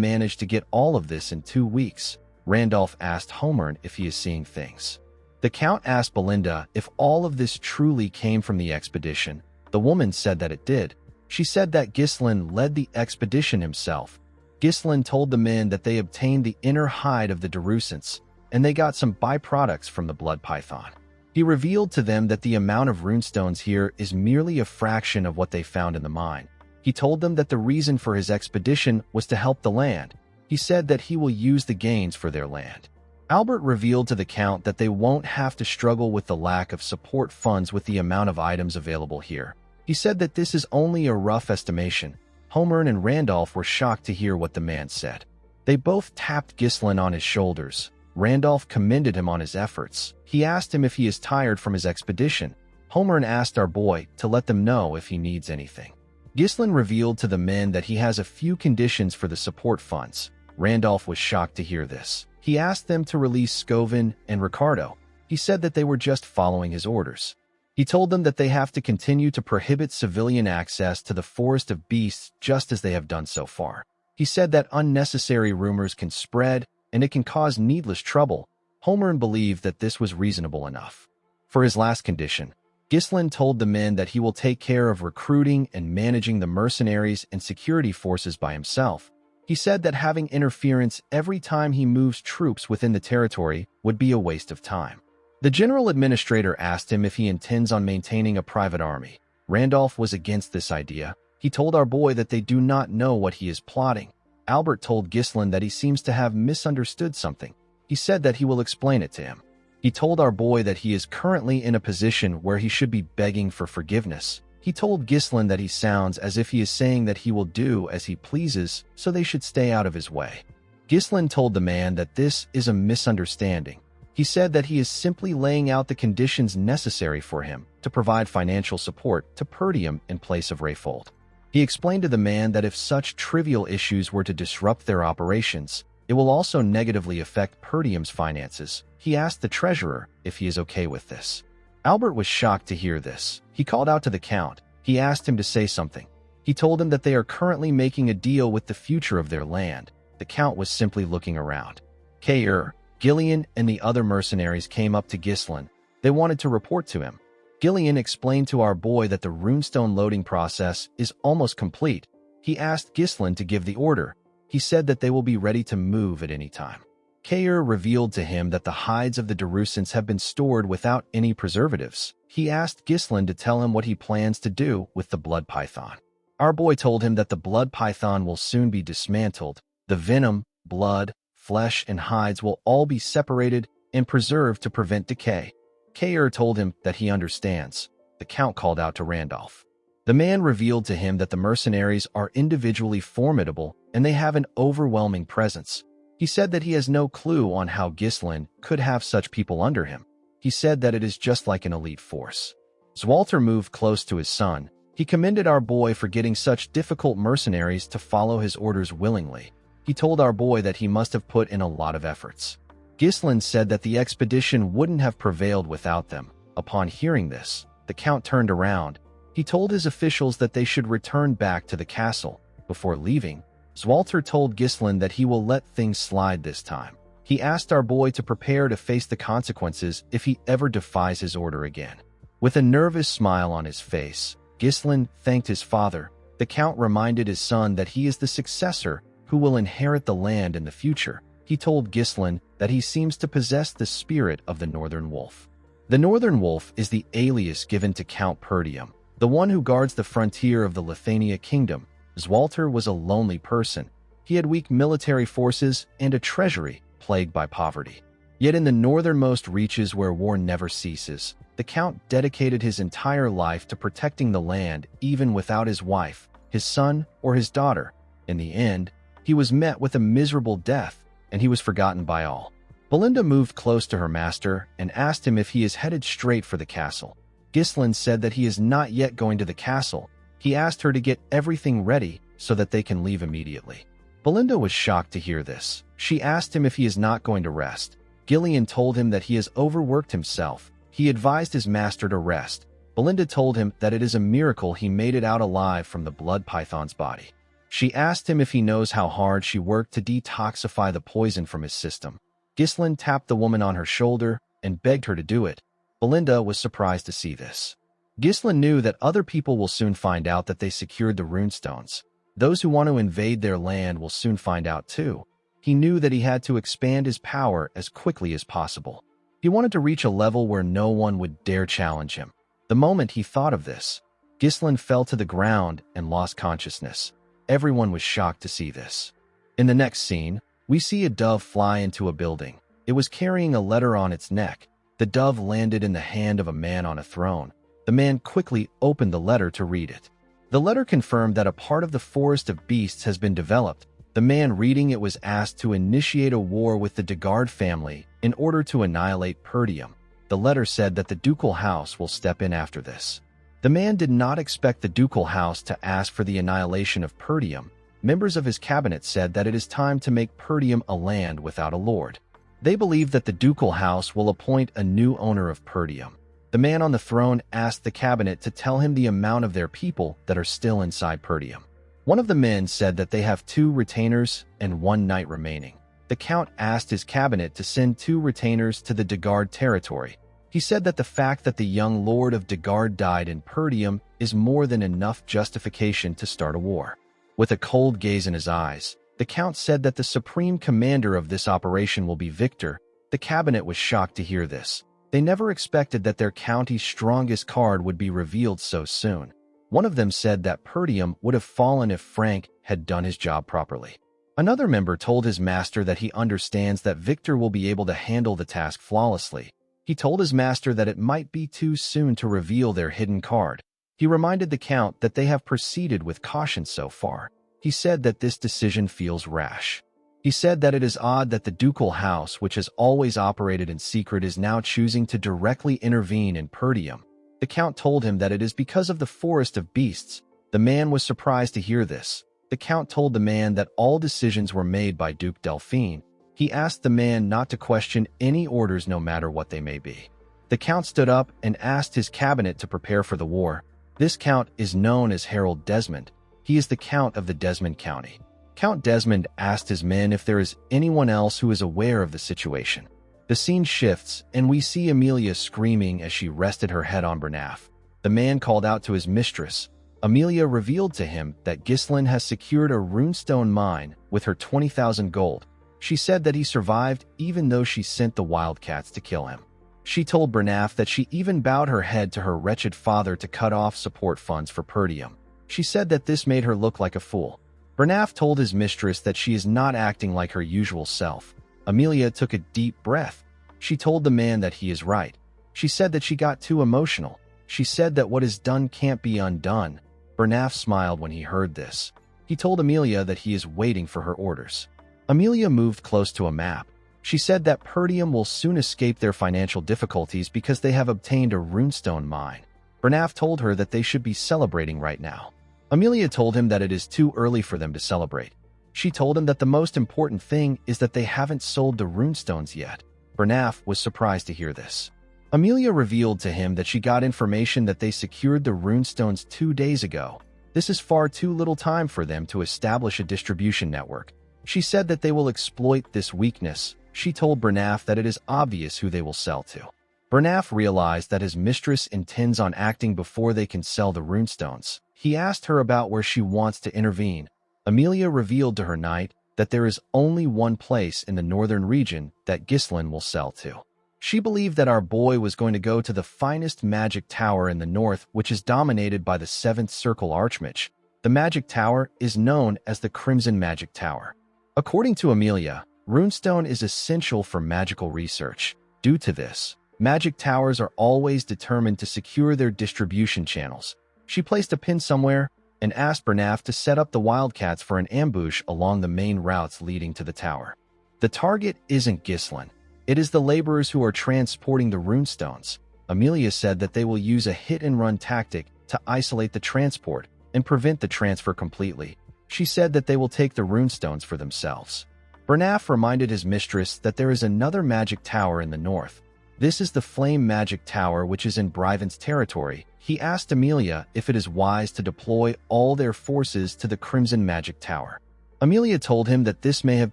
managed to get all of this in 2 weeks. Randolph asked Homern if he is seeing things. The Count asked Belinda if all of this truly came from the expedition. The woman said that it did. She said that Ghislain led the expedition himself. Ghislain told the men that they obtained the inner hide of the Darusants, and they got some byproducts from the blood python. He revealed to them that the amount of runestones here is merely a fraction of what they found in the mine. He told them that the reason for his expedition was to help the land. He said that he will use the gains for their land. Albert revealed to the Count that they won't have to struggle with the lack of support funds with the amount of items available here. He said that this is only a rough estimation. Homern and Randolph were shocked to hear what the man said. They both tapped Ghislain on his shoulders. Randolph commended him on his efforts. He asked him if he is tired from his expedition. Homern asked our boy to let them know if he needs anything. Ghislain revealed to the men that he has a few conditions for the support funds. Randolph was shocked to hear this. He asked them to release Scovin and Ricardo. He said that they were just following his orders. He told them that they have to continue to prohibit civilian access to the Forest of Beasts just as they have done so far. He said that unnecessary rumors can spread and it can cause needless trouble. Homern believed that this was reasonable enough. For his last condition, Ghislain told the men that he will take care of recruiting and managing the mercenaries and security forces by himself. He said that having interference every time he moves troops within the territory would be a waste of time. The general administrator asked him if he intends on maintaining a private army. Randolph was against this idea. He told our boy that they do not know what he is plotting. Albert told Ghislain that he seems to have misunderstood something. He said that he will explain it to him. He told our boy that he is currently in a position where he should be begging for forgiveness. He told Ghislain that he sounds as if he is saying that he will do as he pleases, so they should stay out of his way. Ghislain told the man that this is a misunderstanding. He said that he is simply laying out the conditions necessary for him to provide financial support to Perdium in place of Rayfold. He explained to the man that if such trivial issues were to disrupt their operations, it will also negatively affect Perdium's finances. He asked the treasurer if he is okay with this. Albert was shocked to hear this. He called out to the Count. He asked him to say something. He told him that they are currently making a deal with the future of their land. The Count was simply looking around. Kair, Gillian, and the other mercenaries came up to Ghislain. They wanted to report to him. Gillian explained to our boy that the runestone loading process is almost complete. He asked Ghislain to give the order. He said that they will be ready to move at any time. Kair revealed to him that the hides of the Darusants have been stored without any preservatives. He asked Ghislain to tell him what he plans to do with the blood python. Our boy told him that the blood python will soon be dismantled. The venom, blood, flesh, and hides will all be separated and preserved to prevent decay. Kair told him that he understands. The Count called out to Randolph. The man revealed to him that the mercenaries are individually formidable and they have an overwhelming presence. He said that he has no clue on how Ghislain could have such people under him. He said that it is just like an elite force. Zwalter moved close to his son. He commended our boy for getting such difficult mercenaries to follow his orders willingly. He told our boy that he must have put in a lot of efforts. Ghislain said that the expedition wouldn't have prevailed without them. Upon hearing this, the Count turned around. He told his officials that they should return back to the castle. Before leaving, Zwalter told Ghislain that he will let things slide this time. He asked our boy to prepare to face the consequences if he ever defies his order again. With a nervous smile on his face, Ghislain thanked his father. The Count reminded his son that he is the successor who will inherit the land in the future. He told Ghislain that he seems to possess the spirit of the Northern Wolf. The Northern Wolf is the alias given to Count Perdium, the one who guards the frontier of the Lithania kingdom. Zwalter was a lonely person. He had weak military forces and a treasury plagued by poverty. Yet in the northernmost reaches where war never ceases, the Count dedicated his entire life to protecting the land even without his wife, his son, or his daughter. In the end, he was met with a miserable death, and he was forgotten by all. Belinda moved close to her master and asked him if he is headed straight for the castle. Ghislain said that he is not yet going to the castle. He asked her to get everything ready so that they can leave immediately. Belinda was shocked to hear this. She asked him if he is not going to rest. Gillian told him that he has overworked himself. He advised his master to rest. Belinda told him that it is a miracle he made it out alive from the blood python's body. She asked him if he knows how hard she worked to detoxify the poison from his system. Ghislain tapped the woman on her shoulder and begged her to do it. Belinda was surprised to see this. Ghislain knew that other people will soon find out that they secured the runestones. Those who want to invade their land will soon find out too. He knew that he had to expand his power as quickly as possible. He wanted to reach a level where no one would dare challenge him. The moment he thought of this, Ghislain fell to the ground and lost consciousness. Everyone was shocked to see this. In the next scene, we see a dove fly into a building. It was carrying a letter on its neck. The dove landed in the hand of a man on a throne. The man quickly opened the letter to read it. The letter confirmed that a part of the Forest of Beasts has been developed. The man reading it was asked to initiate a war with the Degard family in order to annihilate Perdium. The letter said that the ducal house will step in after this. The man did not expect the ducal house to ask for the annihilation of Perdium. Members of his cabinet said that it is time to make Perdium a land without a lord. They believe that the ducal house will appoint a new owner of Perdium. The man on the throne asked the cabinet to tell him the amount of their people that are still inside Perdium. One of the men said that they have 2 retainers and 1 knight remaining. The count asked his cabinet to send 2 retainers to the Degard territory. He said that the fact that the young lord of Degard died in Perdium is more than enough justification to start a war. With a cold gaze in his eyes, the count said that the supreme commander of this operation will be Victor. The cabinet was shocked to hear this. They never expected that their county's strongest card would be revealed so soon. One of them said that Perdium would have fallen if Frank had done his job properly. Another member told his master that he understands that Victor will be able to handle the task flawlessly. He told his master that it might be too soon to reveal their hidden card. He reminded the count that they have proceeded with caution so far. He said that this decision feels rash. He said that it is odd that the ducal house, which has always operated in secret, is now choosing to directly intervene in Perdium. The count told him that it is because of the Forest of Beasts. The man was surprised to hear this. The count told the man that all decisions were made by Duke Delphine. He asked the man not to question any orders no matter what they may be. The count stood up and asked his cabinet to prepare for the war. This count is known as Harold Desmond. He is the count of the Desmond County. Count Desmond asked his men if there is anyone else who is aware of the situation. The scene shifts, and we see Amelia screaming as she rested her head on Bernaf. The man called out to his mistress. Amelia revealed to him that Ghislain has secured a runestone mine with her 20,000 gold. She said that he survived even though she sent the wildcats to kill him. She told Bernaf that she even bowed her head to her wretched father to cut off support funds for Perdium. She said that this made her look like a fool. Bernaf told his mistress that she is not acting like her usual self. Amelia took a deep breath. She told the man that he is right. She said that she got too emotional. She said that what is done can't be undone. Bernaf smiled when he heard this. He told Amelia that he is waiting for her orders. Amelia moved close to a map. She said that Perdium will soon escape their financial difficulties because they have obtained a runestone mine. Bernaf told her that they should be celebrating right now. Amelia told him that it is too early for them to celebrate. She told him that the most important thing is that they haven't sold the runestones yet. Bernaf was surprised to hear this. Amelia revealed to him that she got information that they secured the runestones 2 days ago. This is far too little time for them to establish a distribution network. She said that they will exploit this weakness. She told Bernaf that it is obvious who they will sell to. Bernaf realized that his mistress intends on acting before they can sell the runestones. He asked her about where she wants to intervene. Amelia revealed to her knight that there is only one place in the northern region that Ghislain will sell to. She believed that our boy was going to go to the finest magic tower in the north, which is dominated by the 7th Circle Archmage. The magic tower is known as the Crimson Magic Tower. According to Amelia, runestone is essential for magical research. Due to this, magic towers are always determined to secure their distribution channels. She placed a pin somewhere and asked Bernaf to set up the wildcats for an ambush along the main routes leading to the tower. The target isn't Ghislain. It is the laborers who are transporting the runestones. Amelia said that they will use a hit-and-run tactic to isolate the transport and prevent the transfer completely. She said that they will take the runestones for themselves. Bernaf reminded his mistress that there is another magic tower in the north. This is the Flame Magic Tower, which is in Bryven's territory. He asked Amelia if it is wise to deploy all their forces to the Crimson Magic Tower. Amelia told him that this may have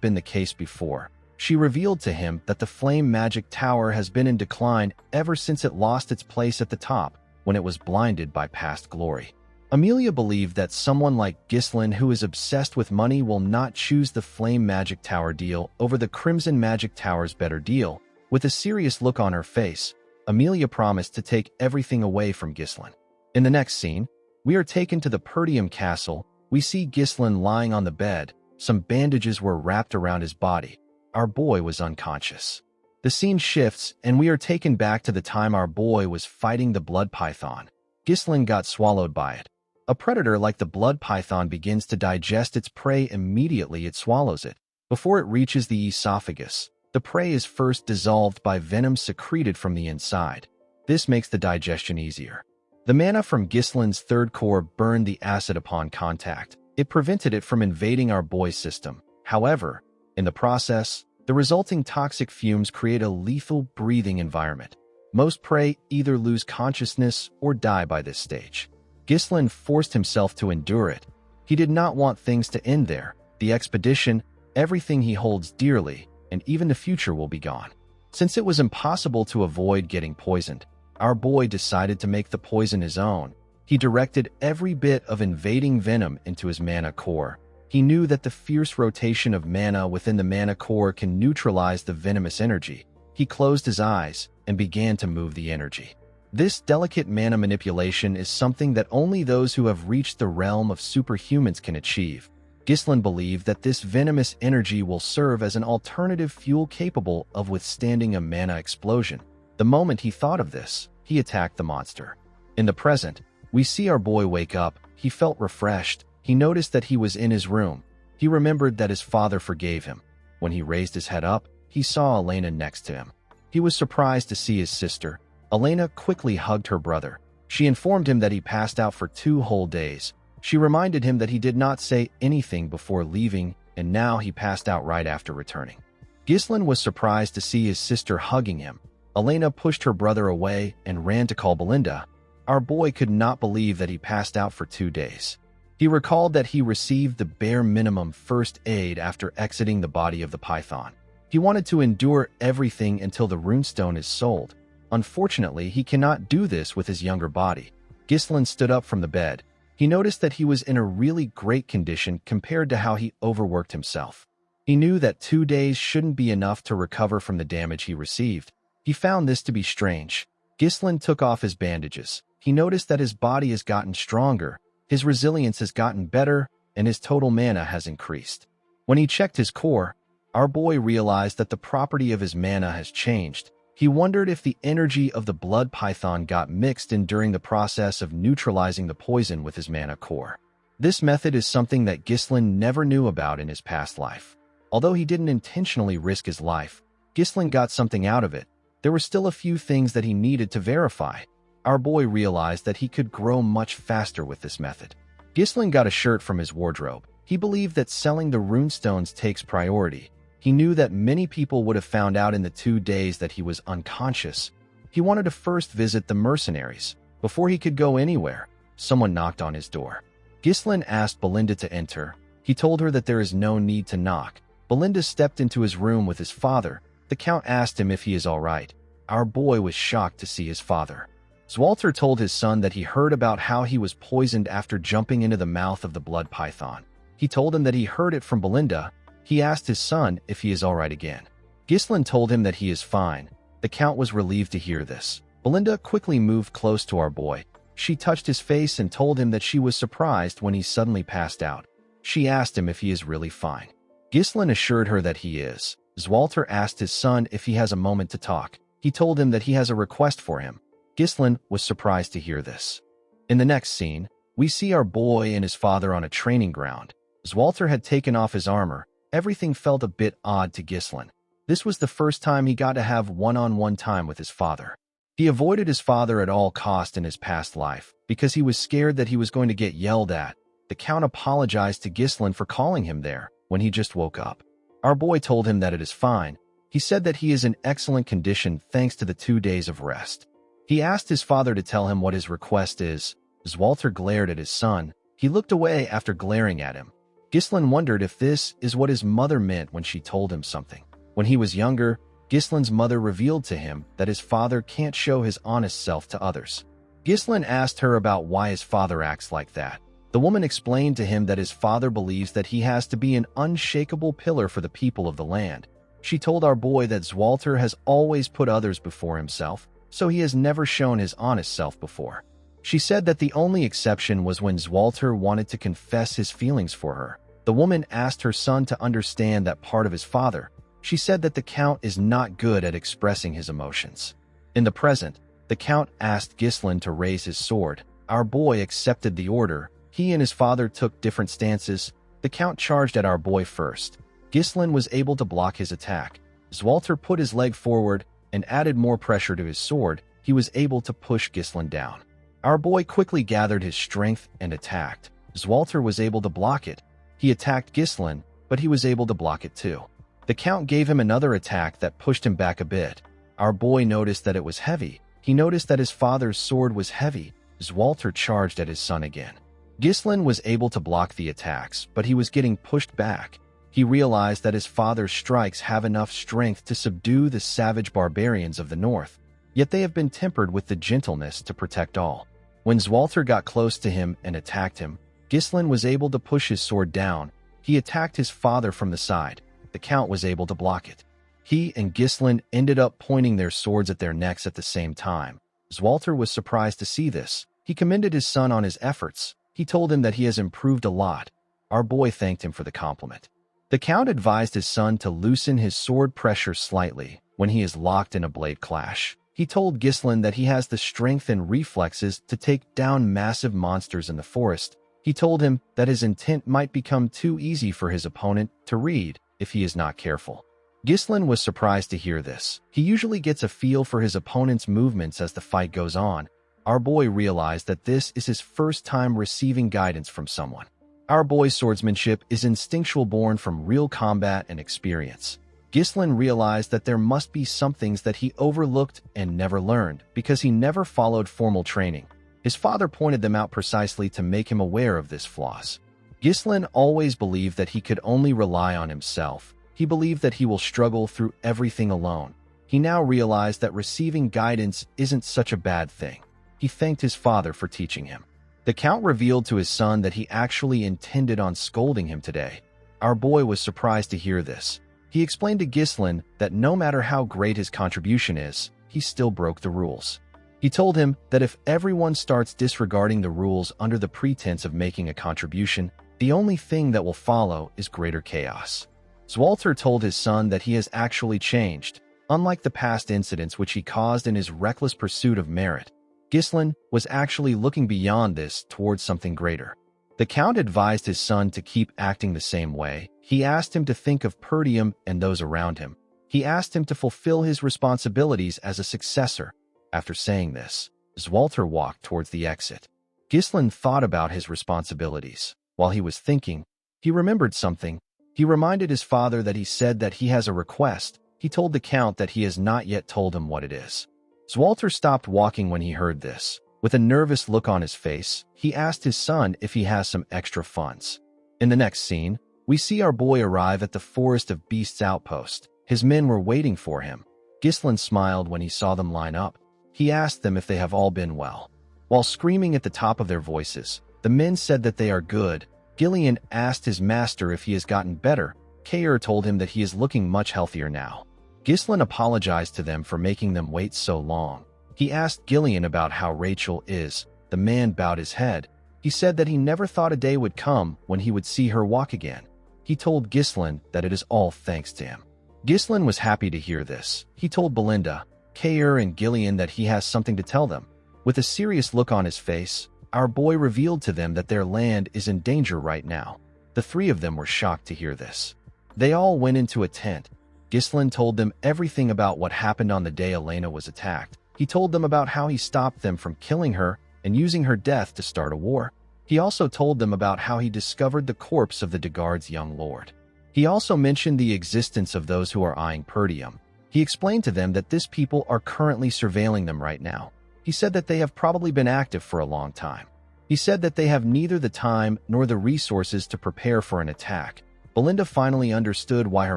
been the case before. She revealed to him that the Flame Magic Tower has been in decline ever since it lost its place at the top when it was blinded by past glory. Amelia believed that someone like Ghislain, who is obsessed with money, will not choose the Flame Magic Tower deal over the Crimson Magic Tower's better deal. With a serious look on her face, Amelia promised to take everything away from Ghislain. In the next scene, we are taken to the Perdium Castle. We see Ghislain lying on the bed. Some bandages were wrapped around his body. Our boy was unconscious. The scene shifts, and we are taken back to the time our boy was fighting the blood python. Ghislain got swallowed by it. A predator like the blood python begins to digest its prey. Immediately it swallows it. Before it reaches the esophagus, the prey is first dissolved by venom secreted from the inside. This makes the digestion easier. The mana from Ghislain's third core burned the acid upon contact. It prevented it from invading our boy's system. However, in the process, the resulting toxic fumes create a lethal breathing environment. Most prey either lose consciousness or die by this stage. Ghislain forced himself to endure it. He did not want things to end there. The expedition, everything he holds dearly, and even the future will be gone. Since it was impossible to avoid getting poisoned, our boy decided to make the poison his own. He directed every bit of invading venom into his mana core. He knew that the fierce rotation of mana within the mana core can neutralize the venomous energy. He closed his eyes and began to move the energy. This delicate mana manipulation is something that only those who have reached the realm of superhumans can achieve. Ghislain believed that this venomous energy will serve as an alternative fuel capable of withstanding a mana explosion. The moment he thought of this, he attacked the monster. In the present, we see our boy wake up. He felt refreshed. He noticed that he was in his room. He remembered that his father forgave him. When he raised his head up, he saw Elena next to him. He was surprised to see his sister. Elena quickly hugged her brother. She informed him that he passed out for 2 whole days. She reminded him that he did not say anything before leaving, and now he passed out right after returning. Ghislain was surprised to see his sister hugging him. Elena pushed her brother away and ran to call Belinda. Our boy could not believe that he passed out for 2 days. He recalled that he received the bare minimum first aid after exiting the body of the python. He wanted to endure everything until the runestone is sold. Unfortunately, he cannot do this with his younger body. Ghislain stood up from the bed. He noticed that he was in a really great condition compared to how he overworked himself. He knew that 2 days shouldn't be enough to recover from the damage he received. He found this to be strange. Ghislain took off his bandages. He noticed that his body has gotten stronger, his resilience has gotten better, and his total mana has increased. When he checked his core, our boy realized that the property of his mana has changed. He wondered if the energy of the blood python got mixed in during the process of neutralizing the poison with his mana core. This method is something that Ghislain never knew about in his past life. Although he didn't intentionally risk his life, Ghislain got something out of it. There were still a few things that he needed to verify. Our boy realized that he could grow much faster with this method. Ghislain got a shirt from his wardrobe. He believed that selling the runestones takes priority. He knew that many people would have found out in the 2 days that he was unconscious. He wanted to first visit the mercenaries. Before he could go anywhere, someone knocked on his door. Ghislain asked Belinda to enter. He told her that there is no need to knock. Belinda stepped into his room with his father. The Count asked him if he is all right. Our boy was shocked to see his father. Zwalter told his son that he heard about how he was poisoned after jumping into the mouth of the blood python. He told him that he heard it from Belinda. He asked his son if he is all right again. Ghislain told him that he is fine. The Count was relieved to hear this. Belinda quickly moved close to our boy. She touched his face and told him that she was surprised when he suddenly passed out. She asked him if he is really fine. Ghislain assured her that he is. Zwalter asked his son if he has a moment to talk. He told him that he has a request for him. Ghislain was surprised to hear this. In the next scene, we see our boy and his father on a training ground. Zwalter had taken off his armor. Everything felt a bit odd to Ghislain. This was the first time he got to have one-on-one time with his father. He avoided his father at all cost in his past life because he was scared that he was going to get yelled at. The Count apologized to Ghislain for calling him there when he just woke up. Our boy told him that it is fine. He said that he is in excellent condition thanks to the 2 days of rest. He asked his father to tell him what his request is. As Walter glared at his son, he looked away after glaring at him. Ghislain wondered if this is what his mother meant when she told him something. When he was younger, Ghislain's mother revealed to him that his father can't show his honest self to others. Ghislain asked her about why his father acts like that. The woman explained to him that his father believes that he has to be an unshakable pillar for the people of the land. She told our boy that Walter has always put others before himself, so he has never shown his honest self before. She said that the only exception was when Walter wanted to confess his feelings for her. The woman asked her son to understand that part of his father. She said that the Count is not good at expressing his emotions. In the present, the Count asked Ghislain to raise his sword. Our boy accepted the order. He and his father took different stances. The Count charged at our boy first. Ghislain was able to block his attack. As Walter put his leg forward and added more pressure to his sword, he was able to push Ghislain down. Our boy quickly gathered his strength and attacked. As Walter was able to block it, he attacked Ghislain, but he was able to block it too. The Count gave him another attack that pushed him back a bit. Our boy noticed that it was heavy. He noticed that his father's sword was heavy as Walter charged at his son again. Ghislain was able to block the attacks, but he was getting pushed back. He realized that his father's strikes have enough strength to subdue the savage barbarians of the north, yet they have been tempered with the gentleness to protect all. When Walter got close to him and attacked him, Ghislain was able to push his sword down. He attacked his father from the side. The Count was able to block it. He and Ghislain ended up pointing their swords at their necks at the same time. Walter was surprised to see this. He commended his son on his efforts. He told him that he has improved a lot. Our boy thanked him for the compliment. The Count advised his son to loosen his sword pressure slightly when he is locked in a blade clash. He told Ghislain that he has the strength and reflexes to take down massive monsters in the forest. He told him that his intent might become too easy for his opponent to read if he is not careful. Ghislain was surprised to hear this. He usually gets a feel for his opponent's movements as the fight goes on. Our boy realized that this is his first time receiving guidance from someone. Our boy's swordsmanship is instinctual, born from real combat and experience. Ghislain realized that there must be some things that he overlooked and never learned because he never followed formal training. His father pointed them out precisely to make him aware of this flaws. Ghislain always believed that he could only rely on himself. He believed that he will struggle through everything alone. He now realized that receiving guidance isn't such a bad thing. He thanked his father for teaching him. The Count revealed to his son that he actually intended on scolding him today. Our boy was surprised to hear this. He explained to Ghislain that no matter how great his contribution is, he still broke the rules. He told him that if everyone starts disregarding the rules under the pretense of making a contribution, the only thing that will follow is greater chaos. Walter told his son that he has actually changed, unlike the past incidents which he caused in his reckless pursuit of merit. Ghislain was actually looking beyond this towards something greater. The Count advised his son to keep acting the same way. He asked him to think of Perdium and those around him. He asked him to fulfill his responsibilities as a successor. After saying this, Walter walked towards the exit. Ghislain thought about his responsibilities. While he was thinking, he remembered something. He reminded his father that he said that he has a request. He told the Count that he has not yet told him what it is. Walter stopped walking when he heard this. With a nervous look on his face, he asked his son if he has some extra funds. In the next scene, we see our boy arrive at the Forest of Beasts outpost. His men were waiting for him. Ghislain smiled when he saw them line up. He asked them if they have all been well. While screaming at the top of their voices, the men said that they are good. Gillian asked his master if he has gotten better. Kair told him that he is looking much healthier now. Ghislain apologized to them for making them wait so long. He asked Gillian about how Rachel is. The man bowed his head. He said that he never thought a day would come when he would see her walk again. He told Ghislain that it is all thanks to him. Ghislain was happy to hear this. He told Belinda, Kair, and Gillian that he has something to tell them. With a serious look on his face, our boy revealed to them that their land is in danger right now. The three of them were shocked to hear this. They all went into a tent. Ghislain told them everything about what happened on the day Elena was attacked. He told them about how he stopped them from killing her and using her death to start a war. He also told them about how he discovered the corpse of the Degard's young lord. He also mentioned the existence of those who are eyeing Perdium. He explained to them that this people are currently surveilling them right now. He said that they have probably been active for a long time. He said that they have neither the time nor the resources to prepare for an attack. Belinda finally understood why her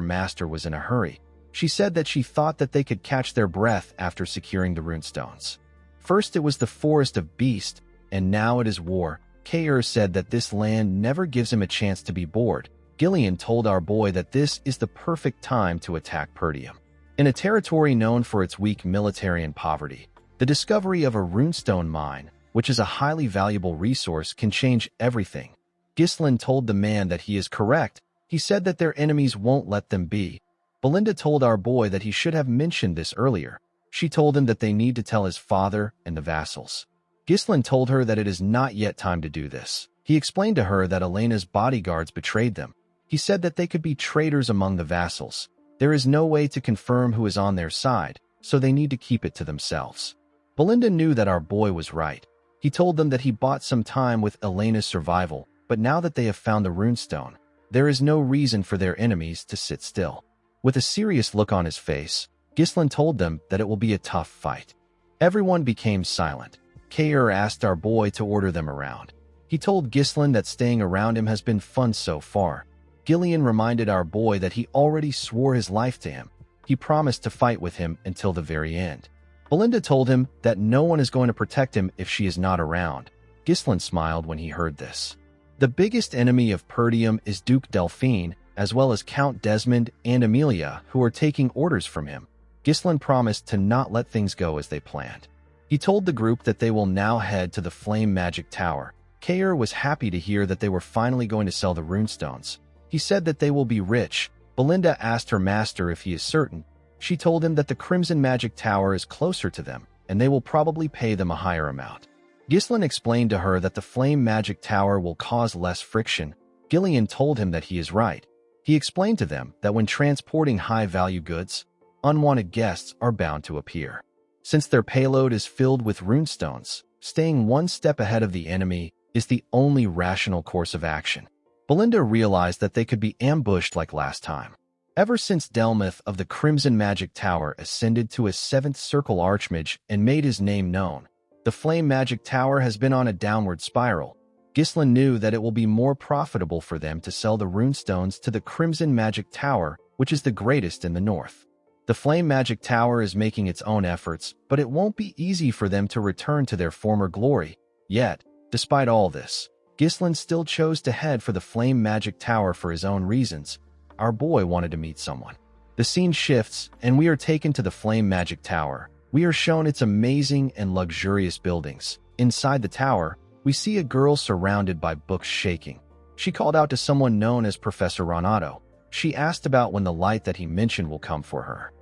master was in a hurry. She said that she thought that they could catch their breath after securing the runestones. First it was the forest of beasts, and now it is war. Kair said that this land never gives him a chance to be bored. Gillian told our boy that this is the perfect time to attack Perdium. In a territory known for its weak military and poverty, the discovery of a runestone mine, which is a highly valuable resource, can change everything. Ghislain told the man that he is correct. He said that their enemies won't let them be. Belinda told our boy that he should have mentioned this earlier. She told him that they need to tell his father and the vassals. Ghislain told her that it is not yet time to do this. He explained to her that Elena's bodyguards betrayed them. He said that they could be traitors among the vassals. There is no way to confirm who is on their side, so they need to keep it to themselves. Belinda knew that our boy was right. He told them that he bought some time with Elena's survival, but now that they have found the runestone, there is no reason for their enemies to sit still. With a serious look on his face, Ghislain told them that it will be a tough fight. Everyone became silent. Kair asked our boy to order them around. He told Ghislain that staying around him has been fun so far. Gillian reminded our boy that he already swore his life to him. He promised to fight with him until the very end. Belinda told him that no one is going to protect him if she is not around. Ghislain smiled when he heard this. The biggest enemy of Perdium is Duke Delphine, as well as Count Desmond and Amelia, who are taking orders from him. Ghislain promised to not let things go as they planned. He told the group that they will now head to the Flame Magic Tower. Kair was happy to hear that they were finally going to sell the runestones. He said that they will be rich. Belinda asked her master if he is certain. She told him that the Crimson Magic Tower is closer to them, and they will probably pay them a higher amount. Ghislain explained to her that the Flame Magic Tower will cause less friction. Gillian told him that he is right. He explained to them that when transporting high-value goods, unwanted guests are bound to appear. Since their payload is filled with runestones, staying one step ahead of the enemy is the only rational course of action. Belinda realized that they could be ambushed like last time. Ever since Delmuth of the Crimson Magic Tower ascended to a 7th Circle Archmage and made his name known, the Flame Magic Tower has been on a downward spiral. Ghislain knew that it will be more profitable for them to sell the runestones to the Crimson Magic Tower, which is the greatest in the north. The Flame Magic Tower is making its own efforts, but it won't be easy for them to return to their former glory. Yet, despite all this, Ghislain still chose to head for the Flame Magic Tower for his own reasons. Our boy wanted to meet someone. The scene shifts, and we are taken to the Flame Magic Tower. We are shown its amazing and luxurious buildings. Inside the tower, we see a girl surrounded by books shaking. She called out to someone known as Professor Renato. She asked about when the light that he mentioned will come for her.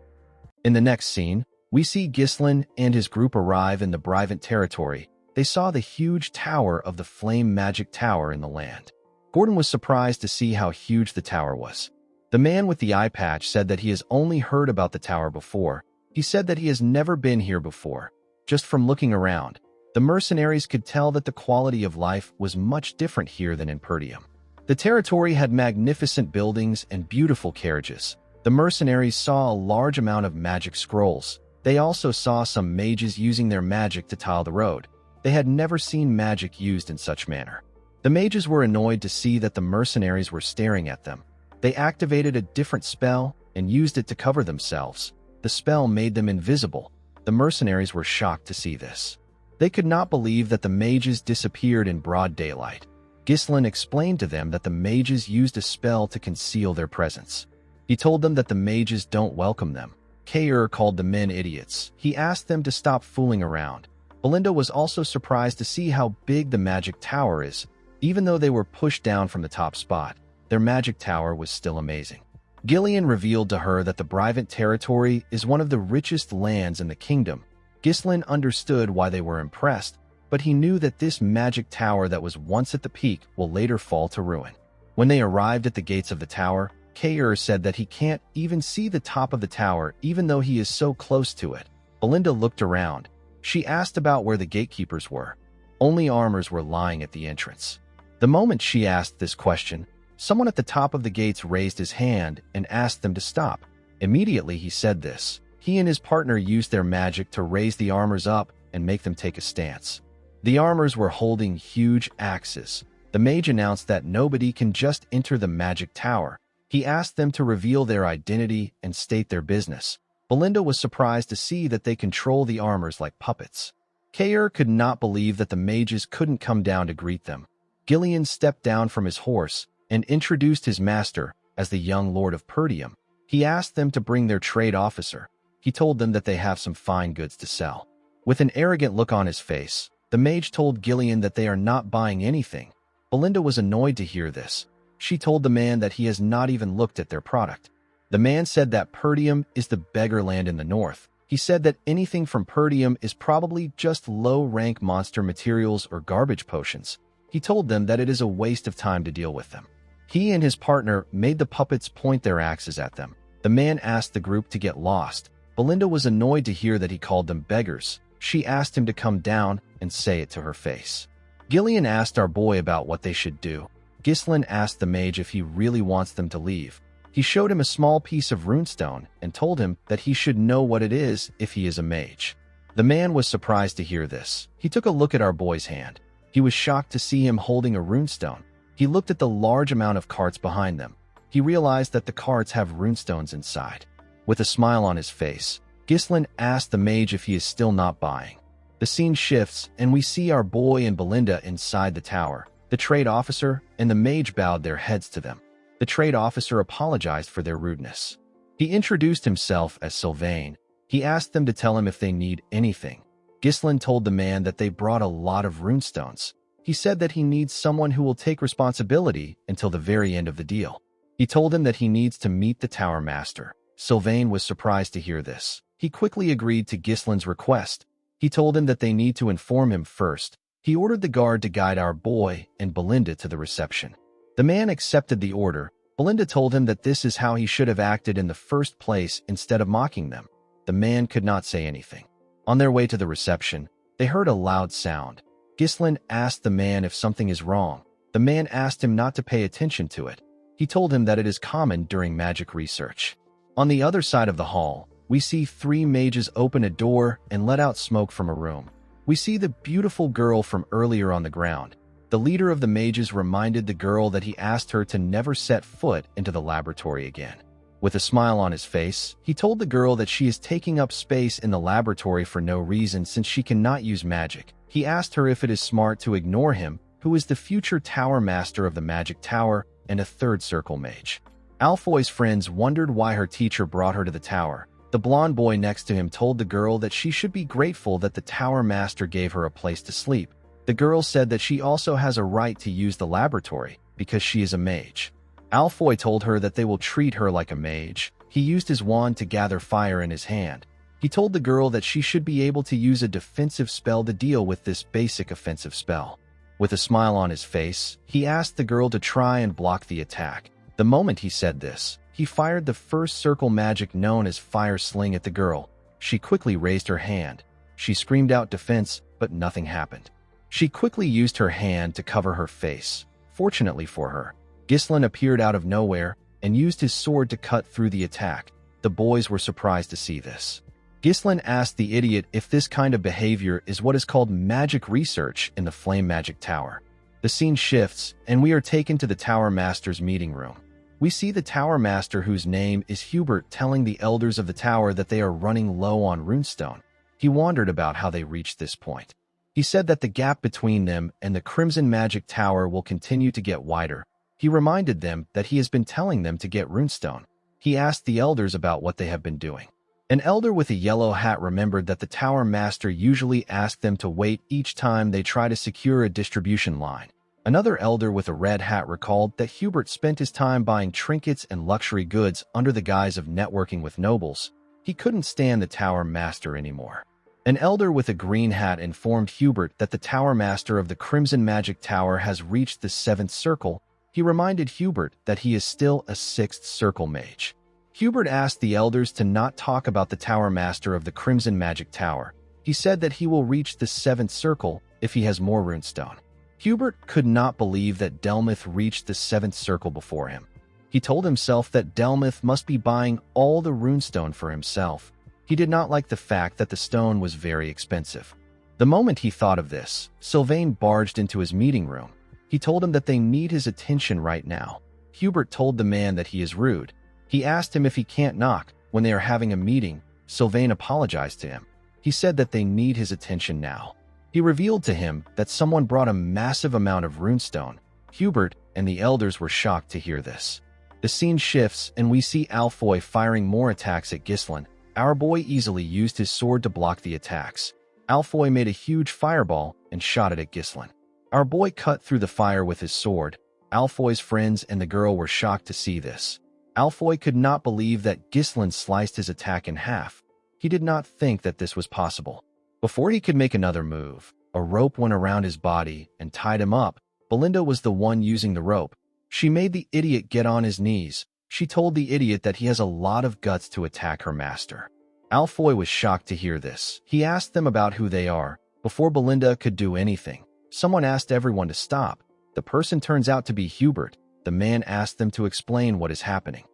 In the next scene, we see Ghislain and his group arrive in the Brivant territory. They saw the huge tower of the Flame Magic Tower in the land. Gordon was surprised to see how huge the tower was. The man with the eye patch said that he has only heard about the tower before. He said that he has never been here before. Just from looking around, the mercenaries could tell that the quality of life was much different here than in Perdium. The territory had magnificent buildings and beautiful carriages. The mercenaries saw a large amount of magic scrolls. They also saw some mages using their magic to tile the road. They had never seen magic used in such manner. The mages were annoyed to see that the mercenaries were staring at them. They activated a different spell and used it to cover themselves. The spell made them invisible. The mercenaries were shocked to see this. They could not believe that the mages disappeared in broad daylight. Ghislain explained to them that the mages used a spell to conceal their presence. He told them that the mages don't welcome them. Kair called the men idiots. He asked them to stop fooling around. Belinda was also surprised to see how big the magic tower is. Even though they were pushed down from the top spot, their magic tower was still amazing. Gillian revealed to her that the Brivant territory is one of the richest lands in the kingdom. Ghislain understood why they were impressed, but he knew that this magic tower that was once at the peak will later fall to ruin. When they arrived at the gates of the tower, Kair said that he can't even see the top of the tower even though he is so close to it. Belinda looked around. She asked about where the gatekeepers were. Only armors were lying at the entrance. The moment she asked this question, someone at the top of the gates raised his hand and asked them to stop. Immediately he said this. He and his partner used their magic to raise the armors up and make them take a stance. The armors were holding huge axes. The mage announced that nobody can just enter the magic tower. He asked them to reveal their identity and state their business. Belinda was surprised to see that they control the armors like puppets. Kair could not believe that the mages couldn't come down to greet them. Gillian stepped down from his horse and introduced his master as the young Lord of Perdium. He asked them to bring their trade officer. He told them that they have some fine goods to sell. With an arrogant look on his face, the mage told Gillian that they are not buying anything. Belinda was annoyed to hear this. She told the man that he has not even looked at their product. The man said that Perdium is the beggar land in the north. He said that anything from Perdium is probably just low-rank monster materials or garbage potions. He told them that it is a waste of time to deal with them. He and his partner made the puppets point their axes at them. The man asked the group to get lost. Belinda was annoyed to hear that he called them beggars. She asked him to come down and say it to her face. Gillian asked our boy about what they should do. Ghislain asked the mage if he really wants them to leave. He showed him a small piece of runestone and told him that he should know what it is if he is a mage. The man was surprised to hear this. He took a look at our boy's hand. He was shocked to see him holding a runestone. He looked at the large amount of carts behind them. He realized that the carts have runestones inside. With a smile on his face, Ghislain asked the mage if he is still not buying. The scene shifts, and we see our boy and Belinda inside the tower. The trade officer and the mage bowed their heads to them. The trade officer apologized for their rudeness. He introduced himself as Sylvain. He asked them to tell him if they need anything. Ghislain told the man that they brought a lot of runestones. He said that he needs someone who will take responsibility until the very end of the deal. He told him that he needs to meet the tower master. Sylvain was surprised to hear this. He quickly agreed to Ghislain's request. He told him that they need to inform him first. He ordered the guard to guide our boy and Belinda to the reception. The man accepted the order. Belinda told him that this is how he should have acted in the first place instead of mocking them. The man could not say anything. On their way to the reception, they heard a loud sound. Ghislain asked the man if something is wrong. The man asked him not to pay attention to it. He told him that it is common during magic research. On the other side of the hall, we see 3 mages open a door and let out smoke from a room. We see the beautiful girl from earlier on the ground. The leader of the mages reminded the girl that he asked her to never set foot into the laboratory again. With a smile on his face, he told the girl that she is taking up space in the laboratory for no reason since she cannot use magic. He asked her if it is smart to ignore him, who is the future tower master of the magic tower and a third circle mage. Alfoy's friends wondered why her teacher brought her to the tower. The blonde boy next to him told the girl that she should be grateful that the tower master gave her a place to sleep. The girl said that she also has a right to use the laboratory because she is a mage. Alfoy told her that they will treat her like a mage. He used his wand to gather fire in his hand. He told the girl that she should be able to use a defensive spell to deal with this basic offensive spell. With a smile on his face, he asked the girl to try and block the attack. The moment he said this, he fired the first circle magic known as Fire Sling at the girl. She quickly raised her hand. She screamed out defense, but nothing happened. She quickly used her hand to cover her face. Fortunately for her, Ghislain appeared out of nowhere and used his sword to cut through the attack. The boys were surprised to see this. Ghislain asked the idiot if this kind of behavior is what is called magic research in the Flame Magic Tower. The scene shifts, and we are taken to the Tower Master's meeting room. We see the Tower Master, whose name is Hubert, telling the elders of the tower that they are running low on runestone. He wondered about how they reached this point. He said that the gap between them and the Crimson Magic Tower will continue to get wider. He reminded them that he has been telling them to get runestone. He asked the elders about what they have been doing. An elder with a yellow hat remembered that the Tower Master usually asked them to wait each time they try to secure a distribution line. Another elder with a red hat recalled that Hubert spent his time buying trinkets and luxury goods under the guise of networking with nobles. He couldn't stand the Tower Master anymore. An elder with a green hat informed Hubert that the Tower Master of the Crimson Magic Tower has reached the 7th circle. He reminded Hubert that he is still a 6th circle mage. Hubert asked the elders to not talk about the Tower Master of the Crimson Magic Tower. He said that he will reach the 7th circle if he has more runestone. Hubert could not believe that Delmuth reached the 7th circle before him. He told himself that Delmuth must be buying all the runestone for himself. He did not like the fact that the stone was very expensive. The moment he thought of this, Sylvain barged into his meeting room. He told him that they need his attention right now. Hubert told the man that he is rude. He asked him if he can't knock. When they are having a meeting, Sylvain apologized to him. He said that they need his attention now. He revealed to him that someone brought a massive amount of runestone. Hubert and the elders were shocked to hear this. The scene shifts and we see Alfoy firing more attacks at Ghislain. Our boy easily used his sword to block the attacks. Alfoy made a huge fireball and shot it at Ghislain. Our boy cut through the fire with his sword. Alfoy's friends and the girl were shocked to see this. Alfoy could not believe that Ghislain sliced his attack in half. He did not think that this was possible. Before he could make another move, a rope went around his body and tied him up. Belinda was the one using the rope. She made the idiot get on his knees. She told the idiot that he has a lot of guts to attack her master. Alfoy was shocked to hear this. He asked them about who they are. Before Belinda could do anything, someone asked everyone to stop. The person turns out to be Hubert. The man asked them to explain what is happening.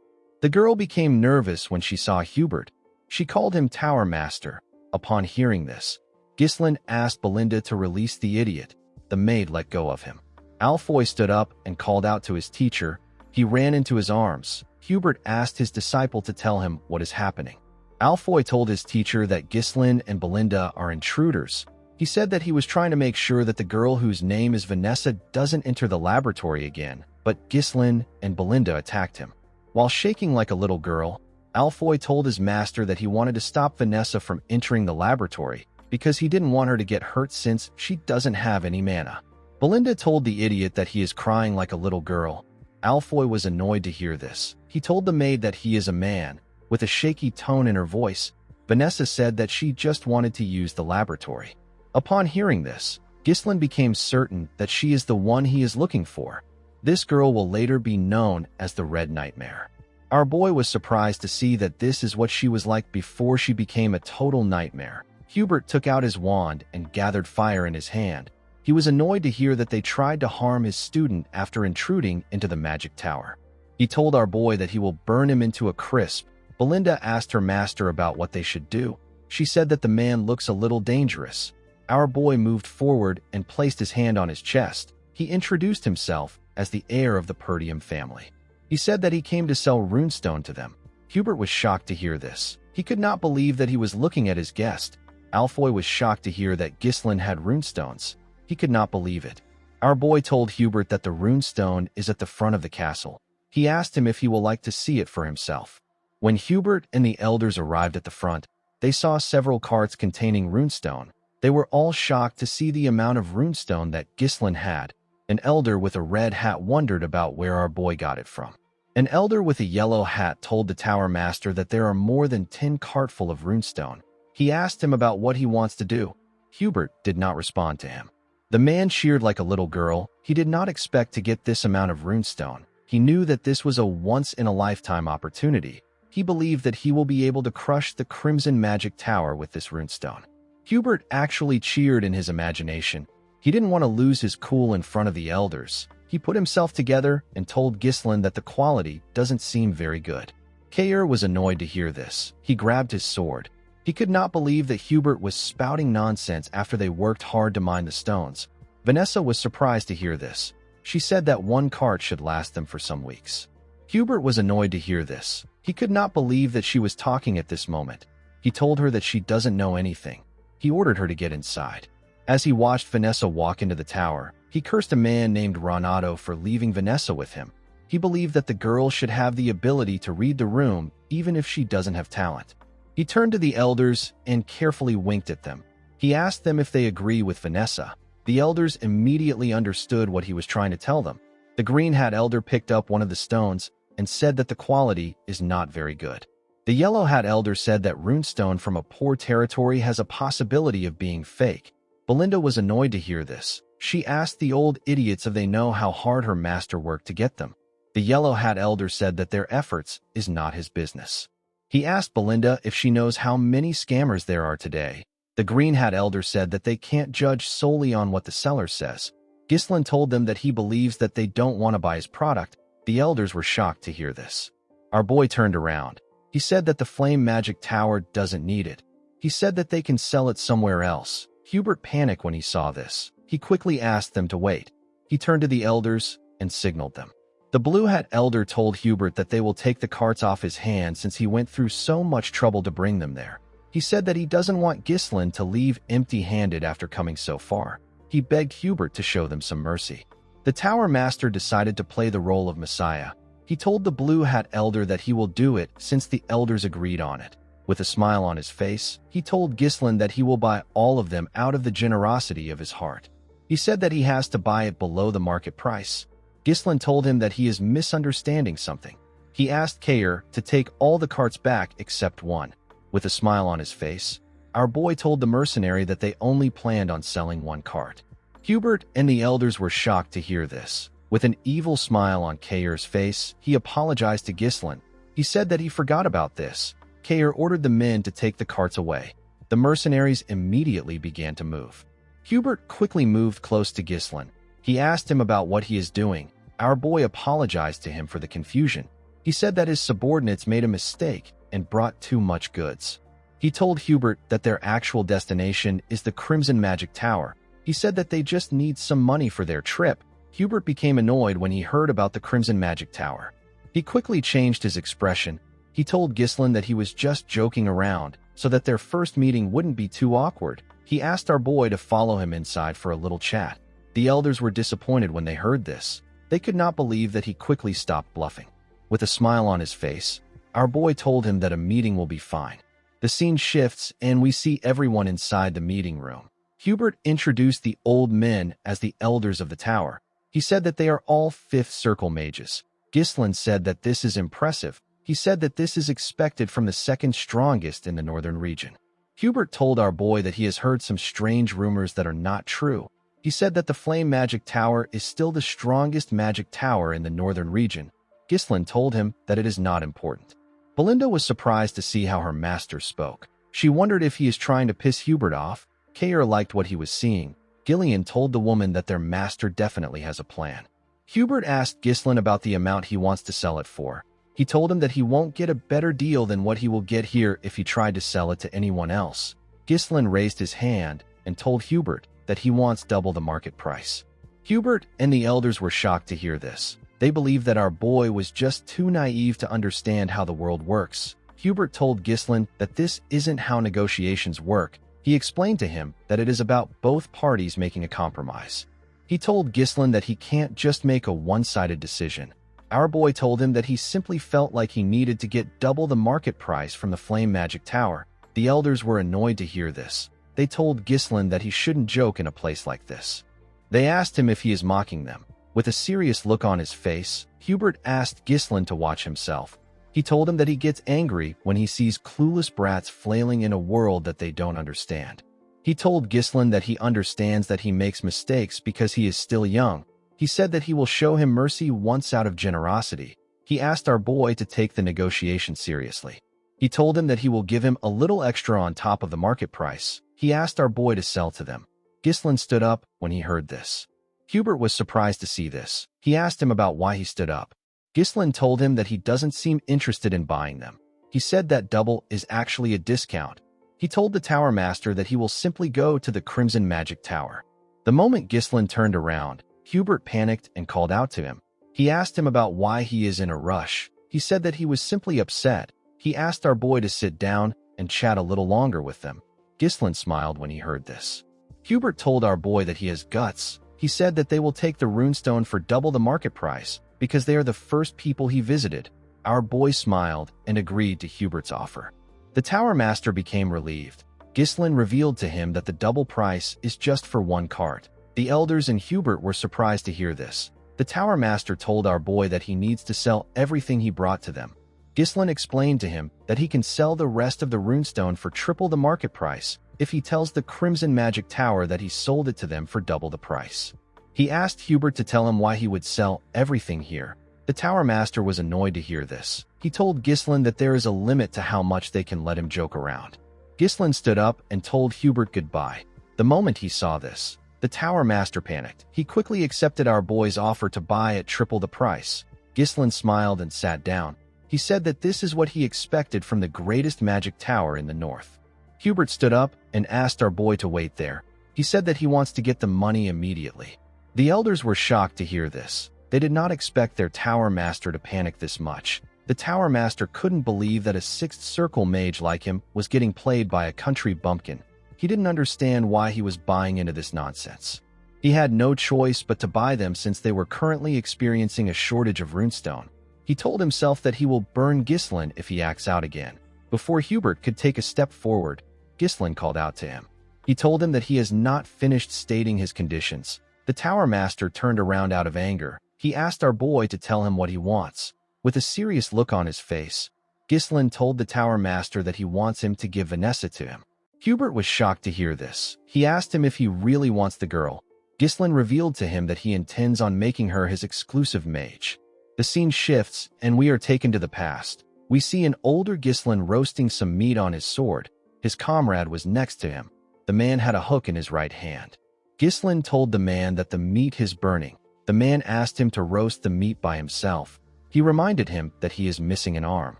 The girl became nervous when she saw Hubert. She called him Tower Master. Upon hearing this, Ghislain asked Belinda to release the idiot. The maid let go of him. Alfoy stood up and called out to his teacher. He ran into his arms. Hubert asked his disciple to tell him what is happening. Alfoy told his teacher that Ghislain and Belinda are intruders. He said that he was trying to make sure that the girl whose name is Vanessa doesn't enter the laboratory again, but Ghislain and Belinda attacked him. While shaking like a little girl, Alfoy told his master that he wanted to stop Vanessa from entering the laboratory because he didn't want her to get hurt since she doesn't have any mana. Belinda told the idiot that he is crying like a little girl. Alfoy was annoyed to hear this. He told the maid that he is a man. With a shaky tone in her voice, Vanessa said that she just wanted to use the laboratory. Upon hearing this, Ghislain became certain that she is the one he is looking for. This girl will later be known as the Red Nightmare. Our boy was surprised to see that this is what she was like before she became a total nightmare. Hubert took out his wand and gathered fire in his hand. He was annoyed to hear that they tried to harm his student after intruding into the magic tower. He told our boy that he will burn him into a crisp. Belinda asked her master about what they should do. She said that the man looks a little dangerous. Our boy moved forward and placed his hand on his chest. He introduced himself as the heir of the Perdium family. He said that he came to sell runestone to them. Hubert was shocked to hear this. He could not believe that he was looking at his guest. Alfoy was shocked to hear that Ghislain had runestones. He could not believe it. Our boy told Hubert that the runestone is at the front of the castle. He asked him if he will like to see it for himself. When Hubert and the elders arrived at the front, they saw several carts containing runestone. They were all shocked to see the amount of runestone that Ghislain had. An elder with a red hat wondered about where our boy got it from. An elder with a yellow hat told the tower master that there are more than 10 cartful of runestone. He asked him about what he wants to do. Hubert did not respond to him. The man cheered like a little girl. He did not expect to get this amount of runestone. He knew that this was a once-in-a-lifetime opportunity. He believed that he will be able to crush the Crimson Magic Tower with this runestone. Hubert actually cheered in his imagination. He didn't want to lose his cool in front of the elders. He put himself together and told Ghislain that the quality doesn't seem very good. Kair was annoyed to hear this. He grabbed his sword. He could not believe that Hubert was spouting nonsense after they worked hard to mine the stones. Vanessa was surprised to hear this. She said that one cart should last them for some weeks. Hubert was annoyed to hear this. He could not believe that she was talking at this moment. He told her that she doesn't know anything. He ordered her to get inside. As he watched Vanessa walk into the tower, he cursed a man named Renato for leaving Vanessa with him. He believed that the girl should have the ability to read the room even if she doesn't have talent. He turned to the elders and carefully winked at them. He asked them if they agree with Vanessa. The elders immediately understood what he was trying to tell them. The green hat elder picked up one of the stones and said that the quality is not very good. The yellow hat elder said that runestone from a poor territory has a possibility of being fake. Belinda was annoyed to hear this. She asked the old idiots if they know how hard her master worked to get them. The yellow hat elder said that their efforts is not his business. He asked Belinda if she knows how many scammers there are today. The Green Hat Elder said that they can't judge solely on what the seller says. Ghislain told them that he believes that they don't want to buy his product. The elders were shocked to hear this. Our boy turned around. He said that the flame magic tower doesn't need it. He said that they can sell it somewhere else. Hubert panicked when he saw this. He quickly asked them to wait. He turned to the elders and signaled them. The Blue Hat Elder told Hubert that they will take the carts off his hands since he went through so much trouble to bring them there. He said that he doesn't want Ghislain to leave empty-handed after coming so far. He begged Hubert to show them some mercy. The Tower Master decided to play the role of Messiah. He told the Blue Hat Elder that he will do it since the elders agreed on it. With a smile on his face, he told Ghislain that he will buy all of them out of the generosity of his heart. He said that he has to buy it below the market price. Ghislain told him that he is misunderstanding something. He asked Kair to take all the carts back except one. With a smile on his face, our boy told the mercenary that they only planned on selling one cart. Hubert and the elders were shocked to hear this. With an evil smile on Kair's face, he apologized to Ghislain. He said that he forgot about this. Kair ordered the men to take the carts away. The mercenaries immediately began to move. Hubert quickly moved close to Ghislain. He asked him about what he is doing. Our boy apologized to him for the confusion. He said that his subordinates made a mistake and brought too much goods. He told Hubert that their actual destination is the Crimson Magic Tower. He said that they just need some money for their trip. Hubert became annoyed when he heard about the Crimson Magic Tower. He quickly changed his expression. He told Ghislain that he was just joking around so that their first meeting wouldn't be too awkward. He asked our boy to follow him inside for a little chat. The elders were disappointed when they heard this. They could not believe that he quickly stopped bluffing. With a smile on his face, our boy told him that a meeting will be fine. The scene shifts and we see everyone inside the meeting room. Hubert introduced the old men as the elders of the tower. He said that they are all fifth circle mages. Ghislain said that this is impressive. He said that this is expected from the second strongest in the northern region. Hubert told our boy that he has heard some strange rumors that are not true. He said that the Flame Magic Tower is still the strongest magic tower in the northern region. Ghislain told him that it is not important. Belinda was surprised to see how her master spoke. She wondered if he is trying to piss Hubert off. Kair liked what he was seeing. Gillian told the woman that their master definitely has a plan. Hubert asked Ghislain about the amount he wants to sell it for. He told him that he won't get a better deal than what he will get here if he tried to sell it to anyone else. Ghislain raised his hand and told Hubert that he wants double the market price. Hubert and the elders were shocked to hear this. They believed that our boy was just too naive to understand how the world works. Hubert told Ghislain that this isn't how negotiations work. He explained to him that it is about both parties making a compromise. He told Ghislain that he can't just make a one-sided decision. Our boy told him that he simply felt like he needed to get double the market price from the Flame Magic Tower. The elders were annoyed to hear this. They told Ghislain that he shouldn't joke in a place like this. They asked him if he is mocking them. With a serious look on his face, Hubert asked Ghislain to watch himself. He told him that he gets angry when he sees clueless brats flailing in a world that they don't understand. He told Ghislain that he understands that he makes mistakes because he is still young. He said that he will show him mercy once out of generosity. He asked our boy to take the negotiation seriously. He told him that he will give him a little extra on top of the market price. He asked our boy to sell to them. Ghislain stood up when he heard this. Hubert was surprised to see this. He asked him about why he stood up. Ghislain told him that he doesn't seem interested in buying them. He said that double is actually a discount. He told the Tower Master that he will simply go to the Crimson Magic Tower. The moment Ghislain turned around, Hubert panicked and called out to him. He asked him about why he is in a rush. He said that he was simply upset. He asked our boy to sit down and chat a little longer with them. Ghislain smiled when he heard this. Hubert told our boy that he has guts. He said that they will take the runestone for double the market price because they are the first people he visited. Our boy smiled and agreed to Hubert's offer. The Tower Master became relieved. Ghislain revealed to him that the double price is just for one cart. The elders and Hubert were surprised to hear this. The Tower Master told our boy that he needs to sell everything he brought to them. Ghislain explained to him that he can sell the rest of the runestone for triple the market price if he tells the Crimson Magic Tower that he sold it to them for double the price. He asked Hubert to tell him why he would sell everything here. The Tower Master was annoyed to hear this. He told Ghislain that there is a limit to how much they can let him joke around. Ghislaine stood up and told Hubert goodbye. The moment he saw this, the Tower Master panicked. He quickly accepted our boy's offer to buy at triple the price. Ghislaine smiled and sat down. He said that this is what he expected from the greatest magic tower in the north. Hubert stood up and asked our boy to wait there. He said that he wants to get the money immediately. The elders were shocked to hear this. They did not expect their Tower Master to panic this much. The Tower Master couldn't believe that a sixth circle mage like him was getting played by a country bumpkin. He didn't understand why he was buying into this nonsense. He had no choice but to buy them since they were currently experiencing a shortage of runestone. He told himself that he will burn Ghislaine if he acts out again. Before Hubert could take a step forward, Ghislaine called out to him. He told him that he has not finished stating his conditions. The Tower Master turned around out of anger. He asked our boy to tell him what he wants. With a serious look on his face, Ghislaine told the Tower Master that he wants him to give Vanessa to him. Hubert was shocked to hear this. He asked him if he really wants the girl. Ghislaine revealed to him that he intends on making her his exclusive mage. The scene shifts, and we are taken to the past. We see an older Ghislaine roasting some meat on his sword. His comrade was next to him. The man had a hook in his right hand. Ghislaine told the man that the meat is burning. The man asked him to roast the meat by himself. He reminded him that he is missing an arm.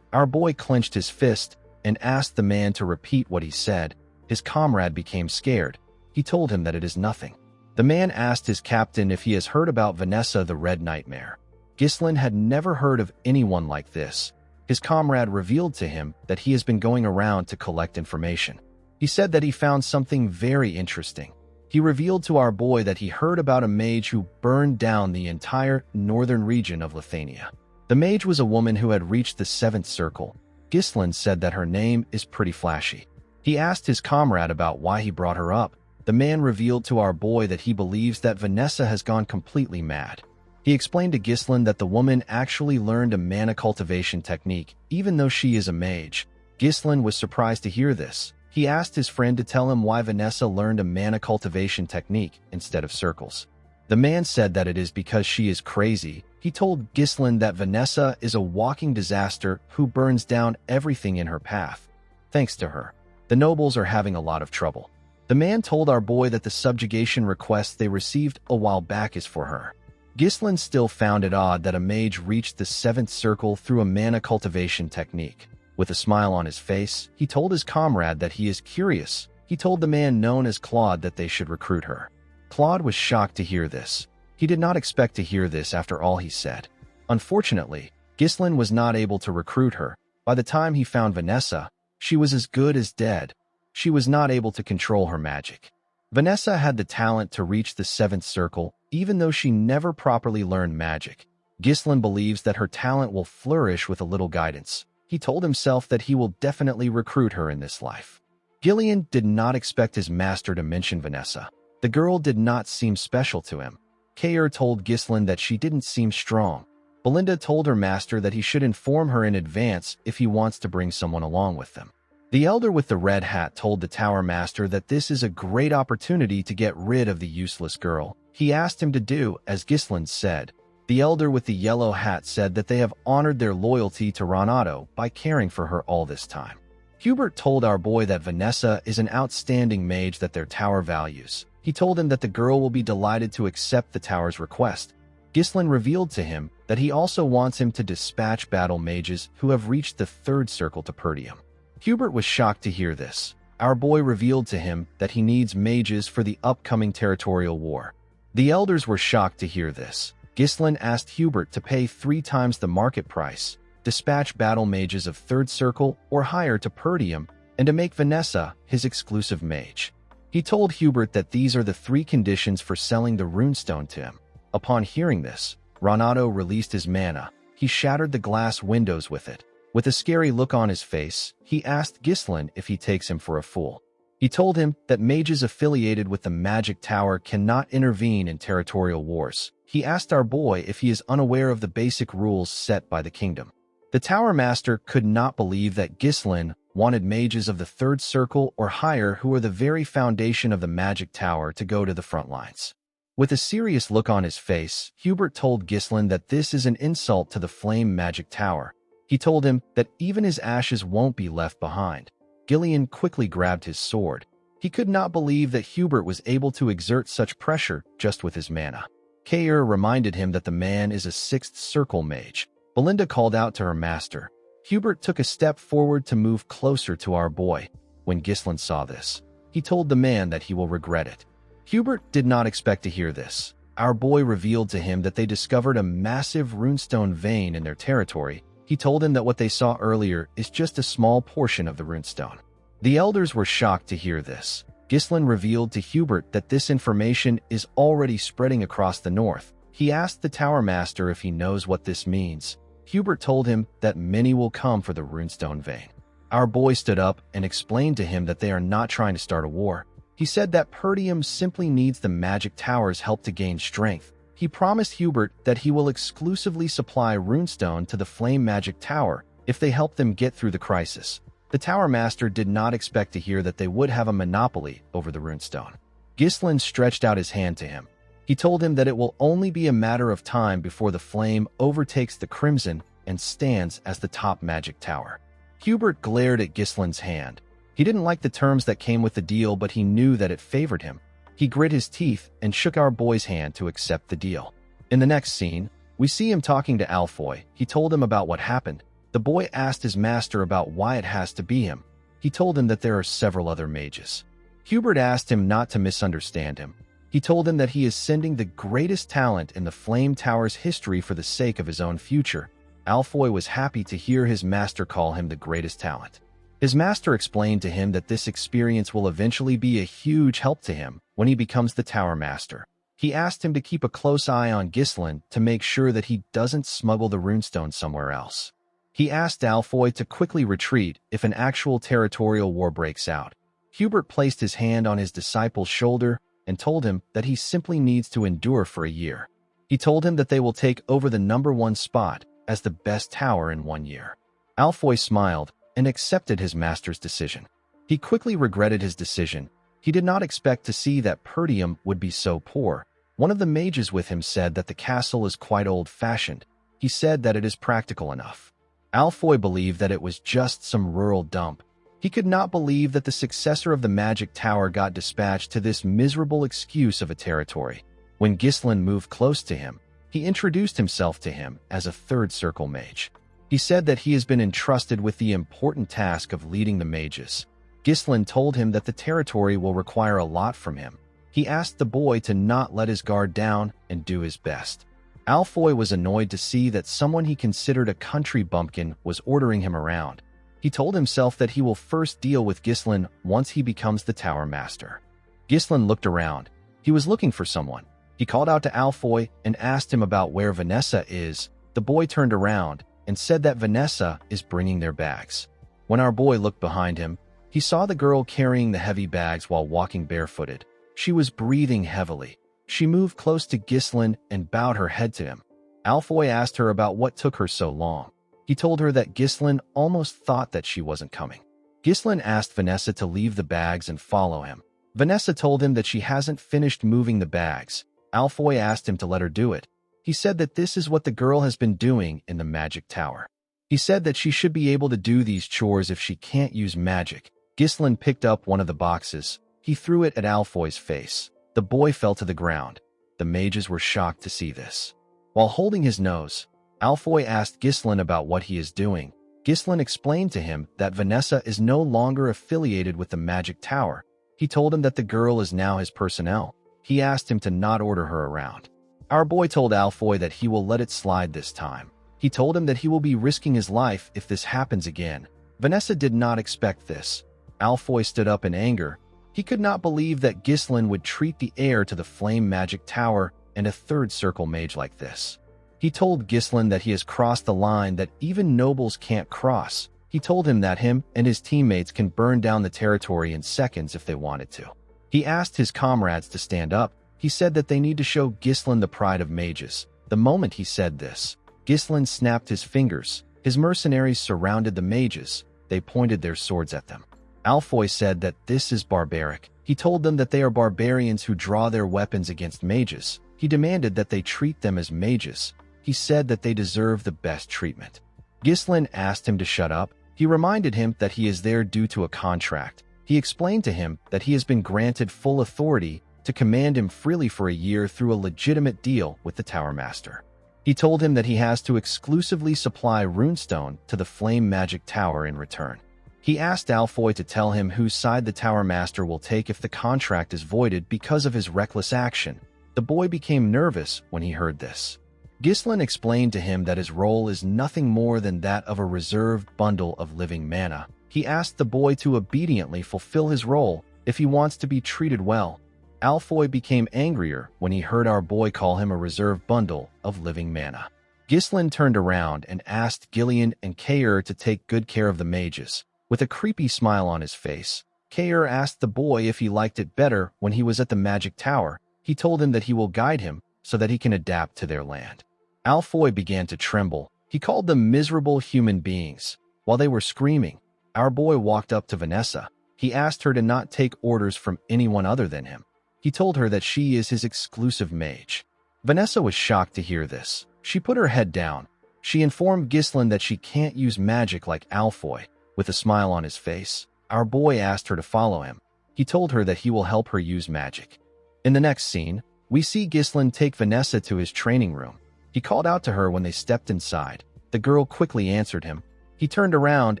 Our boy clenched his fist and asked the man to repeat what he said. His comrade became scared. He told him that it is nothing. The man asked his captain if he has heard about Vanessa the Red Nightmare. Ghislaine had never heard of anyone like this. His comrade revealed to him that he has been going around to collect information. He said that he found something very interesting. He revealed to our boy that he heard about a mage who burned down the entire northern region of Lithuania. The mage was a woman who had reached the seventh circle. Ghislaine said that her name is pretty flashy. He asked his comrade about why he brought her up. The man revealed to our boy that he believes that Vanessa has gone completely mad. He explained to Ghislaine that the woman actually learned a mana cultivation technique, even though she is a mage. Ghislaine was surprised to hear this. He asked his friend to tell him why Vanessa learned a mana cultivation technique instead of circles. The man said that it is because she is crazy. He told Ghislaine that Vanessa is a walking disaster who burns down everything in her path. Thanks to her, the nobles are having a lot of trouble. The man told our boy that the subjugation request they received a while back is for her. Ghislaine still found it odd that a mage reached the seventh circle through a mana cultivation technique. With a smile on his face, he told his comrade that he is curious. He told the man known as Claude that they should recruit her. Claude was shocked to hear this. He did not expect to hear this after all he said. Unfortunately, Ghislaine was not able to recruit her. By the time he found Vanessa, she was as good as dead. She was not able to control her magic. Vanessa had the talent to reach the seventh circle, even though she never properly learned magic. Ghislaine believes that her talent will flourish with a little guidance. He told himself that he will definitely recruit her in this life. Gillian did not expect his master to mention Vanessa. The girl did not seem special to him. Kayer told Ghislaine that she didn't seem strong. Belinda told her master that he should inform her in advance if he wants to bring someone along with them. The elder with the red hat told the tower master that this is a great opportunity to get rid of the useless girl. He asked him to do as Ghislaine said. The elder with the yellow hat said that they have honored their loyalty to Renato by caring for her all this time. Hubert told our boy that Vanessa is an outstanding mage that their tower values. He told him that the girl will be delighted to accept the tower's request. Ghislaine revealed to him that he also wants him to dispatch battle mages who have reached the third circle to Perdium. Hubert was shocked to hear this. Our boy revealed to him that he needs mages for the upcoming territorial war. The elders were shocked to hear this. Ghislaine asked Hubert to pay 3 times the market price, dispatch battle mages of third circle or higher to Perdium, and to make Vanessa his exclusive mage. He told Hubert that these are the 3 conditions for selling the runestone to him. Upon hearing this, Renato released his mana. He shattered the glass windows with it. With a scary look on his face, he asked Ghislaine if he takes him for a fool. He told him that mages affiliated with the Magic Tower cannot intervene in territorial wars. He asked our boy if he is unaware of the basic rules set by the kingdom. The Tower Master could not believe that Ghislaine wanted mages of the third circle or higher who are the very foundation of the Magic Tower to go to the front lines. With a serious look on his face, Hubert told Ghislaine that this is an insult to the Flame Magic Tower. He told him that even his ashes won't be left behind. Gillian quickly grabbed his sword. He could not believe that Hubert was able to exert such pressure just with his mana. Kair reminded him that the man is a sixth circle mage. Belinda called out to her master. Hubert took a step forward to move closer to our boy. When Ghislain saw this, he told the man that he will regret it. Hubert did not expect to hear this. Our boy revealed to him that they discovered a massive runestone vein in their territory. He told him that what they saw earlier is just a small portion of the runestone. The elders were shocked to hear this. Ghislain revealed to Hubert that this information is already spreading across the north. He asked the Tower Master if he knows what this means. Hubert told him that many will come for the runestone vein. Our boy stood up and explained to him that they are not trying to start a war. He said that Perdium simply needs the magic tower's help to gain strength. He promised Hubert that he will exclusively supply runestone to the Flame Magic Tower if they help them get through the crisis. The Tower Master did not expect to hear that they would have a monopoly over the runestone. Ghislain stretched out his hand to him. He told him that it will only be a matter of time before the flame overtakes the Crimson and stands as the top magic tower. Hubert glared at Ghislain's hand. He didn't like the terms that came with the deal, but he knew that it favored him. He grit his teeth and shook our boy's hand to accept the deal. In the next scene, we see him talking to Alfoy. He told him about what happened. The boy asked his master about why it has to be him. He told him that there are several other mages. Hubert asked him not to misunderstand him. He told him that he is sending the greatest talent in the Flame Tower's history for the sake of his own future. Alfoy was happy to hear his master call him the greatest talent. His master explained to him that this experience will eventually be a huge help to him when he becomes the Tower Master. He asked him to keep a close eye on Ghislain to make sure that he doesn't smuggle the runestone somewhere else. He asked Alfoy to quickly retreat if an actual territorial war breaks out. Hubert placed his hand on his disciple's shoulder and told him that he simply needs to endure for a year. He told him that they will take over the #1 spot as the best tower in 1 year. Alfoy smiled and accepted his master's decision. He quickly regretted his decision. He did not expect to see that Perdium would be so poor. One of the mages with him said that the castle is quite old-fashioned. He said that it is practical enough. Alfoy believed that it was just some rural dump. He could not believe that the successor of the magic tower got dispatched to this miserable excuse of a territory. When Ghislain moved close to him, he introduced himself to him as a third circle mage. He said that he has been entrusted with the important task of leading the mages. Ghislain told him that the territory will require a lot from him. He asked the boy to not let his guard down and do his best. Alfoy was annoyed to see that someone he considered a country bumpkin was ordering him around. He told himself that he will first deal with Ghislain once he becomes the Tower Master. Ghislain looked around. He was looking for someone. He called out to Alfoy and asked him about where Vanessa is. The boy turned around and said that Vanessa is bringing their bags. When our boy looked behind him, he saw the girl carrying the heavy bags while walking barefooted. She was breathing heavily. She moved close to Ghislain and bowed her head to him. Alfoy asked her about what took her so long. He told her that Ghislain almost thought that she wasn't coming. Ghislain asked Vanessa to leave the bags and follow him. Vanessa told him that she hasn't finished moving the bags. Alfoy asked him to let her do it. He said that this is what the girl has been doing in the magic tower. He said that she should be able to do these chores if she can't use magic. Ghislain picked up one of the boxes. He threw it at Alfoy's face. The boy fell to the ground. The mages were shocked to see this. While holding his nose, Alfoy asked Ghislain about what he is doing. Ghislain explained to him that Vanessa is no longer affiliated with the magic tower. He told him that the girl is now his personnel. He asked him to not order her around. Our boy told Alfoy that he will let it slide this time. He told him that he will be risking his life if this happens again. Vanessa did not expect this. Alfoy stood up in anger. He could not believe that Ghislain would treat the heir to the Flame Magic Tower and a third circle mage like this. He told Ghislain that he has crossed the line that even nobles can't cross. He told him that him and his teammates can burn down the territory in seconds if they wanted to. He asked his comrades to stand up. He said that they need to show Ghislain the pride of mages. The moment he said this, Ghislain snapped his fingers. His mercenaries surrounded the mages. They pointed their swords at them. Alfoy said that this is barbaric. He told them that they are barbarians who draw their weapons against mages. He demanded that they treat them as mages. He said that they deserve the best treatment. Ghislain asked him to shut up. He reminded him that he is there due to a contract. He explained to him that he has been granted full authority to command him freely for a year through a legitimate deal with the Tower Master. He told him that he has to exclusively supply runestone to the Flame Magic Tower in return. He asked Alfoy to tell him whose side the Tower Master will take if the contract is voided because of his reckless action. The boy became nervous when he heard this. Ghislain explained to him that his role is nothing more than that of a reserved bundle of living mana. He asked the boy to obediently fulfill his role if he wants to be treated well. Alfoy became angrier when he heard our boy call him a reserved bundle of living mana. Ghislain turned around and asked Gillian and Kaer to take good care of the mages. With a creepy smile on his face, Kaer asked the boy if he liked it better when he was at the Magic Tower. He told him that he will guide him so that he can adapt to their land. Alfoy began to tremble. He called them miserable human beings. While they were screaming, our boy walked up to Vanessa. He asked her to not take orders from anyone other than him. He told her that she is his exclusive mage. Vanessa was shocked to hear this. She put her head down. She informed Ghislain that she can't use magic like Alfoy. With a smile on his face, our boy asked her to follow him. He told her that he will help her use magic. In the next scene, we see Ghislain take Vanessa to his training room. He called out to her when they stepped inside. The girl quickly answered him. He turned around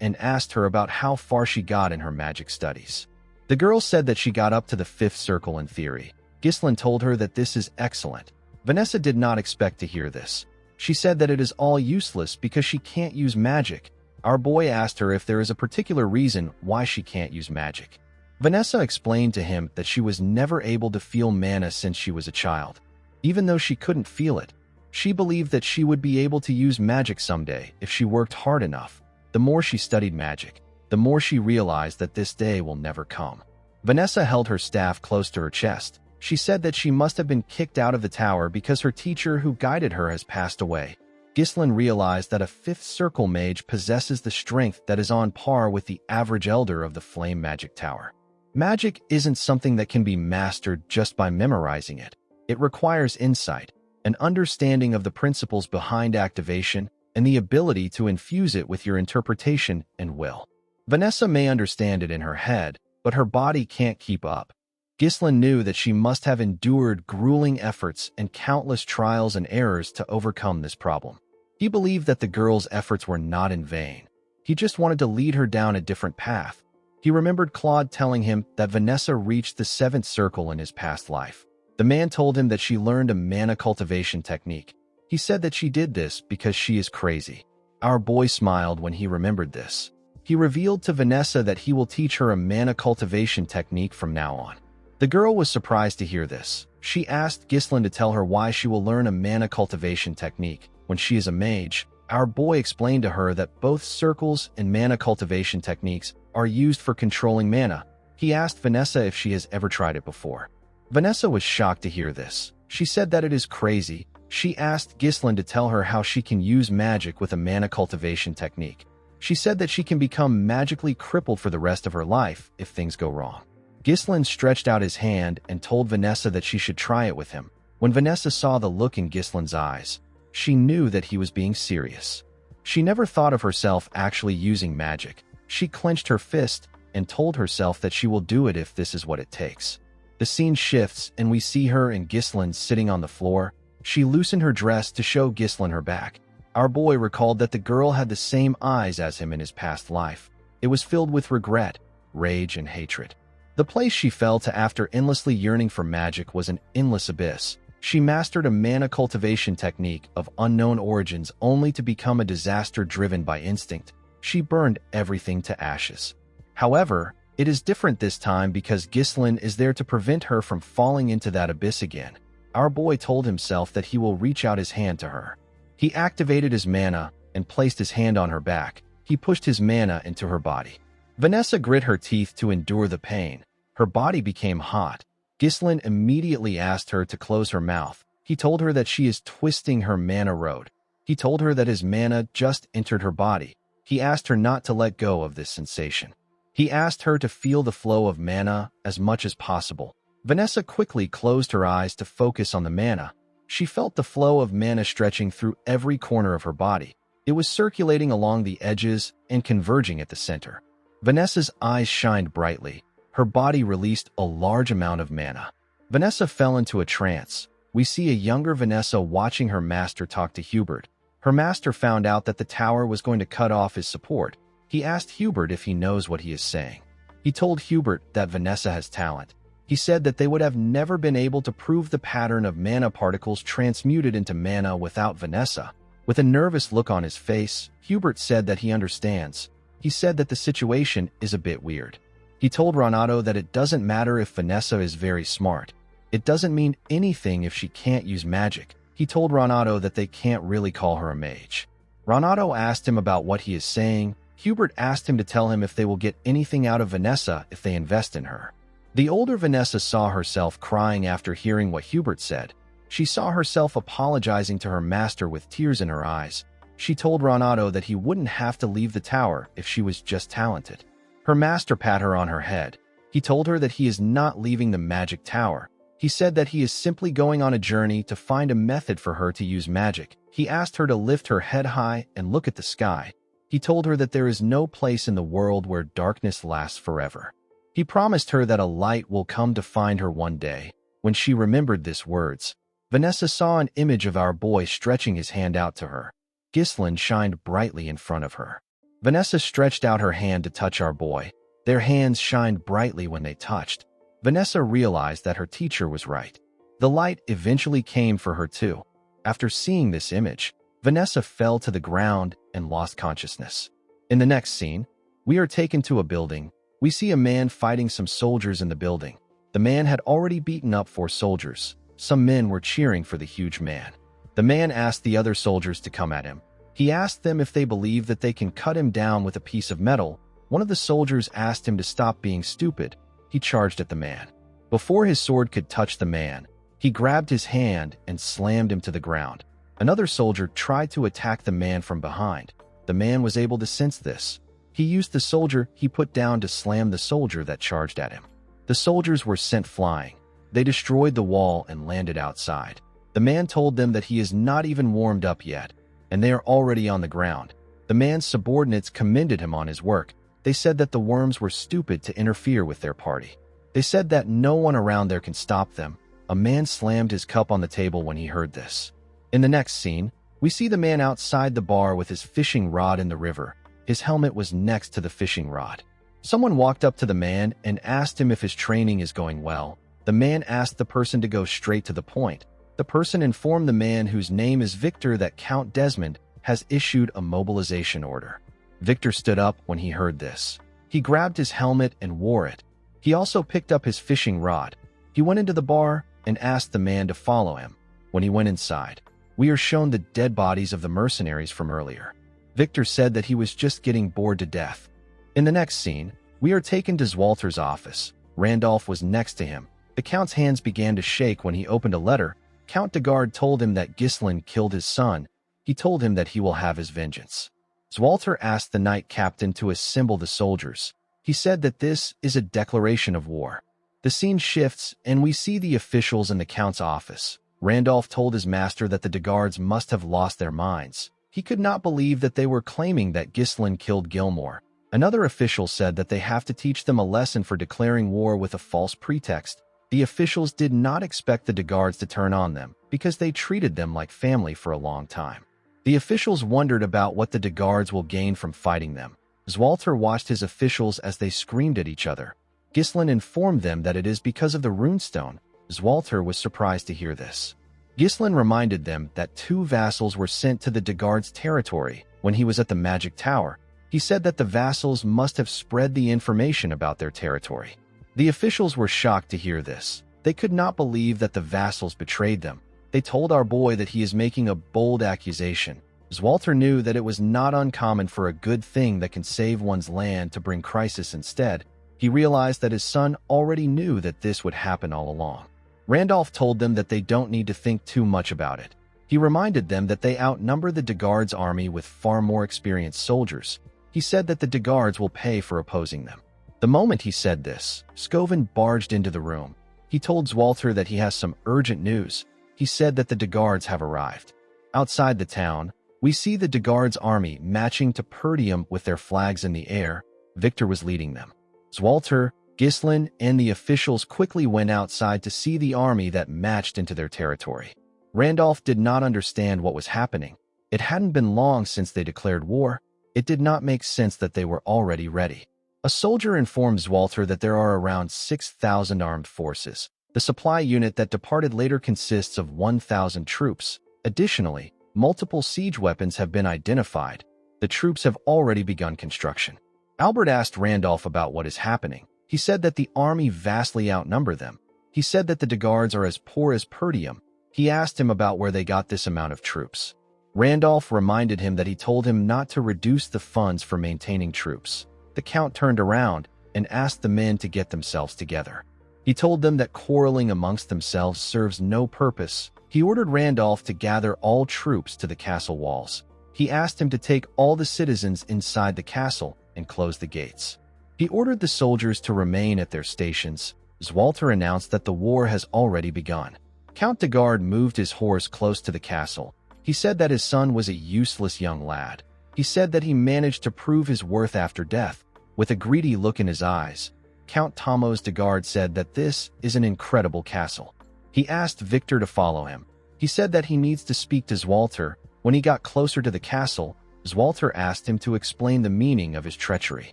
and asked her about how far she got in her magic studies. The girl said that she got up to the 5th circle in theory. Ghislain told her that this is excellent. Vanessa did not expect to hear this. She said that it is all useless because she can't use magic. Our boy asked her if there is a particular reason why she can't use magic. Vanessa explained to him that she was never able to feel mana since she was a child. Even though she couldn't feel it, she believed that she would be able to use magic someday if she worked hard enough. The more she studied magic, the more she realized that this day will never come. Vanessa held her staff close to her chest. She said that she must have been kicked out of the tower because her teacher who guided her has passed away. Ghislain realized that a 5th circle mage possesses the strength that is on par with the average elder of the Flame Magic Tower. Magic isn't something that can be mastered just by memorizing it. It requires insight, an understanding of the principles behind activation, and the ability to infuse it with your interpretation and will. Vanessa may understand it in her head, but her body can't keep up. Ghislain knew that she must have endured grueling efforts and countless trials and errors to overcome this problem. He believed that the girl's efforts were not in vain. He just wanted to lead her down a different path. He remembered Claude telling him that Vanessa reached the 7th circle in his past life. The man told him that she learned a mana cultivation technique. He said that she did this because she is crazy. Our boy smiled when he remembered this. He revealed to Vanessa that he will teach her a mana cultivation technique from now on. The girl was surprised to hear this. She asked Ghislain to tell her why she will learn a mana cultivation technique. When she is a mage, our boy explained to her that both circles and mana cultivation techniques are used for controlling mana. He asked Vanessa if she has ever tried it before. Vanessa was shocked to hear this. She said that it is crazy. She asked Ghislain to tell her how she can use magic with a mana cultivation technique. She said that she can become magically crippled for the rest of her life if things go wrong. Ghislain stretched out his hand and told Vanessa that she should try it with him. When Vanessa saw the look in Ghislain's eyes, she knew that he was being serious. She never thought of herself actually using magic. She clenched her fist and told herself that she will do it if this is what it takes. The scene shifts and we see her and Ghislain sitting on the floor. She loosened her dress to show Ghislain her back. Our boy recalled that the girl had the same eyes as him in his past life. It was filled with regret, rage, and hatred. The place she fell to after endlessly yearning for magic was an endless abyss. She mastered a mana cultivation technique of unknown origins only to become a disaster driven by instinct. She burned everything to ashes. However, it is different this time because Ghislain is there to prevent her from falling into that abyss again. Our boy told himself that he will reach out his hand to her. He activated his mana and placed his hand on her back. He pushed his mana into her body. Vanessa grit her teeth to endure the pain. Her body became hot. Ghislain immediately asked her to close her mouth. He told her that she is twisting her mana road. He told her that his mana just entered her body. He asked her not to let go of this sensation. He asked her to feel the flow of mana as much as possible. Vanessa quickly closed her eyes to focus on the mana. She felt the flow of mana stretching through every corner of her body. It was circulating along the edges and converging at the center. Vanessa's eyes shined brightly. Her body released a large amount of mana. Vanessa fell into a trance. We see a younger Vanessa watching her master talk to Hubert. Her master found out that the tower was going to cut off his support. He asked Hubert if he knows what he is saying. He told Hubert that Vanessa has talent. He said that they would have never been able to prove the pattern of mana particles transmuted into mana without Vanessa. With a nervous look on his face, Hubert said that he understands. He said that the situation is a bit weird. He told Renato that it doesn't matter if Vanessa is very smart. It doesn't mean anything if she can't use magic. He told Renato that they can't really call her a mage. Renato asked him about what he is saying. Hubert asked him to tell him if they will get anything out of Vanessa if they invest in her. The older Vanessa saw herself crying after hearing what Hubert said. She saw herself apologizing to her master with tears in her eyes. She told Renato that he wouldn't have to leave the tower if she was just talented. Her master pat her on her head. He told her that he is not leaving the magic tower. He said that he is simply going on a journey to find a method for her to use magic. He asked her to lift her head high and look at the sky. He told her that there is no place in the world where darkness lasts forever. He promised her that a light will come to find her one day. When she remembered these words, Vanessa saw an image of our boy stretching his hand out to her. Ghislaine shined brightly in front of her. Vanessa stretched out her hand to touch our boy. Their hands shined brightly when they touched. Vanessa realized that her teacher was right. The light eventually came for her too. After seeing this image, Vanessa fell to the ground and lost consciousness. In the next scene, we are taken to a building. We see a man fighting some soldiers in the building. The man had already beaten up 4 soldiers. Some men were cheering for the huge man. The man asked the other soldiers to come at him. He asked them if they believe that they can cut him down with a piece of metal. One of the soldiers asked him to stop being stupid. He charged at the man. Before his sword could touch the man, he grabbed his hand and slammed him to the ground. Another soldier tried to attack the man from behind. The man was able to sense this. He used the soldier he put down to slam the soldier that charged at him. The soldiers were sent flying. They destroyed the wall and landed outside. The man told them that he is not even warmed up yet, and they are already on the ground. The man's subordinates commended him on his work. They said that the worms were stupid to interfere with their party. They said that no one around there can stop them. A man slammed his cup on the table when he heard this. In the next scene, we see the man outside the bar with his fishing rod in the river. His helmet was next to the fishing rod. Someone walked up to the man and asked him if his training is going well. The man asked the person to go straight to the point. The person informed the man, whose name is Victor, that Count Desmond has issued a mobilization order. Victor stood up when he heard this. He grabbed his helmet and wore it. He also picked up his fishing rod. He went into the bar and asked the man to follow him. When he went inside, we are shown the dead bodies of the mercenaries from earlier. Victor said that he was just getting bored to death. In the next scene, we are taken to Zwalter's office. Randolph was next to him. The Count's hands began to shake when he opened a letter. Count de Garde told him that Ghislaine killed his son. He told him that he will have his vengeance. Zwalter asked the knight captain to assemble the soldiers. He said that this is a declaration of war. The scene shifts, and we see the officials in the Count's office. Randolph told his master that the de Gardes must have lost their minds. He could not believe that they were claiming that Ghislaine killed Gilmore. Another official said that they have to teach them a lesson for declaring war with a false pretext. The officials did not expect the de Gardes to turn on them because they treated them like family for a long time. The officials wondered about what the de Gardes will gain from fighting them. Zwalter watched his officials as they screamed at each other. Ghislaine informed them that it is because of the runestone. Zwalter was surprised to hear this. Ghislaine reminded them that 2 vassals were sent to the de Gardes' territory when he was at the magic tower. He said that the vassals must have spread the information about their territory. The officials were shocked to hear this. They could not believe that the vassals betrayed them. They told our boy that he is making a bold accusation. Zwalter knew that it was not uncommon for a good thing that can save one's land to bring crisis instead. He realized that his son already knew that this would happen all along. Randolph told them that they don't need to think too much about it. He reminded them that they outnumber the de Gardes' army with far more experienced soldiers. He said that the de Gardes will pay for opposing them. The moment he said this, Scovin barged into the room. He told Zwalter that he has some urgent news. He said that the de Gardes have arrived. Outside the town, We see the Degard's army matching to Perdium with their flags in the air. Victor was leading them. Zwalter, Ghislain, and the officials quickly went outside to see the army that matched into their territory. Randolph did not understand what was happening. It hadn't been long since they declared war. It did not make sense that they were already ready. A soldier informed Zwalter that there are around 6,000 armed forces. The supply unit that departed later consists of 1,000 troops. Additionally, multiple siege weapons have been identified. The troops have already begun construction. Albert asked Randolph about what is happening. He said that the army vastly outnumber them. He said that the Degards are as poor as Perdium. He asked him about where they got this amount of troops. Randolph reminded him that he told him not to reduce the funds for maintaining troops. The Count turned around and asked the men to get themselves together. He told them that quarreling amongst themselves serves no purpose. He ordered Randolph to gather all troops to the castle walls. He asked him to take all the citizens inside the castle and close the gates. He ordered the soldiers to remain at their stations. Zwalter announced that the war has already begun. Count Degard moved his horse close to the castle. He said that his son was a useless young lad. He said that he managed to prove his worth after death. With a greedy look in his eyes, Count Thomas Degard said that this is an incredible castle. He asked Victor to follow him. He said that he needs to speak to Zwalter. When he got closer to the castle, Zwalter asked him to explain the meaning of his treachery.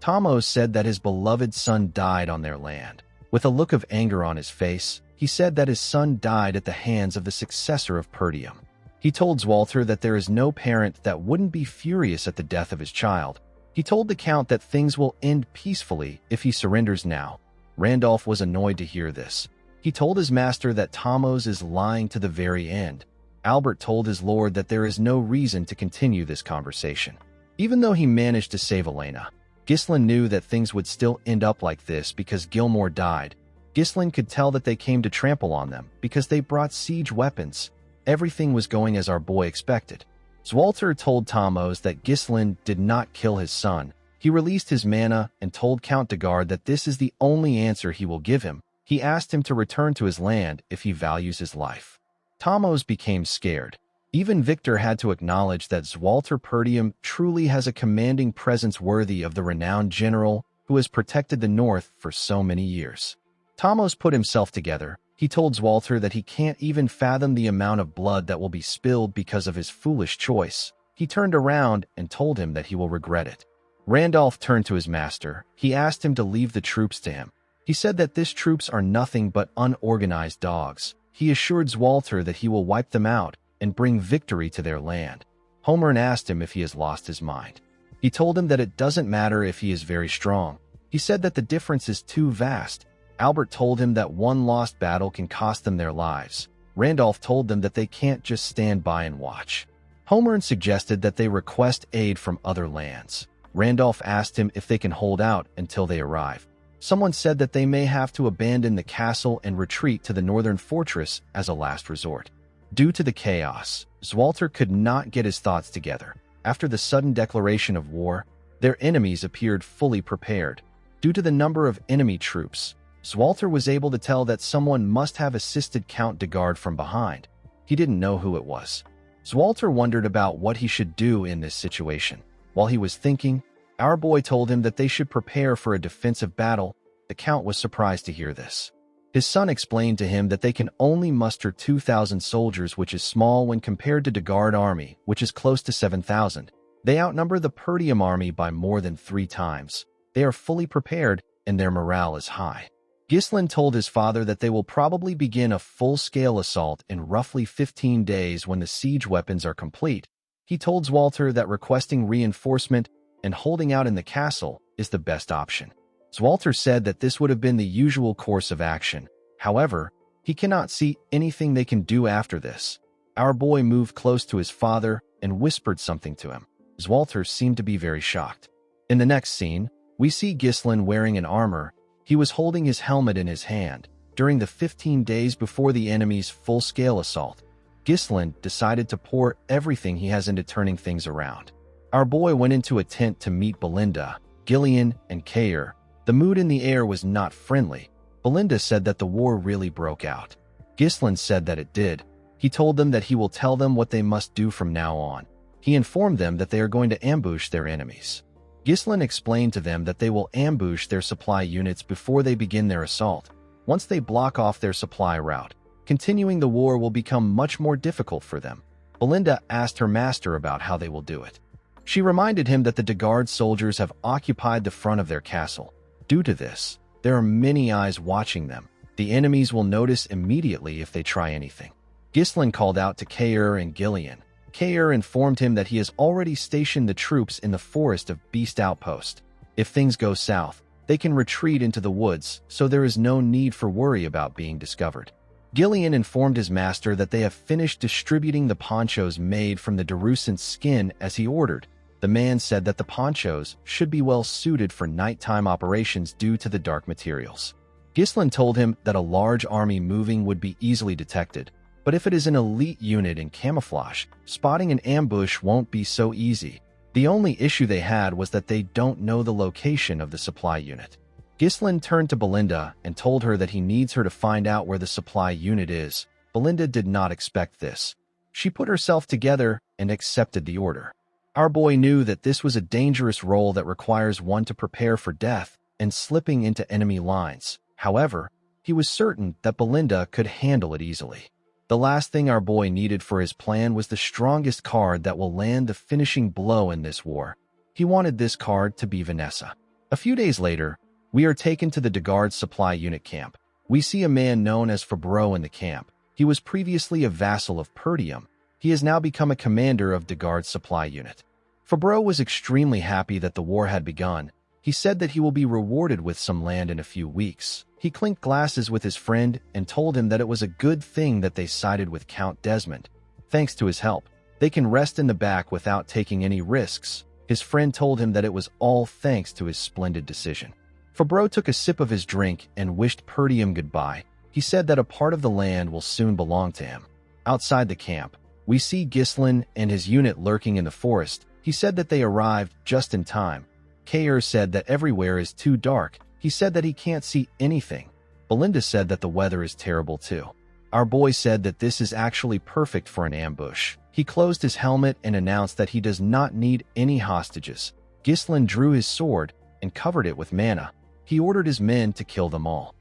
Thomas said that his beloved son died on their land. With a look of anger on his face, he said that his son died at the hands of the successor of Perdium. He told Zwalter that there is no parent that wouldn't be furious at the death of his child. He told the Count that things will end peacefully if he surrenders now. Randolph was annoyed to hear this. He told his master that Thomas is lying to the very end. Albert told his lord that there is no reason to continue this conversation. Even though he managed to save Elena, Ghislain knew that things would still end up like this because Gilmore died. Ghislain could tell that they came to trample on them because they brought siege weapons. Everything was going as our boy expected. Zwalter told Thomas that Ghislain did not kill his son. He released his mana and told Count Degard that this is the only answer he will give him. He asked him to return to his land if he values his life. Thomas became scared. Even Victor had to acknowledge that Zwalter Perdium truly has a commanding presence worthy of the renowned general who has protected the North for so many years. Thomas put himself together. He told Zwalter that he can't even fathom the amount of blood that will be spilled because of his foolish choice. He turned around and told him that he will regret it. Randolph turned to his master. He asked him to leave the troops to him. He said that these troops are nothing but unorganized dogs. He assured Zwalter that he will wipe them out and bring victory to their land. Homer asked him if he has lost his mind. He told him that it doesn't matter if he is very strong. He said that the difference is too vast. Albert told him that one lost battle can cost them their lives. Randolph told them that they can't just stand by and watch. Homer suggested that they request aid from other lands. Randolph asked him if they can hold out until they arrive. Someone said that they may have to abandon the castle and retreat to the northern fortress as a last resort. Due to the chaos, Zwalter could not get his thoughts together. After the sudden declaration of war, their enemies appeared fully prepared. Due to the number of enemy troops, Zwalter was able to tell that someone must have assisted Count Degard from behind. He didn't know who it was. Zwalter wondered about what he should do in this situation. While he was thinking, our boy told him that they should prepare for a defensive battle. The Count was surprised to hear this. His son explained to him that they can only muster 2,000 soldiers, which is small when compared to Degard army, which is close to 7,000. They outnumber the Perdium army by more than 3 times. They are fully prepared, and their morale is high. Ghislain told his father that they will probably begin a full-scale assault in roughly 15 days when the siege weapons are complete. He told Zwalter that requesting reinforcement and holding out in the castle is the best option. Zwalter said that this would have been the usual course of action. However, he cannot see anything they can do after this. Our boy moved close to his father and whispered something to him. Zwalter seemed to be very shocked. In the next scene, we see Ghislain wearing an armor. He was holding his helmet in his hand. During the 15 days before the enemy's full-scale assault, Ghislain decided to pour everything he has into turning things around. Our boy went into a tent to meet Belinda, Gillian, and Kayer. The mood in the air was not friendly. Belinda said that the war really broke out. Ghislain said that it did. He told them that he will tell them what they must do from now on. He informed them that they are going to ambush their enemies. Ghislain explained to them that they will ambush their supply units before they begin their assault. Once they block off their supply route, continuing the war will become much more difficult for them. Belinda asked her master about how they will do it. She reminded him that the Degard soldiers have occupied the front of their castle. Due to this, there are many eyes watching them. The enemies will notice immediately if they try anything. Ghislain called out to Kair and Gillian. Kair informed him that he has already stationed the troops in the forest of Beast Outpost. If things go south, they can retreat into the woods, so there is no need for worry about being discovered. Gillian informed his master that they have finished distributing the ponchos made from the Darusant's skin as he ordered. The man said that the ponchos should be well suited for nighttime operations due to the dark materials. Ghislain told him that a large army moving would be easily detected, but if it is an elite unit in camouflage, spotting an ambush won't be so easy. The only issue they had was that they don't know the location of the supply unit. Ghislain turned to Belinda and told her that he needs her to find out where the supply unit is. Belinda did not expect this. She put herself together and accepted the order. Our boy knew that this was a dangerous role that requires one to prepare for death and slipping into enemy lines. However, he was certain that Belinda could handle it easily. The last thing our boy needed for his plan was the strongest card that will land the finishing blow in this war. He wanted this card to be Vanessa. A few days later, we are taken to the Degard supply unit camp. We see a man known as Fabreau in the camp. He was previously a vassal of Perdium. He has now become a commander of Degard's supply unit. Fabreau was extremely happy that the war had begun. He said that he will be rewarded with some land in a few weeks. He clinked glasses with his friend and told him that it was a good thing that they sided with Count Desmond. Thanks to his help, they can rest in the back without taking any risks. His friend told him that it was all thanks to his splendid decision. Fabreau took a sip of his drink and wished Perdium goodbye. He said that a part of the land will soon belong to him. Outside the camp, we see Ghislain and his unit lurking in the forest. He said that they arrived just in time. Kair said that everywhere is too dark. He said that he can't see anything. Belinda said that the weather is terrible too. Our boy said that this is actually perfect for an ambush. He closed his helmet and announced that he does not need any hostages. Ghislain drew his sword and covered it with mana. He ordered his men to kill them all.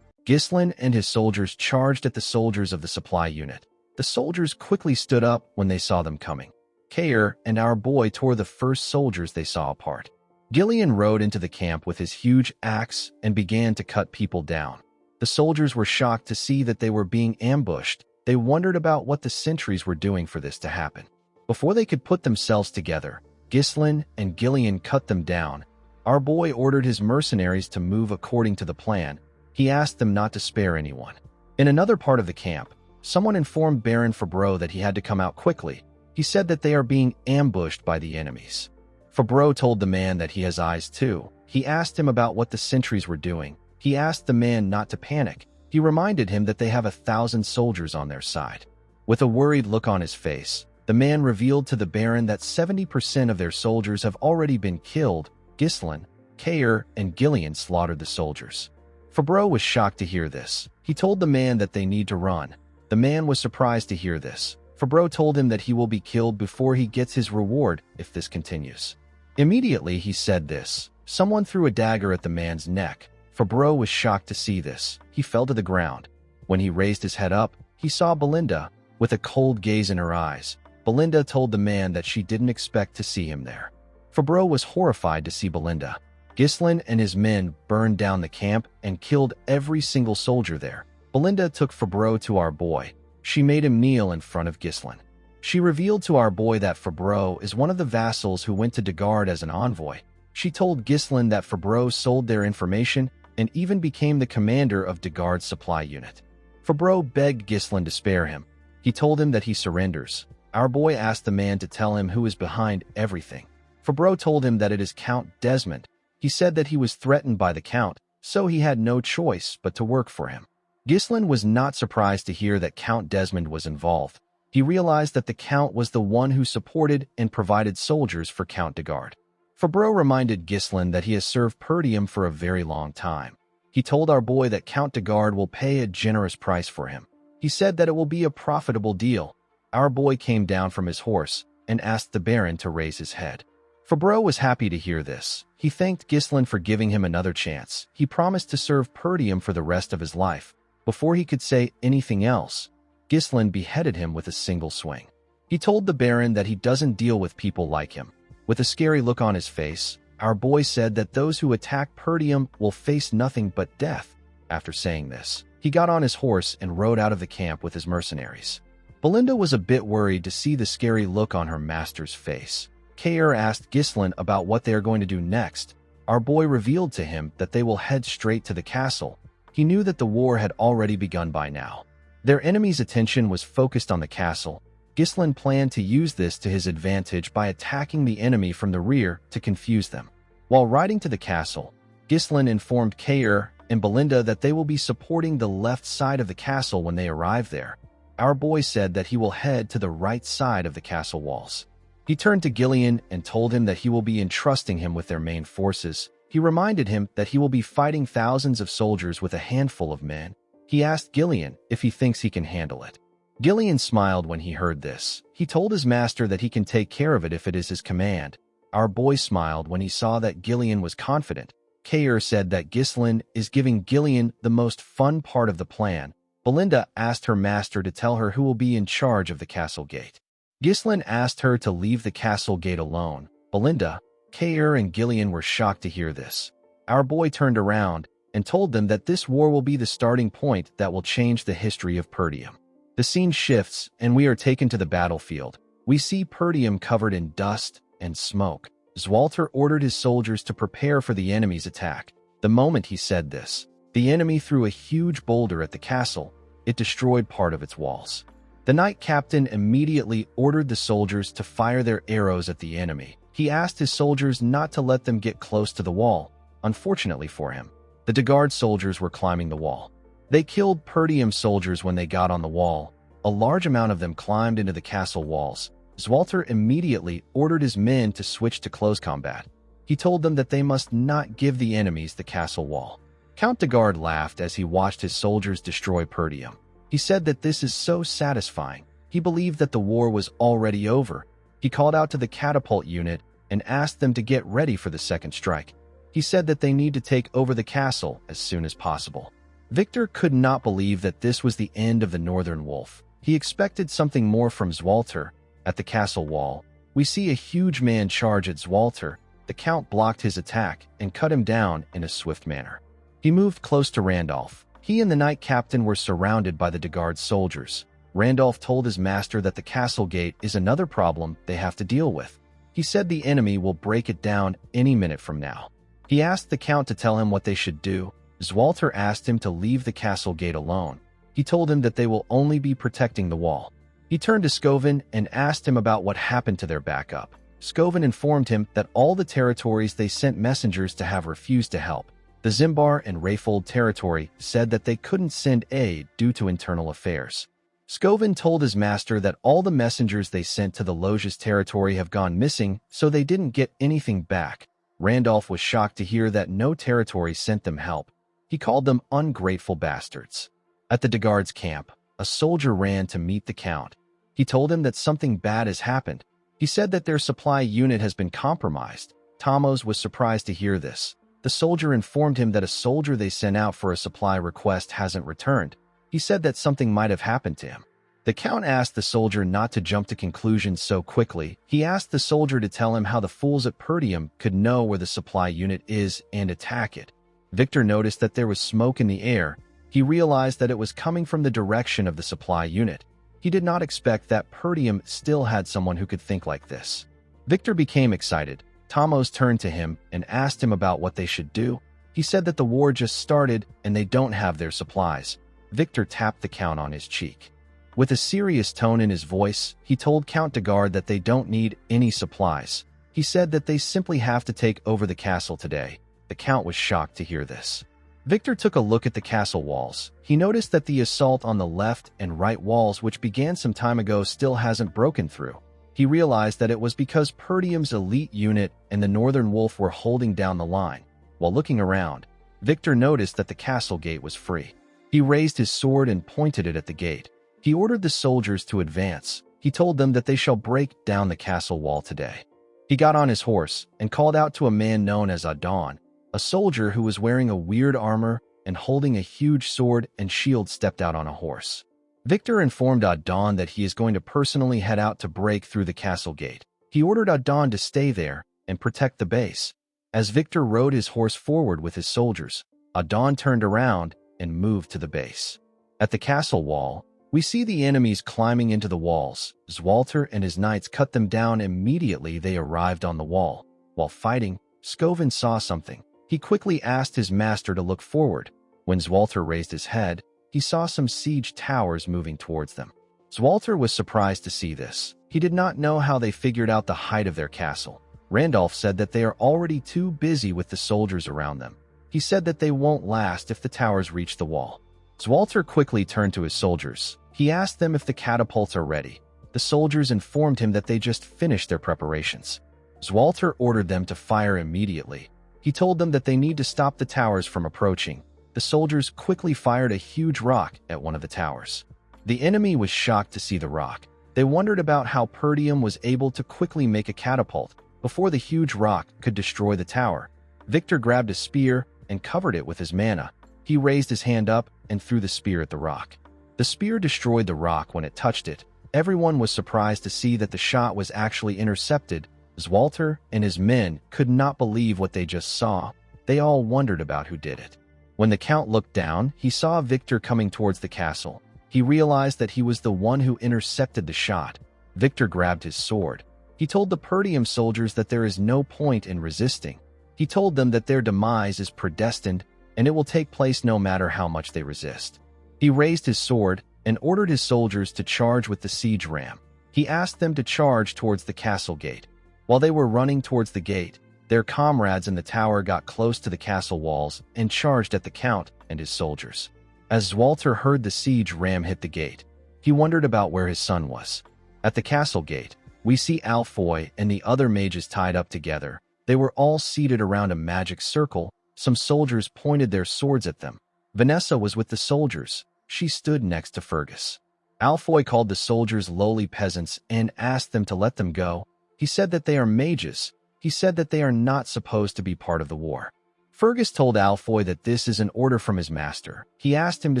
Ghislain and his soldiers charged at the soldiers of the supply unit. The soldiers quickly stood up when they saw them coming. Kair and our boy tore the first soldiers they saw apart. Gillian rode into the camp with his huge axe and began to cut people down. The soldiers were shocked to see that they were being ambushed. They wondered about what the sentries were doing for this to happen. Before they could put themselves together, Ghislain and Gillian cut them down. Our boy ordered his mercenaries to move according to the plan. He asked them not to spare anyone. In another part of the camp, someone informed Baron Fabreau that he had to come out quickly. He said that they are being ambushed by the enemies. Fabreau told the man that he has eyes too. He asked him about what the sentries were doing. He asked the man not to panic. He reminded him that they have 1,000 soldiers on their side. With a worried look on his face, the man revealed to the Baron that 70% of their soldiers have already been killed. Ghislain, Kair, and Gillian slaughtered the soldiers. Fabreau was shocked to hear this. He told the man that they need to run. The man was surprised to hear this. Fabreau told him that he will be killed before he gets his reward if this continues. Immediately he said this. Someone threw a dagger at the man's neck. Fabreau was shocked to see this. He fell to the ground. When he raised his head up, he saw Belinda, with a cold gaze in her eyes. Belinda told the man that she didn't expect to see him there. Fabreau was horrified to see Belinda. Ghislain and his men burned down the camp and killed every single soldier there. Belinda took Fabreau to our boy. She made him kneel in front of Ghislain. She revealed to our boy that Fabreau is one of the vassals who went to Degard as an envoy. She told Ghislain that Fabreau sold their information and even became the commander of Degard's supply unit. Fabreau begged Ghislain to spare him. He told him that he surrenders. Our boy asked the man to tell him who is behind everything. Fabreau told him that it is Count Desmond. He said that he was threatened by the Count, so he had no choice but to work for him. Ghislain was not surprised to hear that Count Desmond was involved. He realized that the Count was the one who supported and provided soldiers for Count Degard. Fabreau reminded Ghislain that he has served Perdium for a very long time. He told our boy that Count Degard will pay a generous price for him. He said that it will be a profitable deal. Our boy came down from his horse and asked the Baron to raise his head. Fabreau was happy to hear this. He thanked Ghislain for giving him another chance. He promised to serve Perdium for the rest of his life. Before he could say anything else, Ghislain beheaded him with a single swing. He told the Baron that he doesn't deal with people like him. With a scary look on his face, our boy said that those who attack Perdium will face nothing but death. After saying this, he got on his horse and rode out of the camp with his mercenaries. Belinda was a bit worried to see the scary look on her master's face. Kair asked Ghislain about what they are going to do next. Our boy revealed to him that they will head straight to the castle. He knew that the war had already begun by now. Their enemy's attention was focused on the castle. Ghislain planned to use this to his advantage by attacking the enemy from the rear to confuse them. While riding to the castle, Ghislain informed Kair and Belinda that they will be supporting the left side of the castle when they arrive there. Our boy said that he will head to the right side of the castle walls. He turned to Gillian and told him that he will be entrusting him with their main forces. He reminded him that he will be fighting thousands of soldiers with a handful of men. He asked Gillian if he thinks he can handle it. Gillian smiled when he heard this. He told his master that he can take care of it if it is his command. Our boy smiled when he saw that Gillian was confident. Kair said that Ghislain is giving Gillian the most fun part of the plan. Belinda asked her master to tell her who will be in charge of the castle gate. Ghislain asked her to leave the castle gate alone. Belinda, Kair, and Gillian were shocked to hear this. Our boy turned around and told them that this war will be the starting point that will change the history of Perdium. The scene shifts, and we are taken to the battlefield. We see Perdium covered in dust and smoke. Zwalter ordered his soldiers to prepare for the enemy's attack. The moment he said this, the enemy threw a huge boulder at the castle. It destroyed part of its walls. The knight captain immediately ordered the soldiers to fire their arrows at the enemy. He asked his soldiers not to let them get close to the wall. Unfortunately for him, the Degard soldiers were climbing the wall. They killed Perdium soldiers when they got on the wall. A large amount of them climbed into the castle walls. Zwalter immediately ordered his men to switch to close combat. He told them that they must not give the enemies the castle wall. Count Degard laughed as he watched his soldiers destroy Perdium. He said that this is so satisfying. He believed that the war was already over. He called out to the catapult unit and asked them to get ready for the second strike. He said that they need to take over the castle as soon as possible. Victor could not believe that this was the end of the Northern Wolf. He expected something more from Zwalter. At the castle wall, we see a huge man charge at Zwalter. The Count blocked his attack and cut him down in a swift manner. He moved close to Randolph. He and the knight captain were surrounded by the Degard soldiers. Randolph told his master that the castle gate is another problem they have to deal with. He said the enemy will break it down any minute from now. He asked the Count to tell him what they should do. Zwalter asked him to leave the castle gate alone. He told him that they will only be protecting the wall. He turned to Scovin and asked him about what happened to their backup. Scovin informed him that all the territories they sent messengers to have refused to help. The Zimbar and Rayfold territory said that they couldn't send aid due to internal affairs. Scovin told his master that all the messengers they sent to the Loges territory have gone missing, so they didn't get anything back. Randolph was shocked to hear that no territory sent them help. He called them ungrateful bastards. At the Degard's camp, a soldier ran to meet the Count. He told him that something bad has happened. He said that their supply unit has been compromised. Tomos was surprised to hear this. The soldier informed him that a soldier they sent out for a supply request hasn't returned. He said that something might have happened to him. The Count asked the soldier not to jump to conclusions so quickly. He asked the soldier to tell him how the fools at Perdium could know where the supply unit is and attack it. Victor noticed that there was smoke in the air. He realized that it was coming from the direction of the supply unit. He did not expect that Perdium still had someone who could think like this. Victor became excited. Tomos turned to him and asked him about what they should do. He said that the war just started and they don't have their supplies. Victor tapped the Count on his cheek. With a serious tone in his voice, he told Count Degard that they don't need any supplies. He said that they simply have to take over the castle today. The Count was shocked to hear this. Victor took a look at the castle walls. He noticed that the assault on the left and right walls, which began some time ago, still hasn't broken through. He realized that it was because Perdium's elite unit and the Northern Wolf were holding down the line. While looking around, Victor noticed that the castle gate was free. He raised his sword and pointed it at the gate. He ordered the soldiers to advance. He told them that they shall break down the castle wall today. He got on his horse and called out to a man known as Adon, a soldier who was wearing a weird armor and holding a huge sword and shield stepped out on a horse. Victor informed Adon that he is going to personally head out to break through the castle gate. He ordered Adon to stay there and protect the base. As Victor rode his horse forward with his soldiers, Adon turned around and moved to the base. At the castle wall, we see the enemies climbing into the walls. Zwalter and his knights cut them down immediately they arrived on the wall. While fighting, Skovin saw something. He quickly asked his master to look forward. When Zwalter raised his head, he saw some siege towers moving towards them. Zwalter was surprised to see this. He did not know how they figured out the height of their castle. Randolph said that they are already too busy with the soldiers around them. He said that they won't last if the towers reach the wall. Zwalter quickly turned to his soldiers. He asked them if the catapults are ready. The soldiers informed him that they just finished their preparations. Zwalter ordered them to fire immediately. He told them that they need to stop the towers from approaching. The soldiers quickly fired a huge rock at one of the towers. The enemy was shocked to see the rock. They wondered about how Perdium was able to quickly make a catapult before the huge rock could destroy the tower. Victor grabbed a spear and covered it with his mana. He raised his hand up and threw the spear at the rock. The spear destroyed the rock when it touched it. Everyone was surprised to see that the shot was actually intercepted. Zwalter and his men could not believe what they just saw. They all wondered about who did it. When the Count looked down, he saw Victor coming towards the castle. He realized that he was the one who intercepted the shot. Victor grabbed his sword. He told the Perdium soldiers that there is no point in resisting. He told them that their demise is predestined and it will take place no matter how much they resist. He raised his sword and ordered his soldiers to charge with the siege ram. He asked them to charge towards the castle gate. While they were running towards the gate, their comrades in the tower got close to the castle walls and charged at the Count and his soldiers. As Zwalter heard the siege ram hit the gate, he wondered about where his son was. At the castle gate, we see Alfoy and the other mages tied up together. They were all seated around a magic circle. Some soldiers pointed their swords at them. Vanessa was with the soldiers. She stood next to Fergus. Alfoy called the soldiers lowly peasants and asked them to let them go. He said that they are mages. He said that they are not supposed to be part of the war. Fergus told Alfoy that this is an order from his master. He asked him to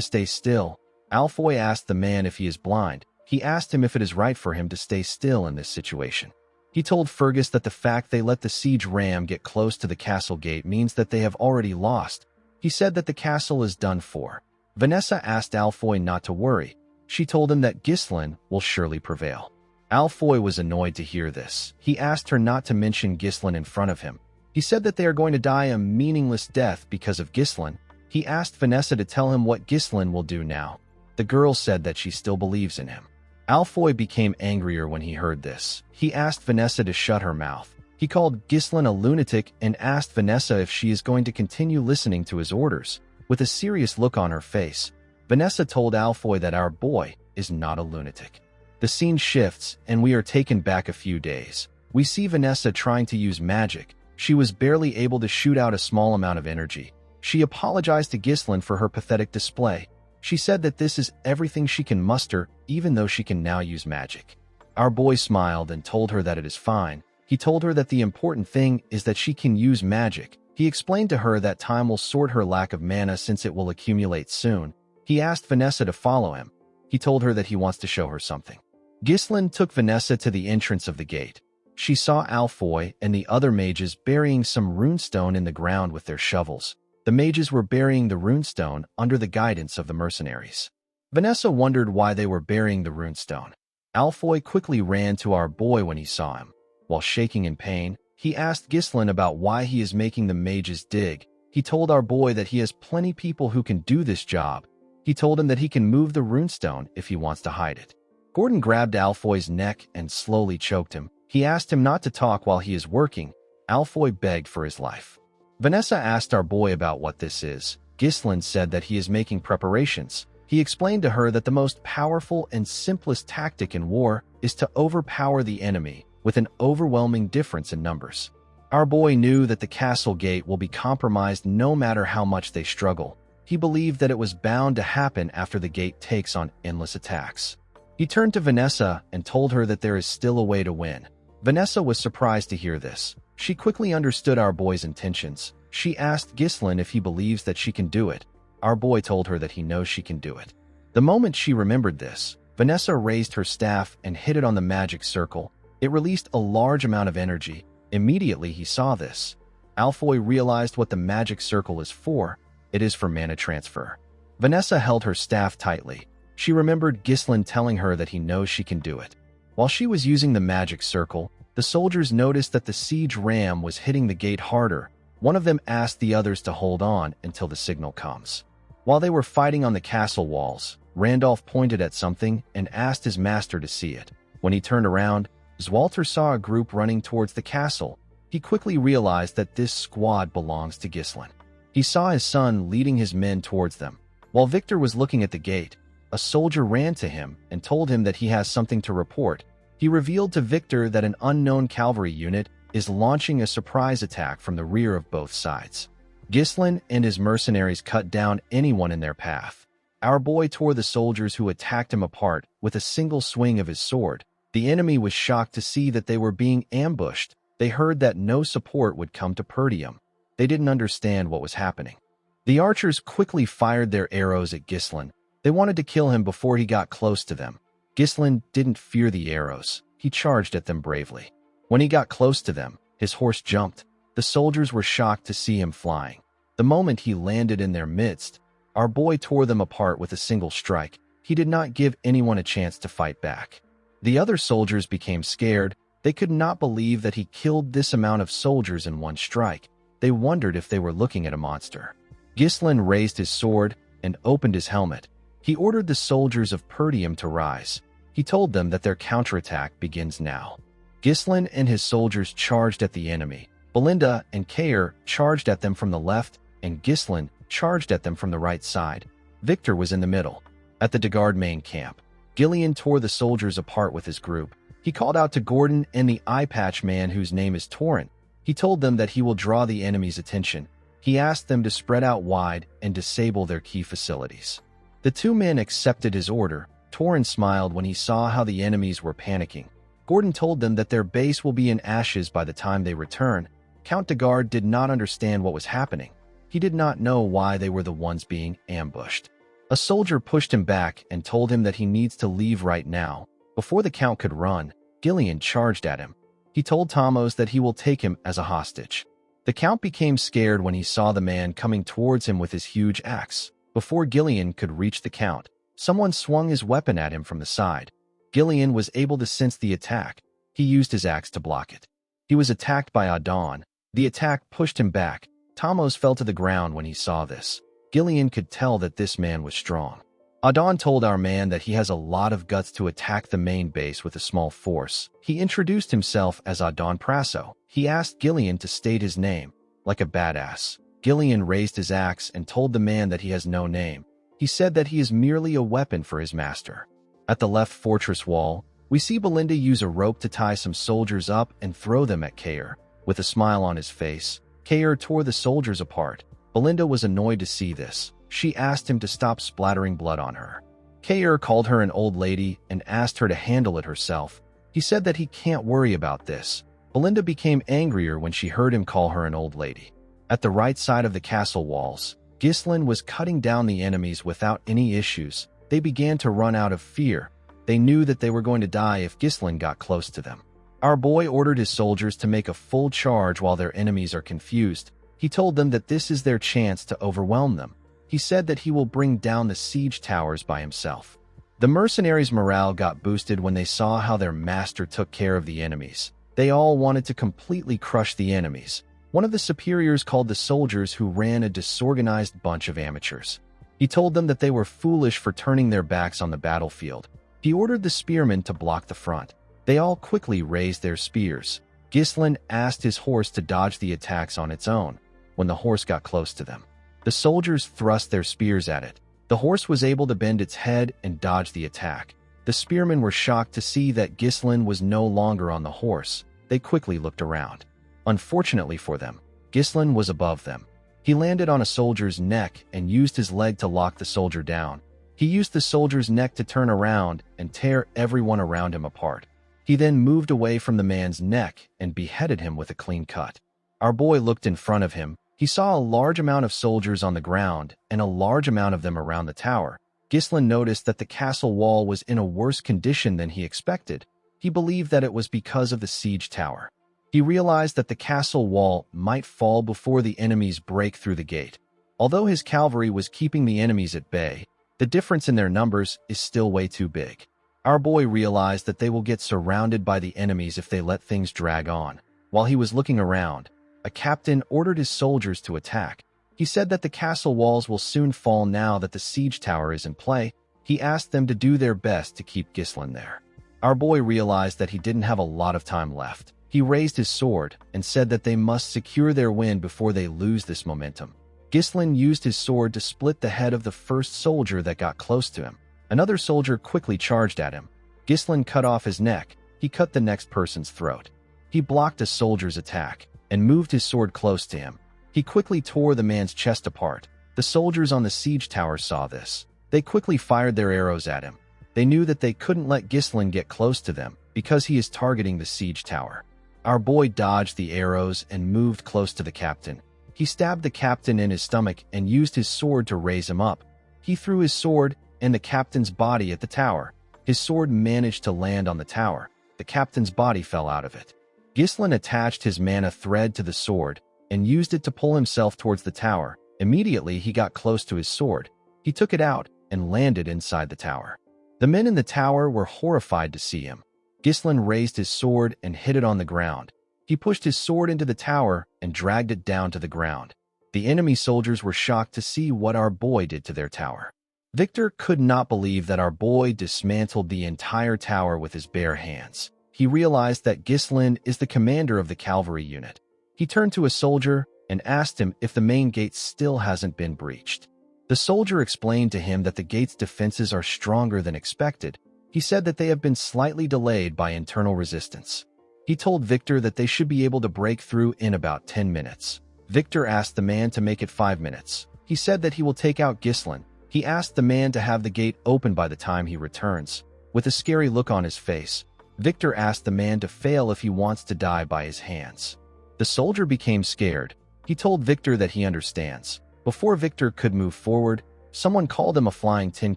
stay still. Alfoy asked the man if he is blind. He asked him if it is right for him to stay still in this situation. He told Fergus that the fact they let the siege ram get close to the castle gate means that they have already lost. He said that the castle is done for. Vanessa asked Alfoy not to worry. She told him that Ghislain will surely prevail. Alfoy was annoyed to hear this. He asked her not to mention Ghislain in front of him. He said that they are going to die a meaningless death because of Ghislain. He asked Vanessa to tell him what Ghislain will do now. The girl said that she still believes in him. Alfoy became angrier when he heard this. He asked Vanessa to shut her mouth. He called Ghislain a lunatic and asked Vanessa if she is going to continue listening to his orders. With a serious look on her face, Vanessa told Alfoy that our boy is not a lunatic. The scene shifts, and we are taken back a few days. We see Vanessa trying to use magic. She was barely able to shoot out a small amount of energy. She apologized to Ghislain for her pathetic display. She said that this is everything she can muster, even though she can now use magic. Our boy smiled and told her that it is fine. He told her that the important thing is that she can use magic. He explained to her that time will sort her lack of mana since it will accumulate soon. He asked Vanessa to follow him. He told her that he wants to show her something. Ghislain took Vanessa to the entrance of the gate. She saw Alfoy and the other mages burying some runestone in the ground with their shovels. The mages were burying the runestone under the guidance of the mercenaries. Vanessa wondered why they were burying the runestone. Alfoy quickly ran to our boy when he saw him. While shaking in pain, he asked Ghislain about why he is making the mages dig. He told our boy that he has plenty people who can do this job. He told him that he can move the runestone if he wants to hide it. Gordon grabbed Alfoy's neck and slowly choked him. He asked him not to talk while he is working. Alfoy begged for his life. Vanessa asked our boy about what this is. Ghislain said that he is making preparations. He explained to her that the most powerful and simplest tactic in war is to overpower the enemy with an overwhelming difference in numbers. Our boy knew that the castle gate will be compromised no matter how much they struggle. He believed that it was bound to happen after the gate takes on endless attacks. He turned to Vanessa and told her that there is still a way to win. Vanessa was surprised to hear this. She quickly understood our boy's intentions. She asked Ghislain if he believes that she can do it. Our boy told her that he knows she can do it. The moment she remembered this, Vanessa raised her staff and hit it on the magic circle. It released a large amount of energy. Immediately he saw this. Alfoy realized what the magic circle is for. It is for mana transfer. Vanessa held her staff tightly. She remembered Ghislain telling her that he knows she can do it. While she was using the magic circle, the soldiers noticed that the siege ram was hitting the gate harder. One of them asked the others to hold on until the signal comes. While they were fighting on the castle walls, Randolph pointed at something and asked his master to see it. When he turned around, Zwalter saw a group running towards the castle. He quickly realized that this squad belongs to Ghislain. He saw his son leading his men towards them. While Victor was looking at the gate, a soldier ran to him and told him that he has something to report. He revealed to Victor that an unknown cavalry unit is launching a surprise attack from the rear of both sides. Ghislain and his mercenaries cut down anyone in their path. Our boy tore the soldiers who attacked him apart with a single swing of his sword. The enemy was shocked to see that they were being ambushed. They heard that no support would come to Perdium. They didn't understand what was happening. The archers quickly fired their arrows at Ghislain. They wanted to kill him before he got close to them. Ghislain didn't fear the arrows. He charged at them bravely. When he got close to them, his horse jumped. The soldiers were shocked to see him flying. The moment he landed in their midst, our boy tore them apart with a single strike. He did not give anyone a chance to fight back. The other soldiers became scared. They could not believe that he killed this amount of soldiers in one strike. They wondered if they were looking at a monster. Ghislain raised his sword and opened his helmet. He ordered the soldiers of Perdium to rise. He told them that their counterattack begins now. Ghislain and his soldiers charged at the enemy. Belinda and Kair charged at them from the left, and Ghislain charged at them from the right side. Victor was in the middle. At the Degard main camp, Gillian tore the soldiers apart with his group. He called out to Gordon and the eye-patch man whose name is Torrent. He told them that he will draw the enemy's attention. He asked them to spread out wide and disable their key facilities. The two men accepted his order. Torrent smiled when he saw how the enemies were panicking. Gordon told them that their base will be in ashes by the time they return. Count Degard did not understand what was happening. He did not know why they were the ones being ambushed. A soldier pushed him back and told him that he needs to leave right now. Before the Count could run, Gillian charged at him. He told Tomos that he will take him as a hostage. The Count became scared when he saw the man coming towards him with his huge axe. Before Gillian could reach the Count, someone swung his weapon at him from the side. Gillian was able to sense the attack. He used his axe to block it. He was attacked by Adon. The attack pushed him back. Tomos fell to the ground when he saw this. Gillian could tell that this man was strong. Adon told our man that he has a lot of guts to attack the main base with a small force. He introduced himself as Adon Prasso. He asked Gillian to state his name. Like a badass, Gillian raised his axe and told the man that he has no name. He said that he is merely a weapon for his master. At the left fortress wall, we see Belinda use a rope to tie some soldiers up and throw them at Kair. With a smile on his face, Kair tore the soldiers apart. Belinda was annoyed to see this. She asked him to stop splattering blood on her. Kair called her an old lady and asked her to handle it herself. He said that he can't worry about this. Belinda became angrier when she heard him call her an old lady. At the right side of the castle walls, Ghislain was cutting down the enemies without any issues. They began to run out of fear. They knew that they were going to die if Ghislain got close to them. Our boy ordered his soldiers to make a full charge while their enemies are confused. He told them that this is their chance to overwhelm them. He said that he will bring down the siege towers by himself. The mercenaries' morale got boosted when they saw how their master took care of the enemies. They all wanted to completely crush the enemies. One of the superiors called the soldiers who ran a disorganized bunch of amateurs. He told them that they were foolish for turning their backs on the battlefield. He ordered the spearmen to block the front. They all quickly raised their spears. Ghislain asked his horse to dodge the attacks on its own. When the horse got close to them, the soldiers thrust their spears at it. The horse was able to bend its head and dodge the attack. The spearmen were shocked to see that Ghislain was no longer on the horse. They quickly looked around. Unfortunately for them, Ghislain was above them. He landed on a soldier's neck and used his leg to lock the soldier down. He used the soldier's neck to turn around and tear everyone around him apart. He then moved away from the man's neck and beheaded him with a clean cut. Our boy looked in front of him. He saw a large amount of soldiers on the ground and a large amount of them around the tower. Ghislain noticed that the castle wall was in a worse condition than he expected. He believed that it was because of the siege tower. He realized that the castle wall might fall before the enemies break through the gate. Although his cavalry was keeping the enemies at bay, the difference in their numbers is still way too big. Our boy realized that they will get surrounded by the enemies if they let things drag on. While he was looking around, a captain ordered his soldiers to attack. He said that the castle walls will soon fall now that the siege tower is in play. He asked them to do their best to keep Ghislain there. Our boy realized that he didn't have a lot of time left. He raised his sword and said that they must secure their win before they lose this momentum. Ghislain used his sword to split the head of the first soldier that got close to him. Another soldier quickly charged at him. Ghislain cut off his neck. He cut the next person's throat. He blocked a soldier's attack and moved his sword close to him. He quickly tore the man's chest apart. The soldiers on the siege tower saw this. They quickly fired their arrows at him. They knew that they couldn't let Ghislain get close to them because he is targeting the siege tower. Our boy dodged the arrows and moved close to the captain. He stabbed the captain in his stomach and used his sword to raise him up. He threw his sword and the captain's body at the tower. His sword managed to land on the tower. The captain's body fell out of it. Ghislain attached his mana thread to the sword and used it to pull himself towards the tower. Immediately, he got close to his sword. He took it out and landed inside the tower. The men in the tower were horrified to see him. Ghislain raised his sword and hit it on the ground. He pushed his sword into the tower and dragged it down to the ground. The enemy soldiers were shocked to see what our boy did to their tower. Victor could not believe that our boy dismantled the entire tower with his bare hands. He realized that Ghislain is the commander of the cavalry unit. He turned to a soldier and asked him if the main gate still hasn't been breached. The soldier explained to him that the gate's defenses are stronger than expected. He said that they have been slightly delayed by internal resistance. He told Victor that they should be able to break through in about 10 minutes. Victor asked the man to make it 5 minutes. He said that he will take out Ghislain. He asked the man to have the gate open by the time he returns. With a scary look on his face, Victor asked the man to fail if he wants to die by his hands. The soldier became scared. He told Victor that he understands. Before Victor could move forward, someone called him a flying tin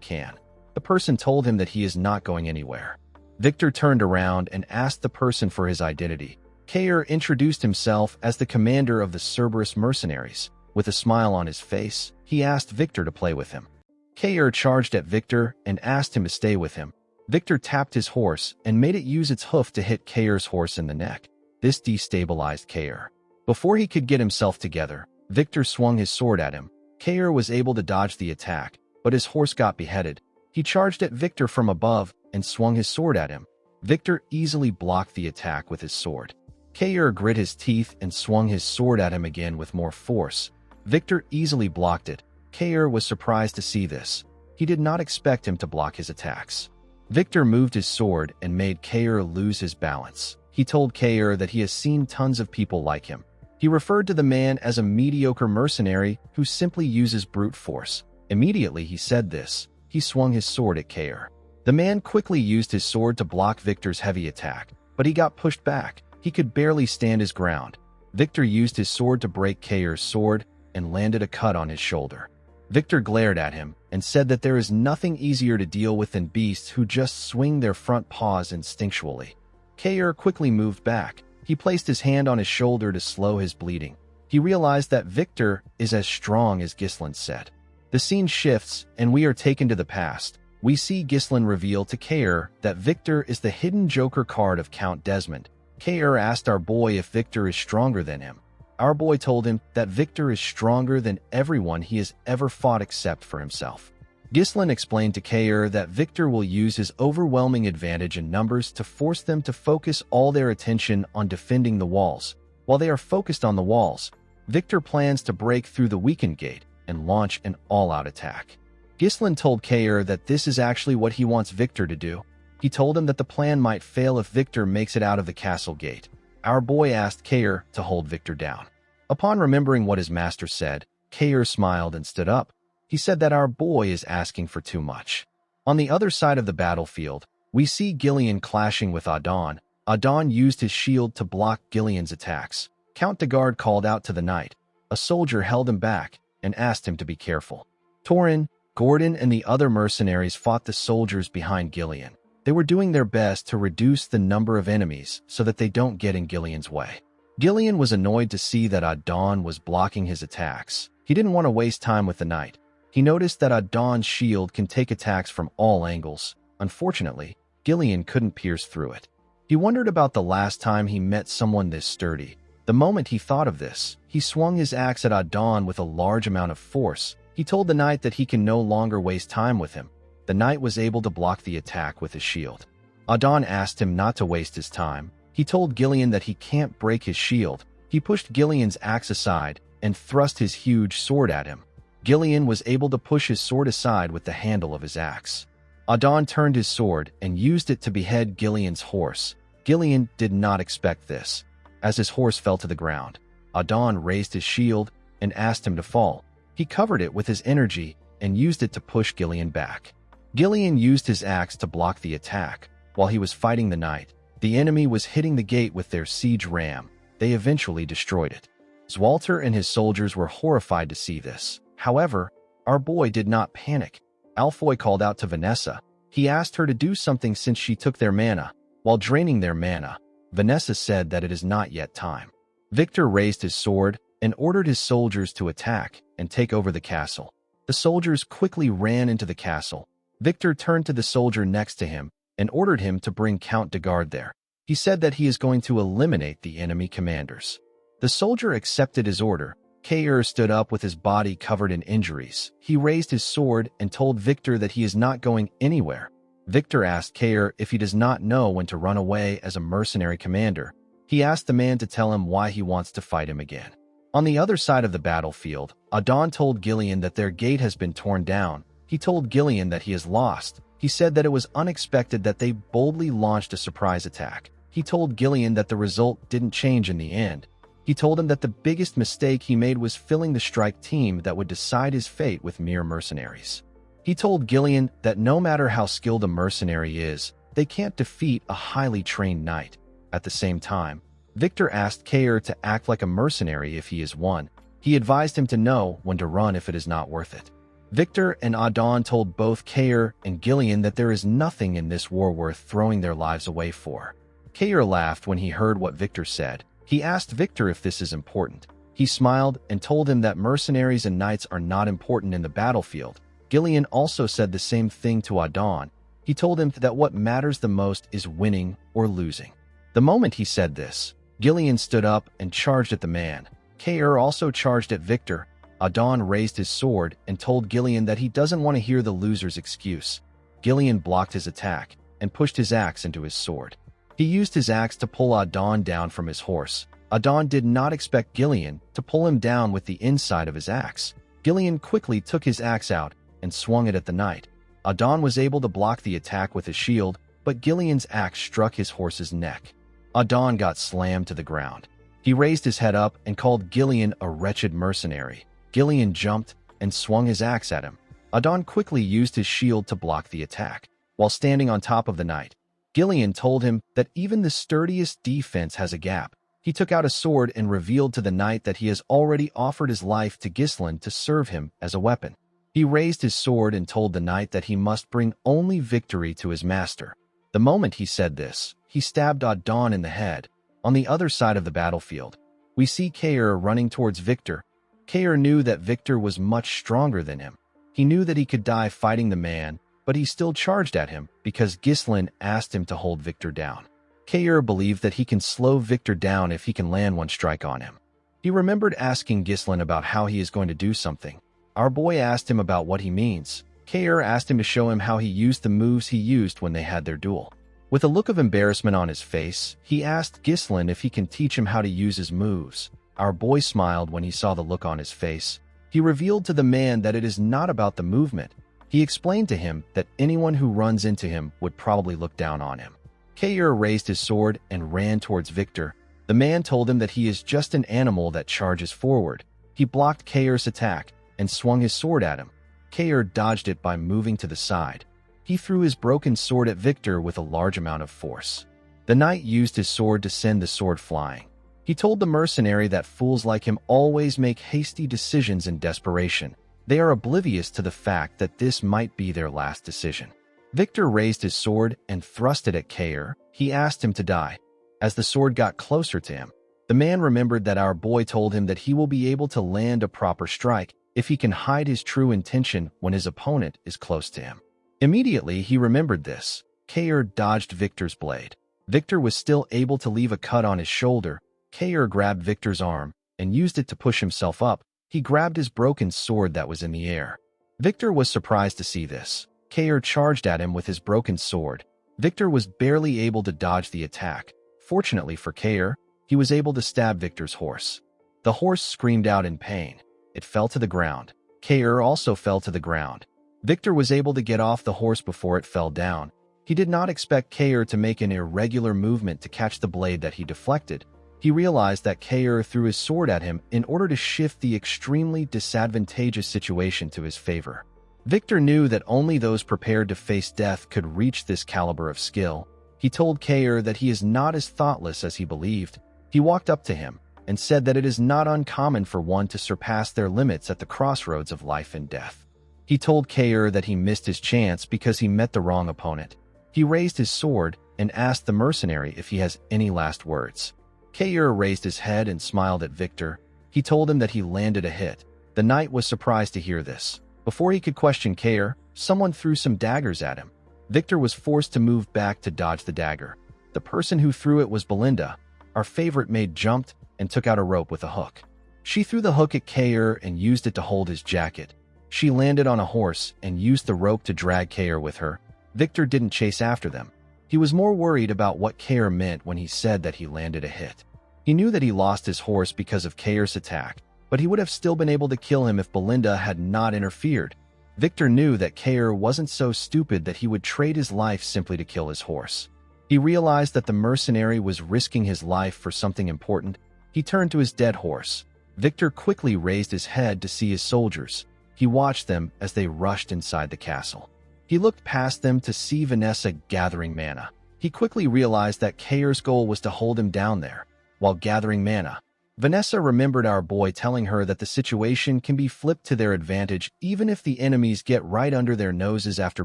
can. The person told him that he is not going anywhere. Victor turned around and asked the person for his identity. Kair introduced himself as the commander of the Cerberus mercenaries. With a smile on his face, he asked Victor to play with him. Kair charged at Victor and asked him to stay with him. Victor tapped his horse and made it use its hoof to hit Kair's horse in the neck. This destabilized Kair. Before he could get himself together, Victor swung his sword at him. Kair was able to dodge the attack, but his horse got beheaded. He charged at Victor from above and swung his sword at him. Victor easily blocked the attack with his sword. Kair grit his teeth and swung his sword at him again with more force. Victor easily blocked it. Kair was surprised to see this. He did not expect him to block his attacks. Victor moved his sword and made Kair lose his balance. He told Kair that he has seen tons of people like him. He referred to the man as a mediocre mercenary who simply uses brute force. Immediately he said this. He swung his sword at Kair. The man quickly used his sword to block Victor's heavy attack, but he got pushed back. He could barely stand his ground. Victor used his sword to break Kair's sword and landed a cut on his shoulder. Victor glared at him and said that there is nothing easier to deal with than beasts who just swing their front paws instinctually. Kair quickly moved back. He placed his hand on his shoulder to slow his bleeding. He realized that Victor is as strong as Ghislain said. The scene shifts and we are taken to the past. We see Ghislain reveal to Kair that Victor is the hidden Joker card of Count Desmond. Kair asked our boy if Victor is stronger than him. Our boy told him that Victor is stronger than everyone he has ever fought except for himself. Ghislain explained to Kair that Victor will use his overwhelming advantage in numbers to force them to focus all their attention on defending the walls. While they are focused on the walls, Victor plans to break through the weakened gate and launch an all-out attack. Ghislain told Kair that this is actually what he wants Victor to do. He told him that the plan might fail if Victor makes it out of the castle gate. Our boy asked Kair to hold Victor down. Upon remembering what his master said, Kair smiled and stood up. He said that our boy is asking for too much. On the other side of the battlefield, we see Gillian clashing with Adon. Adon used his shield to block Gillian's attacks. Count de Guard called out to the knight. A soldier held him back and asked him to be careful. Torin, Gordon, and the other mercenaries fought the soldiers behind Gillian. They were doing their best to reduce the number of enemies so that they don't get in Gillian's way. Gillian was annoyed to see that Adon was blocking his attacks. He didn't want to waste time with the knight. He noticed that Adon's shield can take attacks from all angles. Unfortunately, Gillian couldn't pierce through it. He wondered about the last time he met someone this sturdy. The moment he thought of this, he swung his axe at Adon with a large amount of force. He told the knight that he can no longer waste time with him. The knight was able to block the attack with his shield. Adon asked him not to waste his time. He told Gillian that he can't break his shield. He pushed Gillian's axe aside and thrust his huge sword at him. Gillian was able to push his sword aside with the handle of his axe. Adon turned his sword and used it to behead Gillian's horse. Gillian did not expect this. As his horse fell to the ground, Adon raised his shield and asked him to fall. He covered it with his energy and used it to push Gillian back. Gillian used his axe to block the attack. While he was fighting the knight, the enemy was hitting the gate with their siege ram. They eventually destroyed it. Zwalter and his soldiers were horrified to see this. However, our boy did not panic. Alfoy called out to Vanessa. He asked her to do something since she took their mana. While draining their mana, Vanessa said that it is not yet time. Victor raised his sword and ordered his soldiers to attack and take over the castle. The soldiers quickly ran into the castle. Victor turned to the soldier next to him and ordered him to bring Count de Guard there. He said that he is going to eliminate the enemy commanders. The soldier accepted his order. Kair stood up with his body covered in injuries. He raised his sword and told Victor that he is not going anywhere. Victor asked Kair if he does not know when to run away as a mercenary commander. He asked the man to tell him why he wants to fight him again. On the other side of the battlefield, Adon told Gillian that their gate has been torn down. He told Gillian that he is lost. He said that it was unexpected that they boldly launched a surprise attack. He told Gillian that the result didn't change in the end. He told him that the biggest mistake he made was filling the strike team that would decide his fate with mere mercenaries. He told Gillian that no matter how skilled a mercenary is, they can't defeat a highly trained knight. At the same time, Victor asked Kair to act like a mercenary if he is one. He advised him to know when to run if it is not worth it. Victor and Adon told both Kair and Gillian that there is nothing in this war worth throwing their lives away for. Kair laughed when he heard what Victor said. He asked Victor if this is important. He smiled and told him that mercenaries and knights are not important in the battlefield. Gillian also said the same thing to Adon. He told him that what matters the most is winning or losing. The moment he said this, Gillian stood up and charged at the man. Kair also charged at Victor. Adon raised his sword and told Gillian that he doesn't want to hear the loser's excuse. Gillian blocked his attack and pushed his axe into his sword. He used his axe to pull Adon down from his horse. Adon did not expect Gillian to pull him down with the inside of his axe. Gillian quickly took his axe out and swung it at the knight. Adon was able to block the attack with his shield, but Gillian's axe struck his horse's neck. Adon got slammed to the ground. He raised his head up and called Gillian a wretched mercenary. Gillian jumped and swung his axe at him. Adon quickly used his shield to block the attack. While standing on top of the knight, Gillian told him that even the sturdiest defense has a gap. He took out a sword and revealed to the knight that he has already offered his life to Ghislain to serve him as a weapon. He raised his sword and told the knight that he must bring only victory to his master. The moment he said this, he stabbed Adon in the head. On the other side of the battlefield, we see Kair running towards Victor. Kair knew that Victor was much stronger than him. He knew that he could die fighting the man, but he still charged at him because Ghislain asked him to hold Victor down. Kair believed that he can slow Victor down if he can land one strike on him. He remembered asking Ghislain about how he is going to do something. Our boy asked him about what he means. Kair asked him to show him how he used the moves he used when they had their duel. With a look of embarrassment on his face, he asked Ghislain if he can teach him how to use his moves. Our boy smiled when he saw the look on his face. He revealed to the man that it is not about the movement. He explained to him that anyone who runs into him would probably look down on him. Kair raised his sword and ran towards Victor. The man told him that he is just an animal that charges forward. He blocked Kair's attack and swung his sword at him. Kair dodged it by moving to the side. He threw his broken sword at Victor with a large amount of force. The knight used his sword to send the sword flying. He told the mercenary that fools like him always make hasty decisions in desperation. They are oblivious to the fact that this might be their last decision. Victor raised his sword and thrust it at Kair. He asked him to die. As the sword got closer to him, the man remembered that our boy told him that he will be able to land a proper strike if he can hide his true intention when his opponent is close to him. Immediately, he remembered this. Kair dodged Victor's blade. Victor was still able to leave a cut on his shoulder. Kair grabbed Victor's arm and used it to push himself up. He grabbed his broken sword that was in the air. Victor was surprised to see this. Kair charged at him with his broken sword. Victor was barely able to dodge the attack. Fortunately for Kair, he was able to stab Victor's horse. The horse screamed out in pain. It fell to the ground. Kair also fell to the ground. Victor was able to get off the horse before it fell down. He did not expect Kair to make an irregular movement to catch the blade that he deflected. He realized that Kair threw his sword at him in order to shift the extremely disadvantageous situation to his favor. Victor knew that only those prepared to face death could reach this caliber of skill. He told Kair that he is not as thoughtless as he believed. He walked up to him and said that it is not uncommon for one to surpass their limits at the crossroads of life and death. He told Kair that he missed his chance because he met the wrong opponent. He raised his sword and asked the mercenary if he has any last words. Kair raised his head and smiled at Victor. He told him that he landed a hit. The knight was surprised to hear this. Before he could question Kair, someone threw some daggers at him. Victor was forced to move back to dodge the dagger. The person who threw it was Belinda. Our favorite maid jumped and took out a rope with a hook. She threw the hook at Kair and used it to hold his jacket. She landed on a horse and used the rope to drag Kair with her. Victor didn't chase after them. He was more worried about what Kair meant when he said that he landed a hit. He knew that he lost his horse because of Kair's attack, but he would have still been able to kill him if Belinda had not interfered. Victor knew that Kair wasn't so stupid that he would trade his life simply to kill his horse. He realized that the mercenary was risking his life for something important. He turned to his dead horse. Victor quickly raised his head to see his soldiers. He watched them as they rushed inside the castle. He looked past them to see Vanessa gathering mana. He quickly realized that Kair's goal was to hold him down there. While gathering mana, Vanessa remembered our boy telling her that the situation can be flipped to their advantage even if the enemies get right under their noses after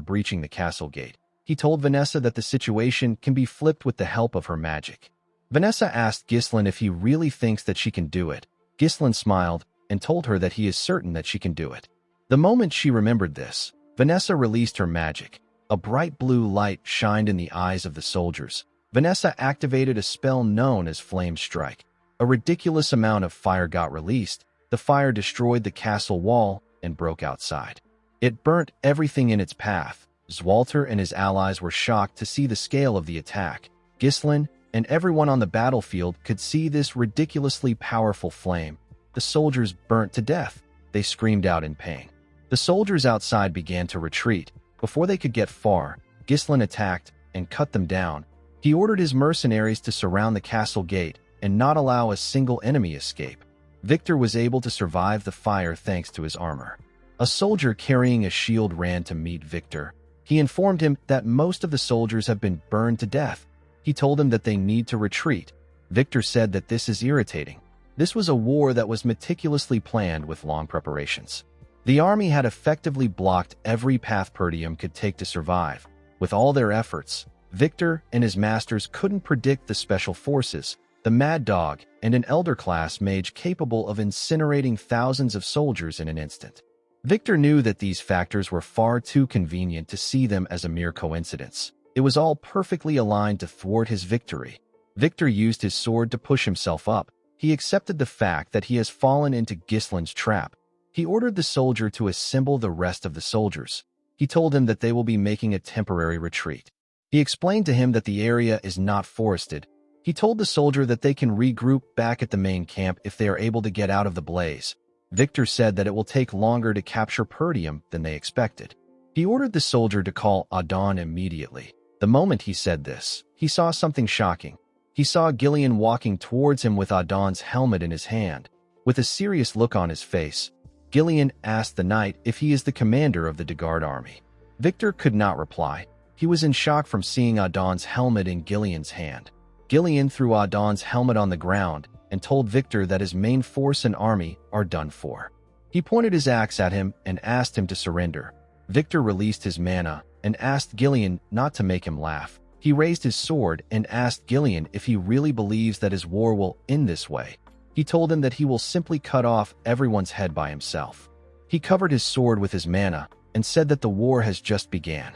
breaching the castle gate. He told Vanessa that the situation can be flipped with the help of her magic. Vanessa asked Ghislain if he really thinks that she can do it. Ghislain smiled and told her that he is certain that she can do it. The moment she remembered this, Vanessa released her magic. A bright blue light shined in the eyes of the soldiers. Vanessa activated a spell known as Flame Strike. A ridiculous amount of fire got released. The fire destroyed the castle wall and broke outside. It burnt everything in its path. Zwalter and his allies were shocked to see the scale of the attack. Ghislain and everyone on the battlefield could see this ridiculously powerful flame. The soldiers burnt to death. They screamed out in pain. The soldiers outside began to retreat. Before they could get far, Ghislain attacked and cut them down. He ordered his mercenaries to surround the castle gate and not allow a single enemy escape. Victor was able to survive the fire thanks to his armor. A soldier carrying a shield ran to meet Victor. He informed him that most of the soldiers have been burned to death. He told him that they need to retreat. Victor said that this is irritating. This was a war that was meticulously planned with long preparations. The army had effectively blocked every path Perdium could take to survive. With all their efforts, Victor and his masters couldn't predict the special forces, the Mad Dog, and an elder-class mage capable of incinerating thousands of soldiers in an instant. Victor knew that these factors were far too convenient to see them as a mere coincidence. It was all perfectly aligned to thwart his victory. Victor used his sword to push himself up. He accepted the fact that he has fallen into Ghislain's trap. He ordered the soldier to assemble the rest of the soldiers. He told him that they will be making a temporary retreat. He explained to him that the area is not forested. He told the soldier that they can regroup back at the main camp if they are able to get out of the blaze. Victor said that it will take longer to capture Perdium than they expected. He ordered the soldier to call Adon immediately. The moment he said this, he saw something shocking. He saw Gillian walking towards him with Adon's helmet in his hand. With a serious look on his face, Gillian asked the knight if he is the commander of the Dagard army. Victor could not reply. He was in shock from seeing Adon's helmet in Gillian's hand. Gillian threw Adon's helmet on the ground and told Victor that his main force and army are done for. He pointed his axe at him and asked him to surrender. Victor released his mana and asked Gillian not to make him laugh. He raised his sword and asked Gillian if he really believes that his war will end this way. He told him that he will simply cut off everyone's head by himself. He covered his sword with his mana and said that the war has just begun.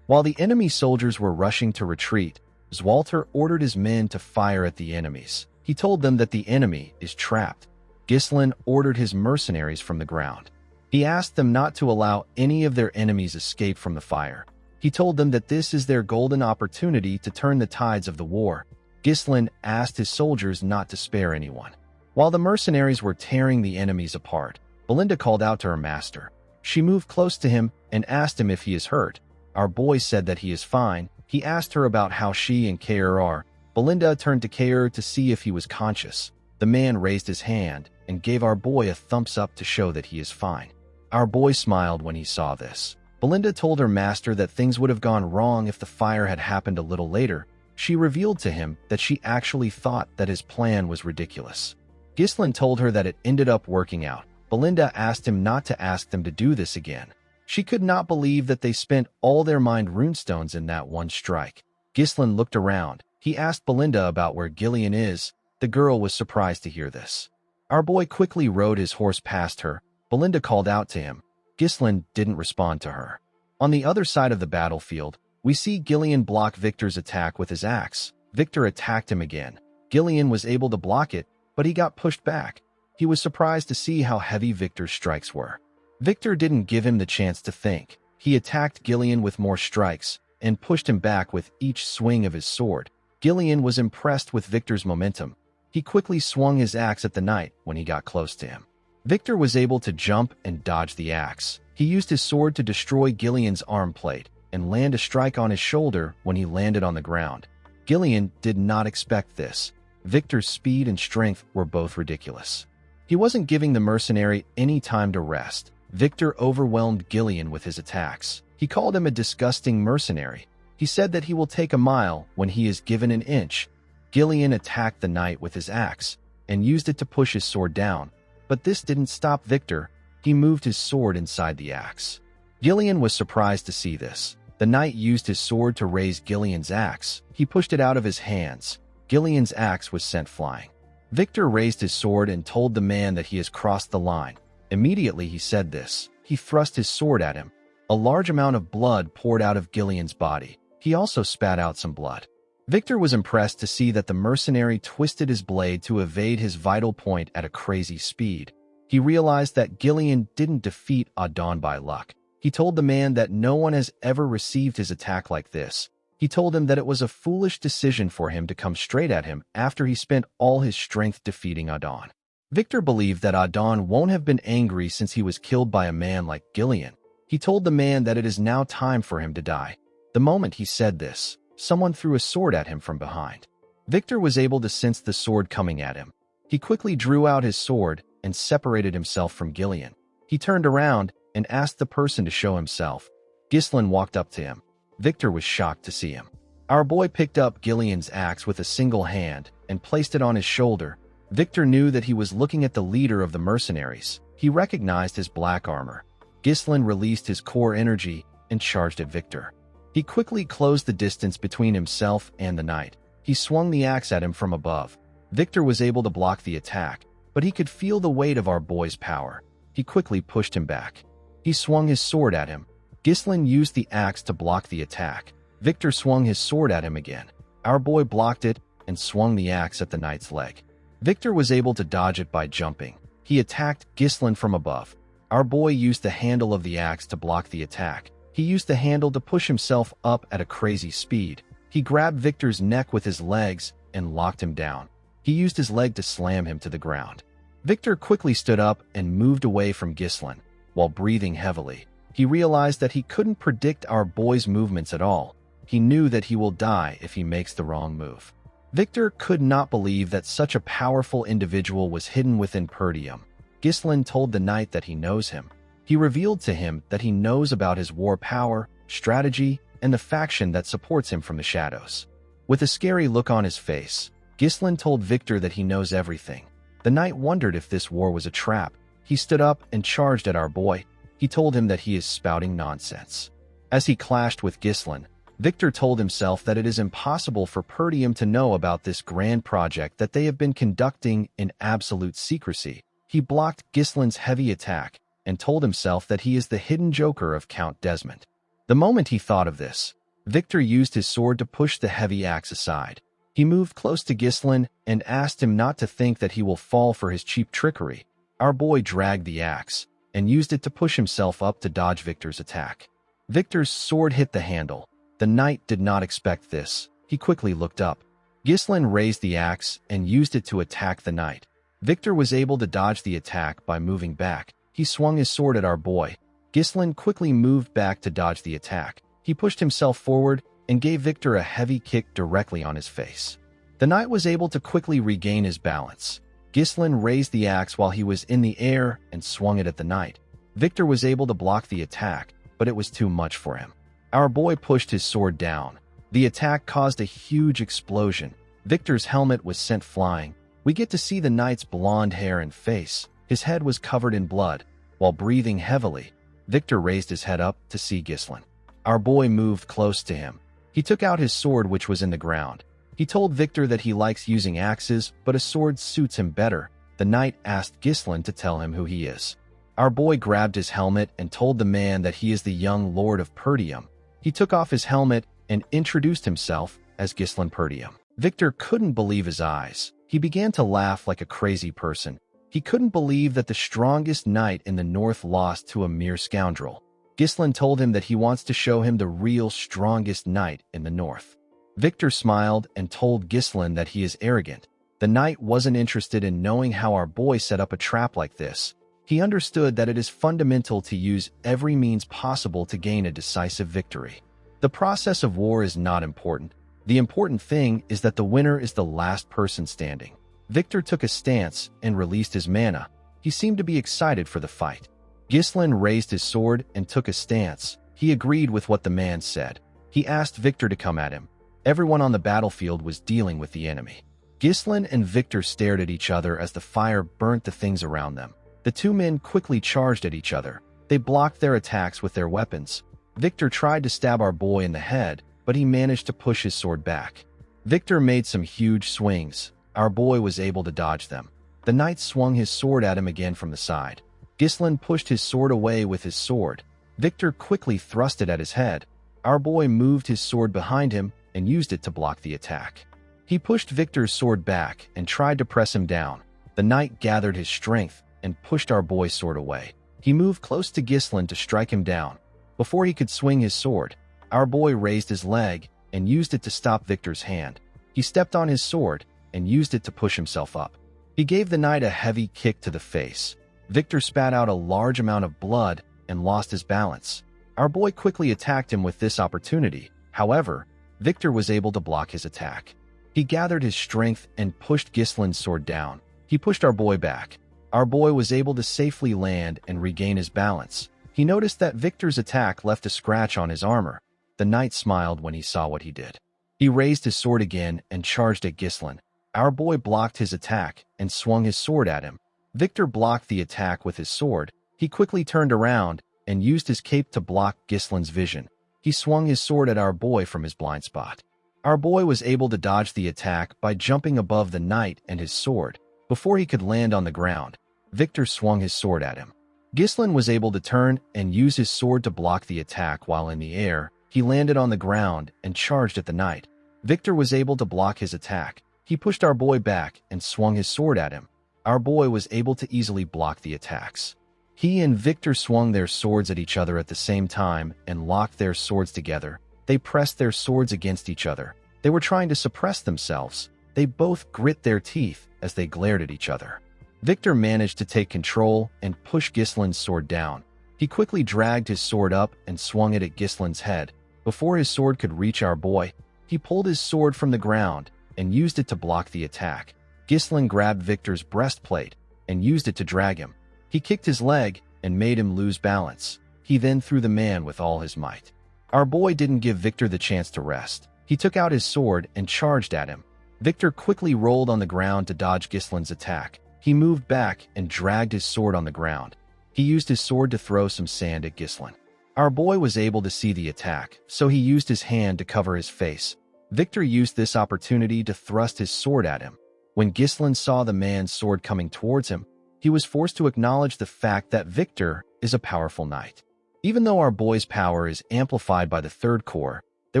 While the enemy soldiers were rushing to retreat, Zwalter ordered his men to fire at the enemies. He told them that the enemy is trapped. Ghislain ordered his mercenaries from the ground. He asked them not to allow any of their enemies escape from the fire. He told them that this is their golden opportunity to turn the tides of the war. Ghislain asked his soldiers not to spare anyone. While the mercenaries were tearing the enemies apart, Belinda called out to her master. She moved close to him and asked him if he is hurt. Our boy said that he is fine. He asked her about how she and Kair are. Belinda turned to Kair to see if he was conscious. The man raised his hand and gave our boy a thumbs up to show that he is fine. Our boy smiled when he saw this. Belinda told her master that things would have gone wrong if the fire had happened a little later. She revealed to him that she actually thought that his plan was ridiculous. Ghislain told her that it ended up working out. Belinda asked him not to ask them to do this again. She could not believe that they spent all their mind runestones in that one strike. Ghislain looked around. He asked Belinda about where Gillian is. The girl was surprised to hear this. Our boy quickly rode his horse past her. Belinda called out to him. Ghislain didn't respond to her. On the other side of the battlefield, we see Gillian block Victor's attack with his axe. Victor attacked him again. Gillian was able to block it, but he got pushed back. He was surprised to see how heavy Victor's strikes were. Victor didn't give him the chance to think. He attacked Gillian with more strikes and pushed him back with each swing of his sword. Gillian was impressed with Victor's momentum. He quickly swung his axe at the knight when he got close to him. Victor was able to jump and dodge the axe. He used his sword to destroy Gillian's arm plate and land a strike on his shoulder when he landed on the ground. Gillian did not expect this. Victor's speed and strength were both ridiculous. He wasn't giving the mercenary any time to rest. Victor overwhelmed Gillian with his attacks. He called him a disgusting mercenary. He said that he will take a mile when he is given an inch. Gillian attacked the knight with his axe and used it to push his sword down. But this didn't stop Victor. He moved his sword inside the axe. Gillian was surprised to see this. The knight used his sword to raise Gillian's axe. He pushed it out of his hands. Gillian's axe was sent flying. Victor raised his sword and told the man that he has crossed the line. Immediately he said this. He thrust his sword at him. A large amount of blood poured out of Gillian's body. He also spat out some blood. Victor was impressed to see that the mercenary twisted his blade to evade his vital point at a crazy speed. He realized that Gillian didn't defeat Adon by luck. He told the man that no one has ever received his attack like this. He told him that it was a foolish decision for him to come straight at him after he spent all his strength defeating Adon. Victor believed that Adon won't have been angry since he was killed by a man like Gillian. He told the man that it is now time for him to die. The moment he said this, someone threw a sword at him from behind. Victor was able to sense the sword coming at him. He quickly drew out his sword and separated himself from Gillian. He turned around and asked the person to show himself. Ghislain walked up to him. Victor was shocked to see him. Our boy picked up Gillian's axe with a single hand and placed it on his shoulder. Victor knew that he was looking at the leader of the mercenaries. He recognized his black armor. Ghislain released his core energy and charged at Victor. He quickly closed the distance between himself and the knight. He swung the axe at him from above. Victor was able to block the attack, but he could feel the weight of our boy's power. He quickly pushed him back. He swung his sword at him. Ghislain used the axe to block the attack. Victor swung his sword at him again. Our boy blocked it and swung the axe at the knight's leg. Victor was able to dodge it by jumping. He attacked Ghislain from above. Our boy used the handle of the axe to block the attack. He used the handle to push himself up at a crazy speed. He grabbed Victor's neck with his legs and locked him down. He used his leg to slam him to the ground. Victor quickly stood up and moved away from Ghislain. While breathing heavily, he realized that he couldn't predict our boy's movements at all. He knew that he will die if he makes the wrong move. Victor could not believe that such a powerful individual was hidden within Perdium. Ghislain told the knight that he knows him. He revealed to him that he knows about his war power, strategy, and the faction that supports him from the shadows. With a scary look on his face, Ghislain told Victor that he knows everything. The knight wondered if this war was a trap. He stood up and charged at our boy. He told him that he is spouting nonsense. As he clashed with Ghislain, Victor told himself that it is impossible for Perdium to know about this grand project that they have been conducting in absolute secrecy. He blocked Ghislain's heavy attack and told himself that he is the hidden joker of Count Desmond. The moment he thought of this, Victor used his sword to push the heavy axe aside. He moved close to Ghislain and asked him not to think that he will fall for his cheap trickery. Our boy dragged the axe and used it to push himself up to dodge Victor's attack. Victor's sword hit the handle. The knight did not expect this. He quickly looked up. Ghislain raised the axe and used it to attack the knight. Victor was able to dodge the attack by moving back. He swung his sword at our boy. Ghislain quickly moved back to dodge the attack. He pushed himself forward and gave Victor a heavy kick directly on his face. The knight was able to quickly regain his balance. Ghislain raised the axe while he was in the air and swung it at the knight. Victor was able to block the attack, but it was too much for him. Our boy pushed his sword down. The attack caused a huge explosion. Victor's helmet was sent flying. We get to see the knight's blonde hair and face. His head was covered in blood. While breathing heavily, Victor raised his head up to see Ghislain. Our boy moved close to him. He took out his sword, which was in the ground. He told Victor that he likes using axes, but a sword suits him better. The knight asked Ghislain to tell him who he is. Our boy grabbed his helmet and told the man that he is the young Lord of Perdium. He took off his helmet and introduced himself as Ghislain Perdium. Victor couldn't believe his eyes. He began to laugh like a crazy person. He couldn't believe that the strongest knight in the north lost to a mere scoundrel. Ghislain told him that he wants to show him the real strongest knight in the north. Victor smiled and told Ghislain that he is arrogant. The knight wasn't interested in knowing how our boy set up a trap like this. He understood that it is fundamental to use every means possible to gain a decisive victory. The process of war is not important. The important thing is that the winner is the last person standing. Victor took a stance and released his mana. He seemed to be excited for the fight. Ghislain raised his sword and took a stance. He agreed with what the man said. He asked Victor to come at him. Everyone on the battlefield was dealing with the enemy. Ghislain and Victor stared at each other as the fire burnt the things around them. The two men quickly charged at each other. They blocked their attacks with their weapons. Victor tried to stab our boy in the head, but he managed to push his sword back. Victor made some huge swings. Our boy was able to dodge them. The knight swung his sword at him again from the side. Ghislain pushed his sword away with his sword. Victor quickly thrust it at his head. Our boy moved his sword behind him and used it to block the attack. He pushed Victor's sword back and tried to press him down. The knight gathered his strength and pushed our boy's sword away. He moved close to Ghislain to strike him down. Before he could swing his sword, our boy raised his leg and used it to stop Victor's hand. He stepped on his sword and used it to push himself up. He gave the knight a heavy kick to the face. Victor spat out a large amount of blood and lost his balance. Our boy quickly attacked him with this opportunity. However, Victor was able to block his attack. He gathered his strength and pushed Ghislain's sword down. He pushed our boy back. Our boy was able to safely land and regain his balance. He noticed that Victor's attack left a scratch on his armor. The knight smiled when he saw what he did. He raised his sword again and charged at Ghislain. Our boy blocked his attack and swung his sword at him. Victor blocked the attack with his sword. He quickly turned around and used his cape to block Ghislain's vision. He swung his sword at our boy from his blind spot. Our boy was able to dodge the attack by jumping above the knight and his sword. Before he could land on the ground, Victor swung his sword at him. Ghislain was able to turn and use his sword to block the attack while in the air. He landed on the ground and charged at the knight. Victor was able to block his attack. He pushed our boy back and swung his sword at him. Our boy was able to easily block the attacks. He and Victor swung their swords at each other at the same time and locked their swords together. They pressed their swords against each other. They were trying to suppress themselves. They both grit their teeth as they glared at each other. Victor managed to take control and push Ghislain's sword down. He quickly dragged his sword up and swung it at Ghislain's head. Before his sword could reach our boy, he pulled his sword from the ground and used it to block the attack. Ghislain grabbed Victor's breastplate and used it to drag him. He kicked his leg and made him lose balance. He then threw the man with all his might. Our boy didn't give Victor the chance to rest. He took out his sword and charged at him. Victor quickly rolled on the ground to dodge Gislin's attack. He moved back and dragged his sword on the ground. He used his sword to throw some sand at Gislin. Our boy was able to see the attack, so he used his hand to cover his face. Victor used this opportunity to thrust his sword at him. When Gislin saw the man's sword coming towards him, he was forced to acknowledge the fact that Victor is a powerful knight. Even though our boy's power is amplified by the third core, there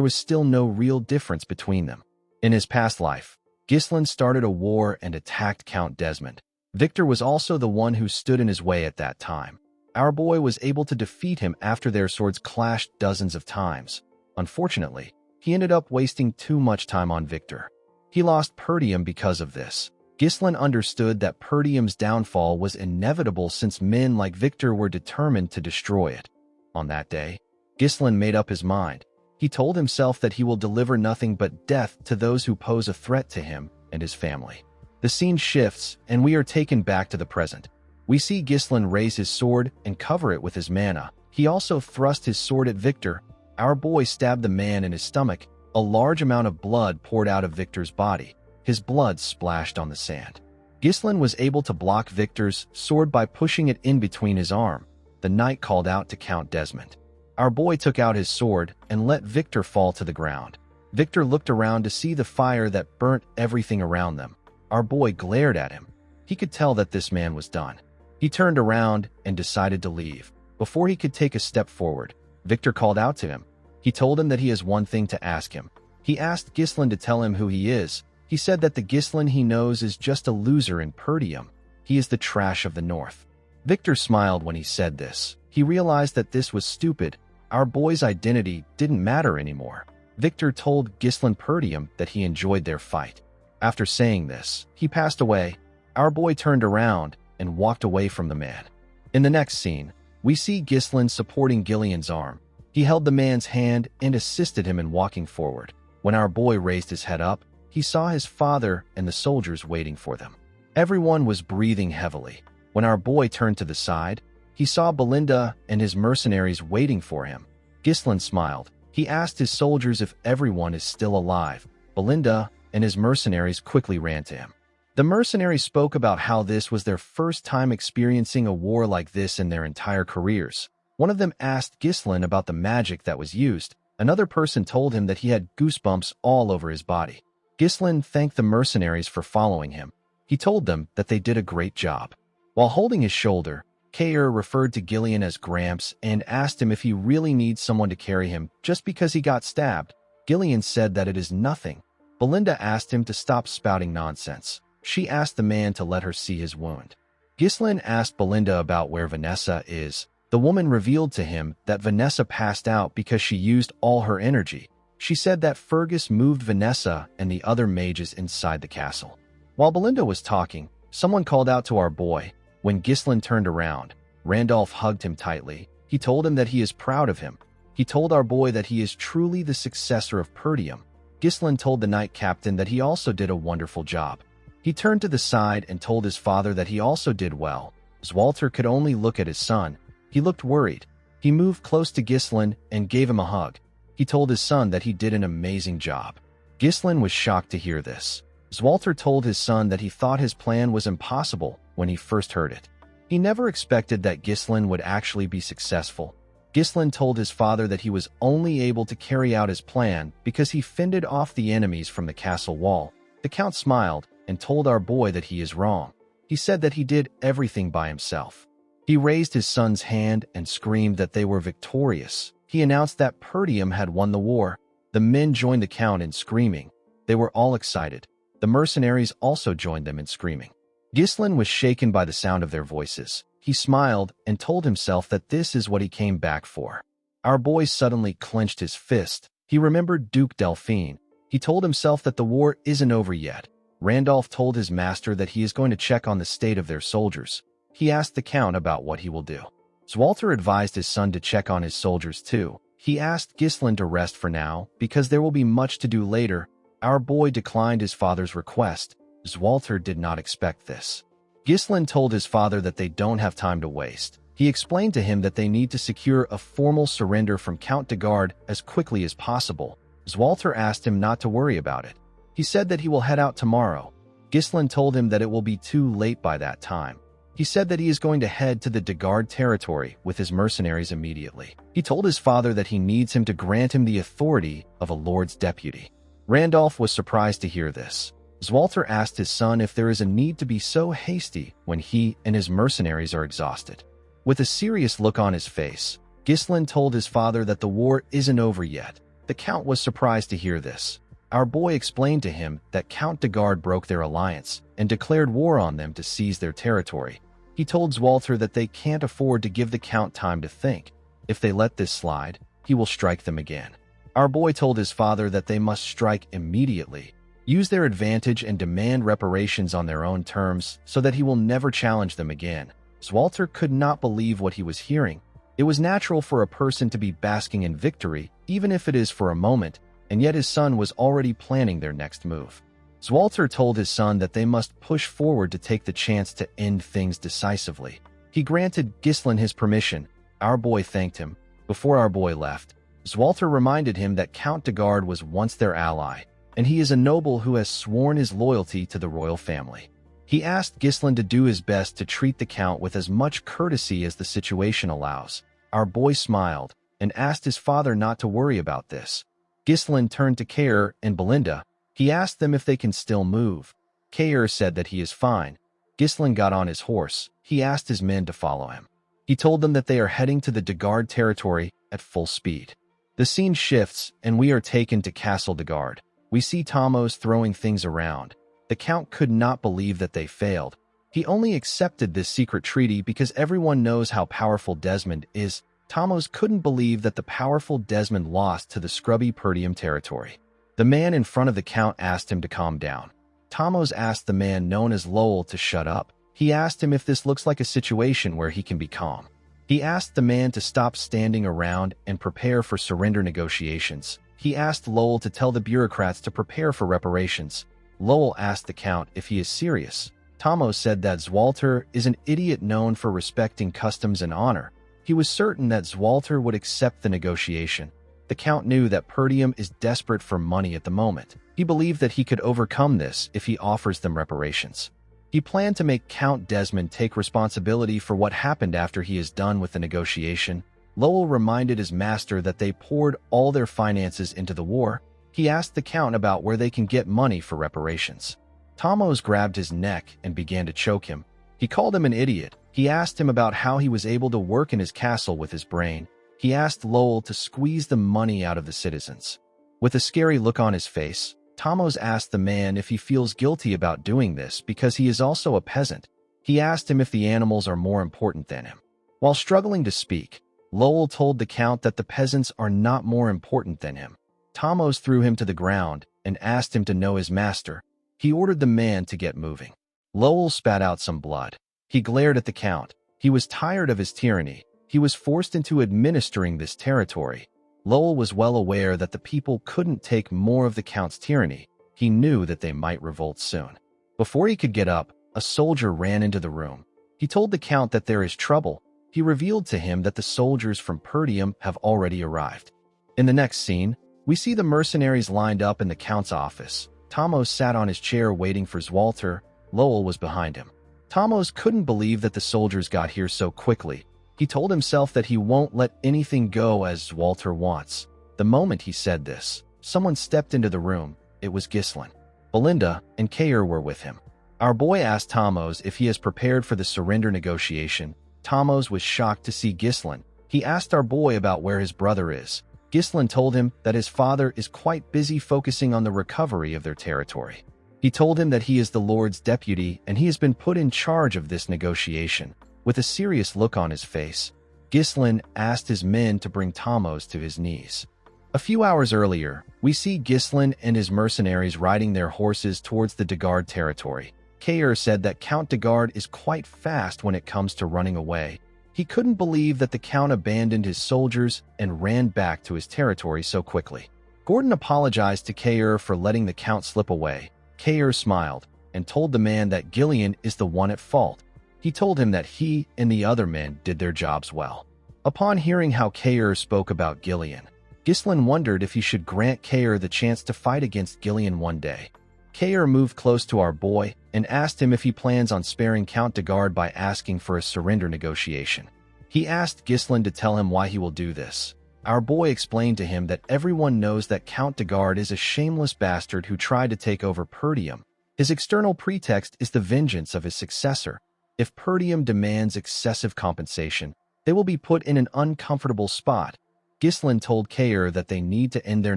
was still no real difference between them. In his past life, Gislin started a war and attacked Count Desmond. Victor was also the one who stood in his way at that time. Our boy was able to defeat him after their swords clashed dozens of times. Unfortunately, he ended up wasting too much time on Victor. He lost Perdium because of this. Gislin understood that Perdium's downfall was inevitable since men like Victor were determined to destroy it. On that day, Gislin made up his mind. He told himself that he will deliver nothing but death to those who pose a threat to him and his family. The scene shifts, and we are taken back to the present. We see Gislin raise his sword and cover it with his mana. He also thrust his sword at Victor. Our boy stabbed the man in his stomach. A large amount of blood poured out of Victor's body. His blood splashed on the sand. Gislin was able to block Victor's sword by pushing it in between his arm. The knight called out to Count Desmond. Our boy took out his sword and let Victor fall to the ground. Victor looked around to see the fire that burnt everything around them. Our boy glared at him. He could tell that this man was done. He turned around and decided to leave. Before he could take a step forward, Victor called out to him. He told him that he has one thing to ask him. He asked Gislin to tell him who he is. He said that the Gislin he knows is just a loser in Perdium. He is the trash of the North. Victor smiled when he said this. He realized that this was stupid. Our boy's identity didn't matter anymore. Victor told Gislin Perdium that he enjoyed their fight. After saying this, he passed away. Our boy turned around and walked away from the man. In the next scene, we see Gislin supporting Gillian's arm. He held the man's hand and assisted him in walking forward. When our boy raised his head up, he saw his father and the soldiers waiting for them. Everyone was breathing heavily. When our boy turned to the side, he saw Belinda and his mercenaries waiting for him. Gislin smiled. He asked his soldiers if everyone is still alive. Belinda and his mercenaries quickly ran to him. The mercenaries spoke about how this was their first time experiencing a war like this in their entire careers. One of them asked Gislin about the magic that was used. Another person told him that he had goosebumps all over his body. Gislin thanked the mercenaries for following him. He told them that they did a great job. While holding his shoulder, Kair referred to Gillian as Gramps and asked him if he really needs someone to carry him just because he got stabbed. Gillian said that it is nothing. Belinda asked him to stop spouting nonsense. She asked the man to let her see his wound. Gislin asked Belinda about where Vanessa is. The woman revealed to him that Vanessa passed out because she used all her energy. She said that Fergus moved Vanessa and the other mages inside the castle. While Belinda was talking, someone called out to our boy. When Gislin turned around, Randolph hugged him tightly. He told him that he is proud of him. He told our boy that he is truly the successor of Perdium. Gislin told the knight captain that he also did a wonderful job. He turned to the side and told his father that he also did well. Zwalter could only look at his son. He looked worried. He moved close to Gislin and gave him a hug. He told his son that he did an amazing job. Gislin was shocked to hear this. Zwalter told his son that he thought his plan was impossible when he first heard it. He never expected that Gislin would actually be successful. Gislin told his father that he was only able to carry out his plan because he fended off the enemies from the castle wall. The count smiled and told our boy that he is wrong. He said that he did everything by himself. He raised his son's hand and screamed that they were victorious. He announced that Perdium had won the war. The men joined the count in screaming. They were all excited. The mercenaries also joined them in screaming. Gislin was shaken by the sound of their voices. He smiled and told himself that this is what he came back for. Our boy suddenly clenched his fist. He remembered Duke Delphine. He told himself that the war isn't over yet. Randolph told his master that he is going to check on the state of their soldiers. He asked the count about what he will do. Zwalter advised his son to check on his soldiers too. He asked Gislin to rest for now because there will be much to do later. Our boy declined his father's request. Zwalter did not expect this. Ghislain told his father that they don't have time to waste. He explained to him that they need to secure a formal surrender from Count de Garde as quickly as possible. Zwalter asked him not to worry about it. He said that he will head out tomorrow. Ghislain told him that it will be too late by that time. He said that he is going to head to the de Garde territory with his mercenaries immediately. He told his father that he needs him to grant him the authority of a lord's deputy. Randolph was surprised to hear this. Zwalter asked his son if there is a need to be so hasty when he and his mercenaries are exhausted. With a serious look on his face, Ghislain told his father that the war isn't over yet. The Count was surprised to hear this. Our boy explained to him that Count de Garde broke their alliance and declared war on them to seize their territory. He told Zwalter that they can't afford to give the Count time to think. If they let this slide, he will strike them again. Our boy told his father that they must strike immediately, use their advantage and demand reparations on their own terms so that he will never challenge them again. Zwalter could not believe what he was hearing. It was natural for a person to be basking in victory, even if it is for a moment, and yet his son was already planning their next move. Zwalter told his son that they must push forward to take the chance to end things decisively. He granted Ghislain his permission. Our boy thanked him. Before our boy left, Zwalter reminded him that Count de Garde was once their ally, and he is a noble who has sworn his loyalty to the royal family. He asked Ghislain to do his best to treat the Count with as much courtesy as the situation allows. Our boy smiled and asked his father not to worry about this. Ghislain turned to Kair and Belinda. He asked them if they can still move. Kair said that he is fine. Ghislain got on his horse. He asked his men to follow him. He told them that they are heading to the de Garde territory at full speed. The scene shifts, and we are taken to Castle de Garde. We see Thamos throwing things around. The Count could not believe that they failed. He only accepted this secret treaty because everyone knows how powerful Desmond is. Thamos couldn't believe that the powerful Desmond lost to the scrubby Perdium territory. The man in front of the Count asked him to calm down. Thamos asked the man known as Lowell to shut up. He asked him if this looks like a situation where he can be calm. He asked the man to stop standing around and prepare for surrender negotiations. He asked Lowell to tell the bureaucrats to prepare for reparations. Lowell asked the Count if he is serious. Thamos said that Zwalter is an idiot known for respecting customs and honor. He was certain that Zwalter would accept the negotiation. The Count knew that Perdium is desperate for money at the moment. He believed that he could overcome this if he offers them reparations. He planned to make Count Desmond take responsibility for what happened after he is done with the negotiation. Lowell reminded his master that they poured all their finances into the war. He asked the Count about where they can get money for reparations. Thamos grabbed his neck and began to choke him. He called him an idiot. He asked him about how he was able to work in his castle with his brain. He asked Lowell to squeeze the money out of the citizens. With a scary look on his face, Thamos asked the man if he feels guilty about doing this because he is also a peasant. He asked him if the animals are more important than him. While struggling to speak, Lowell told the Count that the peasants are not more important than him. Thamos threw him to the ground and asked him to know his master. He ordered the man to get moving. Lowell spat out some blood. He glared at the Count. He was tired of his tyranny. He was forced into administering this territory. Lowell was well aware that the people couldn't take more of the Count's tyranny. He knew that they might revolt soon. Before he could get up, a soldier ran into the room. He told the Count that there is trouble. He revealed to him that the soldiers from Perdium have already arrived. In the next scene, we see the mercenaries lined up in the Count's office. Thamos sat on his chair waiting for Zwalter. Lowell was behind him. Thamos couldn't believe that the soldiers got here so quickly. He told himself that he won't let anything go as Zwalter wants. The moment he said this, someone stepped into the room. It was Ghislain. Belinda and Kair were with him. Our boy asked Thamos if he is prepared for the surrender negotiation. Thamos was shocked to see Ghislain. He asked our boy about where his brother is. Ghislain told him that his father is quite busy focusing on the recovery of their territory. He told him that he is the Lord's deputy and he has been put in charge of this negotiation. With a serious look on his face, Ghislain asked his men to bring Thamos to his knees. A few hours earlier, we see Ghislain and his mercenaries riding their horses towards the de Garde territory. Kair said that Count de Garde is quite fast when it comes to running away. He couldn't believe that the Count abandoned his soldiers and ran back to his territory so quickly. Gordon apologized to Kair for letting the Count slip away. Kair smiled. and told the man that Gillian is the one at fault. He told him that he and the other men did their jobs well. Upon hearing how Kair spoke about Gillian, Ghislain wondered if he should grant Kair the chance to fight against Gillian one day. Kair moved close to our boy and asked him if he plans on sparing Count de Garde by asking for a surrender negotiation. He asked Ghislain to tell him why he will do this. Our boy explained to him that everyone knows that Count de Garde is a shameless bastard who tried to take over Perdium. His external pretext is the vengeance of his successor. If Perdium demands excessive compensation, they will be put in an uncomfortable spot. Ghislain told Kair that they need to end their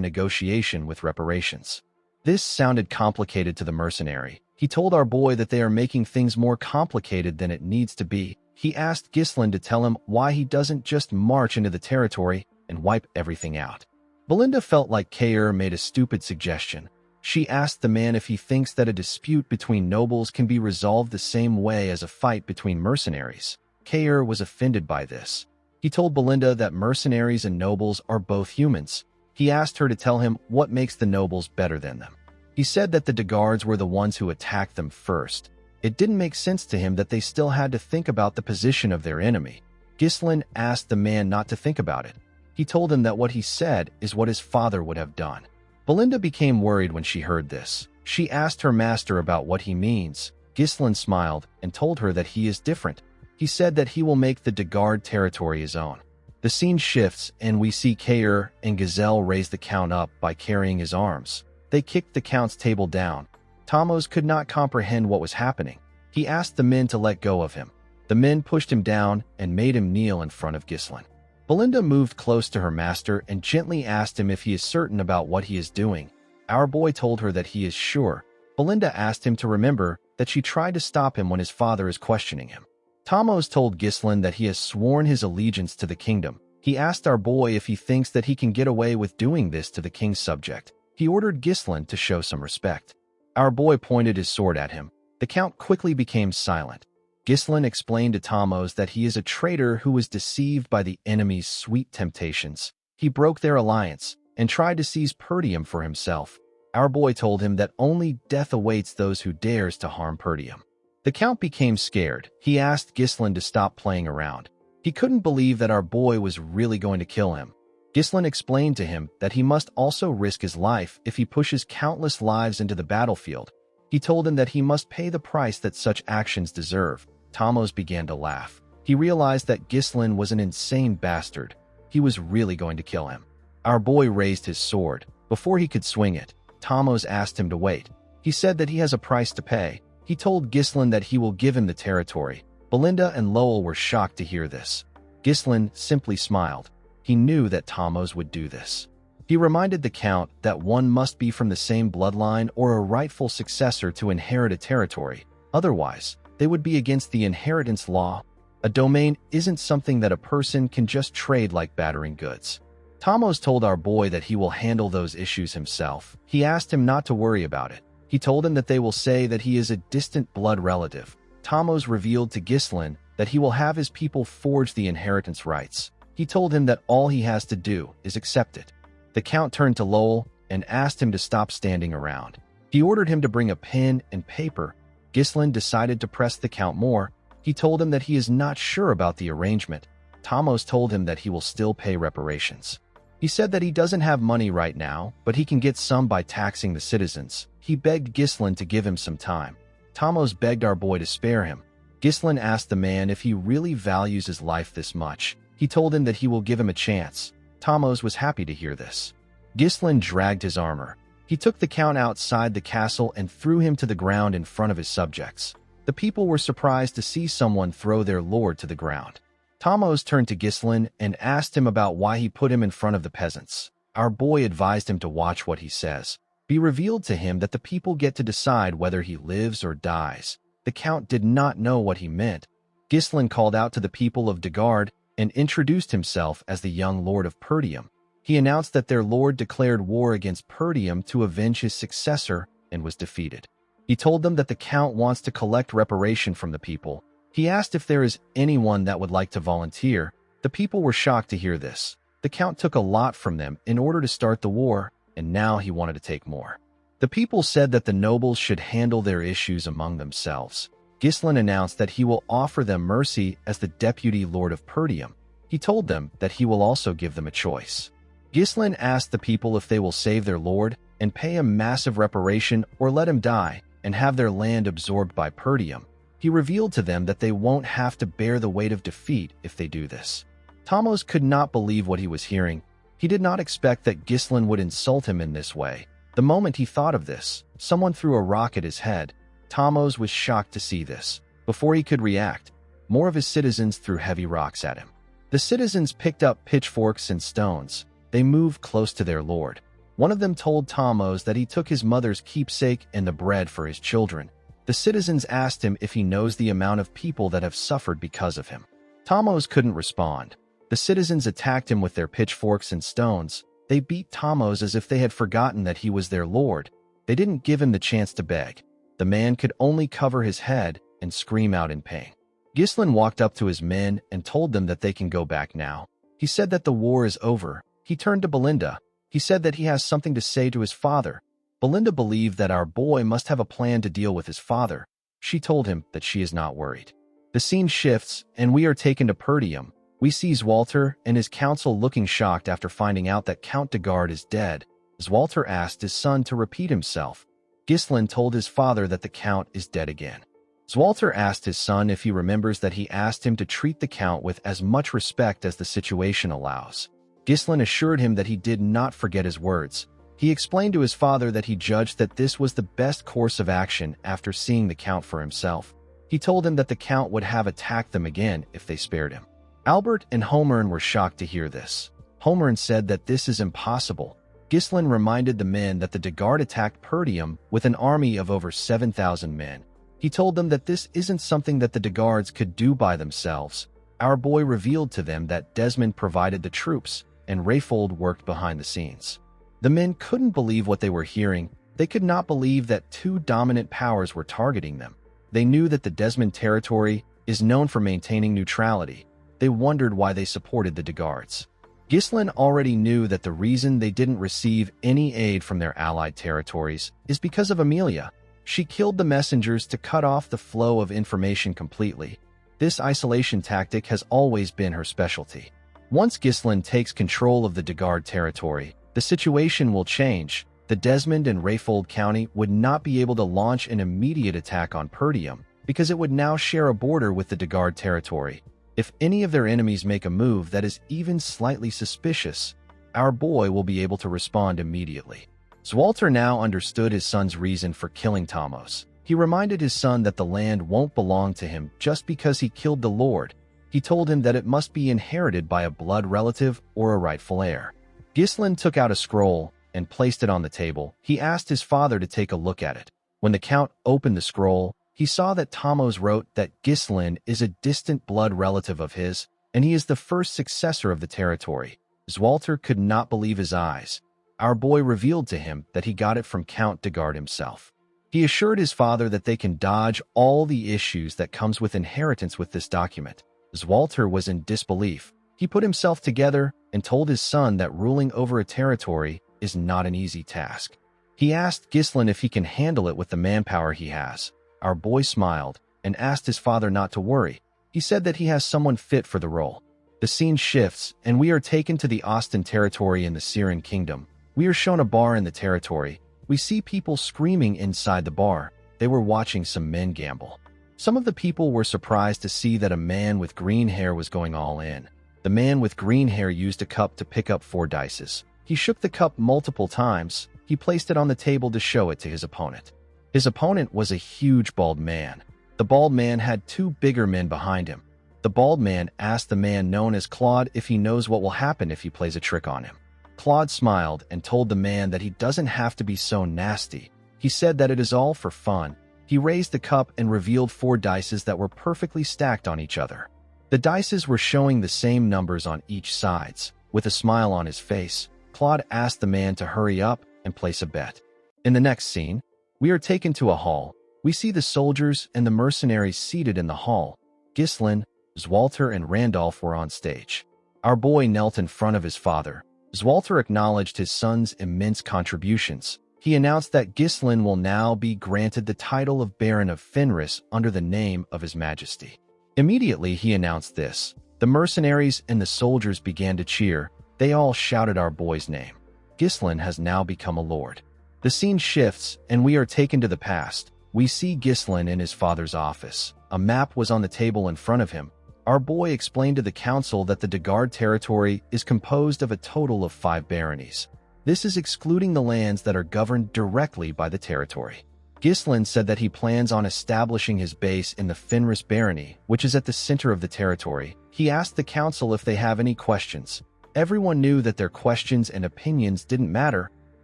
negotiation with reparations. This sounded complicated to the mercenary. He told our boy that they are making things more complicated than it needs to be. He asked Ghislain to tell him why he doesn't just march into the territory and wipe everything out. Belinda felt like Kair made a stupid suggestion. She asked the man if he thinks that a dispute between nobles can be resolved the same way as a fight between mercenaries. Kair was offended by this. He told Belinda that mercenaries and nobles are both humans. He asked her to tell him what makes the nobles better than them. He said that the de Gardes were the ones who attacked them first. It didn't make sense to him that they still had to think about the position of their enemy. Ghislain asked the man not to think about it. He told him that what he said is what his father would have done. Belinda became worried when she heard this. She asked her master about what he means. Ghislain smiled and told her that he is different. He said that he will make the de Garde territory his own. The scene shifts and we see Kair and Gazelle raise the Count up by carrying his arms. They kicked the Count's table down. Thamos could not comprehend what was happening. He asked the men to let go of him. The men pushed him down and made him kneel in front of Ghislain. Belinda moved close to her master and gently asked him if he is certain about what he is doing. Our boy told her that he is sure. Belinda asked him to remember that she tried to stop him when his father is questioning him. Thamos told Ghislain that he has sworn his allegiance to the kingdom. He asked our boy if he thinks that he can get away with doing this to the king's subject. He ordered Ghislain to show some respect. Our boy pointed his sword at him. The Count quickly became silent. Ghislain explained to Thamos that he is a traitor who was deceived by the enemy's sweet temptations. He broke their alliance and tried to seize Perdium for himself. Our boy told him that only death awaits those who dares to harm Perdium. The Count became scared. He asked Ghislain to stop playing around. He couldn't believe that our boy was really going to kill him. Ghislain explained to him that he must also risk his life if he pushes countless lives into the battlefield. He told him that he must pay the price that such actions deserve. Thamos began to laugh. He realized that Ghislain was an insane bastard. He was really going to kill him. Our boy raised his sword. Before he could swing it, Thamos asked him to wait. He said that he has a price to pay. He told Ghislain that he will give him the territory. Belinda and Lowell were shocked to hear this. Ghislain simply smiled. He knew that Thamos would do this. He reminded the Count that one must be from the same bloodline or a rightful successor to inherit a territory. Otherwise, they would be against the inheritance law. A domain isn't something that a person can just trade like battering goods. Thamos told our boy that he will handle those issues himself. He asked him not to worry about it. He told him that they will say that he is a distant blood relative. Thamos revealed to Ghislain that he will have his people forge the inheritance rights. He told him that all he has to do is accept it. The Count turned to Lowell and asked him to stop standing around. He ordered him to bring a pen and paper. Ghislain decided to press the Count more. He told him that he is not sure about the arrangement. Thamos told him that he will still pay reparations. He said that he doesn't have money right now, but he can get some by taxing the citizens. He begged Ghislain to give him some time. Thamos begged our boy to spare him. Ghislain asked the man if he really values his life this much. He told him that he will give him a chance. Thamos was happy to hear this. Ghislain dragged his armor. He took the Count outside the castle and threw him to the ground in front of his subjects. The people were surprised to see someone throw their lord to the ground. Thamos turned to Ghislain and asked him about why he put him in front of the peasants. Our boy advised him to watch what he says. Be revealed to him that the people get to decide whether he lives or dies. The Count did not know what he meant. Ghislain called out to the people of de Garde and introduced himself as the young lord of Perdium. He announced that their lord declared war against Perdium to avenge his successor and was defeated. He told them that the Count wants to collect reparation from the people. He asked if there is anyone that would like to volunteer. The people were shocked to hear this. The Count took a lot from them in order to start the war, and now he wanted to take more. The people said that the nobles should handle their issues among themselves. Ghislain announced that he will offer them mercy as the deputy lord of Perdium. He told them that he will also give them a choice. Ghislain asked the people if they will save their lord and pay him massive reparation or let him die and have their land absorbed by Perdium. He revealed to them that they won't have to bear the weight of defeat if they do this. Thamos could not believe what he was hearing. He did not expect that Ghislain would insult him in this way. The moment he thought of this, someone threw a rock at his head. Thamos was shocked to see this. Before he could react, more of his citizens threw heavy rocks at him. The citizens picked up pitchforks and stones. They moved close to their lord. One of them told Thamos that he took his mother's keepsake and the bread for his children. The citizens asked him if he knows the amount of people that have suffered because of him. Thamos couldn't respond. The citizens attacked him with their pitchforks and stones. They beat Thamos as if they had forgotten that he was their lord. They didn't give him the chance to beg. The man could only cover his head and scream out in pain. Ghislain walked up to his men and told them that they can go back now. He said that the war is over. He turned to Belinda. He said that he has something to say to his father. Belinda believed that our boy must have a plan to deal with his father. She told him that she is not worried. The scene shifts, and we are taken to Perdium. We see Zwalter and his council looking shocked after finding out that Count de Garde is dead. Zwalter asked his son to repeat himself. Ghislain told his father that the Count is dead again. Zwalter asked his son if he remembers that he asked him to treat the Count with as much respect as the situation allows. Ghislain assured him that he did not forget his words. He explained to his father that he judged that this was the best course of action after seeing the Count for himself. He told him that the Count would have attacked them again if they spared him. Albert and Holmern were shocked to hear this. Holmern said that this is impossible. Ghislain reminded the men that the de Garde attacked Perdium with an army of over 7,000 men. He told them that this isn't something that the de Gardes could do by themselves. Our boy revealed to them that Desmond provided the troops, and Rayfold worked behind the scenes. The men couldn't believe what they were hearing. They could not believe that two dominant powers were targeting them. They knew that the Desmond territory is known for maintaining neutrality. They wondered why they supported the de Gardes. Ghislain already knew that the reason they didn't receive any aid from their allied territories is because of Amelia. She killed the messengers to cut off the flow of information completely. This isolation tactic has always been her specialty. Once Ghislain takes control of the de Garde territory, the situation will change. The Desmond and Rayfold County would not be able to launch an immediate attack on Perdium because it would now share a border with the de Garde territory. If any of their enemies make a move that is even slightly suspicious, our boy will be able to respond immediately. Zwalter now understood his son's reason for killing Thamos. He reminded his son that the land won't belong to him just because he killed the Lord. He told him that it must be inherited by a blood relative or a rightful heir. Ghislain took out a scroll and placed it on the table. He asked his father to take a look at it. When the Count opened the scroll, he saw that Thamos wrote that Ghislain is a distant blood relative of his, and he is the first successor of the territory. Zwalter could not believe his eyes. Our boy revealed to him that he got it from Count de Garde himself. He assured his father that they can dodge all the issues that comes with inheritance with this document. Zwalter was in disbelief. He put himself together and told his son that ruling over a territory is not an easy task. He asked Ghislain if he can handle it with the manpower he has. Our boy smiled and asked his father not to worry. He said that he has someone fit for the role. The scene shifts, and we are taken to the Austin territory in the Siren Kingdom. We are shown a bar in the territory. We see people screaming inside the bar. They were watching some men gamble. Some of the people were surprised to see that a man with green hair was going all in. The man with green hair used a cup to pick up 4 dice. He shook the cup multiple times. He placed it on the table to show it to his opponent. His opponent was a huge bald man. The bald man had 2 bigger men behind him. The bald man asked the man known as Claude if he knows what will happen if he plays a trick on him. Claude smiled and told the man that he doesn't have to be so nasty. He said that it is all for fun. He raised the cup and revealed 4 dice that were perfectly stacked on each other. The dice were showing the same numbers on each sides. With a smile on his face, Claude asked the man to hurry up and place a bet. In the next scene, we are taken to a hall. We see the soldiers and the mercenaries seated in the hall. Ghislain, Zwalter, and Randolph were on stage. Our boy knelt in front of his father. Zwalter acknowledged his son's immense contributions. He announced that Ghislain will now be granted the title of Baron of Fenris under the name of His Majesty. Immediately he announced this. The mercenaries and the soldiers began to cheer. They all shouted our boy's name. Ghislain has now become a lord. The scene shifts, and we are taken to the past. We see Ghislain in his father's office. A map was on the table in front of him. Our boy explained to the council that the Dagard territory is composed of a total of 5 baronies. This is excluding the lands that are governed directly by the territory. Ghislain said that he plans on establishing his base in the Fenris barony, which is at the center of the territory. He asked the council if they have any questions. Everyone knew that their questions and opinions didn't matter.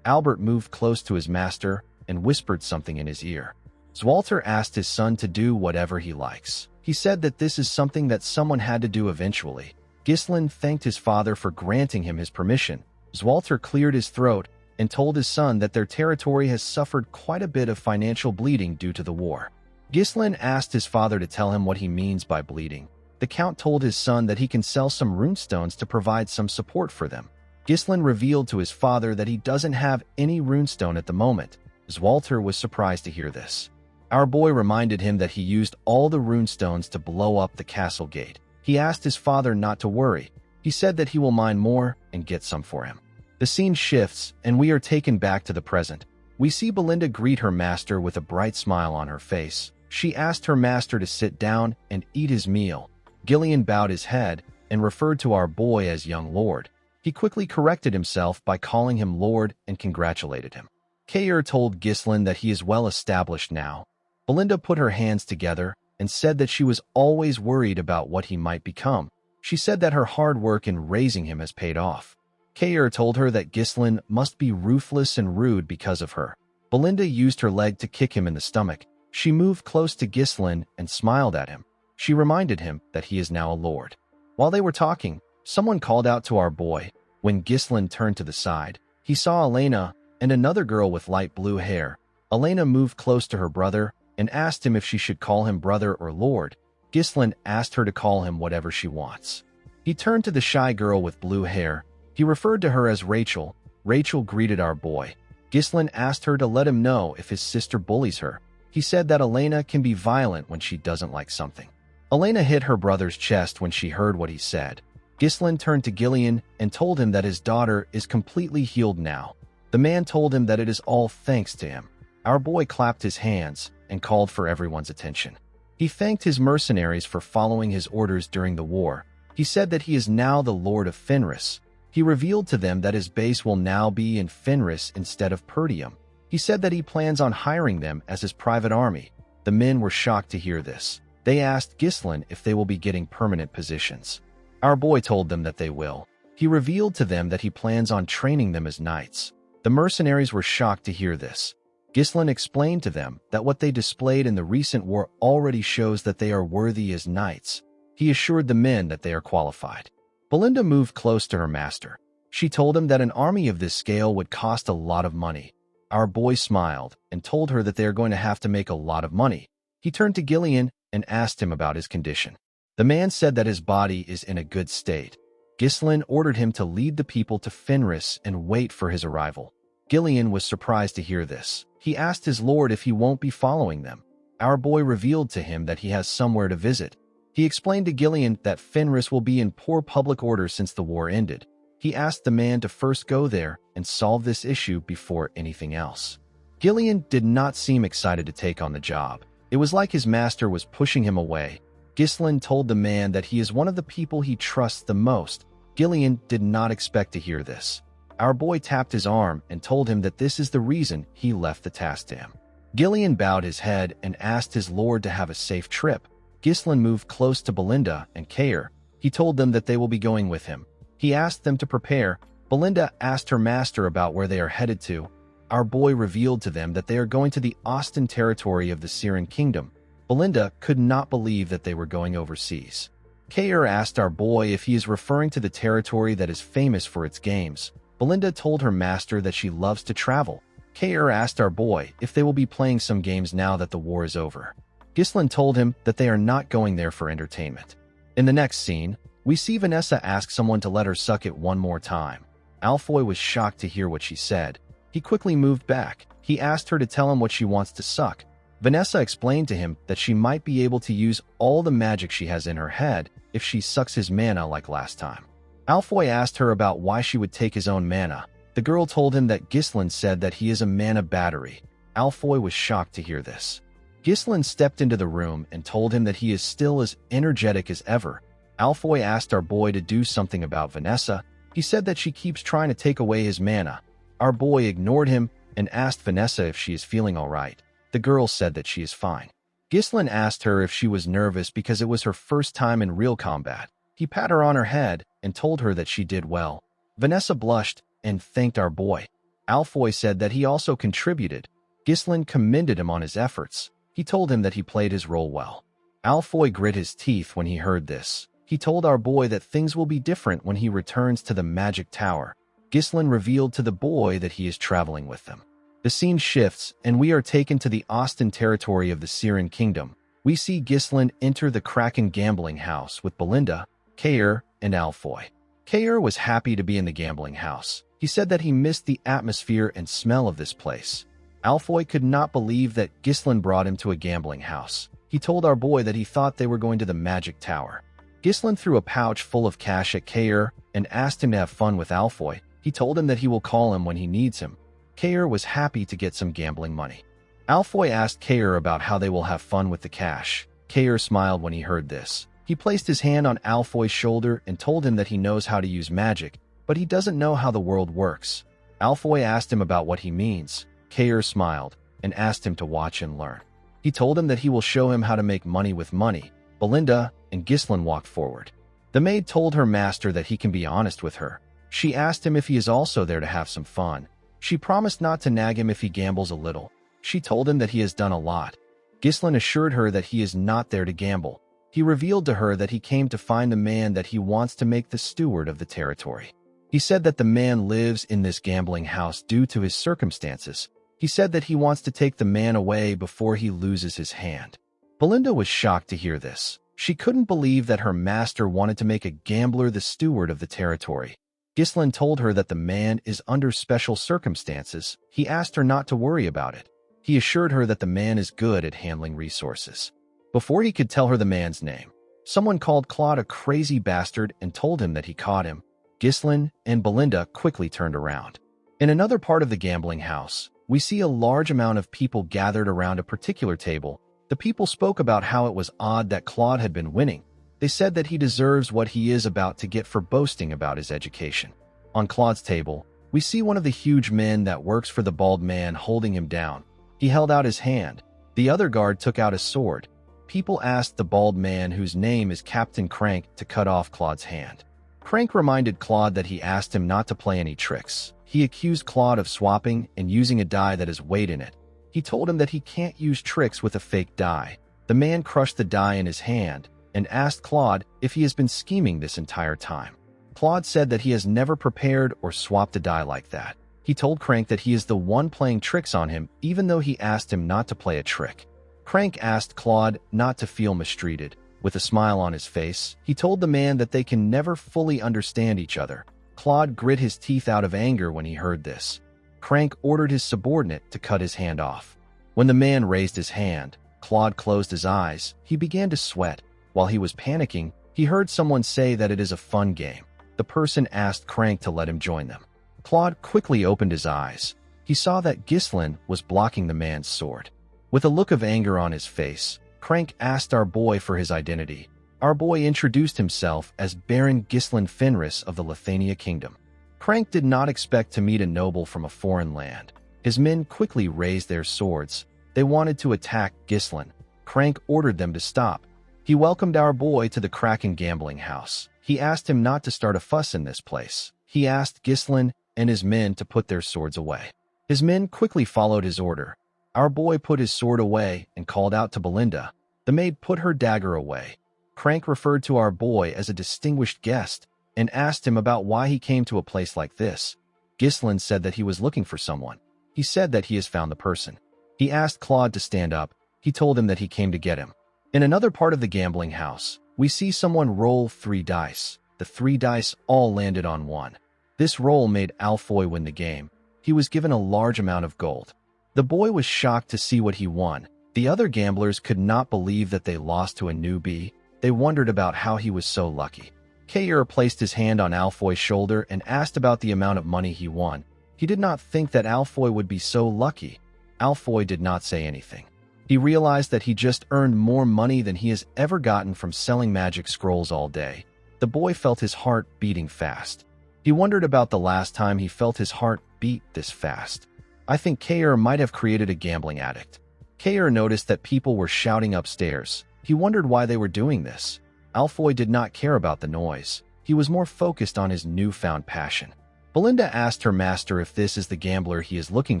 Albert moved close to his master and whispered something in his ear. Zwalter asked his son to do whatever he likes. He said that this is something that someone had to do eventually. Ghislain thanked his father for granting him his permission. Zwalter cleared his throat and told his son that their territory has suffered quite a bit of financial bleeding due to the war. Ghislain asked his father to tell him what he means by bleeding. The count told his son that he can sell some runestones to provide some support for them. Ghislain revealed to his father that he doesn't have any runestone at the moment. Zwalter was surprised to hear this. Our boy reminded him that he used all the runestones to blow up the castle gate. He asked his father not to worry. He said that he will mine more and get some for him. The scene shifts, and we are taken back to the present. We see Belinda greet her master with a bright smile on her face. She asked her master to sit down and eat his meal. Gillian bowed his head and referred to our boy as young lord. He quickly corrected himself by calling him lord and congratulated him. Kair told Ghislain that he is well established now. Belinda put her hands together and said that she was always worried about what he might become. She said that her hard work in raising him has paid off. Kair told her that Ghislain must be ruthless and rude because of her. Belinda used her leg to kick him in the stomach. She moved close to Ghislain and smiled at him. She reminded him that he is now a lord. While they were talking, someone called out to our boy. When Ghislain turned to the side, he saw Elena and another girl with light blue hair. Elena moved close to her brother and asked him if she should call him brother or lord. Ghislain asked her to call him whatever she wants. He turned to the shy girl with blue hair. He referred to her as Rachel. Rachel greeted our boy. Ghislain asked her to let him know if his sister bullies her. He said that Elena can be violent when she doesn't like something. Elena hit her brother's chest when she heard what he said. Ghislain turned to Gillian and told him that his daughter is completely healed now. The man told him that it is all thanks to him. Our boy clapped his hands and called for everyone's attention. He thanked his mercenaries for following his orders during the war. He said that he is now the Lord of Fenris. He revealed to them that his base will now be in Fenris instead of Perdium. He said that he plans on hiring them as his private army. The men were shocked to hear this. They asked Ghislain if they will be getting permanent positions. Our boy told them that they will. He revealed to them that he plans on training them as knights. The mercenaries were shocked to hear this. Ghislain explained to them that what they displayed in the recent war already shows that they are worthy as knights. He assured the men that they are qualified. Belinda moved close to her master. She told him that an army of this scale would cost a lot of money. Our boy smiled and told her that they are going to have to make a lot of money. He turned to Gillian and asked him about his condition. The man said that his body is in a good state. Ghislain ordered him to lead the people to Fenris and wait for his arrival. Gillian was surprised to hear this. He asked his lord if he won't be following them. Our boy revealed to him that he has somewhere to visit. He explained to Gillian that Fenris will be in poor public order since the war ended. He asked the man to first go there and solve this issue before anything else. Gillian did not seem excited to take on the job. It was like his master was pushing him away. Ghislain told the man that he is one of the people he trusts the most. Gillian did not expect to hear this. Our boy tapped his arm and told him that this is the reason he left the task to him. Gillian bowed his head and asked his lord to have a safe trip. Ghislain moved close to Belinda and Kair. He told them that they will be going with him. He asked them to prepare. Belinda asked her master about where they are headed to. Our boy revealed to them that they are going to the Austin territory of the Siren Kingdom. Belinda could not believe that they were going overseas. Kair asked our boy if he is referring to the territory that is famous for its games. Belinda told her master that she loves to travel. Kair asked our boy if they will be playing some games now that the war is over. Ghislain told him that they are not going there for entertainment. In the next scene, we see Vanessa ask someone to let her suck it one more time. Alfoy was shocked to hear what she said. He quickly moved back. He asked her to tell him what she wants to suck. Vanessa explained to him that she might be able to use all the magic she has in her head if she sucks his mana like last time. Alfoy asked her about why she would take his own mana. The girl told him that Ghislain said that he is a mana battery. Alfoy was shocked to hear this. Ghislain stepped into the room and told him that he is still as energetic as ever. Alfoy asked our boy to do something about Vanessa. He said that she keeps trying to take away his mana. Our boy ignored him and asked Vanessa if she is feeling all right. The girl said that she is fine. Ghislain asked her if she was nervous because it was her first time in real combat. He pat her on her head and told her that she did well. Vanessa blushed and thanked our boy. Alfoy said that he also contributed. Ghislain commended him on his efforts. He told him that he played his role well. Alfoy grit his teeth when he heard this. He told our boy that things will be different when he returns to the Magic Tower. Ghislain revealed to the boy that he is traveling with them. The scene shifts, and we are taken to the Austin territory of the Siren Kingdom. We see Ghislain enter the Kraken gambling house with Belinda, Kair, and Alfoy. Kair was happy to be in the gambling house. He said that he missed the atmosphere and smell of this place. Alfoy could not believe that Ghislain brought him to a gambling house. He told our boy that he thought they were going to the Magic Tower. Ghislain threw a pouch full of cash at Kair and asked him to have fun with Alfoy. He told him that he will call him when he needs him. Kair was happy to get some gambling money. Alfoy asked Kair about how they will have fun with the cash. Kair smiled when he heard this. He placed his hand on Alfoy's shoulder and told him that he knows how to use magic, but he doesn't know how the world works. Alfoy asked him about what he means. Kair smiled and asked him to watch and learn. He told him that he will show him how to make money with money. Belinda and Ghislain walked forward. The maid told her master that he can be honest with her. She asked him if he is also there to have some fun. She promised not to nag him if he gambles a little. She told him that he has done a lot. Ghislain assured her that he is not there to gamble. He revealed to her that he came to find the man that he wants to make the steward of the territory. He said that the man lives in this gambling house due to his circumstances. He said that he wants to take the man away before he loses his hand. Belinda was shocked to hear this. She couldn't believe that her master wanted to make a gambler the steward of the territory. Ghislain told her that the man is under special circumstances. He asked her not to worry about it. He assured her that the man is good at handling resources. Before he could tell her the man's name, someone called Claude a crazy bastard and told him that he caught him. Ghislain and Belinda quickly turned around. In another part of the gambling house, we see a large amount of people gathered around a particular table. The people spoke about how it was odd that Claude had been winning. They said that he deserves what he is about to get for boasting about his education. On Claude's table, we see one of the huge men that works for the bald man holding him down. He held out his hand. The other guard took out a sword. People asked the bald man, whose name is Captain Crank, to cut off Claude's hand. Crank reminded Claude that he asked him not to play any tricks. He accused Claude of swapping and using a die that has weight in it. He told him that he can't use tricks with a fake die. The man crushed the die in his hand and asked Claude if he has been scheming this entire time. Claude said that he has never prepared or swapped a die like that. He told Crank that he is the one playing tricks on him, even though he asked him not to play a trick. Crank asked Claude not to feel mistreated. With a smile on his face, he told the man that they can never fully understand each other. Claude grit his teeth out of anger when he heard this. Crank ordered his subordinate to cut his hand off. When the man raised his hand, Claude closed his eyes. He began to sweat. While he was panicking, he heard someone say that it is a fun game. The person asked Crank to let him join them. Claude quickly opened his eyes. He saw that Ghislain was blocking the man's sword. With a look of anger on his face, Crank asked our boy for his identity. Our boy introduced himself as Baron Ghislain Fenris of the Lithania Kingdom. Crank did not expect to meet a noble from a foreign land. His men quickly raised their swords. They wanted to attack Ghislain. Crank ordered them to stop. He welcomed our boy to the Kraken gambling house. He asked him not to start a fuss in this place. He asked Ghislain and his men to put their swords away. His men quickly followed his order. Our boy put his sword away and called out to Belinda. The maid put her dagger away. Crank referred to our boy as a distinguished guest and asked him about why he came to a place like this. Ghislain said that he was looking for someone. He said that he has found the person. He asked Claude to stand up. He told him that he came to get him. In another part of the gambling house, we see someone roll 3 dice. The 3 dice all landed on 1. This roll made Alfoy win the game. He was given a large amount of gold. The boy was shocked to see what he won. The other gamblers could not believe that they lost to a newbie. They wondered about how he was so lucky. Kair placed his hand on Alfoy's shoulder and asked about the amount of money he won. He did not think that Alfoy would be so lucky. Alfoy did not say anything. He realized that he just earned more money than he has ever gotten from selling magic scrolls all day. The boy felt his heart beating fast. He wondered about the last time he felt his heart beat this fast. I think Kair might have created a gambling addict. Kair noticed that people were shouting upstairs. He wondered why they were doing this. Alfoy did not care about the noise. He was more focused on his newfound passion. Belinda asked her master if this is the gambler he is looking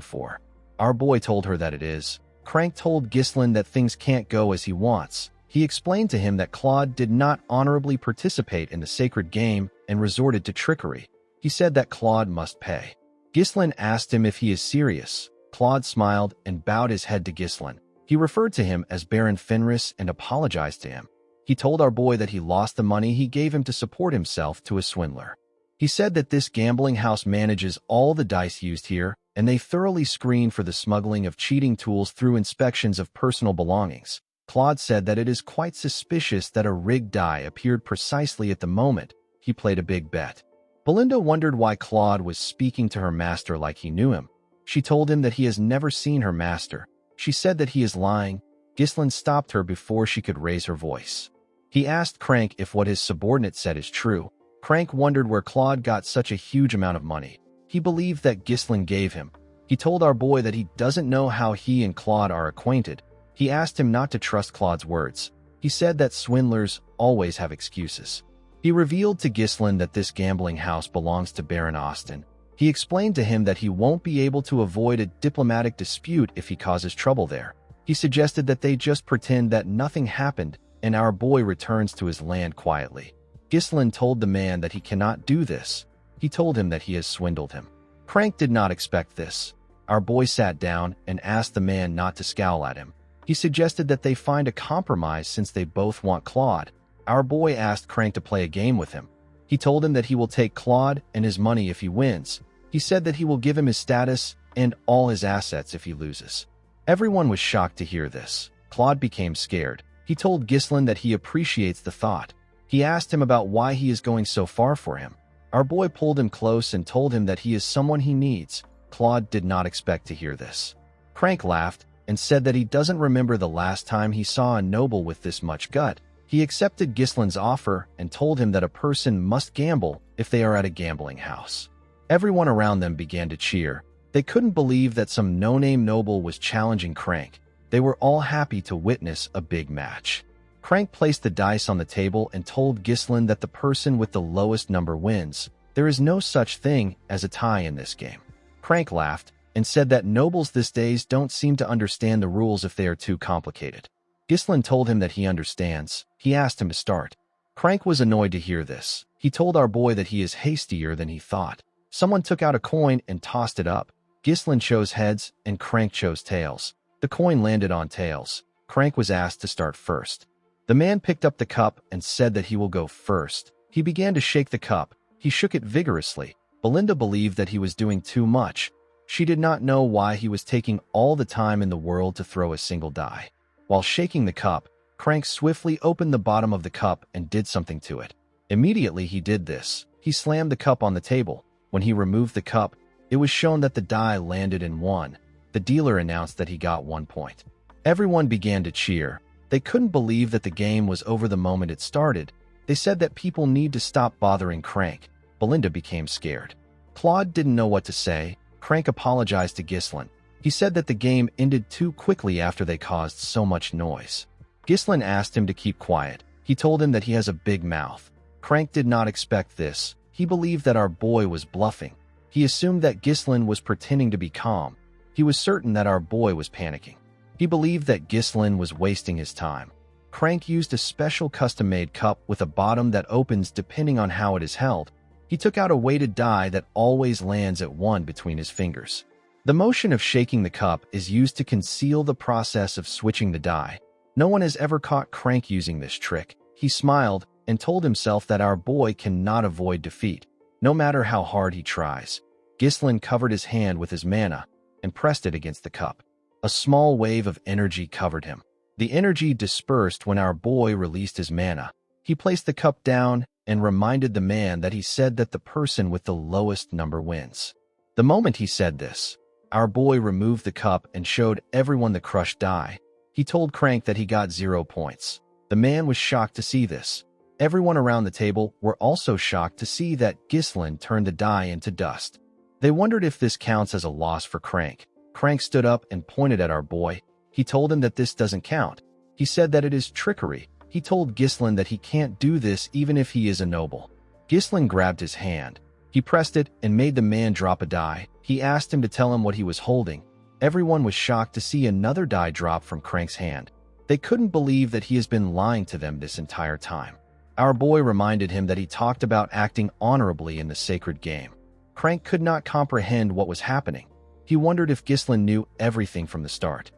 for. Our boy told her that it is. Crank told Ghislain that things can't go as he wants. He explained to him that Claude did not honorably participate in the sacred game and resorted to trickery. He said that Claude must pay. Ghislain asked him if he is serious. Claude smiled and bowed his head to Ghislain. He referred to him as Baron Fenris and apologized to him. He told our boy that he lost the money he gave him to support himself to a swindler. He said that this gambling house manages all the dice used here, and they thoroughly screen for the smuggling of cheating tools through inspections of personal belongings. Claude said that it is quite suspicious that a rigged die appeared precisely at the moment he played a big bet. Belinda wondered why Claude was speaking to her master like he knew him. She told him that he has never seen her master. She said that he is lying. Ghislain stopped her before she could raise her voice. He asked Crank if what his subordinate said is true. Crank wondered where Claude got such a huge amount of money. He believed that Ghislain gave him. He told our boy that he doesn't know how he and Claude are acquainted. He asked him not to trust Claude's words. He said that swindlers always have excuses. He revealed to Ghislain that this gambling house belongs to Baron Austin. He explained to him that he won't be able to avoid a diplomatic dispute if he causes trouble there. He suggested that they just pretend that nothing happened and our boy returns to his land quietly. Ghislain told the man that he cannot do this. He told him that he has swindled him. Crank did not expect this. Our boy sat down and asked the man not to scowl at him. He suggested that they find a compromise since they both want Claude. Our boy asked Crank to play a game with him. He told him that he will take Claude and his money if he wins. He said that he will give him his status and all his assets if he loses. Everyone was shocked to hear this. Claude became scared. He told Ghislain that he appreciates the thought. He asked him about why he is going so far for him. Our boy pulled him close and told him that he is someone he needs. Claude did not expect to hear this. Crank laughed and said that he doesn't remember the last time he saw a noble with this much gut. He accepted Ghislain's offer and told him that a person must gamble if they are at a gambling house. Everyone around them began to cheer. They couldn't believe that some no-name noble was challenging Crank. They were all happy to witness a big match. Crank placed the dice on the table and told Ghislain that the person with the lowest number wins. There is no such thing as a tie in this game. Crank laughed and said that nobles these days don't seem to understand the rules if they are too complicated. Ghislain told him that he understands. He asked him to start. Crank was annoyed to hear this. He told our boy that he is hastier than he thought. Someone took out a coin and tossed it up. Ghislain chose heads and Crank chose tails. The coin landed on tails. Crank was asked to start first. The man picked up the cup and said that he will go first. He began to shake the cup. He shook it vigorously. Belinda believed that he was doing too much. She did not know why he was taking all the time in the world to throw a single die. While shaking the cup, Crank swiftly opened the bottom of the cup and did something to it. Immediately he did this. He slammed the cup on the table. When he removed the cup, it was shown that the die landed in 1. The dealer announced that he got 1 point. Everyone began to cheer. They couldn't believe that the game was over the moment it started. They said that people need to stop bothering Crank. Belinda became scared. Claude didn't know what to say. Crank apologized to Ghislain. He said that the game ended too quickly after they caused so much noise. Ghislain asked him to keep quiet. He told him that he has a big mouth. Crank did not expect this. He believed that our boy was bluffing. He assumed that Ghislain was pretending to be calm. He was certain that our boy was panicking. He believed that Ghislain was wasting his time. Crank used a special custom-made cup with a bottom that opens depending on how it is held. He took out a weighted die that always lands at 1 between his fingers. The motion of shaking the cup is used to conceal the process of switching the die. No one has ever caught Crank using this trick. He smiled and told himself that our boy cannot avoid defeat, no matter how hard he tries. Ghislain covered his hand with his mana and pressed it against the cup. A small wave of energy covered him. The energy dispersed when our boy released his mana. He placed the cup down and reminded the man that he said that the person with the lowest number wins. The moment he said this, our boy removed the cup and showed everyone the crushed die. He told Crank that he got 0 points. The man was shocked to see this. Everyone around the table were also shocked to see that Ghislain turned the die into dust. They wondered if this counts as a loss for Crank. Crank stood up and pointed at our boy. He told him that this doesn't count. He said that it is trickery. He told Ghislain that he can't do this even if he is a noble. Ghislain grabbed his hand. He pressed it and made the man drop a die. He asked him to tell him what he was holding. Everyone was shocked to see another die drop from Crank's hand. They couldn't believe that he has been lying to them this entire time. Our boy reminded him that he talked about acting honorably in the sacred game. Crank could not comprehend what was happening. He wondered if Ghislain knew everything from the start.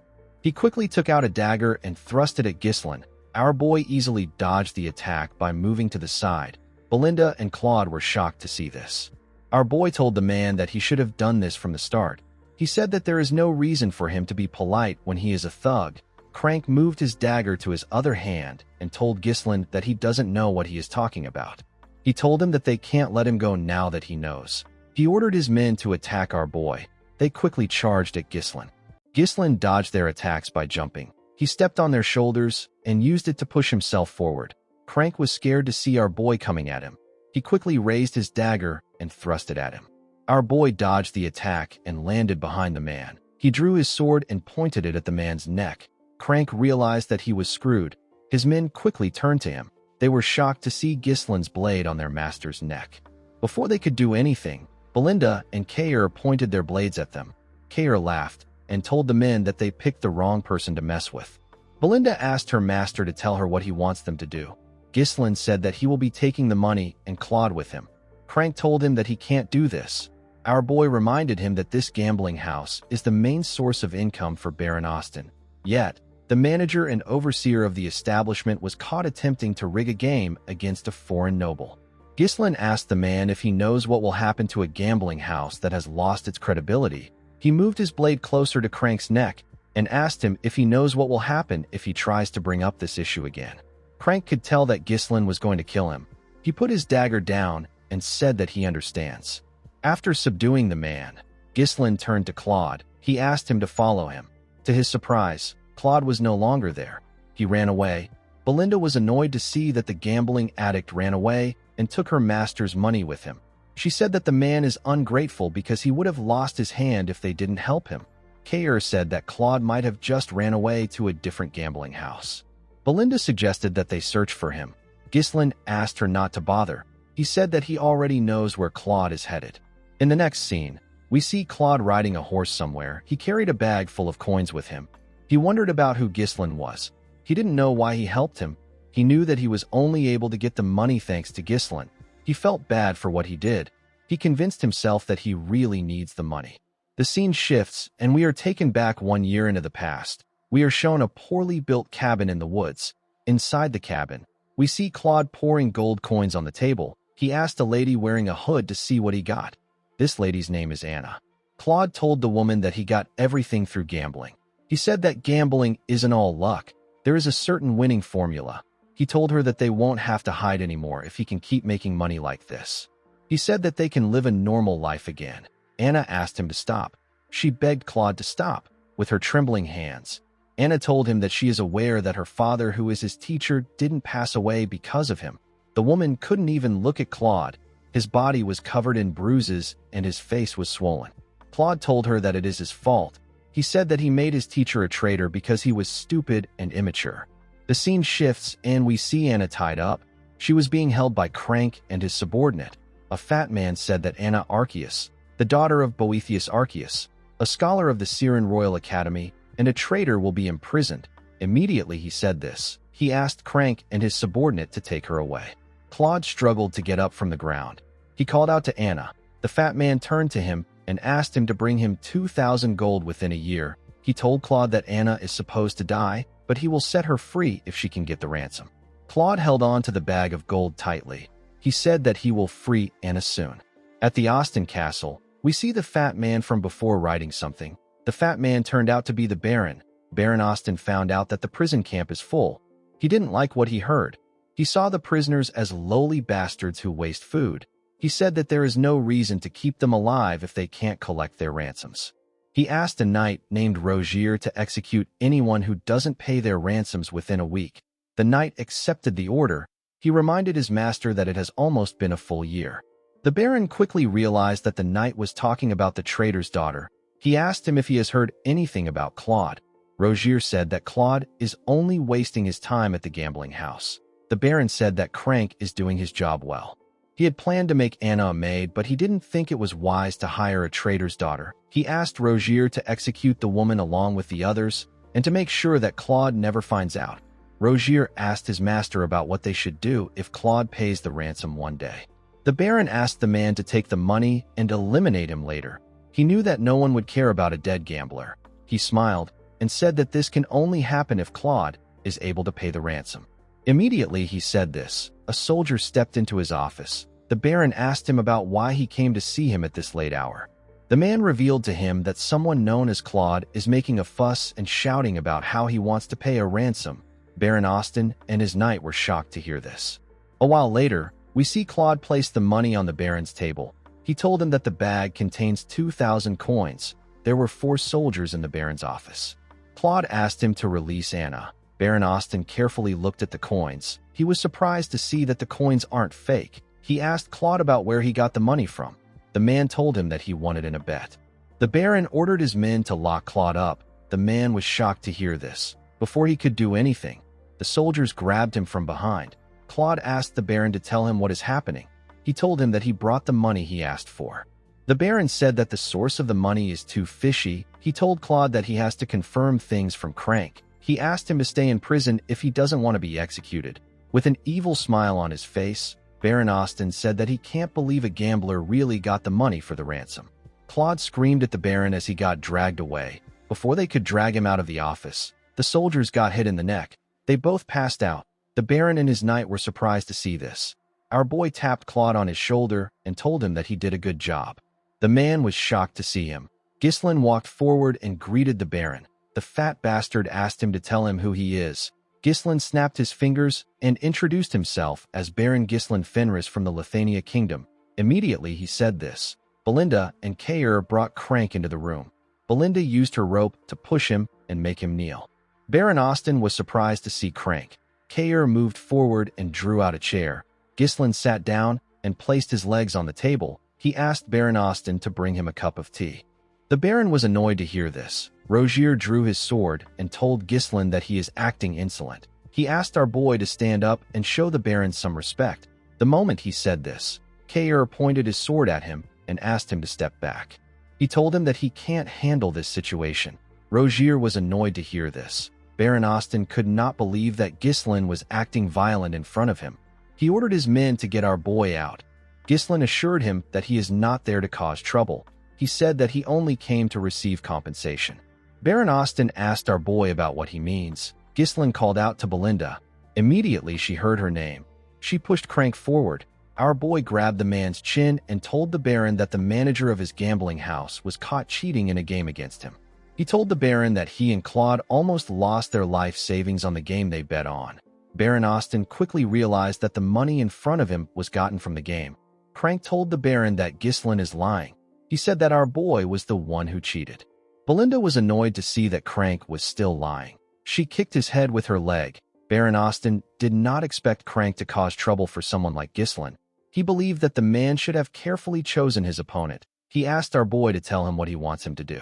He quickly took out a dagger and thrust it at Ghislain. Our boy easily dodged the attack by moving to the side. Belinda and Claude were shocked to see this. Our boy told the man that he should have done this from the start. He said that there is no reason for him to be polite when he is a thug. Crank moved his dagger to his other hand and told Ghislain that he doesn't know what he is talking about. He told him that they can't let him go now that he knows. He ordered his men to attack our boy. They quickly charged at Ghislain. Ghislain dodged their attacks by jumping. He stepped on their shoulders and used it to push himself forward. Crank was scared to see our boy coming at him. He quickly raised his dagger and thrust it at him. Our boy dodged the attack and landed behind the man. He drew his sword and pointed it at the man's neck. Crank realized that he was screwed. His men quickly turned to him. They were shocked to see Ghislain's blade on their master's neck. Before they could do anything, Belinda and Kair pointed their blades at them. Kair laughed and told the men that they picked the wrong person to mess with. Belinda asked her master to tell her what he wants them to do. Ghislain said that he will be taking the money and Claude with him. Crank told him that he can't do this. Our boy reminded him that this gambling house is the main source of income for Baron Austin. Yet, the manager and overseer of the establishment was caught attempting to rig a game against a foreign noble. Ghislain asked the man if he knows what will happen to a gambling house that has lost its credibility. He moved his blade closer to Crank's neck and asked him if he knows what will happen if he tries to bring up this issue again. Crank could tell that Ghislain was going to kill him. He put his dagger down and said that he understands. After subduing the man, Ghislain turned to Claude. He asked him to follow him. To his surprise, Claude was no longer there. He ran away. Belinda was annoyed to see that the gambling addict ran away and took her master's money with him. She said that the man is ungrateful because he would have lost his hand if they didn't help him. Kair said that Claude might have just ran away to a different gambling house. Belinda suggested that they search for him. Ghislain asked her not to bother. He said that he already knows where Claude is headed. In the next scene, we see Claude riding a horse somewhere. He carried a bag full of coins with him. He wondered about who Ghislain was. He didn't know why he helped him. He knew that he was only able to get the money thanks to Ghislain. He felt bad for what he did. He convinced himself that he really needs the money. The scene shifts, and we are taken back 1 year into the past. We are shown a poorly built cabin in the woods. Inside the cabin, we see Claude pouring gold coins on the table. He asked a lady wearing a hood to see what he got. This lady's name is Anna. Claude told the woman that he got everything through gambling. He said that gambling isn't all luck. There is a certain winning formula. He told her that they won't have to hide anymore if he can keep making money like this. He said that they can live a normal life again. Anna asked him to stop. She begged Claude to stop. With her trembling hands, Anna told him that she is aware that her father, who is his teacher, didn't pass away because of him. The woman couldn't even look at Claude. His body was covered in bruises and his face was swollen. Claude told her that it is his fault. He said that he made his teacher a traitor because he was stupid and immature. The scene shifts and we see Anna tied up. She was being held by Crank and his subordinate. A fat man said that Anna Arceus, the daughter of Boethius Arceus, a scholar of the Syrian Royal Academy, and a traitor, will be imprisoned. Immediately he said this, he asked Crank and his subordinate to take her away. Claude struggled to get up from the ground. He called out to Anna. The fat man turned to him and asked him to bring him 2,000 gold within a year. He told Claude that Anna is supposed to die, but he will set her free if she can get the ransom. Claude held on to the bag of gold tightly. He said that he will free Anna soon. At the Austin castle, We see the fat man from before writing something. The fat man turned out to be the Baron. Baron Austin found out that the prison camp is full. He didn't like what he heard. He saw the prisoners as lowly bastards who waste food. He said that there is no reason to keep them alive if they can't collect their ransoms. He asked a knight named Rogier to execute anyone who doesn't pay their ransoms within a week. The knight accepted the order. He reminded his master that it has almost been a full year. The Baron quickly realized that the knight was talking about the trader's daughter. He asked him if he has heard anything about Claude. Rogier said that Claude is only wasting his time at the gambling house. The Baron said that Crank is doing his job well. He had planned to make Anna a maid, but he didn't think it was wise to hire a trader's daughter. He asked Rogier to execute the woman along with the others, and to make sure that Claude never finds out. Rogier asked his master about what they should do if Claude pays the ransom one day. The Baron asked the man to take the money and eliminate him later. He knew that no one would care about a dead gambler. He smiled and said that this can only happen if Claude is able to pay the ransom. Immediately he said this, a soldier stepped into his office. The Baron asked him about why he came to see him at this late hour. The man revealed to him that someone known as Claude is making a fuss and shouting about how he wants to pay a ransom. Baron Austin and his knight were shocked to hear this. A while later, we see Claude place the money on the Baron's table. He told him that the bag contains 2,000 coins. There were 4 soldiers in the Baron's office. Claude asked him to release Anna. Baron Austin carefully looked at the coins. He was surprised to see that the coins aren't fake. He asked Claude about where he got the money from. The man told him that he won it in a bet. The Baron ordered his men to lock Claude up. The man was shocked to hear this. Before he could do anything, the soldiers grabbed him from behind. Claude asked the Baron to tell him what is happening. He told him that he brought the money he asked for. The Baron said that the source of the money is too fishy. He told Claude that he has to confirm things from Crank. He asked him to stay in prison if he doesn't want to be executed. With an evil smile on his face, Baron Austin said that he can't believe a gambler really got the money for the ransom. Claude screamed at the Baron as he got dragged away. Before they could drag him out of the office, the soldiers got hit in the neck. They both passed out. The Baron and his knight were surprised to see this. Our boy tapped Claude on his shoulder and told him that he did a good job. The man was shocked to see him. Ghislain walked forward and greeted the Baron. The fat bastard asked him to tell him who he is. Ghislain snapped his fingers and introduced himself as Baron Ghislain Fenris from the Lithuania Kingdom. Immediately he said this. Belinda and Kair brought Crank into the room. Belinda used her rope to push him and make him kneel. Baron Austin was surprised to see Crank. Kair moved forward and drew out a chair. Ghislain sat down and placed his legs on the table. He asked Baron Austin to bring him a cup of tea. The Baron was annoyed to hear this. Rogier drew his sword and told Ghislain that he is acting insolent. He asked our boy to stand up and show the Baron some respect. The moment he said this, Kair pointed his sword at him and asked him to step back. He told him that he can't handle this situation. Rogier was annoyed to hear this. Baron Austin could not believe that Ghislain was acting violent in front of him. He ordered his men to get our boy out. Ghislain assured him that he is not there to cause trouble. He said that he only came to receive compensation. Baron Austin asked our boy about what he means. Ghislain called out to Belinda. Immediately she heard her name. She pushed Crank forward. Our boy grabbed the man's chin and told the Baron that the manager of his gambling house was caught cheating in a game against him. He told the Baron that he and Claude almost lost their life savings on the game they bet on. Baron Austin quickly realized that the money in front of him was gotten from the game. Crank told the Baron that Ghislain is lying. He said that our boy was the one who cheated. Belinda was annoyed to see that Crank was still lying. She kicked his head with her leg. Baron Austin did not expect Crank to cause trouble for someone like Ghislain. He believed that the man should have carefully chosen his opponent. He asked our boy to tell him what he wants him to do.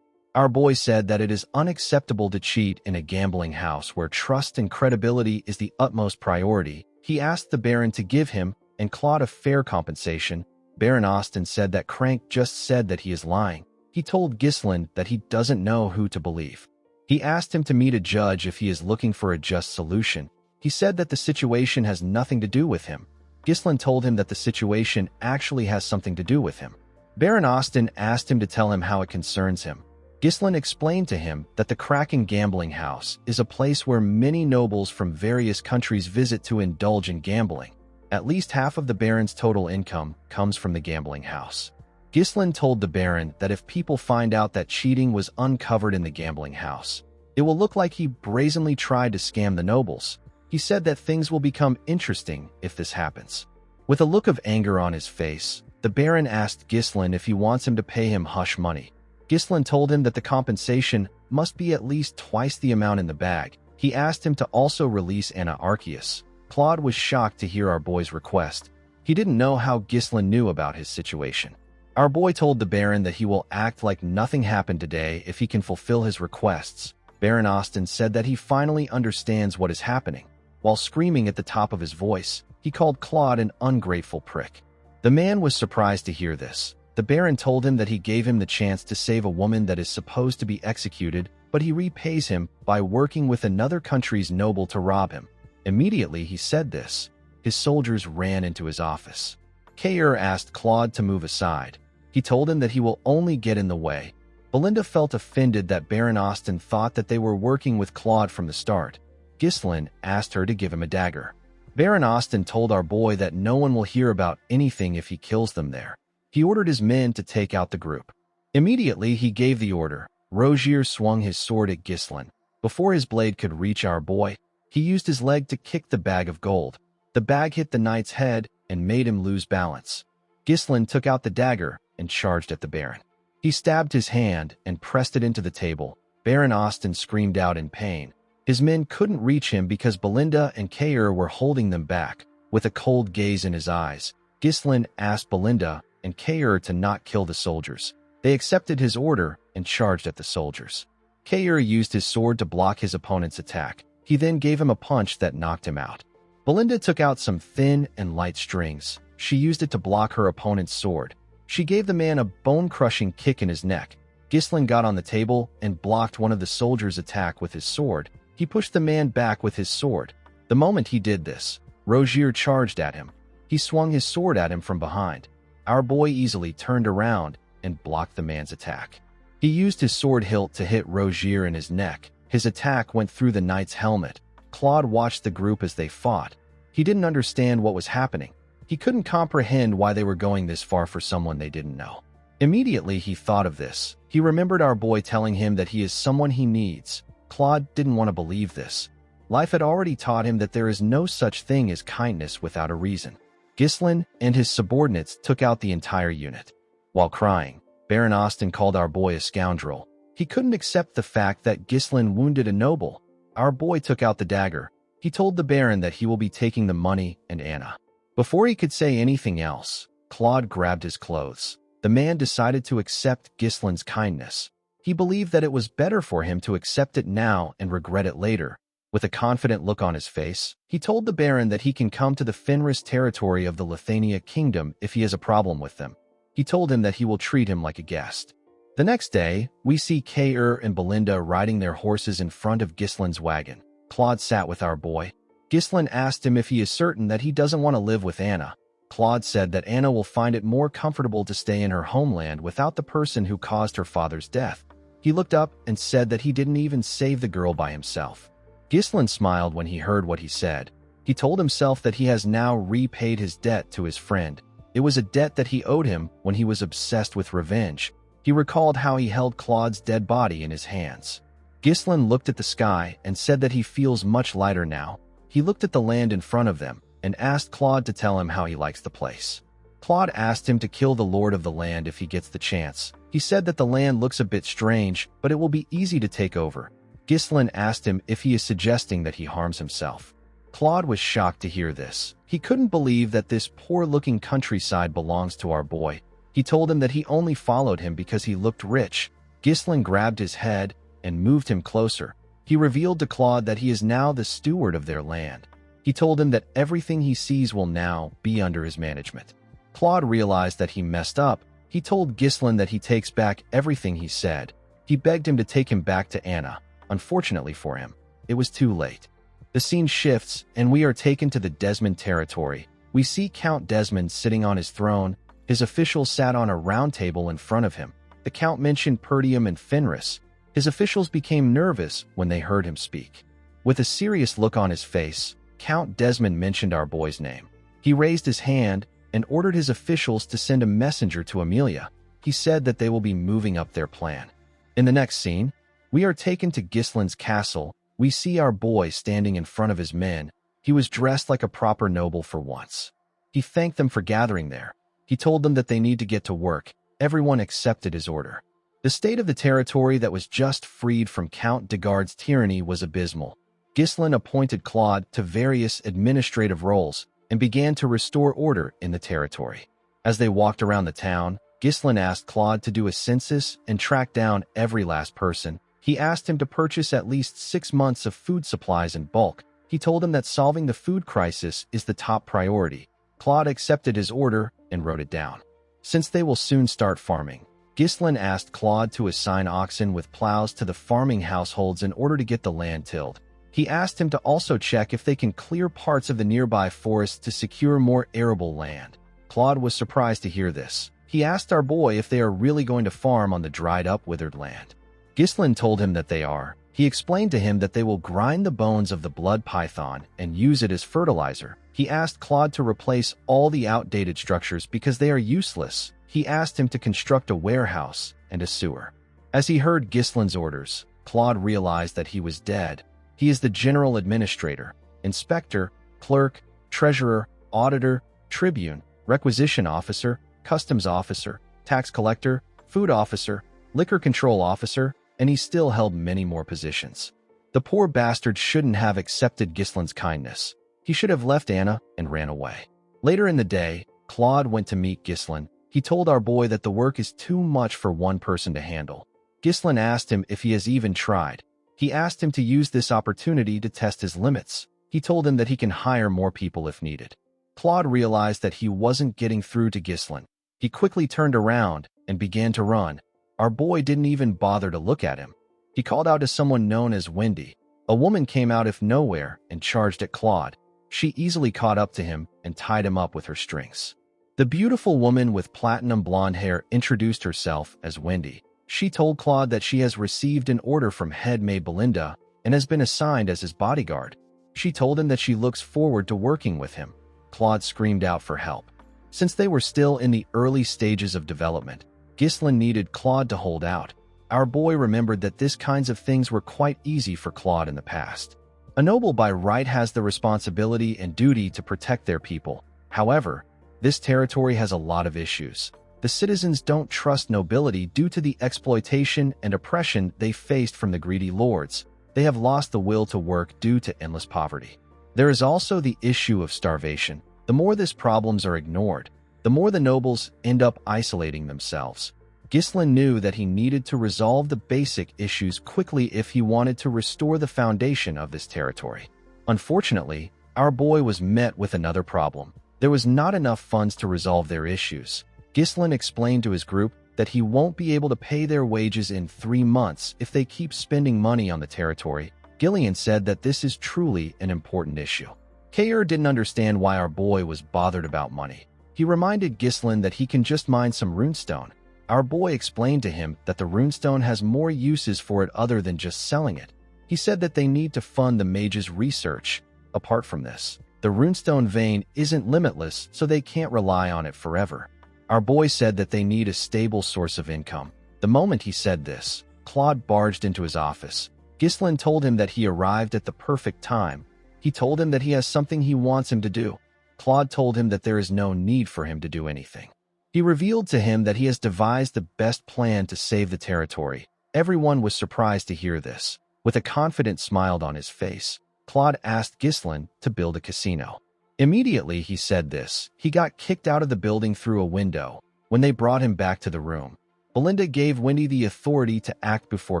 Our boy said that it is unacceptable to cheat in a gambling house where trust and credibility is the utmost priority. He asked the Baron to give him and Claude a fair compensation. Baron Austin said that Crank just said that he is lying. He told Ghislain that he doesn't know who to believe. He asked him to meet a judge if he is looking for a just solution. He said that the situation has nothing to do with him. Ghislain told him that the situation actually has something to do with him. Baron Austin asked him to tell him how it concerns him. Ghislain explained to him that the Kraken gambling house is a place where many nobles from various countries visit to indulge in gambling. At least half of the Baron's total income comes from the gambling house. Ghislain told the Baron that if people find out that cheating was uncovered in the gambling house, it will look like he brazenly tried to scam the nobles. He said that things will become interesting if this happens. With a look of anger on his face, the Baron asked Ghislain if he wants him to pay him hush money. Ghislain told him that the compensation must be at least twice the amount in the bag. He asked him to also release Anna Arceus. Claude was shocked to hear our boy's request. He didn't know how Ghislain knew about his situation. Our boy told the Baron that he will act like nothing happened today if he can fulfill his requests. Baron Austin said that he finally understands what is happening. While screaming at the top of his voice, he called Claude an ungrateful prick. The man was surprised to hear this. The Baron told him that he gave him the chance to save a woman that is supposed to be executed, but he repays him by working with another country's noble to rob him. Immediately he said this, his soldiers ran into his office. Kair asked Claude to move aside. He told him that he will only get in the way. Belinda felt offended that Baron Austin thought that they were working with Claude from the start. Ghislain asked her to give him a dagger. Baron Austin told our boy that no one will hear about anything if he kills them there. He ordered his men to take out the group. Immediately he gave the order. Rogier swung his sword at Ghislain. Before his blade could reach our boy, he used his leg to kick the bag of gold. The bag hit the knight's head and made him lose balance. Ghislain took out the dagger and charged at the Baron. He stabbed his hand and pressed it into the table. Baron Austin screamed out in pain. His men couldn't reach him because Belinda and Kair were holding them back. With a cold gaze in his eyes, Ghislain asked Belinda and Kair to not kill the soldiers. They accepted his order and charged at the soldiers. Kair used his sword to block his opponent's attack. He then gave him a punch that knocked him out. Belinda took out some thin and light strings. She used it to block her opponent's sword. She gave the man a bone-crushing kick in his neck. Ghislain got on the table and blocked one of the soldiers' attack with his sword. He pushed the man back with his sword. The moment he did this, Rogier charged at him. He swung his sword at him from behind. Our boy easily turned around and blocked the man's attack. He used his sword hilt to hit Rogier in his neck. His attack went through the knight's helmet. Claude watched the group as they fought. He didn't understand what was happening. He couldn't comprehend why they were going this far for someone they didn't know. Immediately he thought of this. He remembered our boy telling him that he is someone he needs. Claude didn't want to believe this. Life had already taught him that there is no such thing as kindness without a reason. Ghislain and his subordinates took out the entire unit. While crying, Baron Austin called our boy a scoundrel. He couldn't accept the fact that Ghislain wounded a noble. Our boy took out the dagger. He told the Baron that he will be taking the money and Anna. Before he could say anything else, Claude grabbed his clothes. The man decided to accept Ghislain's kindness. He believed that it was better for him to accept it now and regret it later. With a confident look on his face, he told the Baron that he can come to the Fenris territory of the Lithania kingdom if he has a problem with them. He told him that he will treat him like a guest. The next day, we see Kair and Belinda riding their horses in front of Ghislain's wagon. Claude sat with our boy. Ghislain asked him if he is certain that he doesn't want to live with Anna. Claude said that Anna will find it more comfortable to stay in her homeland without the person who caused her father's death. He looked up and said that he didn't even save the girl by himself. Ghislain smiled when he heard what he said. He told himself that he has now repaid his debt to his friend. It was a debt that he owed him when he was obsessed with revenge. He recalled how he held Claude's dead body in his hands. Ghislain looked at the sky and said that he feels much lighter now. He looked at the land in front of them and asked Claude to tell him how he likes the place. Claude asked him to kill the lord of the land if he gets the chance. He said that the land looks a bit strange, but it will be easy to take over. Ghislain asked him if he is suggesting that he harms himself. Claude was shocked to hear this. He couldn't believe that this poor-looking countryside belongs to our boy. He told him that he only followed him because he looked rich. Ghislain grabbed his head and moved him closer. He revealed to Claude that he is now the steward of their land. He told him that everything he sees will now be under his management. Claude realized that he messed up. He told Ghislain that he takes back everything he said. He begged him to take him back to Anna. Unfortunately for him, it was too late. The scene shifts, and we are taken to the Desmond territory. We see Count Desmond sitting on his throne. His officials sat on a round table in front of him. The Count mentioned Perdium and Fenris. His officials became nervous when they heard him speak. With a serious look on his face, Count Desmond mentioned our boy's name. He raised his hand and ordered his officials to send a messenger to Amelia. He said that they will be moving up their plan. In the next scene, we are taken to Gislin's castle. We see our boy standing in front of his men. He was dressed like a proper noble for once. He thanked them for gathering there. He told them that they need to get to work. Everyone accepted his order. The state of the territory that was just freed from Count Degard's tyranny was abysmal. Gislin appointed Claude to various administrative roles and began to restore order in the territory. As they walked around the town, Gislin asked Claude to do a census and track down every last person. He asked him to purchase at least 6 months of food supplies in bulk. He told him that solving the food crisis is the top priority. Claude accepted his order and wrote it down. Since they will soon start farming, Gislin asked Claude to assign oxen with plows to the farming households in order to get the land tilled. He asked him to also check if they can clear parts of the nearby forests to secure more arable land. Claude was surprised to hear this. He asked our boy if they are really going to farm on the dried-up, withered land. Gislin told him that they are. He explained to him that they will grind the bones of the blood python and use it as fertilizer. He asked Claude to replace all the outdated structures because they are useless. He asked him to construct a warehouse and a sewer. As he heard Gislin's orders, Claude realized that he was dead. He is the general administrator, inspector, clerk, treasurer, auditor, tribune, requisition officer, customs officer, tax collector, food officer, liquor control officer, and he still held many more positions. The poor bastard shouldn't have accepted Gislin's kindness. He should have left Anna and ran away. Later in the day, Claude went to meet Gislin. He told our boy that the work is too much for one person to handle. Gislin asked him if he has even tried. He asked him to use this opportunity to test his limits. He told him that he can hire more people if needed. Claude realized that he wasn't getting through to Gislin. He quickly turned around and began to run. Our boy didn't even bother to look at him. He called out to someone known as Wendy. A woman came out of nowhere and charged at Claude. She easily caught up to him and tied him up with her strings. The beautiful woman with platinum blonde hair introduced herself as Wendy. She told Claude that she has received an order from head maid Belinda and has been assigned as his bodyguard. She told him that she looks forward to working with him. Claude screamed out for help. Since they were still in the early stages of development, Gislin needed Claude to hold out. Our boy remembered that this kinds of things were quite easy for Claude in the past. A noble by right has the responsibility and duty to protect their people. However, this territory has a lot of issues. The citizens don't trust nobility due to the exploitation and oppression they faced from the greedy lords. They have lost the will to work due to endless poverty. There is also the issue of starvation. The more these problems are ignored, the more the nobles end up isolating themselves. Gislin knew that he needed to resolve the basic issues quickly if he wanted to restore the foundation of this territory. Unfortunately, our boy was met with another problem. There was not enough funds to resolve their issues. Gislin explained to his group that he won't be able to pay their wages in 3 months if they keep spending money on the territory. Gillian said that this is truly an important issue. Kayer didn't understand why our boy was bothered about money. He reminded Gislin that he can just mine some runestone. Our boy explained to him that the runestone has more uses for it other than just selling it. He said that they need to fund the mage's research. Apart from this, the runestone vein isn't limitless, so they can't rely on it forever. Our boy said that they need a stable source of income. The moment he said this, Claude barged into his office. Gislin told him that he arrived at the perfect time. He told him that he has something he wants him to do. Claude told him that there is no need for him to do anything. He revealed to him that he has devised the best plan to save the territory. Everyone was surprised to hear this. With a confident smile on his face, Claude asked Gislin to build a casino. Immediately he said this, he got kicked out of the building through a window. When they brought him back to the room, Belinda gave Wendy the authority to act before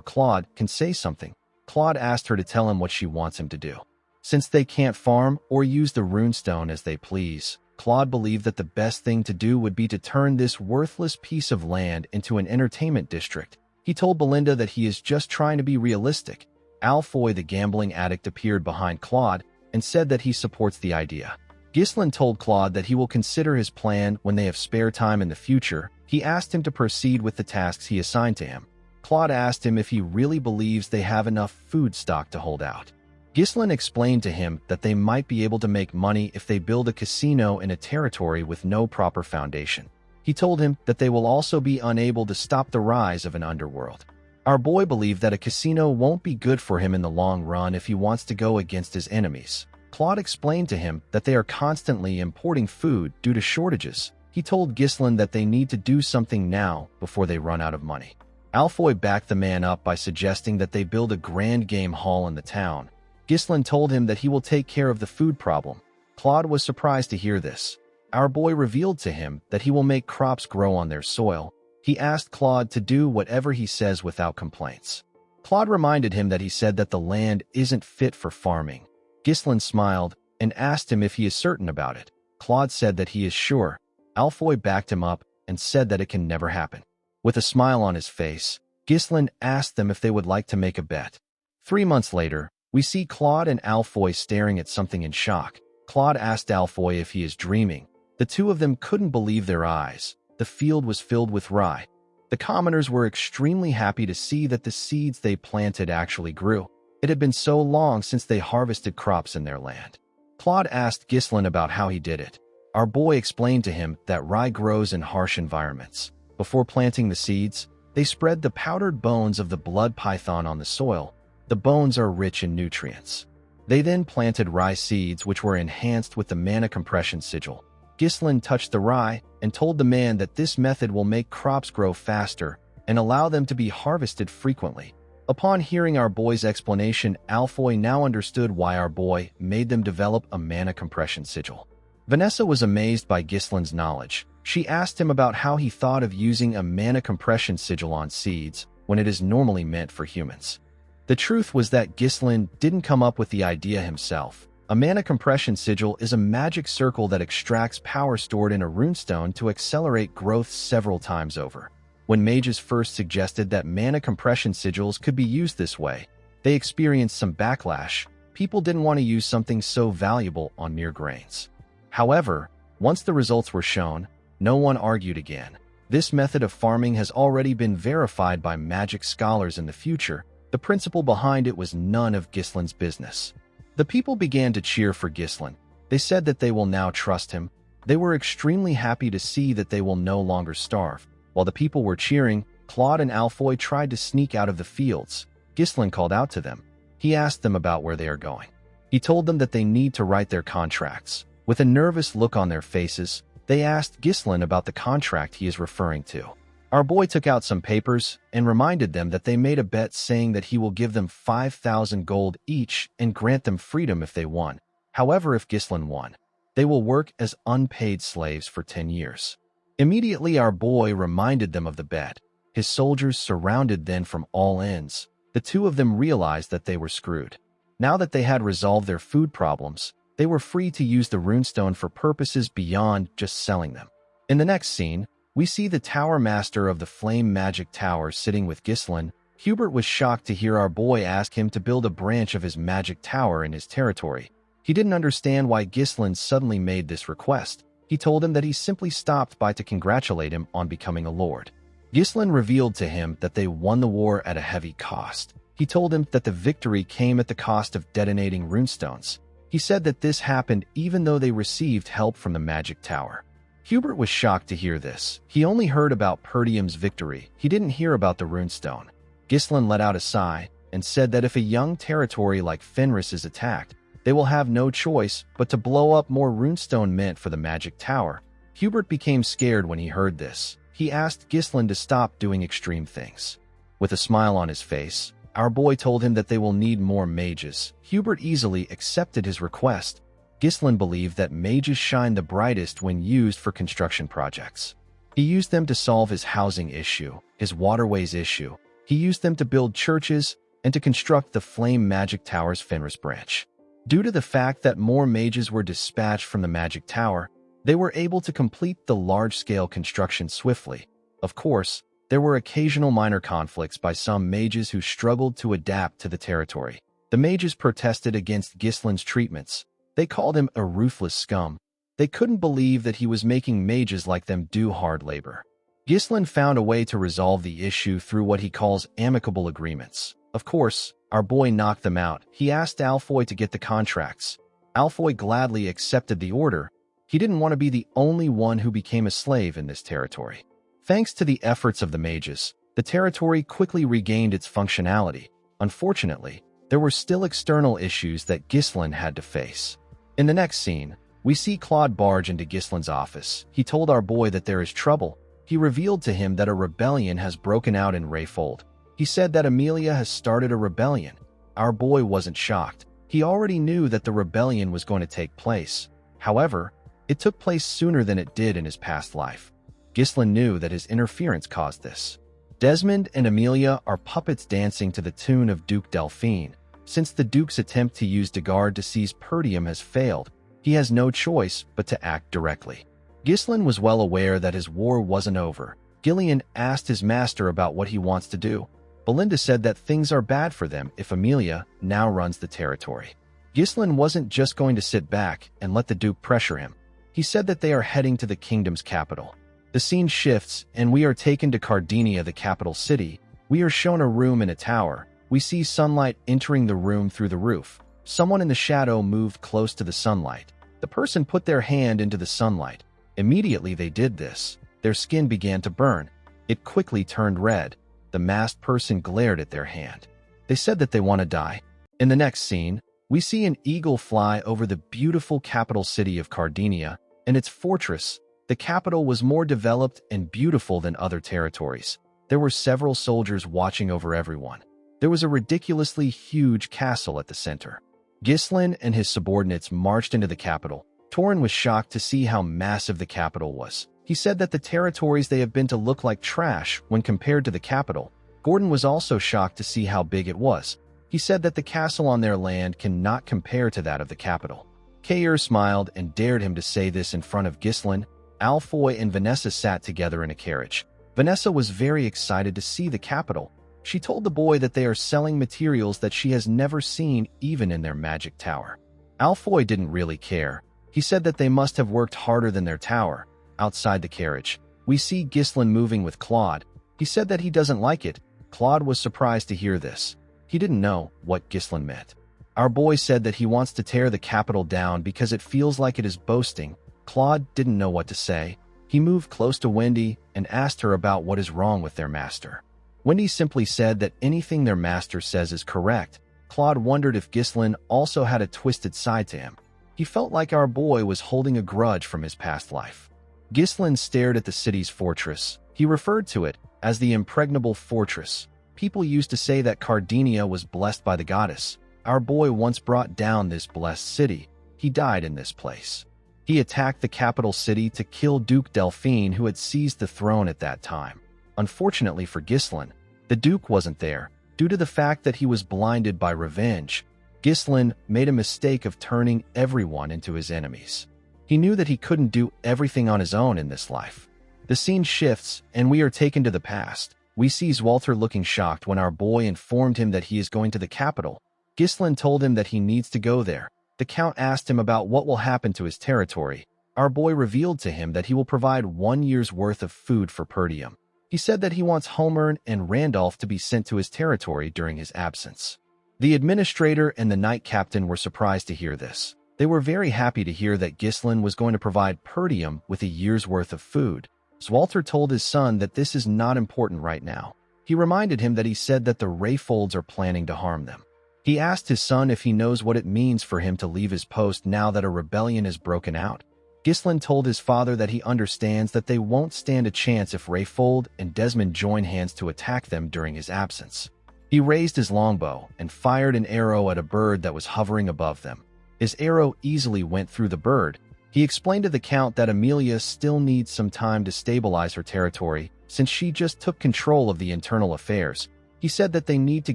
Claude can say something. Claude asked her to tell him what she wants him to do. Since they can't farm or use the runestone as they please, Claude believed that the best thing to do would be to turn this worthless piece of land into an entertainment district. He told Belinda that he is just trying to be realistic. Alfoy the gambling addict appeared behind Claude and said that he supports the idea. Gislin told Claude that he will consider his plan when they have spare time in the future. He asked him to proceed with the tasks he assigned to him. Claude asked him if he really believes they have enough food stock to hold out. Gislin explained to him that they might be able to make money if they build a casino in a territory with no proper foundation. He told him that they will also be unable to stop the rise of an underworld. Our boy believed that a casino won't be good for him in the long run if he wants to go against his enemies. Claude explained to him that they are constantly importing food due to shortages. He told Ghislain that they need to do something now before they run out of money. Alfoy backed the man up by suggesting that they build a grand game hall in the town. Ghislain told him that he will take care of the food problem. Claude was surprised to hear this. Our boy revealed to him that he will make crops grow on their soil. He asked Claude to do whatever he says without complaints. Claude reminded him that he said that the land isn't fit for farming. Ghislain smiled and asked him if he is certain about it. Claude said that he is sure. Alfoy backed him up and said that it can never happen. With a smile on his face, Ghislain asked them if they would like to make a bet. 3 months later, we see Claude and Alfoy staring at something in shock. Claude asked Alfoy if he is dreaming. The two of them couldn't believe their eyes. The field was filled with rye. The commoners were extremely happy to see that the seeds they planted actually grew. It had been so long since they harvested crops in their land. Claude asked Ghislain about how he did it. Our boy explained to him that rye grows in harsh environments. Before planting the seeds, they spread the powdered bones of the blood python on the soil. The bones are rich in nutrients. They then planted rye seeds which were enhanced with the mana compression sigil. Ghislain touched the rye and told the man that this method will make crops grow faster and allow them to be harvested frequently. Upon hearing our boy's explanation, Alfoy now understood why our boy made them develop a mana compression sigil. Vanessa was amazed by Ghislain's knowledge. She asked him about how he thought of using a mana compression sigil on seeds when it is normally meant for humans. The truth was that Ghislain didn't come up with the idea himself. A mana compression sigil is a magic circle that extracts power stored in a runestone to accelerate growth several times over. When mages first suggested that mana compression sigils could be used this way, they experienced some backlash. People didn't want to use something so valuable on mere grains. However, once the results were shown, no one argued again. This method of farming has already been verified by magic scholars in the future. The principle behind it was none of Ghislain's business. The people began to cheer for Ghislain. They said that they will now trust him. They were extremely happy to see that they will no longer starve. While the people were cheering, Claude and Alfoy tried to sneak out of the fields. Ghislain called out to them. He asked them about where they are going. He told them that they need to write their contracts. With a nervous look on their faces, they asked Ghislain about the contract he is referring to. Our boy took out some papers and reminded them that they made a bet saying that he will give them 5,000 gold each and grant them freedom if they won. However, if Ghislain won, they will work as unpaid slaves for 10 years. Immediately, our boy reminded them of the bet. His soldiers surrounded them from all ends. The two of them realized that they were screwed. Now that they had resolved their food problems, they were free to use the runestone for purposes beyond just selling them. In the next scene, we see the Tower Master of the Flame Magic Tower sitting with Ghislain. Hubert was shocked to hear our boy ask him to build a branch of his magic tower in his territory. He didn't understand why Ghislain suddenly made this request. He told him that he simply stopped by to congratulate him on becoming a lord. Ghislain revealed to him that they won the war at a heavy cost. He told him that the victory came at the cost of detonating runestones. He said that this happened even though they received help from the magic tower. Hubert was shocked to hear this. He only heard about Perdium's victory. He didn't hear about the runestone. Ghislain let out a sigh and said that if a young territory like Fenris is attacked, they will have no choice but to blow up more runestone meant for the magic tower. Hubert became scared when he heard this. He asked Ghislain to stop doing extreme things. With a smile on his face, our boy told him that they will need more mages. Hubert easily accepted his request. Ghislain believed that mages shine the brightest when used for construction projects. He used them to solve his housing issue, his waterways issue. He used them to build churches and to construct the Flame Magic Tower's Fenris branch. Due to the fact that more mages were dispatched from the Magic Tower, they were able to complete the large-scale construction swiftly. Of course, there were occasional minor conflicts by some mages who struggled to adapt to the territory. The mages protested against Ghislain's treatments. They called him a ruthless scum. They couldn't believe that he was making mages like them do hard labor. Ghislain found a way to resolve the issue through what he calls amicable agreements. Of course, our boy knocked them out. He asked Alfoy to get the contracts. Alfoy gladly accepted the order. He didn't want to be the only one who became a slave in this territory. Thanks to the efforts of the mages, the territory quickly regained its functionality. Unfortunately, there were still external issues that Ghislain had to face. In the next scene, we see Claude barge into Ghislain's office. He told our boy that there is trouble. He revealed to him that a rebellion has broken out in Rayfold. He said that Amelia has started a rebellion. Our boy wasn't shocked. He already knew that the rebellion was going to take place. However, it took place sooner than it did in his past life. Ghislain knew that his interference caused this. Desmond and Amelia are puppets dancing to the tune of Duke Delphine. Since the Duke's attempt to use Degard to seize Perdium has failed, he has no choice but to act directly. Ghislain was well aware that his war wasn't over. Gillian asked his master about what he wants to do. Belinda said that things are bad for them if Amelia now runs the territory. Ghislain wasn't just going to sit back and let the Duke pressure him. He said that they are heading to the kingdom's capital. The scene shifts, and we are taken to Cardinia, the capital city. We are shown a room in a tower. We see sunlight entering the room through the roof. Someone in the shadow moved close to the sunlight. The person put their hand into the sunlight. Immediately they did this, their skin began to burn. It quickly turned red. The masked person glared at their hand. They said that they want to die. In the next scene, we see an eagle fly over the beautiful capital city of Cardinia and its fortress. The capital was more developed and beautiful than other territories. There were several soldiers watching over everyone. There was a ridiculously huge castle at the center. Ghislain and his subordinates marched into the capital. Torin was shocked to see how massive the capital was. He said that the territories they have been to look like trash when compared to the capital. Gordon was also shocked to see how big it was. He said that the castle on their land cannot compare to that of the capital. Kair smiled and dared him to say this in front of Ghislain. Alfoy and Vanessa sat together in a carriage. Vanessa was very excited to see the capital. She told the boy that they are selling materials that she has never seen even in their magic tower. Alfoy didn't really care. He said that they must have worked harder than their tower. Outside the carriage, we see Ghislain moving with Claude. He said that he doesn't like it. Claude was surprised to hear this. He didn't know what Ghislain meant. Our boy said that he wants to tear the capital down because it feels like it is boasting. Claude didn't know what to say. He moved close to Wendy and asked her about what is wrong with their master. Wendy simply said that anything their master says is correct. Claude wondered if Ghislain also had a twisted side to him. He felt like our boy was holding a grudge from his past life. Ghislain stared at the city's fortress. He referred to it as the impregnable fortress. People used to say that Cardinia was blessed by the goddess. Our boy once brought down this blessed city. He died in this place. He attacked the capital city to kill Duke Delphine, who had seized the throne at that time. Unfortunately for Ghislain, the Duke wasn't there. Due to the fact that he was blinded by revenge, Ghislain made a mistake of turning everyone into his enemies. He knew that he couldn't do everything on his own in this life. The scene shifts, and we are taken to the past. We see Walter looking shocked when our boy informed him that he is going to the capital. Ghislain told him that he needs to go there. The Count asked him about what will happen to his territory. Our boy revealed to him that he will provide 1 year's worth of food for Perdium. He said that he wants Homer and Randolph to be sent to his territory during his absence. The administrator and the knight captain were surprised to hear this. They were very happy to hear that Ghislain was going to provide Perdium with a year's worth of food. Walter told his son that this is not important right now. He reminded him that he said that the Rayfolds are planning to harm them. He asked his son if he knows what it means for him to leave his post now that a rebellion has broken out. Ghislain told his father that he understands that they won't stand a chance if Rayfold and Desmond join hands to attack them during his absence. He raised his longbow and fired an arrow at a bird that was hovering above them. His arrow easily went through the bird. He explained to the Count that Amelia still needs some time to stabilize her territory since she just took control of the internal affairs. He said that they need to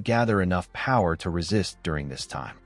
gather enough power to resist during this time.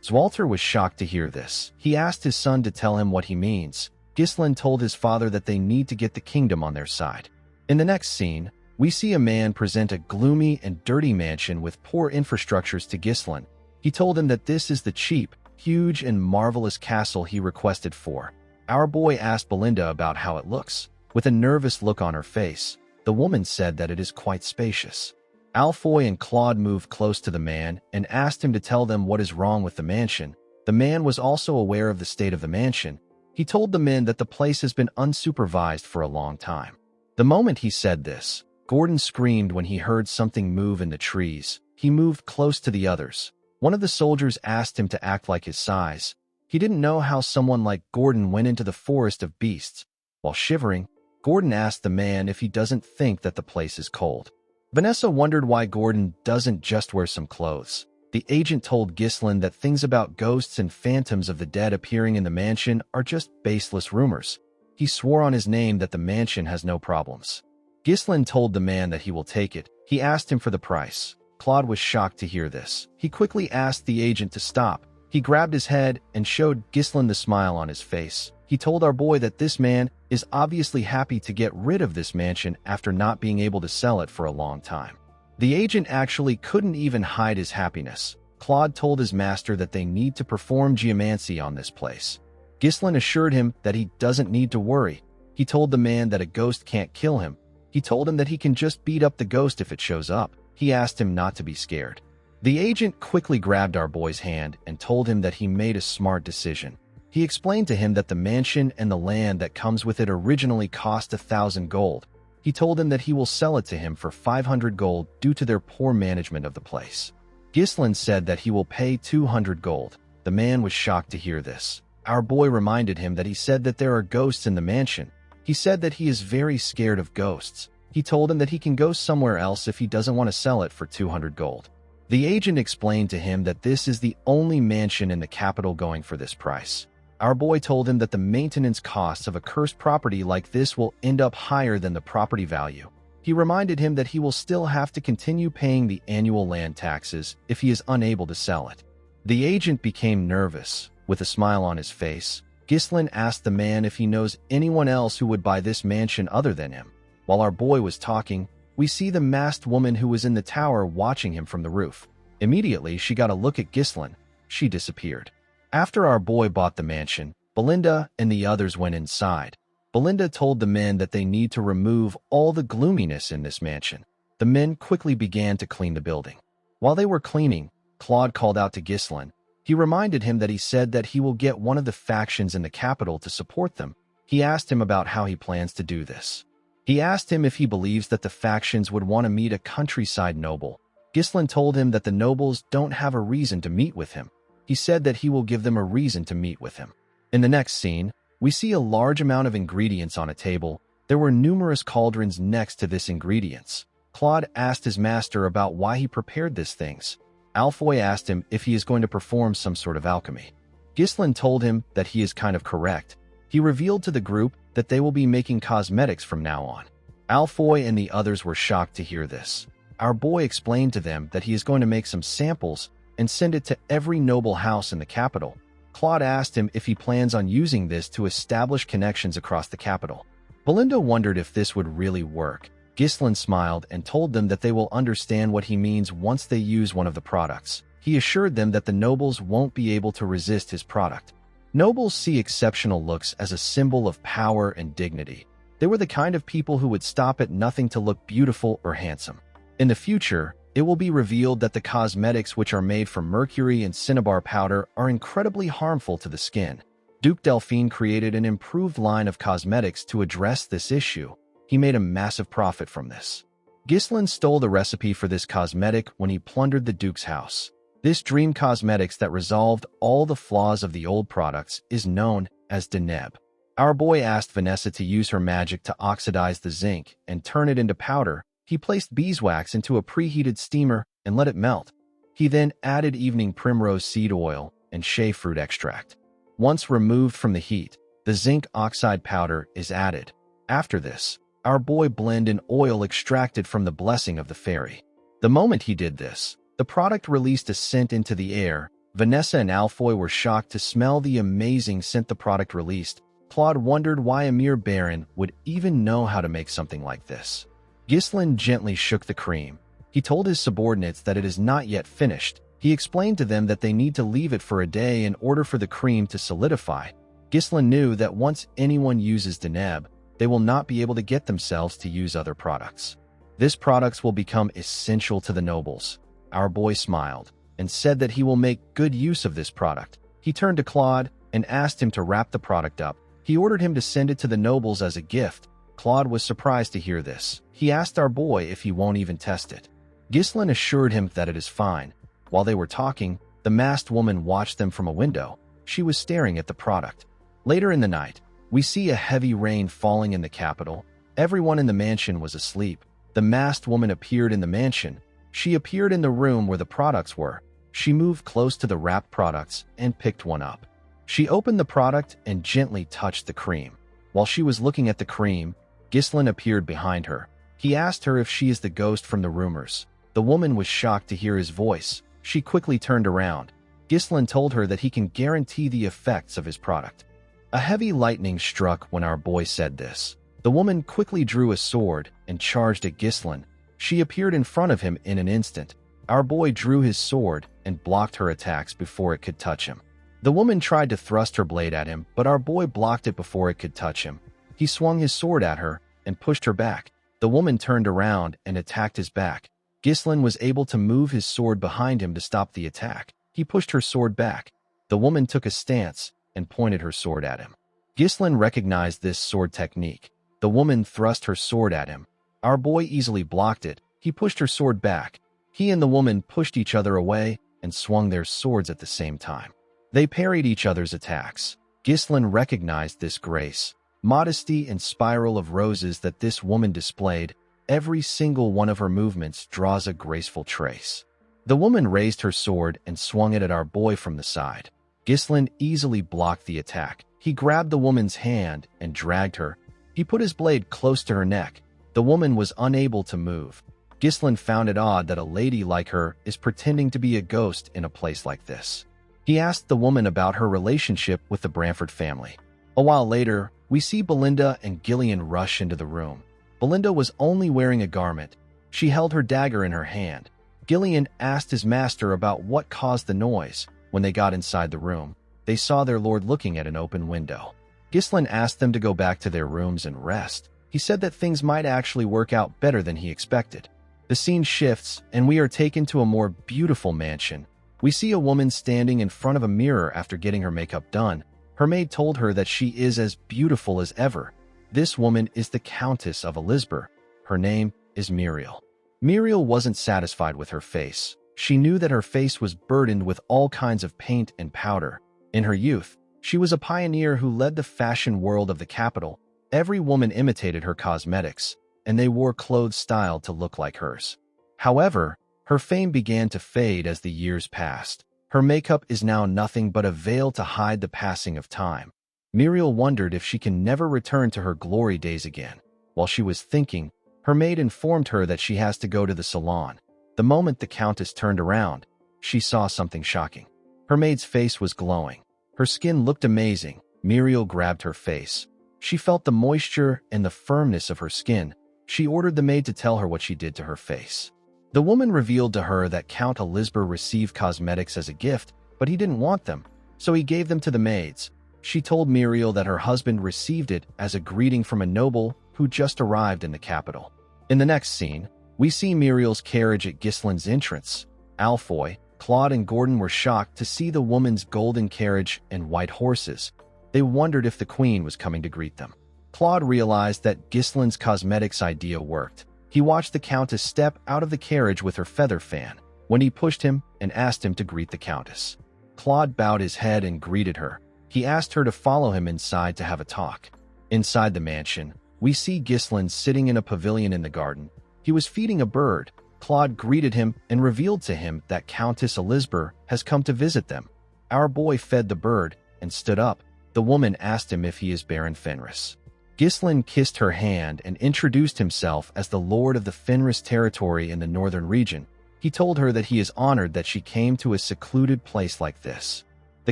Walter was shocked to hear this. He asked his son to tell him what he means. Ghislain told his father that they need to get the kingdom on their side. In the next scene, we see a man present a gloomy and dirty mansion with poor infrastructures to Ghislain. He told him that this is the cheap, huge, and marvelous castle he requested for. Our boy asked Belinda about how it looks. With a nervous look on her face, the woman said that it is quite spacious. Alfoy and Claude moved close to the man and asked him to tell them what is wrong with the mansion. The man was also aware of the state of the mansion. He told the men that the place has been unsupervised for a long time. The moment he said this, Gordon screamed when he heard something move in the trees. He moved close to the others. One of the soldiers asked him to act like his size. He didn't know how someone like Gordon went into the forest of beasts. While shivering, Gordon asked the man if he doesn't think that the place is cold. Vanessa wondered why Gordon doesn't just wear some clothes. The agent told Ghislaine that things about ghosts and phantoms of the dead appearing in the mansion are just baseless rumors. He swore on his name that the mansion has no problems. Ghislaine told the man that he will take it. He asked him for the price. Claude was shocked to hear this. He quickly asked the agent to stop. He grabbed his head and showed Ghislaine the smile on his face. He told our boy that this man is obviously happy to get rid of this mansion after not being able to sell it for a long time. The agent actually couldn't even hide his happiness. Claude told his master that they need to perform geomancy on this place. Ghislaine assured him that he doesn't need to worry. He told the man that a ghost can't kill him. He told him that he can just beat up the ghost if it shows up. He asked him not to be scared. The agent quickly grabbed our boy's hand and told him that he made a smart decision. He explained to him that the mansion and the land that comes with it originally cost 1,000 gold. He told him that he will sell it to him for 500 gold due to their poor management of the place. Ghislaine said that he will pay 200 gold. The man was shocked to hear this. Our boy reminded him that he said that there are ghosts in the mansion. He said that he is very scared of ghosts. He told him that he can go somewhere else if he doesn't want to sell it for 200 gold. The agent explained to him that this is the only mansion in the capital going for this price. Our boy told him that the maintenance costs of a cursed property like this will end up higher than the property value. He reminded him that he will still have to continue paying the annual land taxes if he is unable to sell it. The agent became nervous. With a smile on his face, Ghislaine asked the man if he knows anyone else who would buy this mansion other than him. While our boy was talking, we see the masked woman who was in the tower watching him from the roof. Immediately, she got a look at Ghislaine. She disappeared. After our boy bought the mansion, Belinda and the others went inside. Belinda told the men that they need to remove all the gloominess in this mansion. The men quickly began to clean the building. While they were cleaning, Claude called out to Ghislaine. He reminded him that he said that he will get one of the factions in the capital to support them. He asked him about how he plans to do this. He asked him if he believes that the factions would want to meet a countryside noble. Ghislaine told him that the nobles don't have a reason to meet with him. He said that he will give them a reason to meet with him. In the next scene, we see a large amount of ingredients on a table. There were numerous cauldrons next to this ingredients. Claude asked his master about why he prepared these things. Alfoy asked him if he is going to perform some sort of alchemy. Ghislaine told him that he is kind of correct. He revealed to the group that they will be making cosmetics from now on. Alfoy and the others were shocked to hear this. Our boy explained to them that he is going to make some samples and send it to every noble house in the capital. Claude asked him if he plans on using this to establish connections across the capital. Belinda wondered if this would really work. Ghislaine smiled and told them that they will understand what he means once they use one of the products. He assured them that the nobles won't be able to resist his product. Nobles see exceptional looks as a symbol of power and dignity. They were the kind of people who would stop at nothing to look beautiful or handsome. In the future, it will be revealed that the cosmetics which are made from mercury and cinnabar powder are incredibly harmful to the skin. Duke Delphine created an improved line of cosmetics to address this issue. He made a massive profit from this. Ghislaine stole the recipe for this cosmetic when he plundered the Duke's house. This dream cosmetics that resolved all the flaws of the old products is known as Deneb. Our boy asked Vanessa to use her magic to oxidize the zinc and turn it into powder. He placed beeswax into a preheated steamer and let it melt. He then added evening primrose seed oil and shea fruit extract. Once removed from the heat, the zinc oxide powder is added. After this, our boy blended an oil extracted from the blessing of the fairy. The moment he did this, the product released a scent into the air. Vanessa and Alfoy were shocked to smell the amazing scent the product released. Claude wondered why a mere baron would even know how to make something like this. Ghislaine gently shook the cream. He told his subordinates that it is not yet finished. He explained to them that they need to leave it for a day in order for the cream to solidify. Ghislaine knew that once anyone uses Deneb, they will not be able to get themselves to use other products. This products will become essential to the nobles. Our boy smiled and said that he will make good use of this product. He turned to Claude. and asked him to wrap the product up. He ordered him to send it to the nobles as a gift. Claude was surprised to hear this. He asked our boy if he won't even test it. Ghislain assured him that it is fine. While they were talking, the masked woman watched them from a window. She was staring at the product. Later in the night, we see a heavy rain falling in the capital. Everyone in the mansion was asleep. The masked woman appeared in the mansion. She appeared in the room where the products were. She moved close to the wrapped products and picked one up. She opened the product and gently touched the cream. While she was looking at the cream, Ghislain appeared behind her. He asked her if she is the ghost from the rumors. The woman was shocked to hear his voice. She quickly turned around. Ghislain told her that he can guarantee the effects of his product. A heavy lightning struck when our boy said this. The woman quickly drew a sword and charged at Ghislain. She appeared in front of him in an instant. Our boy drew his sword and blocked her attacks before it could touch him. The woman tried to thrust her blade at him, but our boy blocked it before it could touch him. He swung his sword at her and pushed her back. The woman turned around and attacked his back. Ghislain was able to move his sword behind him to stop the attack. He pushed her sword back. The woman took a stance and pointed her sword at him. Ghislain recognized this sword technique. The woman thrust her sword at him. Our boy easily blocked it. He pushed her sword back. He and the woman pushed each other away and swung their swords at the same time. They parried each other's attacks. Ghislain recognized this grace, modesty, and spiral of roses that this woman displayed. Every single one of her movements draws a graceful trace. The woman raised her sword and swung it at our boy from the side. Ghislain easily blocked the attack. He grabbed the woman's hand and dragged her. He put his blade close to her neck. The woman was unable to move. Ghislain found it odd that a lady like her is pretending to be a ghost in a place like this. He asked the woman about her relationship with the Bramford family. A while later, we see Belinda and Gillian rush into the room. Belinda was only wearing a garment. She held her dagger in her hand. Gillian asked his master about what caused the noise. When they got inside the room, they saw their lord looking at an open window. Ghislain asked them to go back to their rooms and rest. He said that things might actually work out better than he expected. The scene shifts, and we are taken to a more beautiful mansion. We see a woman standing in front of a mirror after getting her makeup done. Her maid told her that she is as beautiful as ever. This woman is the Countess of Elizabeth. Her name is Muriel. Muriel wasn't satisfied with her face. She knew that her face was burdened with all kinds of paint and powder. In her youth, she was a pioneer who led the fashion world of the capital. Every woman imitated her cosmetics, and they wore clothes styled to look like hers. However, her fame began to fade as the years passed. Her makeup is now nothing but a veil to hide the passing of time. Muriel wondered if she can never return to her glory days again. While she was thinking, her maid informed her that she has to go to the salon. The moment the Countess turned around, she saw something shocking. Her maid's face was glowing. Her skin looked amazing. Muriel grabbed her face. She felt the moisture and the firmness of her skin. She ordered the maid to tell her what she did to her face. The woman revealed to her that Count Elizabeth received cosmetics as a gift, but he didn't want them, so he gave them to the maids. She told Muriel that her husband received it as a greeting from a noble who just arrived in the capital. In the next scene, we see Muriel's carriage at Ghislain's entrance. Alfoy, Claude, and Gordon were shocked to see the woman's golden carriage and white horses. They wondered if the queen was coming to greet them. Claude realized that Ghislain's cosmetics idea worked. He watched the Countess step out of the carriage with her feather fan when he pushed him and asked him to greet the Countess. Claude bowed his head and greeted her. He asked her to follow him inside to have a talk. Inside the mansion, we see Ghislain sitting in a pavilion in the garden. He was feeding a bird. Claude greeted him and revealed to him that Countess Elizabeth has come to visit them. Our boy fed the bird and stood up. The woman asked him if he is Baron Fenris. Ghislain kissed her hand and introduced himself as the lord of the Fenris territory in the northern region. He told her that he is honored that she came to a secluded place like this. The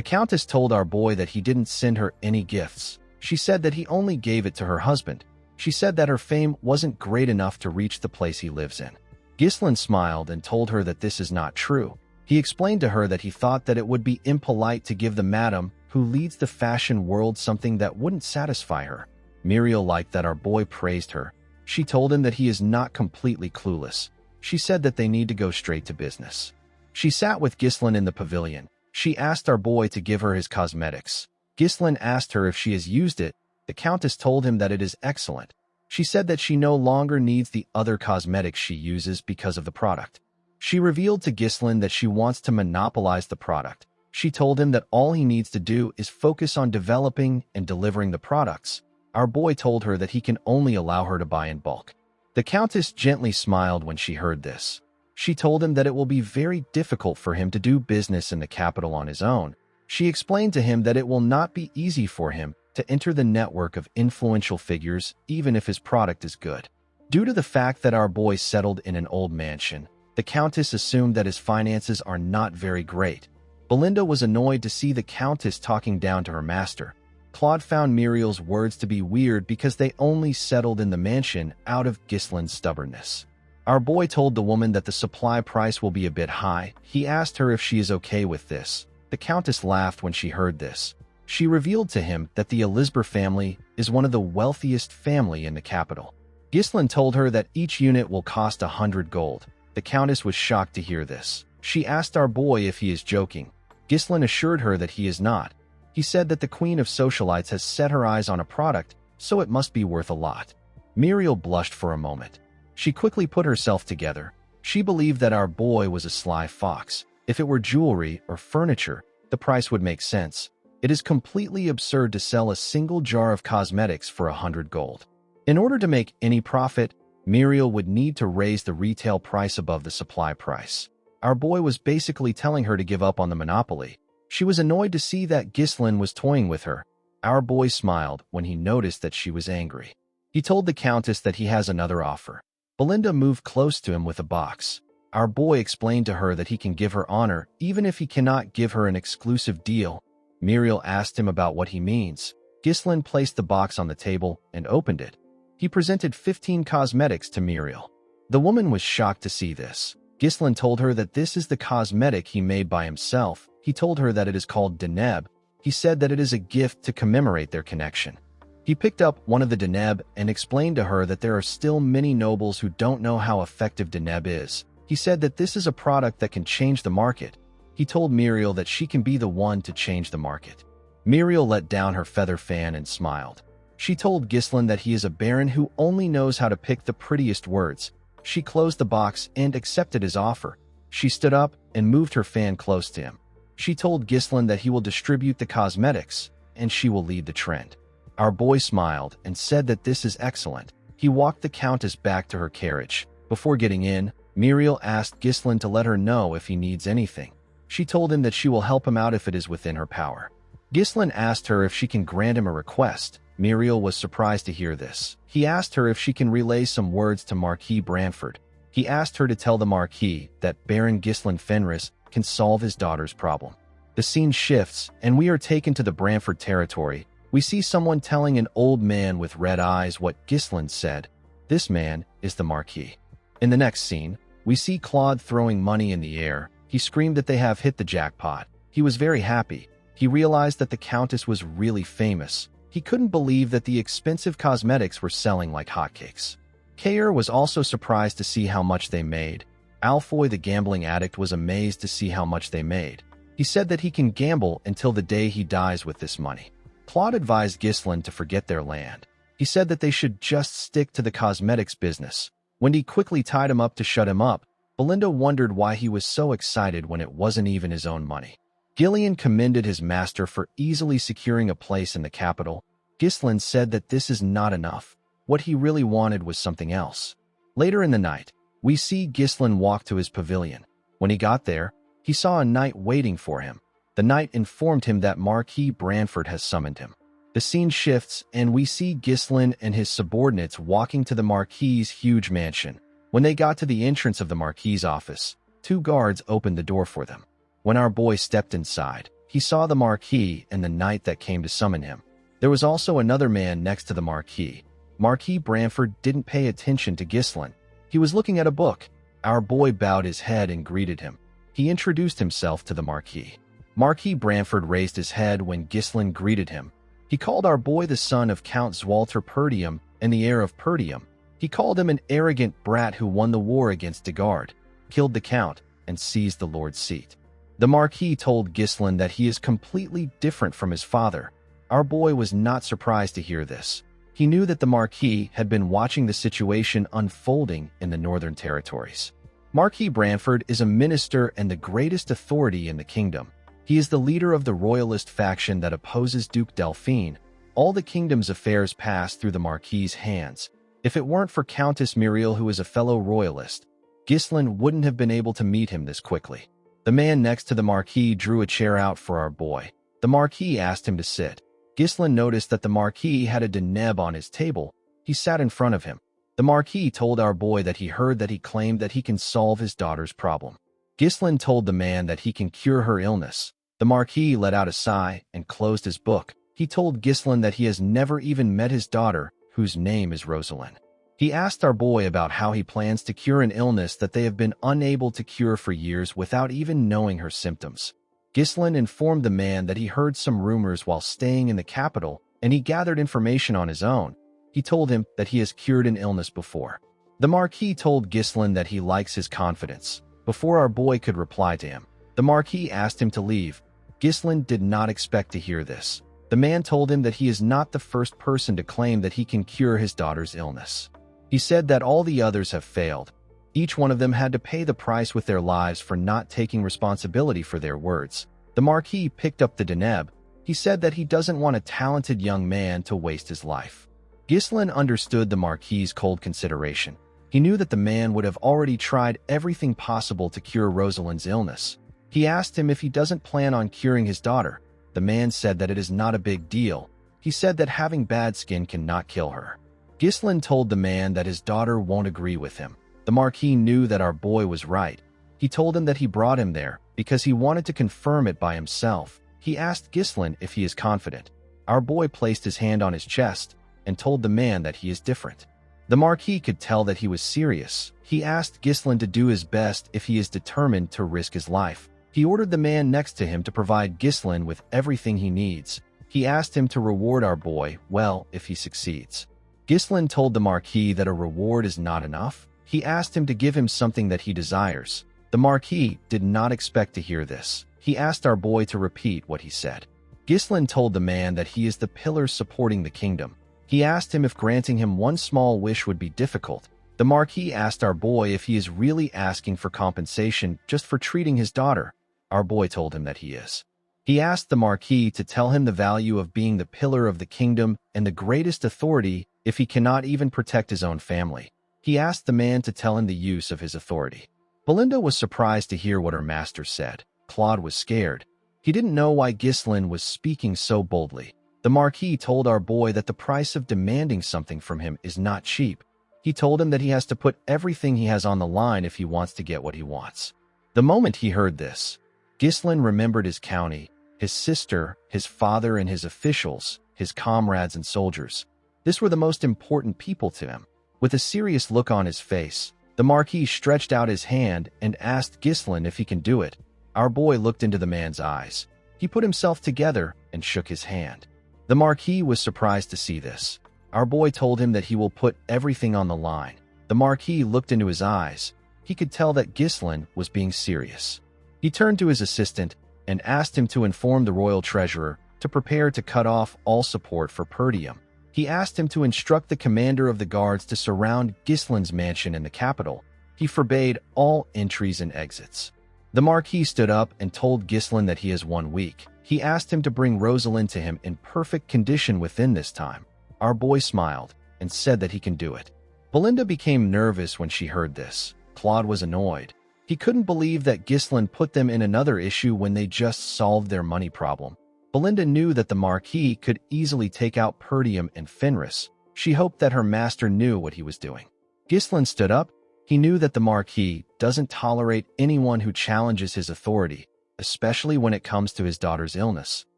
Countess told our boy that he didn't send her any gifts. She said that he only gave it to her husband. She said that her fame wasn't great enough to reach the place he lives in. Ghislain smiled and told her that this is not true. He explained to her that he thought that it would be impolite to give the madam who leads the fashion world something that wouldn't satisfy her. Muriel liked that our boy praised her. She told him that he is not completely clueless. She said that they need to go straight to business. She sat with Ghislain in the pavilion. She asked our boy to give her his cosmetics. Ghislaine asked her if she has used it. The Countess told him that it is excellent. She said that she no longer needs the other cosmetics she uses because of the product. She revealed to Ghislaine that she wants to monopolize the product. She told him that all he needs to do is focus on developing and delivering the products. Our boy told her that he can only allow her to buy in bulk. The Countess gently smiled when she heard this. She told him that it will be very difficult for him to do business in the capital on his own. She explained to him that it will not be easy for him to enter the network of influential figures even if his product is good. Due to the fact that our boy settled in an old mansion, the Countess assumed that his finances are not very great. Belinda was annoyed to see the Countess talking down to her master. Claude found Muriel's words to be weird because they only settled in the mansion out of Ghislaine's stubbornness. Our boy told the woman that the supply price will be a bit high. He asked her if she is okay with this. The Countess laughed when she heard this. She revealed to him that the Elizabeth family is one of the wealthiest family in the capital. Ghislaine told her that each unit will cost 100 gold. The Countess was shocked to hear this. She asked our boy if he is joking. Ghislaine assured her that he is not. He said that the Queen of Socialites has set her eyes on a product, so it must be worth a lot. Muriel blushed for a moment. She quickly put herself together. She believed that our boy was a sly fox. If it were jewelry or furniture, the price would make sense. It is completely absurd to sell a single jar of cosmetics for 100 gold. In order to make any profit, Muriel would need to raise the retail price above the supply price. Our boy was basically telling her to give up on the monopoly. She was annoyed to see that Ghislaine was toying with her. Our boy smiled when he noticed that she was angry. He told the Countess that he has another offer. Belinda moved close to him with a box. Our boy explained to her that he can give her honor even if he cannot give her an exclusive deal. Muriel asked him about what he means. Ghislaine placed the box on the table and opened it. He presented 15 cosmetics to Muriel. The woman was shocked to see this. Ghislaine told her that this is the cosmetic he made by himself. He told her that it is called Deneb. He said that it is a gift to commemorate their connection. He picked up one of the Deneb and explained to her that there are still many nobles who don't know how effective Deneb is. He said that this is a product that can change the market. He told Muriel that she can be the one to change the market. Muriel let down her feather fan and smiled. She told Ghislaine that he is a baron who only knows how to pick the prettiest words. She closed the box and accepted his offer. She stood up and moved her fan close to him. She told Ghislaine that he will distribute the cosmetics and she will lead the trend. Our boy smiled and said that this is excellent. He walked the Countess back to her carriage. Before getting in, Muriel asked Ghislaine to let her know if he needs anything. She told him that she will help him out if it is within her power. Ghislaine asked her if she can grant him a request. Muriel was surprised to hear this. He asked her if she can relay some words to Marquis Branford. He asked her to tell the Marquis that Baron Ghislaine Fenris can solve his daughter's problem. The scene shifts, and we are taken to the Branford territory. We see someone telling an old man with red eyes what Ghislaine said. This man is the Marquis. In the next scene, we see Claude throwing money in the air. He screamed that they have hit the jackpot. He was very happy. He realized that the Countess was really famous. He couldn't believe that the expensive cosmetics were selling like hotcakes. Kayer was also surprised to see how much they made. Alfoy the gambling addict was amazed to see how much they made. He said that he can gamble until the day he dies with this money. Claude advised Ghislaine to forget their land. He said that they should just stick to the cosmetics business. Wendy quickly tied him up to shut him up. Belinda wondered why he was so excited when it wasn't even his own money. Gillian commended his master for easily securing a place in the capital. Ghislaine said that this is not enough. What he really wanted was something else. Later in the night, we see Ghislaine walk to his pavilion. When he got there, he saw a knight waiting for him. The knight informed him that Marquis Branford has summoned him. The scene shifts, and we see Ghislaine and his subordinates walking to the Marquis's huge mansion. When they got to the entrance of the Marquis's office, 2 guards opened the door for them. When our boy stepped inside, he saw the Marquis and the knight that came to summon him. There was also another man next to the Marquis. Marquis Branford didn't pay attention to Ghislaine. He was looking at a book. Our boy bowed his head and greeted him. He introduced himself to the Marquis. Marquis Branford raised his head when Ghislaine greeted him. He called our boy the son of Count Zwalter Perdium and the heir of Perdium. He called him an arrogant brat who won the war against Degard, killed the count, and seized the lord's seat. The Marquis told Ghislaine that he is completely different from his father. Our boy was not surprised to hear this. He knew that the Marquis had been watching the situation unfolding in the Northern Territories. Marquis Branford is a minister and the greatest authority in the kingdom. He is the leader of the royalist faction that opposes Duke Delphine. All the kingdom's affairs pass through the Marquis's hands. If it weren't for Countess Muriel, who is a fellow royalist, Ghislaine wouldn't have been able to meet him this quickly. The man next to the Marquis drew a chair out for our boy. The Marquis asked him to sit. Ghislaine noticed that the Marquis had a deneb on his table. He sat in front of him. The Marquis told our boy that he heard that he claimed that he can solve his daughter's problem. Ghislaine told the man that he can cure her illness. The Marquis let out a sigh and closed his book. He told Ghislaine that he has never even met his daughter, whose name is Rosalind. He asked our boy about how he plans to cure an illness that they have been unable to cure for years without even knowing her symptoms. Ghislaine informed the man that he heard some rumors while staying in the capital, and he gathered information on his own. He told him that he has cured an illness before. The Marquis told Ghislaine that he likes his confidence. Before our boy could reply to him, the Marquis asked him to leave. Ghislaine did not expect to hear this. The man told him that he is not the first person to claim that he can cure his daughter's illness. He said that all the others have failed. Each one of them had to pay the price with their lives for not taking responsibility for their words. The Marquis picked up the deneb. He said that he doesn't want a talented young man to waste his life. Ghislaine understood the Marquis's cold consideration. He knew that the man would have already tried everything possible to cure Rosalind's illness. He asked him if he doesn't plan on curing his daughter. The man said that it is not a big deal. He said that having bad skin cannot kill her. Ghislaine told the man that his daughter won't agree with him. The Marquis knew that our boy was right. He told him that he brought him there because he wanted to confirm it by himself. He asked Ghislaine if he is confident. Our boy placed his hand on his chest and told the man that he is different. The Marquis could tell that he was serious. He asked Ghislaine to do his best if he is determined to risk his life. He ordered the man next to him to provide Ghislaine with everything he needs. He asked him to reward our boy well if he succeeds. Ghislaine told the Marquis that a reward is not enough. He asked him to give him something that he desires. The Marquis did not expect to hear this. He asked our boy to repeat what he said. Ghislaine told the man that he is the pillar supporting the kingdom. He asked him if granting him one small wish would be difficult. The Marquis asked our boy if he is really asking for compensation just for treating his daughter. Our boy told him that he is. He asked the Marquis to tell him the value of being the pillar of the kingdom and the greatest authority if he cannot even protect his own family. He asked the man to tell him the use of his authority. Belinda was surprised to hear what her master said. Claude was scared. He didn't know why Ghislaine was speaking so boldly. The Marquis told our boy that the price of demanding something from him is not cheap. He told him that he has to put everything he has on the line if he wants to get what he wants. The moment he heard this, Ghislaine remembered his county, his sister, his father and his officials, his comrades and soldiers. This were the most important people to him. With a serious look on his face, the Marquis stretched out his hand and asked Ghislaine if he can do it. Our boy looked into the man's eyes. He put himself together and shook his hand. The Marquis was surprised to see this. Our boy told him that he will put everything on the line. The Marquis looked into his eyes. He could tell that Ghislaine was being serious. He turned to his assistant and asked him to inform the royal treasurer to prepare to cut off all support for Perdium. He asked him to instruct the commander of the guards to surround Ghislaine's mansion in the capital. He forbade all entries and exits. The Marquis stood up and told Ghislaine that he has 1 week. He asked him to bring Rosalind to him in perfect condition within this time. Our boy smiled and said that he can do it. Belinda became nervous when she heard this. Claude was annoyed. He couldn't believe that Ghislaine put them in another issue when they just solved their money problem. Belinda knew that the Marquis could easily take out Perdium and Fenris. She hoped that her master knew what he was doing. Ghislaine stood up. He knew that the Marquis doesn't tolerate anyone who challenges his authority, especially when it comes to his daughter's illness.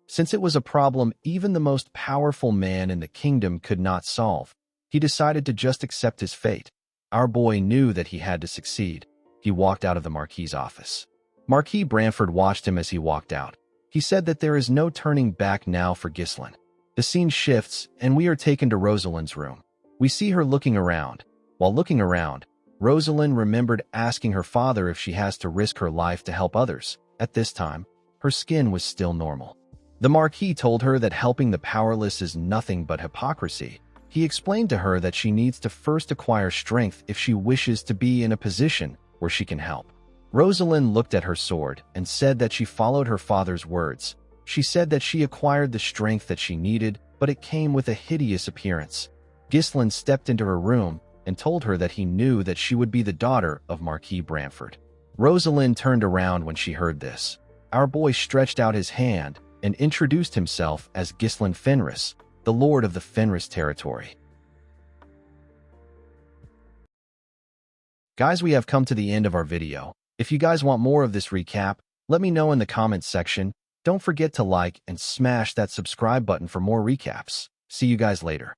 Since it was a problem even the most powerful man in the kingdom could not solve, he decided to just accept his fate. Our boy knew that he had to succeed. He walked out of the Marquis's office. Marquis Branford watched him as he walked out. He said that there is no turning back now for Ghislaine. The scene shifts, and we are taken to Rosalind's room. We see her looking around. While looking around, Rosalind remembered asking her father if she has to risk her life to help others. At this time, her skin was still normal. The Marquis told her that helping the powerless is nothing but hypocrisy. He explained to her that she needs to first acquire strength if she wishes to be in a position where she can help. Rosalind looked at her sword and said that she followed her father's words. She said that she acquired the strength that she needed, but it came with a hideous appearance. Ghislaine stepped into her room and told her that he knew that she would be the daughter of Marquis Bramford. Rosalind turned around when she heard this. Our boy stretched out his hand and introduced himself as Ghislaine Fenris, the Lord of the Fenris territory. Guys, we have come to the end of our video. If you guys want more of this recap, let me know in the comments section. Don't forget to like and smash that subscribe button for more recaps. See you guys later.